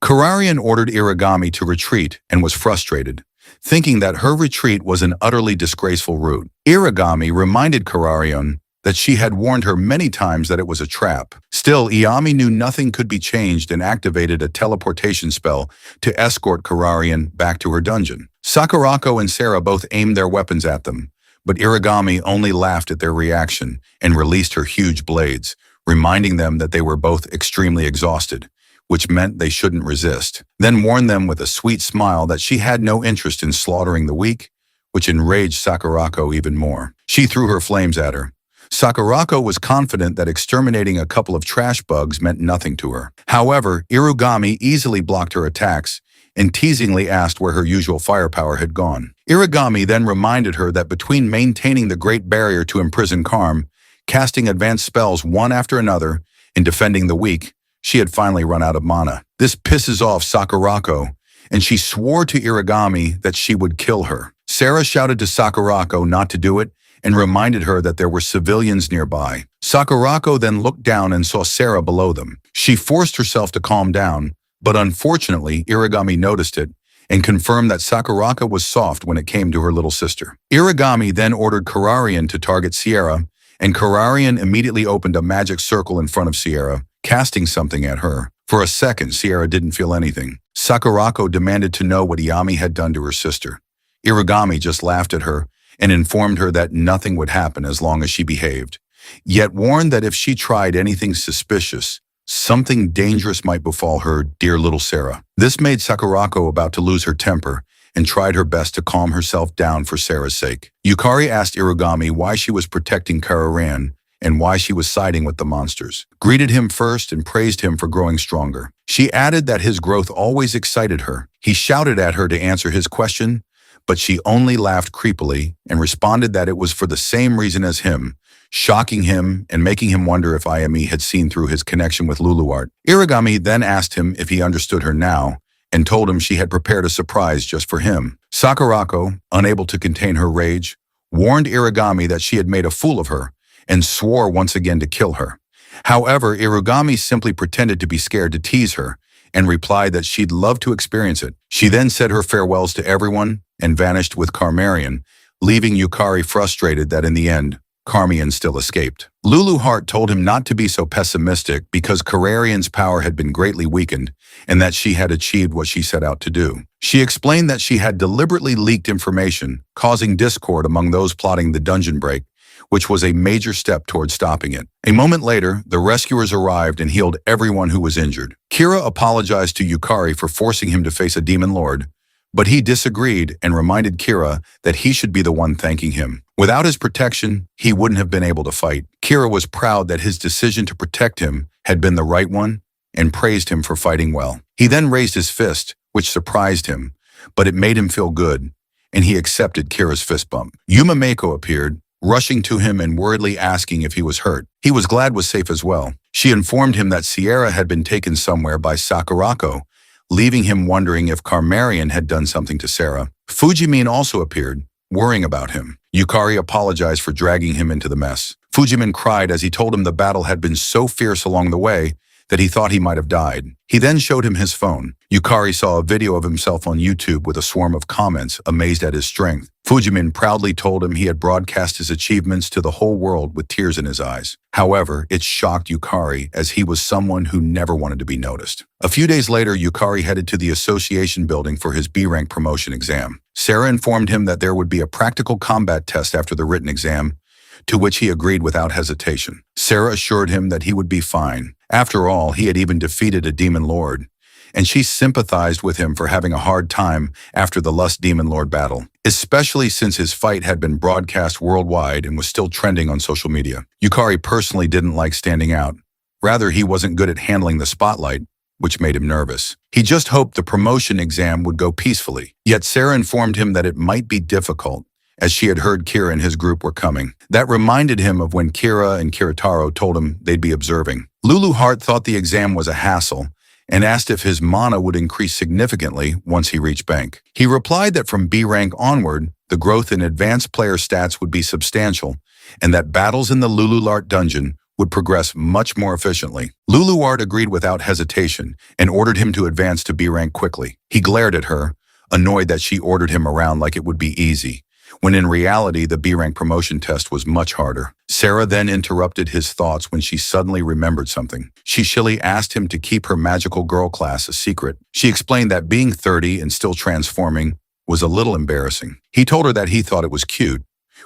Kararian ordered Irigami to retreat and was frustrated, thinking that her retreat was an utterly disgraceful route. Irigami reminded Kararian that she had warned her many times that it was a trap. Still, Iami knew nothing could be changed and activated a teleportation spell to escort Kararian back to her dungeon. Sakurako and Sarah both aimed their weapons at them, but Irigami only laughed at their reaction and released her huge blades, reminding them that they were both extremely exhausted, which meant they shouldn't resist, then warned them with a sweet smile that she had no interest in slaughtering the weak, which enraged Sakurako even more. She threw her flames at her. Sakurako was confident that exterminating a couple of trash bugs meant nothing to her. However, Irigami easily blocked her attacks and teasingly asked where her usual firepower had gone. Irigami then reminded her that between maintaining the Great Barrier to imprison Karm, casting advanced spells one after another, and defending the weak, she had finally run out of mana. This pisses off Sakurako, and she swore to Irigami that she would kill her. Sarah shouted to Sakurako not to do it and reminded her that there were civilians nearby. Sakurako then looked down and saw Sarah below them. She forced herself to calm down, but unfortunately, Irigami noticed it and confirmed that Sakurako was soft when it came to her little sister. Irigami then ordered Kararian to target Sierra, and Kararian immediately opened a magic circle in front of Sierra, casting something at her. For a second, Sierra didn't feel anything. Sakurako demanded to know what Iami had done to her sister. Irigami just laughed at her and informed her that nothing would happen as long as she behaved, yet warned that if she tried anything suspicious, something dangerous might befall her dear little Sarah. This made Sakurako about to lose her temper and tried her best to calm herself down for Sarah's sake. Yukari asked Irigami why she was protecting Kararan and why she was siding with the monsters, greeted him first and praised him for growing stronger. She added that his growth always excited her. He shouted at her to answer his question, but she only laughed creepily and responded that it was for the same reason as him, shocking him and making him wonder if Ayami had seen through his connection with Luluart. Irigami then asked him if he understood her now and told him she had prepared a surprise just for him. Sakurako, unable to contain her rage, warned Irigami that she had made a fool of her and swore once again to kill her. However, Irigami simply pretended to be scared to tease her and replied that she'd love to experience it. She then said her farewells to everyone and vanished with Carmarian, leaving Yukari frustrated that in the end, Carmian still escaped. Lulu Hart told him not to be so pessimistic because Kararian's power had been greatly weakened and that she had achieved what she set out to do. She explained that she had deliberately leaked information, causing discord among those plotting the dungeon break, which was a major step toward stopping it. A moment later, the rescuers arrived and healed everyone who was injured. Kira apologized to Yukari for forcing him to face a demon lord, but he disagreed and reminded Kira that he should be the one thanking him. Without his protection, he wouldn't have been able to fight. Kira was proud that his decision to protect him had been the right one and praised him for fighting well. He then raised his fist, which surprised him, but it made him feel good, and he accepted Kira's fist bump. Yuma Mako appeared, rushing to him and worriedly asking if he was hurt. He was glad was safe as well. She informed him that Sierra had been taken somewhere by Sakurako, leaving him wondering if Carmarian had done something to Sarah. Fujimin also appeared, worrying about him. Yukari apologized for dragging him into the mess. Fujimin cried as he told him the battle had been so fierce along the way that he thought he might have died. He then showed him his phone. Yukari saw a video of himself on YouTube with a swarm of comments, amazed at his strength. Fujimin proudly told him he had broadcast his achievements to the whole world with tears in his eyes. However, it shocked Yukari as he was someone who never wanted to be noticed. A few days later, Yukari headed to the association building for his B-rank promotion exam. Sarah informed him that there would be a practical combat test after the written exam, to which he agreed without hesitation. Sarah assured him that he would be fine. After all, he had even defeated a demon lord, and she sympathized with him for having a hard time after the Lust Demon Lord battle, especially since his fight had been broadcast worldwide and was still trending on social media. Yukari personally didn't like standing out. Rather, he wasn't good at handling the spotlight, which made him nervous. He just hoped the promotion exam would go peacefully. Yet Sarah informed him that it might be difficult, as she had heard Kira and his group were coming. That reminded him of when Kira and Kiritaro told him they'd be observing. Lulu Hart thought the exam was a hassle and asked if his mana would increase significantly once he reached bank. He replied that from B rank onward, the growth in advanced player stats would be substantial, and that battles in the Lululart dungeon would progress much more efficiently. Luluart agreed without hesitation and ordered him to advance to B rank quickly. He glared at her, annoyed that she ordered him around like it would be easy, when in reality the B rank promotion test was much harder. Sarah then interrupted his thoughts when she suddenly remembered something. She shilly asked him to keep her magical girl class a secret. She explained that being 30 and still transforming was a little embarrassing. He told her that he thought it was cute,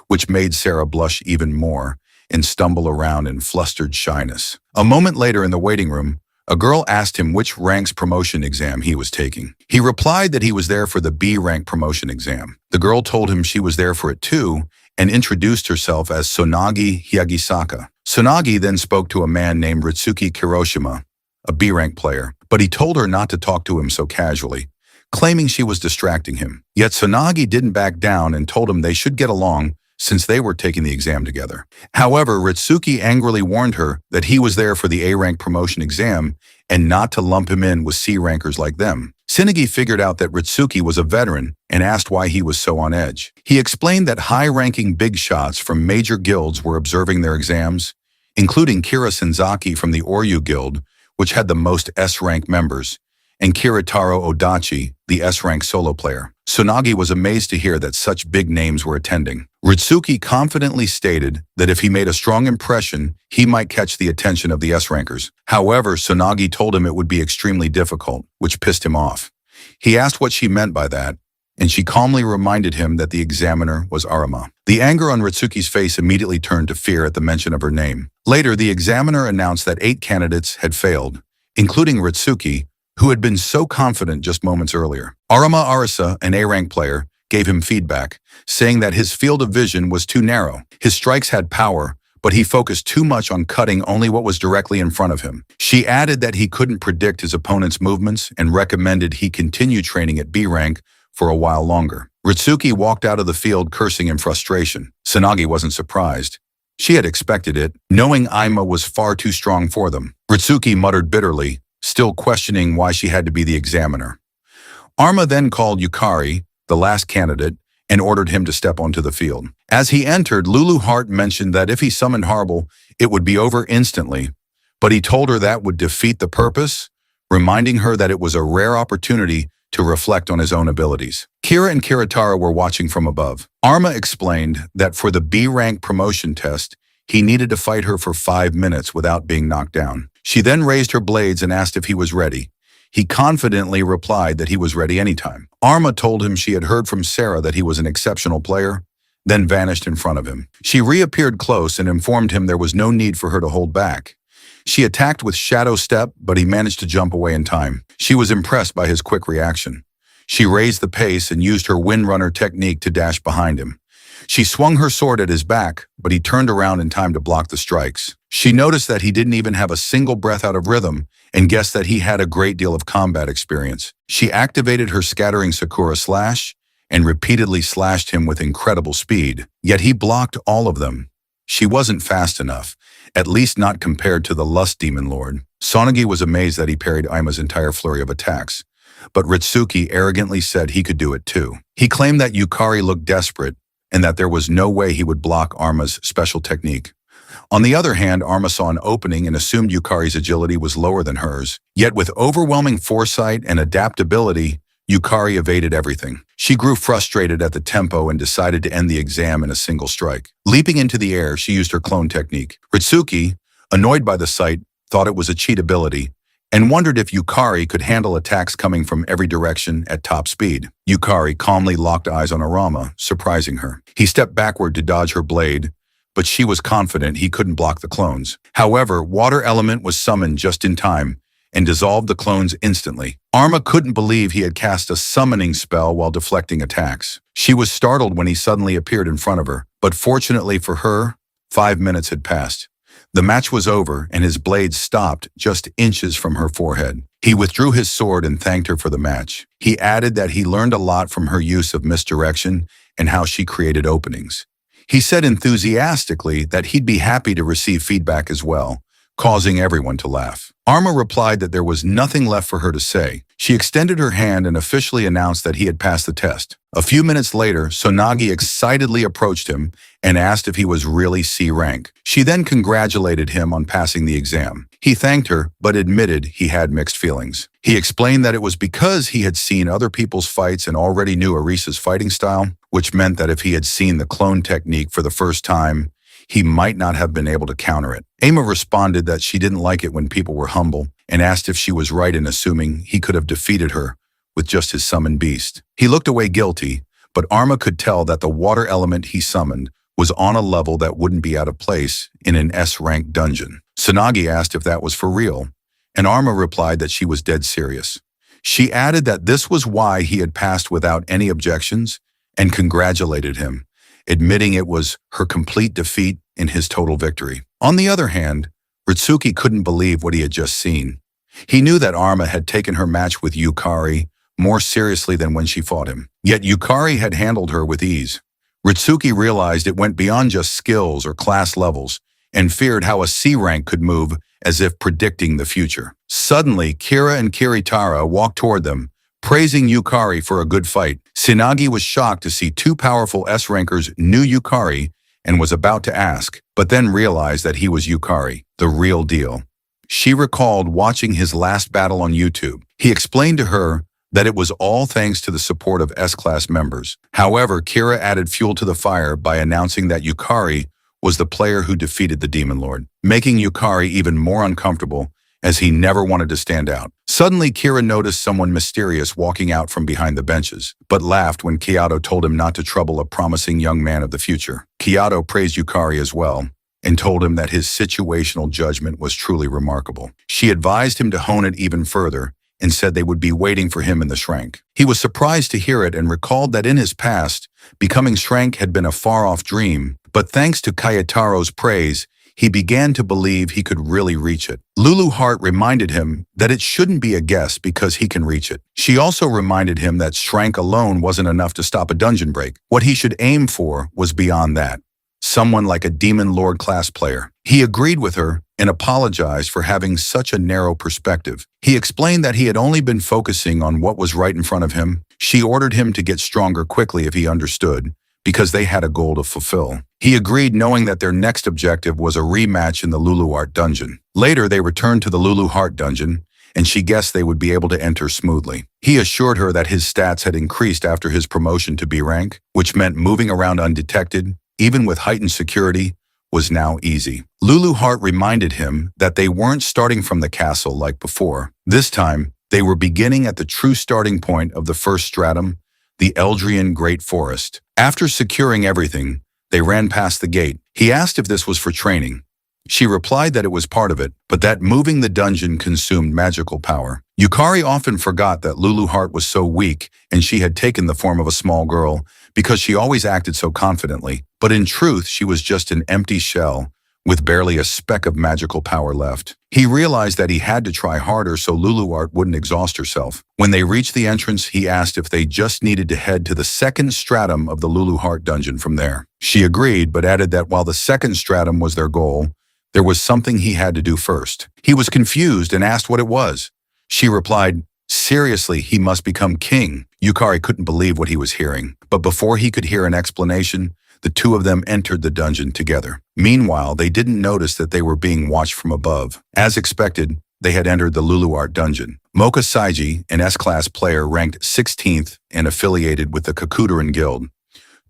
which made Sarah blush even more and stumble around in flustered shyness. A moment later in the waiting room, a girl asked him which rank's promotion exam he was taking. He replied that he was there for the B rank promotion exam. The girl told him she was there for it too and introduced herself as Sonagi Hyagisaka. Sonagi then spoke to a man named Ritsuki Kiroshima, a B rank player, but he told her not to talk to him so casually, claiming she was distracting him. Yet Sonagi didn't back down and told him they should get along since they were taking the exam together. However, Ritsuki angrily warned her that he was there for the A-rank promotion exam and not to lump him in with C-rankers like them. Tsunagi figured out that Ritsuki was a veteran and asked why he was so on edge. He explained that high-ranking big shots from major guilds were observing their exams, including Kira Senzaki from the Oryu Guild, which had the most S-rank members, and Kiritaro Odachi, the S-rank solo player. Tsunagi was amazed to hear that such big names were attending. Ritsuki confidently stated that if he made a strong impression, he might catch the attention of the S-rankers. However, Tsunagi told him it would be extremely difficult, which pissed him off. He asked what she meant by that, and she calmly reminded him that the examiner was Arama. The anger on Ritsuki's face immediately turned to fear at the mention of her name. Later, the examiner announced that 8 candidates had failed, including Ritsuki, who had been so confident just moments earlier. Arama Arisa, an A-rank player, gave him feedback, saying that his field of vision was too narrow. His strikes had power, but he focused too much on cutting only what was directly in front of him. She added that he couldn't predict his opponent's movements and recommended he continue training at B rank for a while longer. Ritsuki walked out of the field cursing in frustration. Tsunagi wasn't surprised. She had expected it, knowing Aima was far too strong for them. Ritsuki muttered bitterly, still questioning why she had to be the examiner. Arma then called Yukari, the last candidate, and ordered him to step onto the field. As he entered, Lulu Hart mentioned that if he summoned Harble, it would be over instantly, but he told her that would defeat the purpose, reminding her that it was a rare opportunity to reflect on his own abilities. Kira and Kiritara were watching from above. Arma explained that for the B-rank promotion test, he needed to fight her for 5 minutes without being knocked down. She then raised her blades and asked if he was ready. He confidently replied that he was ready anytime. Arma told him she had heard from Sarah that he was an exceptional player, then vanished in front of him. She reappeared close and informed him there was no need for her to hold back. She attacked with Shadow Step, but he managed to jump away in time. She was impressed by his quick reaction. She raised the pace and used her Windrunner technique to dash behind him. She swung her sword at his back, but he turned around in time to block the strikes. She noticed that he didn't even have a single breath out of rhythm and guessed that he had a great deal of combat experience. She activated her scattering Sakura slash and repeatedly slashed him with incredible speed, yet he blocked all of them. She wasn't fast enough, at least not compared to the Lust Demon Lord. Sonagi was amazed that he parried Aima's entire flurry of attacks, but Ritsuki arrogantly said he could do it too. He claimed that Yukari looked desperate and that there was no way he would block Arma's special technique. On the other hand, Arma saw an opening and assumed Yukari's agility was lower than hers. Yet with overwhelming foresight and adaptability, Yukari evaded everything. She grew frustrated at the tempo and decided to end the exam in a single strike. Leaping into the air, she used her clone technique. Ritsuki, annoyed by the sight, thought it was a cheat ability and wondered if Yukari could handle attacks coming from every direction at top speed. Yukari calmly locked eyes on Arama, surprising her. He stepped backward to dodge her blade, but she was confident he couldn't block the clones. However, Water Element was summoned just in time and dissolved the clones instantly. Arma couldn't believe he had cast a summoning spell while deflecting attacks. She was startled when he suddenly appeared in front of her, but fortunately for her, 5 minutes had passed. The match was over, and his blade stopped just inches from her forehead. He withdrew his sword and thanked her for the match. He added that he learned a lot from her use of misdirection and how she created openings. He said enthusiastically that he'd be happy to receive feedback as well, causing everyone to laugh. Arma replied that there was nothing left for her to say. She extended her hand and officially announced that he had passed the test. A few minutes later, Sonagi excitedly approached him and asked if he was really C rank. She then congratulated him on passing the exam. He thanked her, but admitted he had mixed feelings. He explained that it was because he had seen other people's fights and already knew Arisa's fighting style, which meant that if he had seen the clone technique for the first time, he might not have been able to counter it. Ama responded that she didn't like it when people were humble and asked if she was right in assuming he could have defeated her with just his summoned beast. He looked away guilty, but Arma could tell that the water element he summoned was on a level that wouldn't be out of place in an S-rank dungeon. Sonagi asked if that was for real, and Arma replied that she was dead serious. She added that this was why he had passed without any objections and congratulated him, admitting it was her complete defeat in his total victory. On the other hand, Ritsuki couldn't believe what he had just seen. He knew that Arma had taken her match with Yukari more seriously than when she fought him. Yet Yukari had handled her with ease. Ritsuki realized it went beyond just skills or class levels and feared how a C rank could move as if predicting the future. Suddenly, Kira and Kiritara walked toward them, praising Yukari for a good fight. Tsunagi was shocked to see two powerful S-rankers knew Yukari and was about to ask, but then realized that he was Yukari, the real deal. She recalled watching his last battle on YouTube. He explained to her that it was all thanks to the support of S-Class members. However, Kira added fuel to the fire by announcing that Yukari was the player who defeated the Demon Lord, making Yukari even more uncomfortable as he never wanted to stand out. Suddenly, Kira noticed someone mysterious walking out from behind the benches, but laughed when Kyoto told him not to trouble a promising young man of the future. Kyoto praised Yukari as well, and told him that his situational judgment was truly remarkable. She advised him to hone it even further, and said they would be waiting for him in the Shrank. He was surprised to hear it and recalled that in his past, becoming Shrank had been a far-off dream, but thanks to Kayataro's praise, he began to believe he could really reach it. Lulu Heart reminded him that it shouldn't be a guess because he can reach it. She also reminded him that Shrank alone wasn't enough to stop a dungeon break. What he should aim for was beyond that. Someone like a Demon Lord class player. He agreed with her and apologized for having such a narrow perspective. He explained that he had only been focusing on what was right in front of him. She ordered him to get stronger quickly if he understood, because they had a goal to fulfill. He agreed, knowing that their next objective was a rematch in the Lulu Art dungeon. Later, they returned to the Lulu Heart dungeon, and she guessed they would be able to enter smoothly. He assured her that his stats had increased after his promotion to B rank, which meant moving around undetected, even with heightened security, was now easy. Lulu Heart reminded him that they weren't starting from the castle like before. This time, they were beginning at the true starting point of the first stratum, the Eldrian Great Forest. After securing everything, they ran past the gate. He asked if this was for training. She replied that it was part of it, but that moving the dungeon consumed magical power. Yukari often forgot that Lulu Heart was so weak and she had taken the form of a small girl because she always acted so confidently. But in truth, she was just an empty shell with barely a speck of magical power left. He realized that he had to try harder so Lulu Heart wouldn't exhaust herself. When they reached the entrance, he asked if they just needed to head to the second stratum of the Lulu Heart dungeon from there. She agreed, but added that while the second stratum was their goal, there was something he had to do first. He was confused and asked what it was. She replied, "Seriously, he must become king." Yukari couldn't believe what he was hearing, but before he could hear an explanation, the two of them entered the dungeon together. Meanwhile, they didn't notice that they were being watched from above. As expected, they had entered the Lulu Art dungeon. Mocha Saiji, an S-Class player ranked 16th and affiliated with the Kakudaran Guild,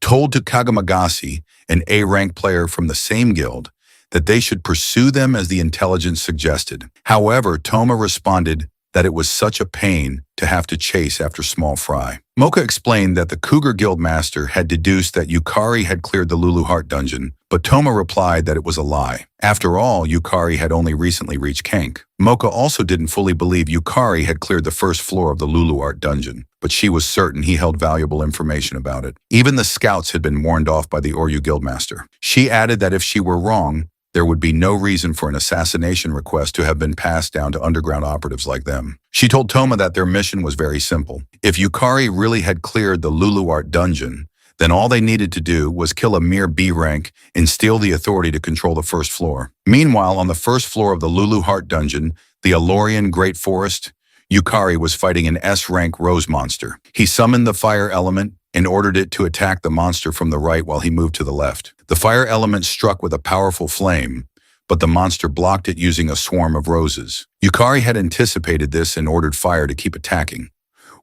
told to Kagamagasi, an A-rank player from the same guild, that they should pursue them as the intelligence suggested. However, Toma responded that it was such a pain to have to chase after small fry. Mocha explained that the Cougar Guild Master had deduced that Yukari had cleared the Lulu Heart dungeon, but Toma replied that it was a lie. After all, Yukari had only recently reached Kank. Mocha also didn't fully believe Yukari had cleared the first floor of the Lulu Art dungeon, but she was certain he held valuable information about it. Even the scouts had been warned off by the Oryu Guildmaster. She added that if she were wrong, there would be no reason for an assassination request to have been passed down to underground operatives like them. She told Toma that their mission was very simple. If Yukari really had cleared the Luluart dungeon, then all they needed to do was kill a mere B rank and steal the authority to control the first floor. Meanwhile, on the first floor of the Luluart dungeon, the Alorian Great Forest, Yukari was fighting an S-rank rose monster. He summoned the fire element and ordered it to attack the monster from the right while he moved to the left. The fire element struck with a powerful flame, but the monster blocked it using a swarm of roses. Yukari had anticipated this and ordered fire to keep attacking.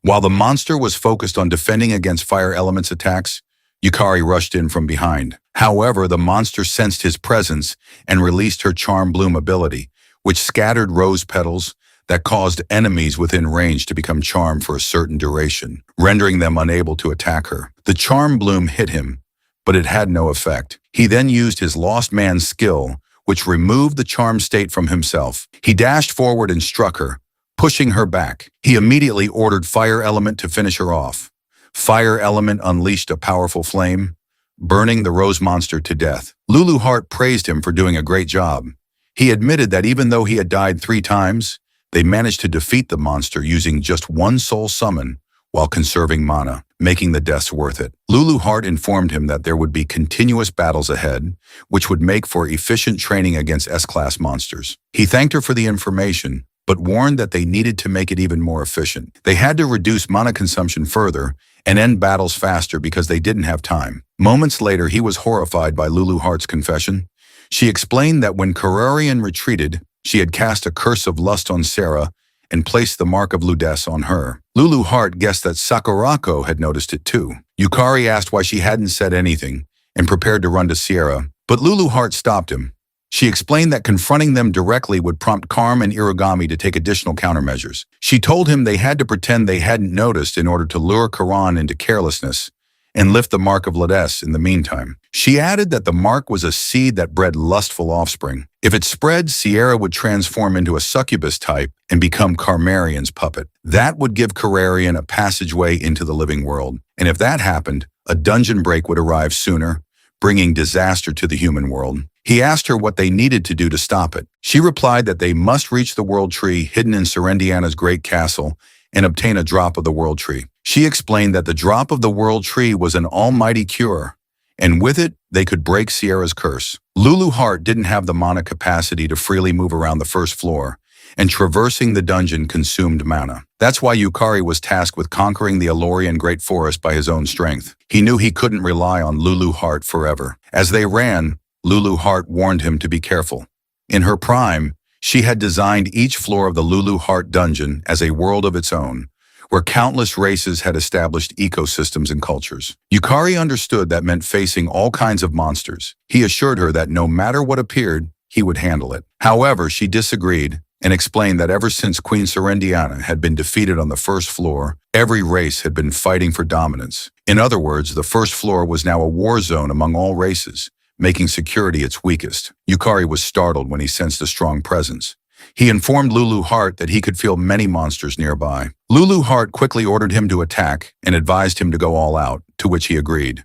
While the monster was focused on defending against fire element's attacks, Yukari rushed in from behind. However, the monster sensed his presence and released her Charm Bloom ability, which scattered rose petals that caused enemies within range to become charmed for a certain duration, rendering them unable to attack her. The Charm Bloom hit him, but it had no effect. He then used his Lost Man's skill, which removed the charm state from himself. He dashed forward and struck her, pushing her back. He immediately ordered Fire Element to finish her off. Fire Element unleashed a powerful flame, burning the rose monster to death. Luluart praised him for doing a great job. He admitted that even though he had died 3 times, they managed to defeat the monster using just one soul summon while conserving mana, making the deaths worth it. Luluart informed him that there would be continuous battles ahead, which would make for efficient training against S-class monsters. He thanked her for the information, but warned that they needed to make it even more efficient. They had to reduce mana consumption further and end battles faster because they didn't have time. Moments later, he was horrified by Luluart's confession. She explained that when Kararian retreated, she had cast a curse of lust on Sarah and placed the mark of Ludess on her. Luluart guessed that Sakurako had noticed it too. Yukari asked why she hadn't said anything and prepared to run to Sierra, but Luluart stopped him. She explained that confronting them directly would prompt Karm and Irigami to take additional countermeasures. She told him they had to pretend they hadn't noticed in order to lure Karan into carelessness and lift the mark of Ludess in the meantime. She added that the mark was a seed that bred lustful offspring. If it spread, Sierra would transform into a succubus type and become Karmarian's puppet. That would give Kararian a passageway into the living world. And if that happened, a dungeon break would arrive sooner, bringing disaster to the human world. He asked her what they needed to do to stop it. She replied that they must reach the World Tree hidden in Serendiana's great castle and obtain a drop of the World Tree. She explained that the drop of the World Tree was an almighty cure, and with it, they could break Sierra's curse. Luluart didn't have the mana capacity to freely move around the first floor, and traversing the dungeon consumed mana. That's why Yukari was tasked with conquering the Alorian Great Forest by his own strength. He knew he couldn't rely on Luluart forever. As they ran, Luluart warned him to be careful. In her prime, she had designed each floor of the Luluart dungeon as a world of its own, where countless races had established ecosystems and cultures. Yukari understood that meant facing all kinds of monsters. He assured her that no matter what appeared, he would handle it. However, she disagreed and explained that ever since Queen Serendiana had been defeated on the first floor, every race had been fighting for dominance. In other words, the first floor was now a war zone among all races, making security its weakest. Yukari was startled when he sensed a strong presence. He informed Luluart that he could feel many monsters nearby. Luluart quickly ordered him to attack and advised him to go all out, to which he agreed.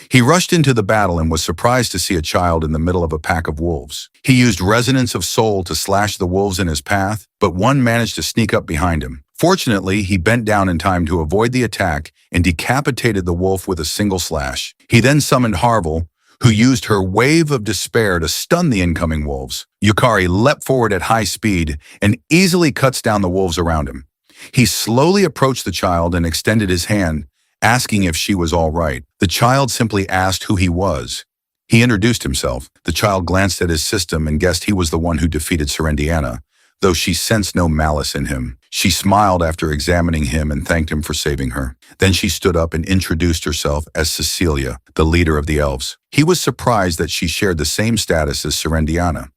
He rushed into the battle and was surprised to see a child in the middle of a pack of wolves. He used Resonance of Soul to slash the wolves in his path, but one managed to sneak up behind him. Fortunately, he bent down in time to avoid the attack and decapitated the wolf with a single slash. He then summoned Harvel, who used her Wave of Despair to stun the incoming wolves. Yukari leapt forward at high speed and easily cuts down the wolves around him. He slowly approached the child and extended his hand, asking if she was all right. The child simply asked who he was. He introduced himself. The child glanced at his system and guessed he was the one who defeated Serendiana, though she sensed no malice in him. She smiled after examining him and thanked him for saving her. Then she stood up and introduced herself as Cecilia, the leader of the elves. He was surprised that she shared the same status as Serendiana.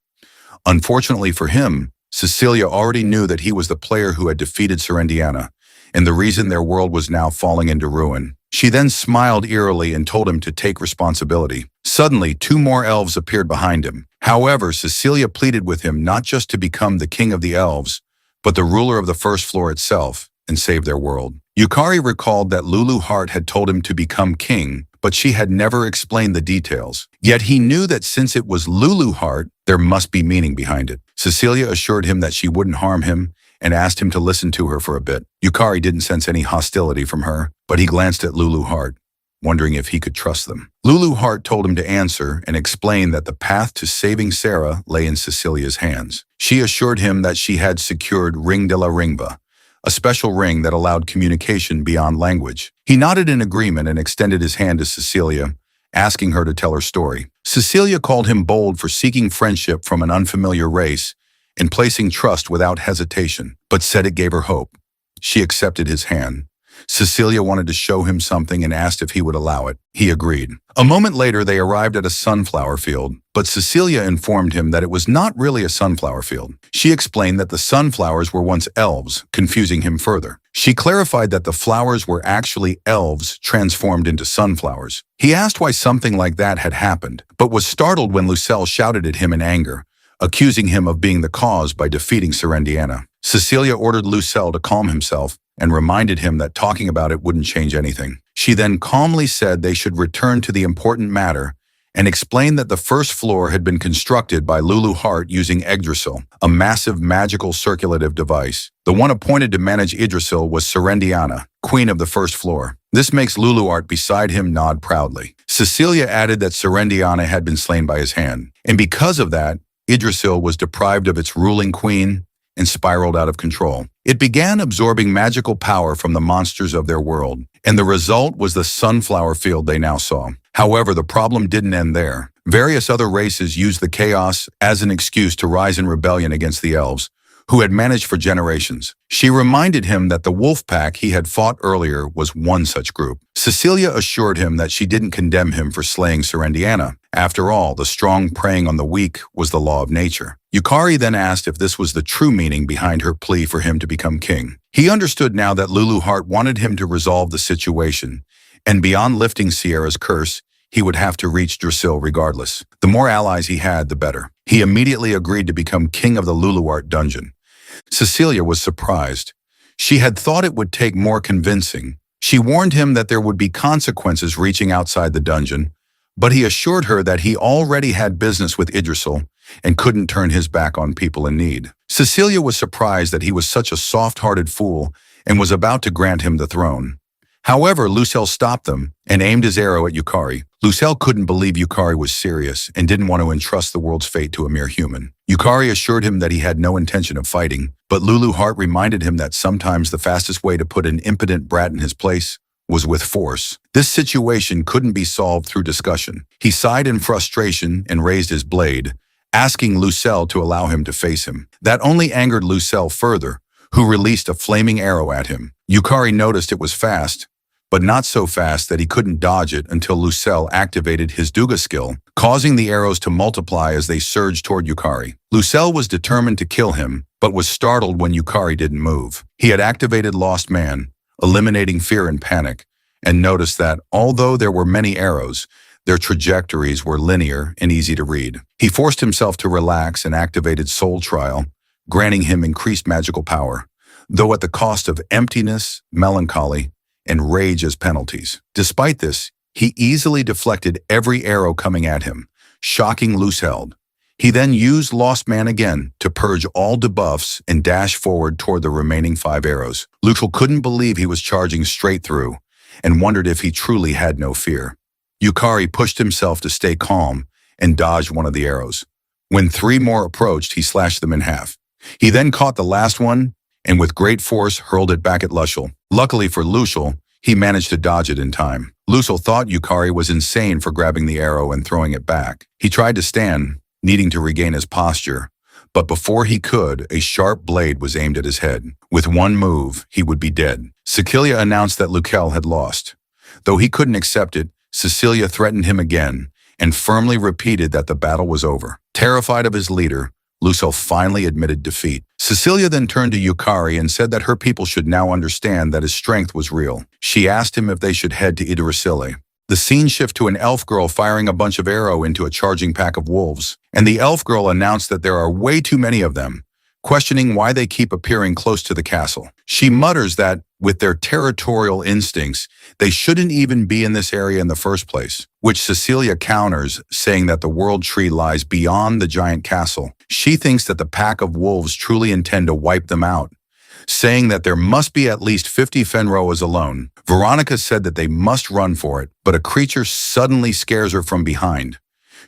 Unfortunately for him, Cecilia already knew that he was the player who had defeated Serendiana, and the reason their world was now falling into ruin. She then smiled eerily and told him to take responsibility. Suddenly, 2 more elves appeared behind him. However, Cecilia pleaded with him not just to become the king of the elves, but the ruler of the first floor itself, and save their world. Yukari recalled that Luluart had told him to become king, but she had never explained the details. Yet he knew that since it was Lulu Heart, there must be meaning behind it. Cecilia assured him that she wouldn't harm him and asked him to listen to her for a bit. Yukari didn't sense any hostility from her, but he glanced at Lulu Heart, wondering if he could trust them. Lulu Heart told him to answer and explained that the path to saving Sarah lay in Cecilia's hands. She assured him that she had secured Ring de la Ringba, a special ring that allowed communication beyond language. He nodded in agreement and extended his hand to Cecilia, asking her to tell her story. Cecilia called him bold for seeking friendship from an unfamiliar race and placing trust without hesitation, but said it gave her hope. She accepted his hand. Cecilia wanted to show him something and asked if he would allow it. He agreed. A moment later, they arrived at a sunflower field, but Cecilia informed him that it was not really a sunflower field. She explained that the sunflowers were once elves, confusing him further. She clarified that the flowers were actually elves transformed into sunflowers. He asked why something like that had happened, but was startled when Lucelle shouted at him in anger, accusing him of being the cause by defeating Serendiana. Cecilia ordered Lucelle to calm himself and reminded him that talking about it wouldn't change anything. She then calmly said they should return to the important matter and explained that the first floor had been constructed by Lulu Heart using Yggdrasil, a massive magical circulative device. The one appointed to manage Yggdrasil was Serendiana, queen of the first floor. This makes Lulu Heart beside him nod proudly. Cecilia added that Serendiana had been slain by his hand, and because of that, Yggdrasil was deprived of its ruling queen and spiraled out of control. It began absorbing magical power from the monsters of their world, and the result was the sunflower field they now saw. However, the problem didn't end there. Various other races used the chaos as an excuse to rise in rebellion against the elves, who had managed for generations. She reminded him that the wolf pack he had fought earlier was one such group. Cecilia assured him that she didn't condemn him for slaying Serendiana. After all, the strong preying on the weak was the law of nature. Yukari then asked if this was the true meaning behind her plea for him to become king. He understood now that Lulu Heart wanted him to resolve the situation, and beyond lifting Sierra's curse, he would have to reach Drasil regardless. The more allies he had, the better. He immediately agreed to become king of the Lulu Heart dungeon. Cecilia was surprised. She had thought it would take more convincing. She warned him that there would be consequences reaching outside the dungeon, but he assured her that he already had business with Yggdrasil and couldn't turn his back on people in need. Cecilia was surprised that he was such a soft-hearted fool and was about to grant him the throne. However, Lucelle stopped them and aimed his arrow at Yukari. Lucelle couldn't believe Yukari was serious and didn't want to entrust the world's fate to a mere human. Yukari assured him that he had no intention of fighting, but Lulu Heart reminded him that sometimes the fastest way to put an impotent brat in his place was with force. This situation couldn't be solved through discussion. He sighed in frustration and raised his blade, asking Lucelle to allow him to face him. That only angered Lucelle further, who released a flaming arrow at him. Yukari noticed it was fast, but not so fast that he couldn't dodge it until Lucelle activated his Duga skill, causing the arrows to multiply as they surged toward Yukari. Lucelle was determined to kill him, but was startled when Yukari didn't move. He had activated Lost Man, eliminating fear and panic, and noticed that, although there were many arrows, their trajectories were linear and easy to read. He forced himself to relax and activated Soul Trial, granting him increased magical power, though at the cost of emptiness, melancholy, and rage as penalties. Despite this, he easily deflected every arrow coming at him, shocking Lucelle. He then used Lost Man again to purge all debuffs and dash forward toward the remaining 5 arrows. Lucelle couldn't believe he was charging straight through and wondered if he truly had no fear. Yukari pushed himself to stay calm and dodged one of the arrows. When 3 more approached, he slashed them in half. He then caught the last one and with great force hurled it back at Lucelle. Luckily for Lucelle, he managed to dodge it in time. Lucelle thought Yukari was insane for grabbing the arrow and throwing it back. He tried to stand, needing to regain his posture, but before he could, a sharp blade was aimed at his head. With one move, he would be dead. Cecilia announced that Lucelle had lost. Though he couldn't accept it, Cecilia threatened him again and firmly repeated that the battle was over. Terrified of his leader, Lucelle finally admitted defeat. Cecilia then turned to Yukari and said that her people should now understand that his strength was real. She asked him if they should head to Yggdrasil. The scene shifted to an elf girl firing a bunch of arrow into a charging pack of wolves, and the elf girl announced that there are way too many of them, questioning why they keep appearing close to the castle. She mutters that, with their territorial instincts, they shouldn't even be in this area in the first place, which Cecilia counters, saying that the world tree lies beyond the giant castle. She thinks that the pack of wolves truly intend to wipe them out, saying that there must be at least 50 Fenroas alone. Veronica said that they must run for it, but a creature suddenly scares her from behind.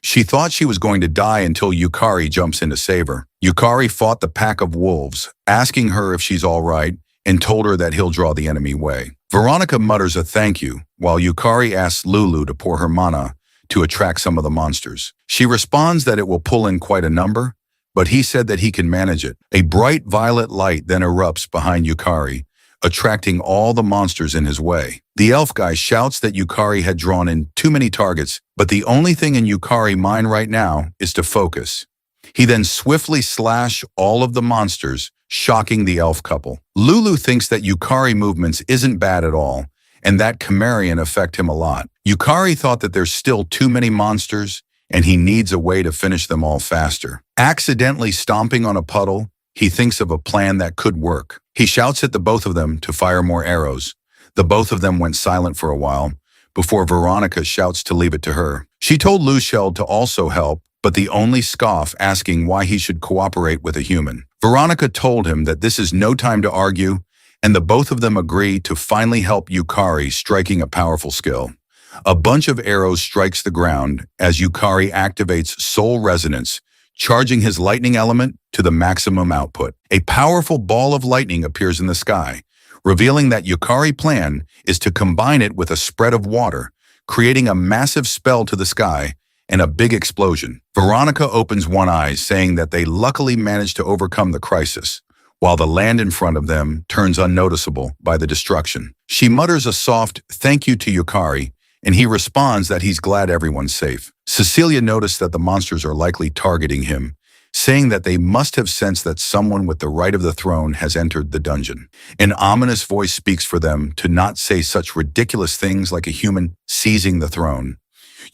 She thought she was going to die until Yukari jumps in to save her. Yukari fought the pack of wolves, asking her if she's all right, and told her that he'll draw the enemy away. Veronica mutters a thank you, while Yukari asks Lulu to pour her mana to attract some of the monsters. She responds that it will pull in quite a number, but he said that he can manage it. A bright violet light then erupts behind Yukari, attracting all the monsters in his way. The elf guy shouts that Yukari had drawn in too many targets, but the only thing in Yukari's mind right now is to focus. He then swiftly slashes all of the monsters, shocking the elf couple. Lulu thinks that Yukari movements isn't bad at all, and that Cimmerian affect him a lot. Yukari thought that there's still too many monsters, and he needs a way to finish them all faster. Accidentally stomping on a puddle, he thinks of a plan that could work. He shouts at the both of them to fire more arrows. The both of them went silent for a while, before Veronica shouts to leave it to her. She told Luciel to also help, but the only scoff, asking why he should cooperate with a human. Veronica told him that this is no time to argue, and the both of them agree to finally help Yukari, striking a powerful skill. A bunch of arrows strikes the ground as Yukari activates Soul Resonance, charging his lightning element to the maximum output. A powerful ball of lightning appears in the sky, revealing that Yukari's plan is to combine it with a spread of water, creating a massive spell to the sky and a big explosion. Veronica opens one eye, saying that they luckily managed to overcome the crisis, while the land in front of them turns unnoticeable by the destruction. She mutters a soft thank you to Yukari, and he responds that he's glad everyone's safe. Cecilia noticed that the monsters are likely targeting him, saying that they must have sensed that someone with the right of the throne has entered the dungeon. An ominous voice speaks for them to not say such ridiculous things like a human seizing the throne.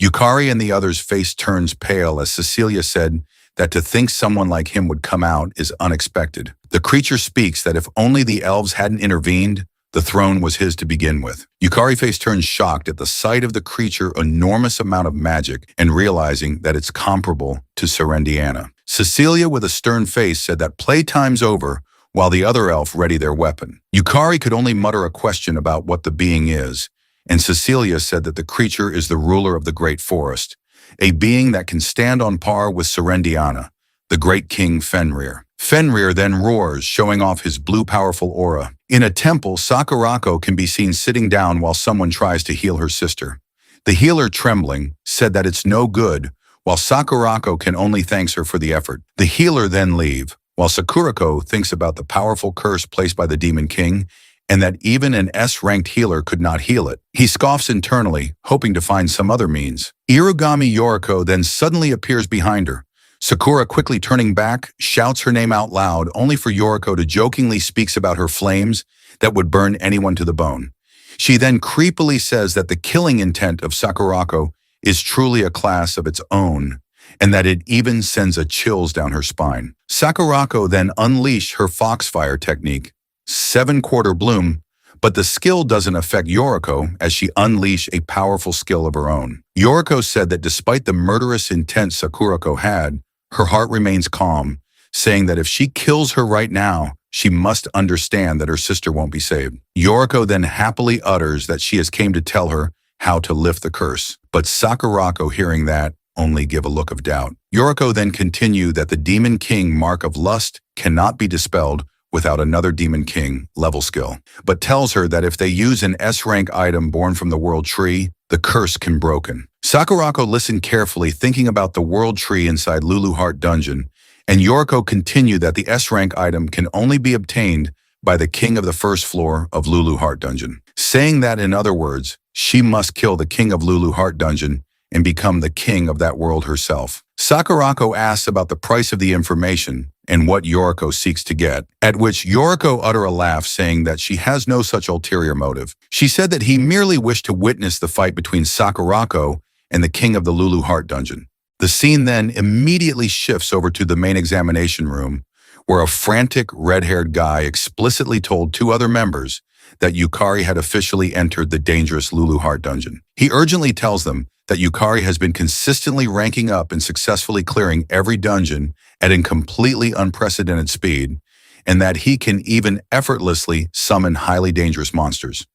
Yukari and the others' face turns pale as Cecilia said that to think someone like him would come out is unexpected. The creature speaks that if only the elves hadn't intervened, the throne was his to begin with. Yukari's face turns shocked at the sight of the creature's enormous amount of magic and realizing that it's comparable to Serendiana. Cecilia, with a stern face, said that playtime's over while the other elf ready their weapon. Yukari could only mutter a question about what the being is, and Cecilia said that the creature is the ruler of the great forest, a being that can stand on par with Serendiana, the great king Fenrir. Fenrir then roars, showing off his blue powerful aura. In a temple, Sakurako can be seen sitting down while someone tries to heal her sister. The healer, trembling, said that it's no good, while Sakurako can only thanks her for the effort. The healer then leave, while Sakurako thinks about the powerful curse placed by the Demon King, and that even an S-ranked healer could not heal it. He scoffs internally, hoping to find some other means. Irugami Yoriko then suddenly appears behind her. Sakura, quickly turning back, shouts her name out loud, only for Yoriko to jokingly speaks about her flames that would burn anyone to the bone. She then creepily says that the killing intent of Sakurako is truly a class of its own, and that it even sends a chills down her spine. Sakurako then unleashed her foxfire technique, 7-quarter bloom, but the skill doesn't affect Yoriko as she unleashed a powerful skill of her own. Yoriko said that despite the murderous intent Sakurako had, her heart remains calm, saying that if she kills her right now, she must understand that her sister won't be saved. Yoriko then happily utters that she has came to tell her how to lift the curse, but Sakurako, hearing that, only give a look of doubt. Yoriko then continued that the Demon King mark of lust cannot be dispelled without another Demon King level skill, but tells her that if they use an S-rank item born from the World Tree, the curse can be broken. Sakurako listened carefully, thinking about the World Tree inside Lulu Heart Dungeon, and Yoriko continued that the S-rank item can only be obtained by the king of the first floor of Lulu Heart Dungeon, saying that, in other words, she must kill the king of Lulu Heart Dungeon and become the king of that world herself. Sakurako asks about the price of the information and what Yoriko seeks to get, at which Yoriko utter a laugh, saying that she has no such ulterior motive. She said that he merely wished to witness the fight between Sakurako and the king of the Lulu Heart Dungeon. The scene then immediately shifts over to the main examination room, where a frantic red-haired guy explicitly told two other members that Yukari had officially entered the dangerous Lulu Heart dungeon. He urgently tells them that Yukari has been consistently ranking up and successfully clearing every dungeon at a completely unprecedented speed, and that he can even effortlessly summon highly dangerous monsters.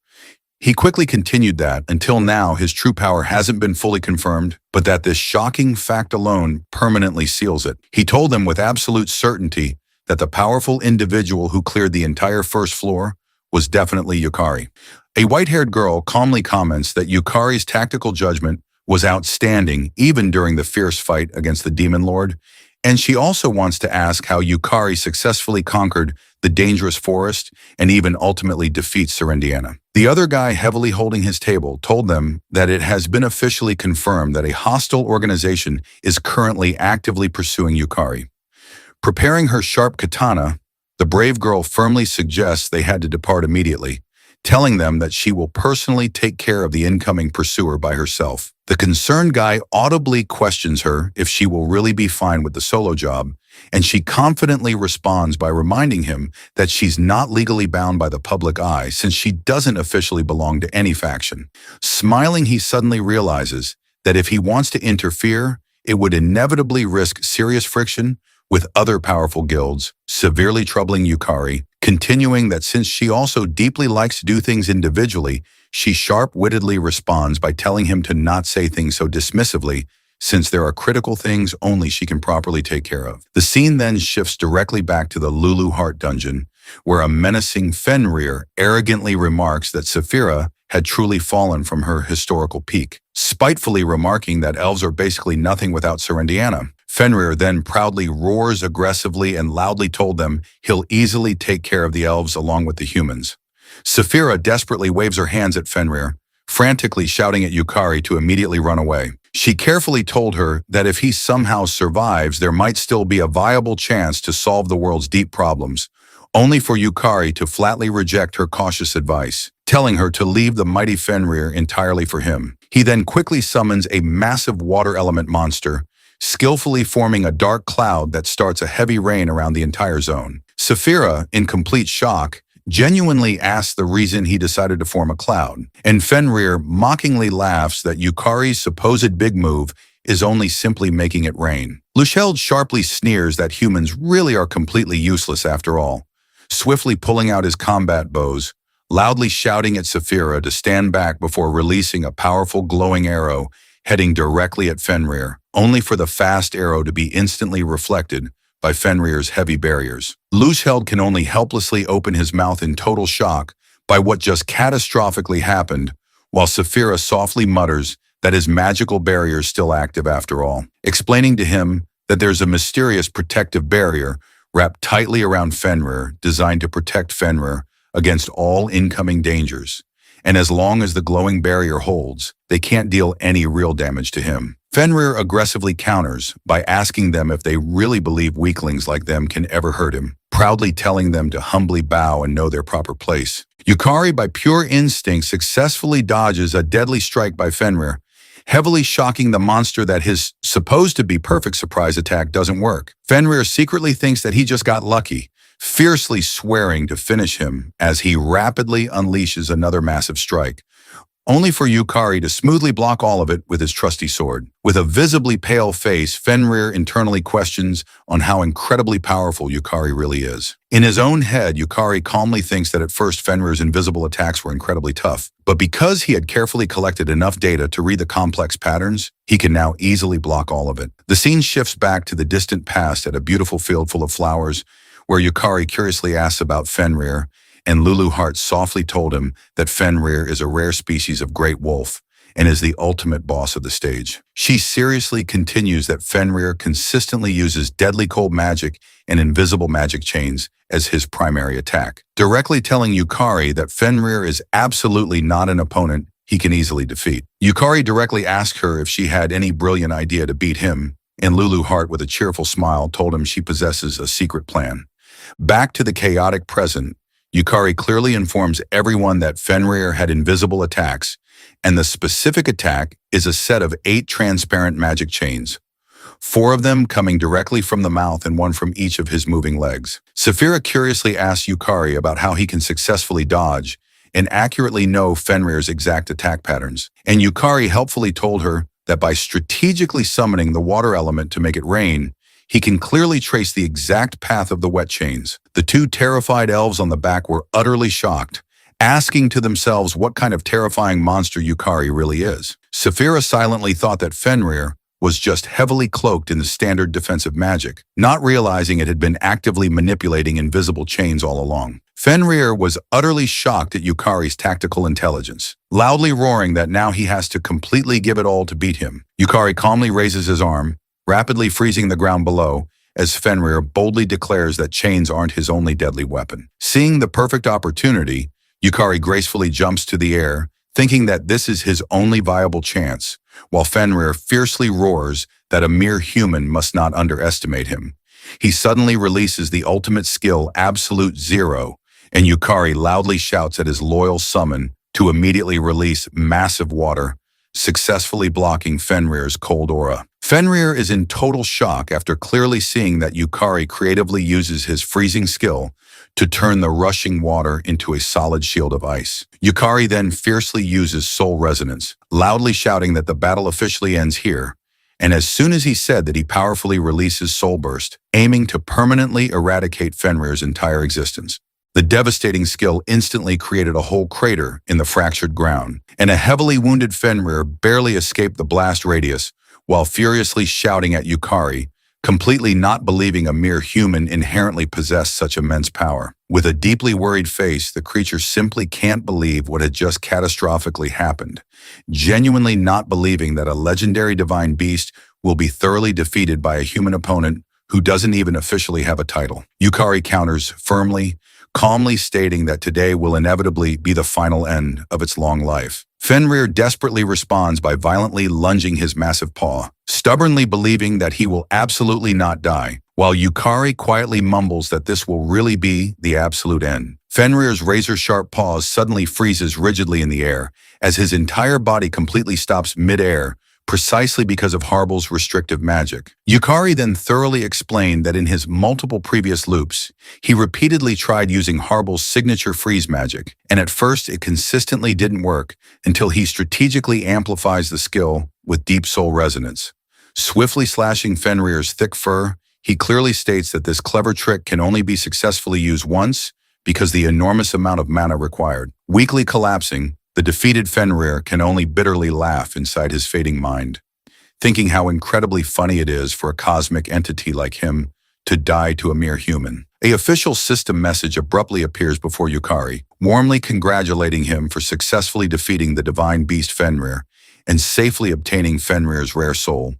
He quickly continued that, until now, his true power hasn't been fully confirmed, but that this shocking fact alone permanently seals it. He told them with absolute certainty that the powerful individual who cleared the entire first floor was definitely Yukari. A white-haired girl calmly comments that Yukari's tactical judgment was outstanding even during the fierce fight against the Demon Lord, and she also wants to ask how Yukari successfully conquered the dangerous forest and even ultimately defeats Serendiana. The other guy heavily holding his table told them that it has been officially confirmed that a hostile organization is currently actively pursuing Yukari. Preparing her sharp katana, the brave girl firmly suggests they had to depart immediately, telling them that she will personally take care of the incoming pursuer by herself. The concerned guy audibly questions her if she will really be fine with the solo job, and she confidently responds by reminding him that she's not legally bound by the public eye since she doesn't officially belong to any faction. Smiling, he suddenly realizes that if he wants to interfere, it would inevitably risk serious friction with other powerful guilds, severely troubling Yukari, continuing that since she also deeply likes to do things individually, she sharp-wittedly responds by telling him to not say things so dismissively, since there are critical things only she can properly take care of. The scene then shifts directly back to the Lulu Heart dungeon, where a menacing Fenrir arrogantly remarks that Saphira had truly fallen from her historical peak, spitefully remarking that elves are basically nothing without Serendiana. Fenrir then proudly roars aggressively and loudly told them he'll easily take care of the elves along with the humans. Saphira desperately waves her hands at Fenrir, frantically shouting at Yukari to immediately run away. She carefully told her that if he somehow survives, there might still be a viable chance to solve the world's deep problems, only for Yukari to flatly reject her cautious advice, telling her to leave the mighty Fenrir entirely for him. He then quickly summons a massive water element monster, skillfully forming a dark cloud that starts a heavy rain around the entire zone. Saphira, in complete shock, genuinely asks the reason he decided to form a cloud, and Fenrir mockingly laughs that Yukari's supposed big move is only simply making it rain. Lucheld sharply sneers that humans really are completely useless after all, swiftly pulling out his combat bows, loudly shouting at Saphira to stand back before releasing a powerful glowing arrow heading directly at Fenrir, only for the fast arrow to be instantly reflected by Fenrir's heavy barriers. Lucheld can only helplessly open his mouth in total shock by what just catastrophically happened, while Saphira softly mutters that his magical barrier is still active after all, explaining to him that there's a mysterious protective barrier wrapped tightly around Fenrir designed to protect Fenrir against all incoming dangers. And as long as the glowing barrier holds, they can't deal any real damage to him. Fenrir aggressively counters by asking them if they really believe weaklings like them can ever hurt him, proudly telling them to humbly bow and know their proper place. Yukari, by pure instinct, successfully dodges a deadly strike by Fenrir, heavily shocking the monster that his supposed-to-be perfect surprise attack doesn't work. Fenrir secretly thinks that he just got lucky, fiercely swearing to finish him as he rapidly unleashes another massive strike, only for Yukari to smoothly block all of it with his trusty sword. With a visibly pale face, Fenrir internally questions on how incredibly powerful Yukari really is. In his own head, Yukari calmly thinks that at first Fenrir's invisible attacks were incredibly tough, but because he had carefully collected enough data to read the complex patterns, he can now easily block all of it. The scene shifts back to the distant past at a beautiful field full of flowers, where Yukari curiously asks about Fenrir, and Lulu Heart softly told him that Fenrir is a rare species of great wolf and is the ultimate boss of the stage. She seriously continues that Fenrir consistently uses deadly cold magic and invisible magic chains as his primary attack, directly telling Yukari that Fenrir is absolutely not an opponent he can easily defeat. Yukari directly asked her if she had any brilliant idea to beat him, and Lulu Heart, with a cheerful smile, told him she possesses a secret plan. Back to the chaotic present, Yukari clearly informs everyone that Fenrir had invisible attacks, and the specific attack is a set of 8 transparent magic chains. 4 of them coming directly from the mouth and 1 from each of his moving legs. Saphira curiously asks Yukari about how he can successfully dodge and accurately know Fenrir's exact attack patterns. And Yukari helpfully told her that by strategically summoning the water element to make it rain, he can clearly trace the exact path of the wet chains. The 2 terrified elves on the back were utterly shocked, asking to themselves what kind of terrifying monster Yukari really is. Saphira silently thought that Fenrir was just heavily cloaked in the standard defensive magic, not realizing it had been actively manipulating invisible chains all along. Fenrir was utterly shocked at Yukari's tactical intelligence, loudly roaring that now he has to completely give it all to beat him. Yukari calmly raises his arm, rapidly freezing the ground below, as Fenrir boldly declares that chains aren't his only deadly weapon. Seeing the perfect opportunity, Yukari gracefully jumps to the air, thinking that this is his only viable chance, while Fenrir fiercely roars that a mere human must not underestimate him. He suddenly releases the ultimate skill, Absolute Zero, and Yukari loudly shouts at his loyal summon to immediately release massive water, successfully blocking Fenrir's cold aura. Fenrir is in total shock after clearly seeing that Yukari creatively uses his freezing skill to turn the rushing water into a solid shield of ice. Yukari then fiercely uses Soul Resonance, loudly shouting that the battle officially ends here, and as soon as he said that he powerfully releases Soul Burst, aiming to permanently eradicate Fenrir's entire existence. The devastating skill instantly created a whole crater in the fractured ground, and a heavily wounded Fenrir barely escaped the blast radius while furiously shouting at Yukari, completely not believing a mere human inherently possessed such immense power. With a deeply worried face, the creature simply can't believe what had just catastrophically happened, genuinely not believing that a legendary divine beast will be thoroughly defeated by a human opponent who doesn't even officially have a title. Yukari counters firmly, calmly stating that today will inevitably be the final end of its long life. Fenrir desperately responds by violently lunging his massive paw, stubbornly believing that he will absolutely not die, while Yukari quietly mumbles that this will really be the absolute end. Fenrir's razor-sharp paws suddenly freezes rigidly in the air, as his entire body completely stops mid-air, precisely because of Harbel's restrictive magic. Yukari then thoroughly explained that in his multiple previous loops, he repeatedly tried using Harbel's signature freeze magic, and at first it consistently didn't work until he strategically amplifies the skill with Deep Soul Resonance. Swiftly slashing Fenrir's thick fur, he clearly states that this clever trick can only be successfully used once because the enormous amount of mana required. Weakly collapsing, the defeated Fenrir can only bitterly laugh inside his fading mind, thinking how incredibly funny it is for a cosmic entity like him to die to a mere human. An official system message abruptly appears before Yukari, warmly congratulating him for successfully defeating the divine beast Fenrir and safely obtaining Fenrir's rare soul,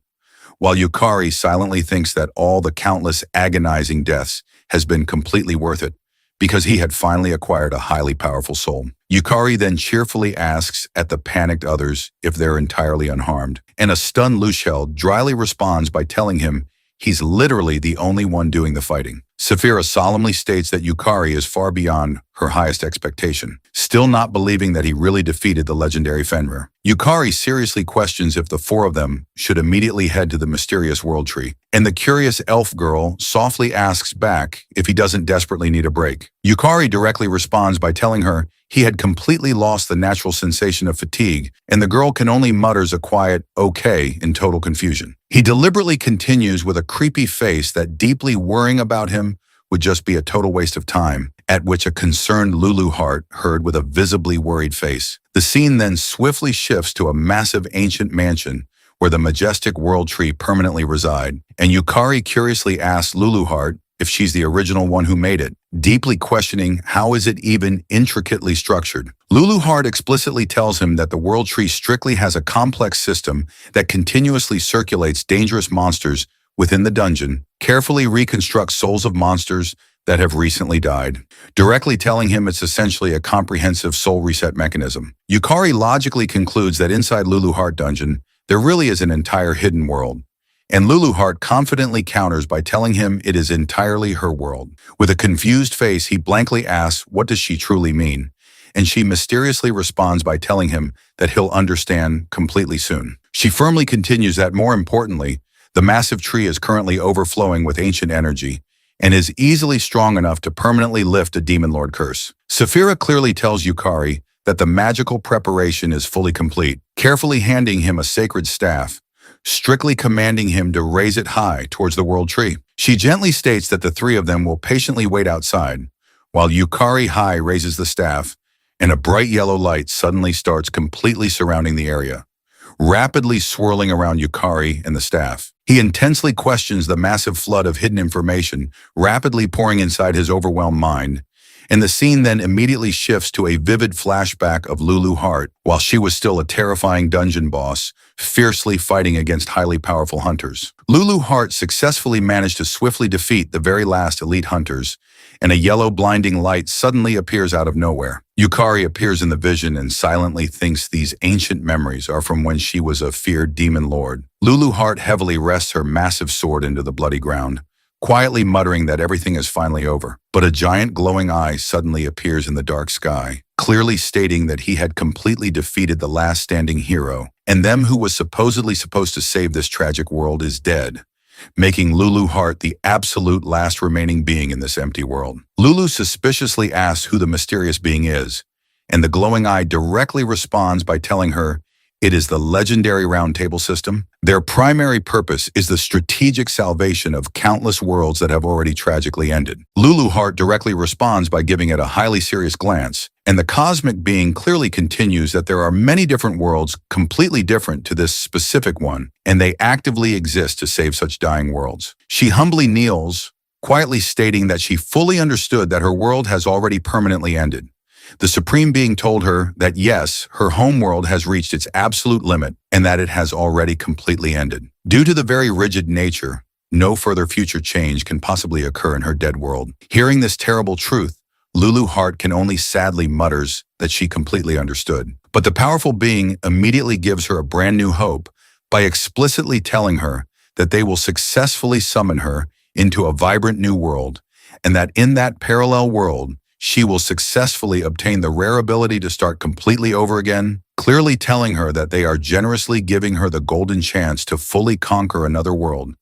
while Yukari silently thinks that all the countless agonizing deaths has been completely worth it, because he had finally acquired a highly powerful soul. Yukari then cheerfully asks at the panicked others if they're entirely unharmed, and a stunned Lushel dryly responds by telling him he's literally the only one doing the fighting. Saphira solemnly states that Yukari is far beyond her highest expectation, still not believing that he really defeated the legendary Fenrir. Yukari seriously questions if the 4 of them should immediately head to the mysterious world tree, and the curious elf girl softly asks back if he doesn't desperately need a break. Yukari directly responds by telling her he had completely lost the natural sensation of fatigue, and the girl can only mutters a quiet, okay, in total confusion. He deliberately continues with a creepy face that deeply worrying about him would just be a total waste of time, at which a concerned Lulu heart heard with a visibly worried face. The scene then swiftly shifts to a massive ancient mansion where the majestic world tree permanently reside, and Yukari curiously asks Lulu heart if she's the original one who made it, deeply questioning how is it even intricately structured. Lulu Heart explicitly tells him that the world tree strictly has a complex system that continuously circulates dangerous monsters within the dungeon, carefully reconstructs souls of monsters that have recently died, directly telling him it's essentially a comprehensive soul reset mechanism. Yukari logically concludes that inside Lulu Heart dungeon, there really is an entire hidden world, and Lulu Heart confidently counters by telling him it is entirely her world. With a confused face, he blankly asks what does she truly mean, and she mysteriously responds by telling him that he'll understand completely soon. She firmly continues that, more importantly, The massive tree is currently overflowing with ancient energy and is easily strong enough to permanently lift a demon lord curse. Saphira clearly tells Yukari that the magical preparation is fully complete, carefully handing him a sacred staff, strictly commanding him to raise it high towards the world tree. She gently states that the three of them will patiently wait outside, while Yukari High raises the staff, and a bright yellow light suddenly starts completely surrounding the area, rapidly swirling around Yukari and the staff. He intensely questions the massive flood of hidden information rapidly pouring inside his overwhelmed mind, and the scene then immediately shifts to a vivid flashback of Lulu Hart while she was still a terrifying dungeon boss, fiercely fighting against highly powerful hunters. Lulu Hart successfully managed to swiftly defeat the very last elite hunters, and a yellow blinding light suddenly appears out of nowhere. Yukari appears in the vision and silently thinks these ancient memories are from when she was a feared demon lord. Lulu Hart heavily rests her massive sword into the bloody ground, quietly muttering that everything is finally over. But a giant glowing eye suddenly appears in the dark sky, clearly stating that he had completely defeated the last standing hero, and them who was supposedly supposed to save this tragic world is dead, making Lulu Hart the absolute last remaining being in this empty world. Lulu suspiciously asks who the mysterious being is, and the glowing eye directly responds by telling her it is the legendary round table system. Their primary purpose is the strategic salvation of countless worlds that have already tragically ended. Lulu Hart directly responds by giving it a highly serious glance, and the cosmic being clearly continues that there are many different worlds completely different to this specific one, and they actively exist to save such dying worlds. She humbly kneels, quietly stating that she fully understood that her world has already permanently ended. The Supreme Being told her that yes, her home world has reached its absolute limit and that it has already completely ended. Due to the very rigid nature, no further future change can possibly occur in her dead world. Hearing this terrible truth, Lulu Hart can only sadly mutters that she completely understood. But the powerful being immediately gives her a brand new hope by explicitly telling her that they will successfully summon her into a vibrant new world, and that in that parallel world, she will successfully obtain the rare ability to start completely over again, clearly telling her that they are generously giving her the golden chance to fully conquer another world,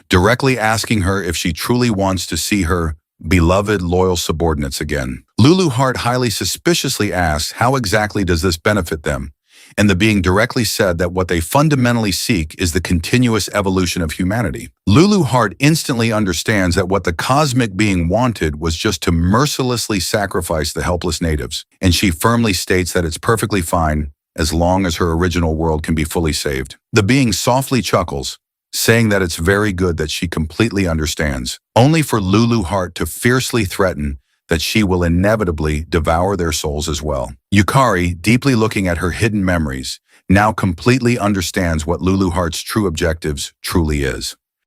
directly asking her if she truly wants to see her beloved loyal subordinates again. Lulu Hart highly suspiciously asks how exactly does this benefit them, and the being directly said that what they fundamentally seek is the continuous evolution of humanity. Lulu Hart instantly understands that what the cosmic being wanted was just to mercilessly sacrifice the helpless natives, and she firmly states that it's perfectly fine as long as her original world can be fully saved. The being softly chuckles, saying that it's very good that she completely understands, only for Lulu Hart to fiercely threaten that she will inevitably devour their souls as well. Yukari, deeply looking at her hidden memories, now completely understands what Lulu Hart's true objectives truly is.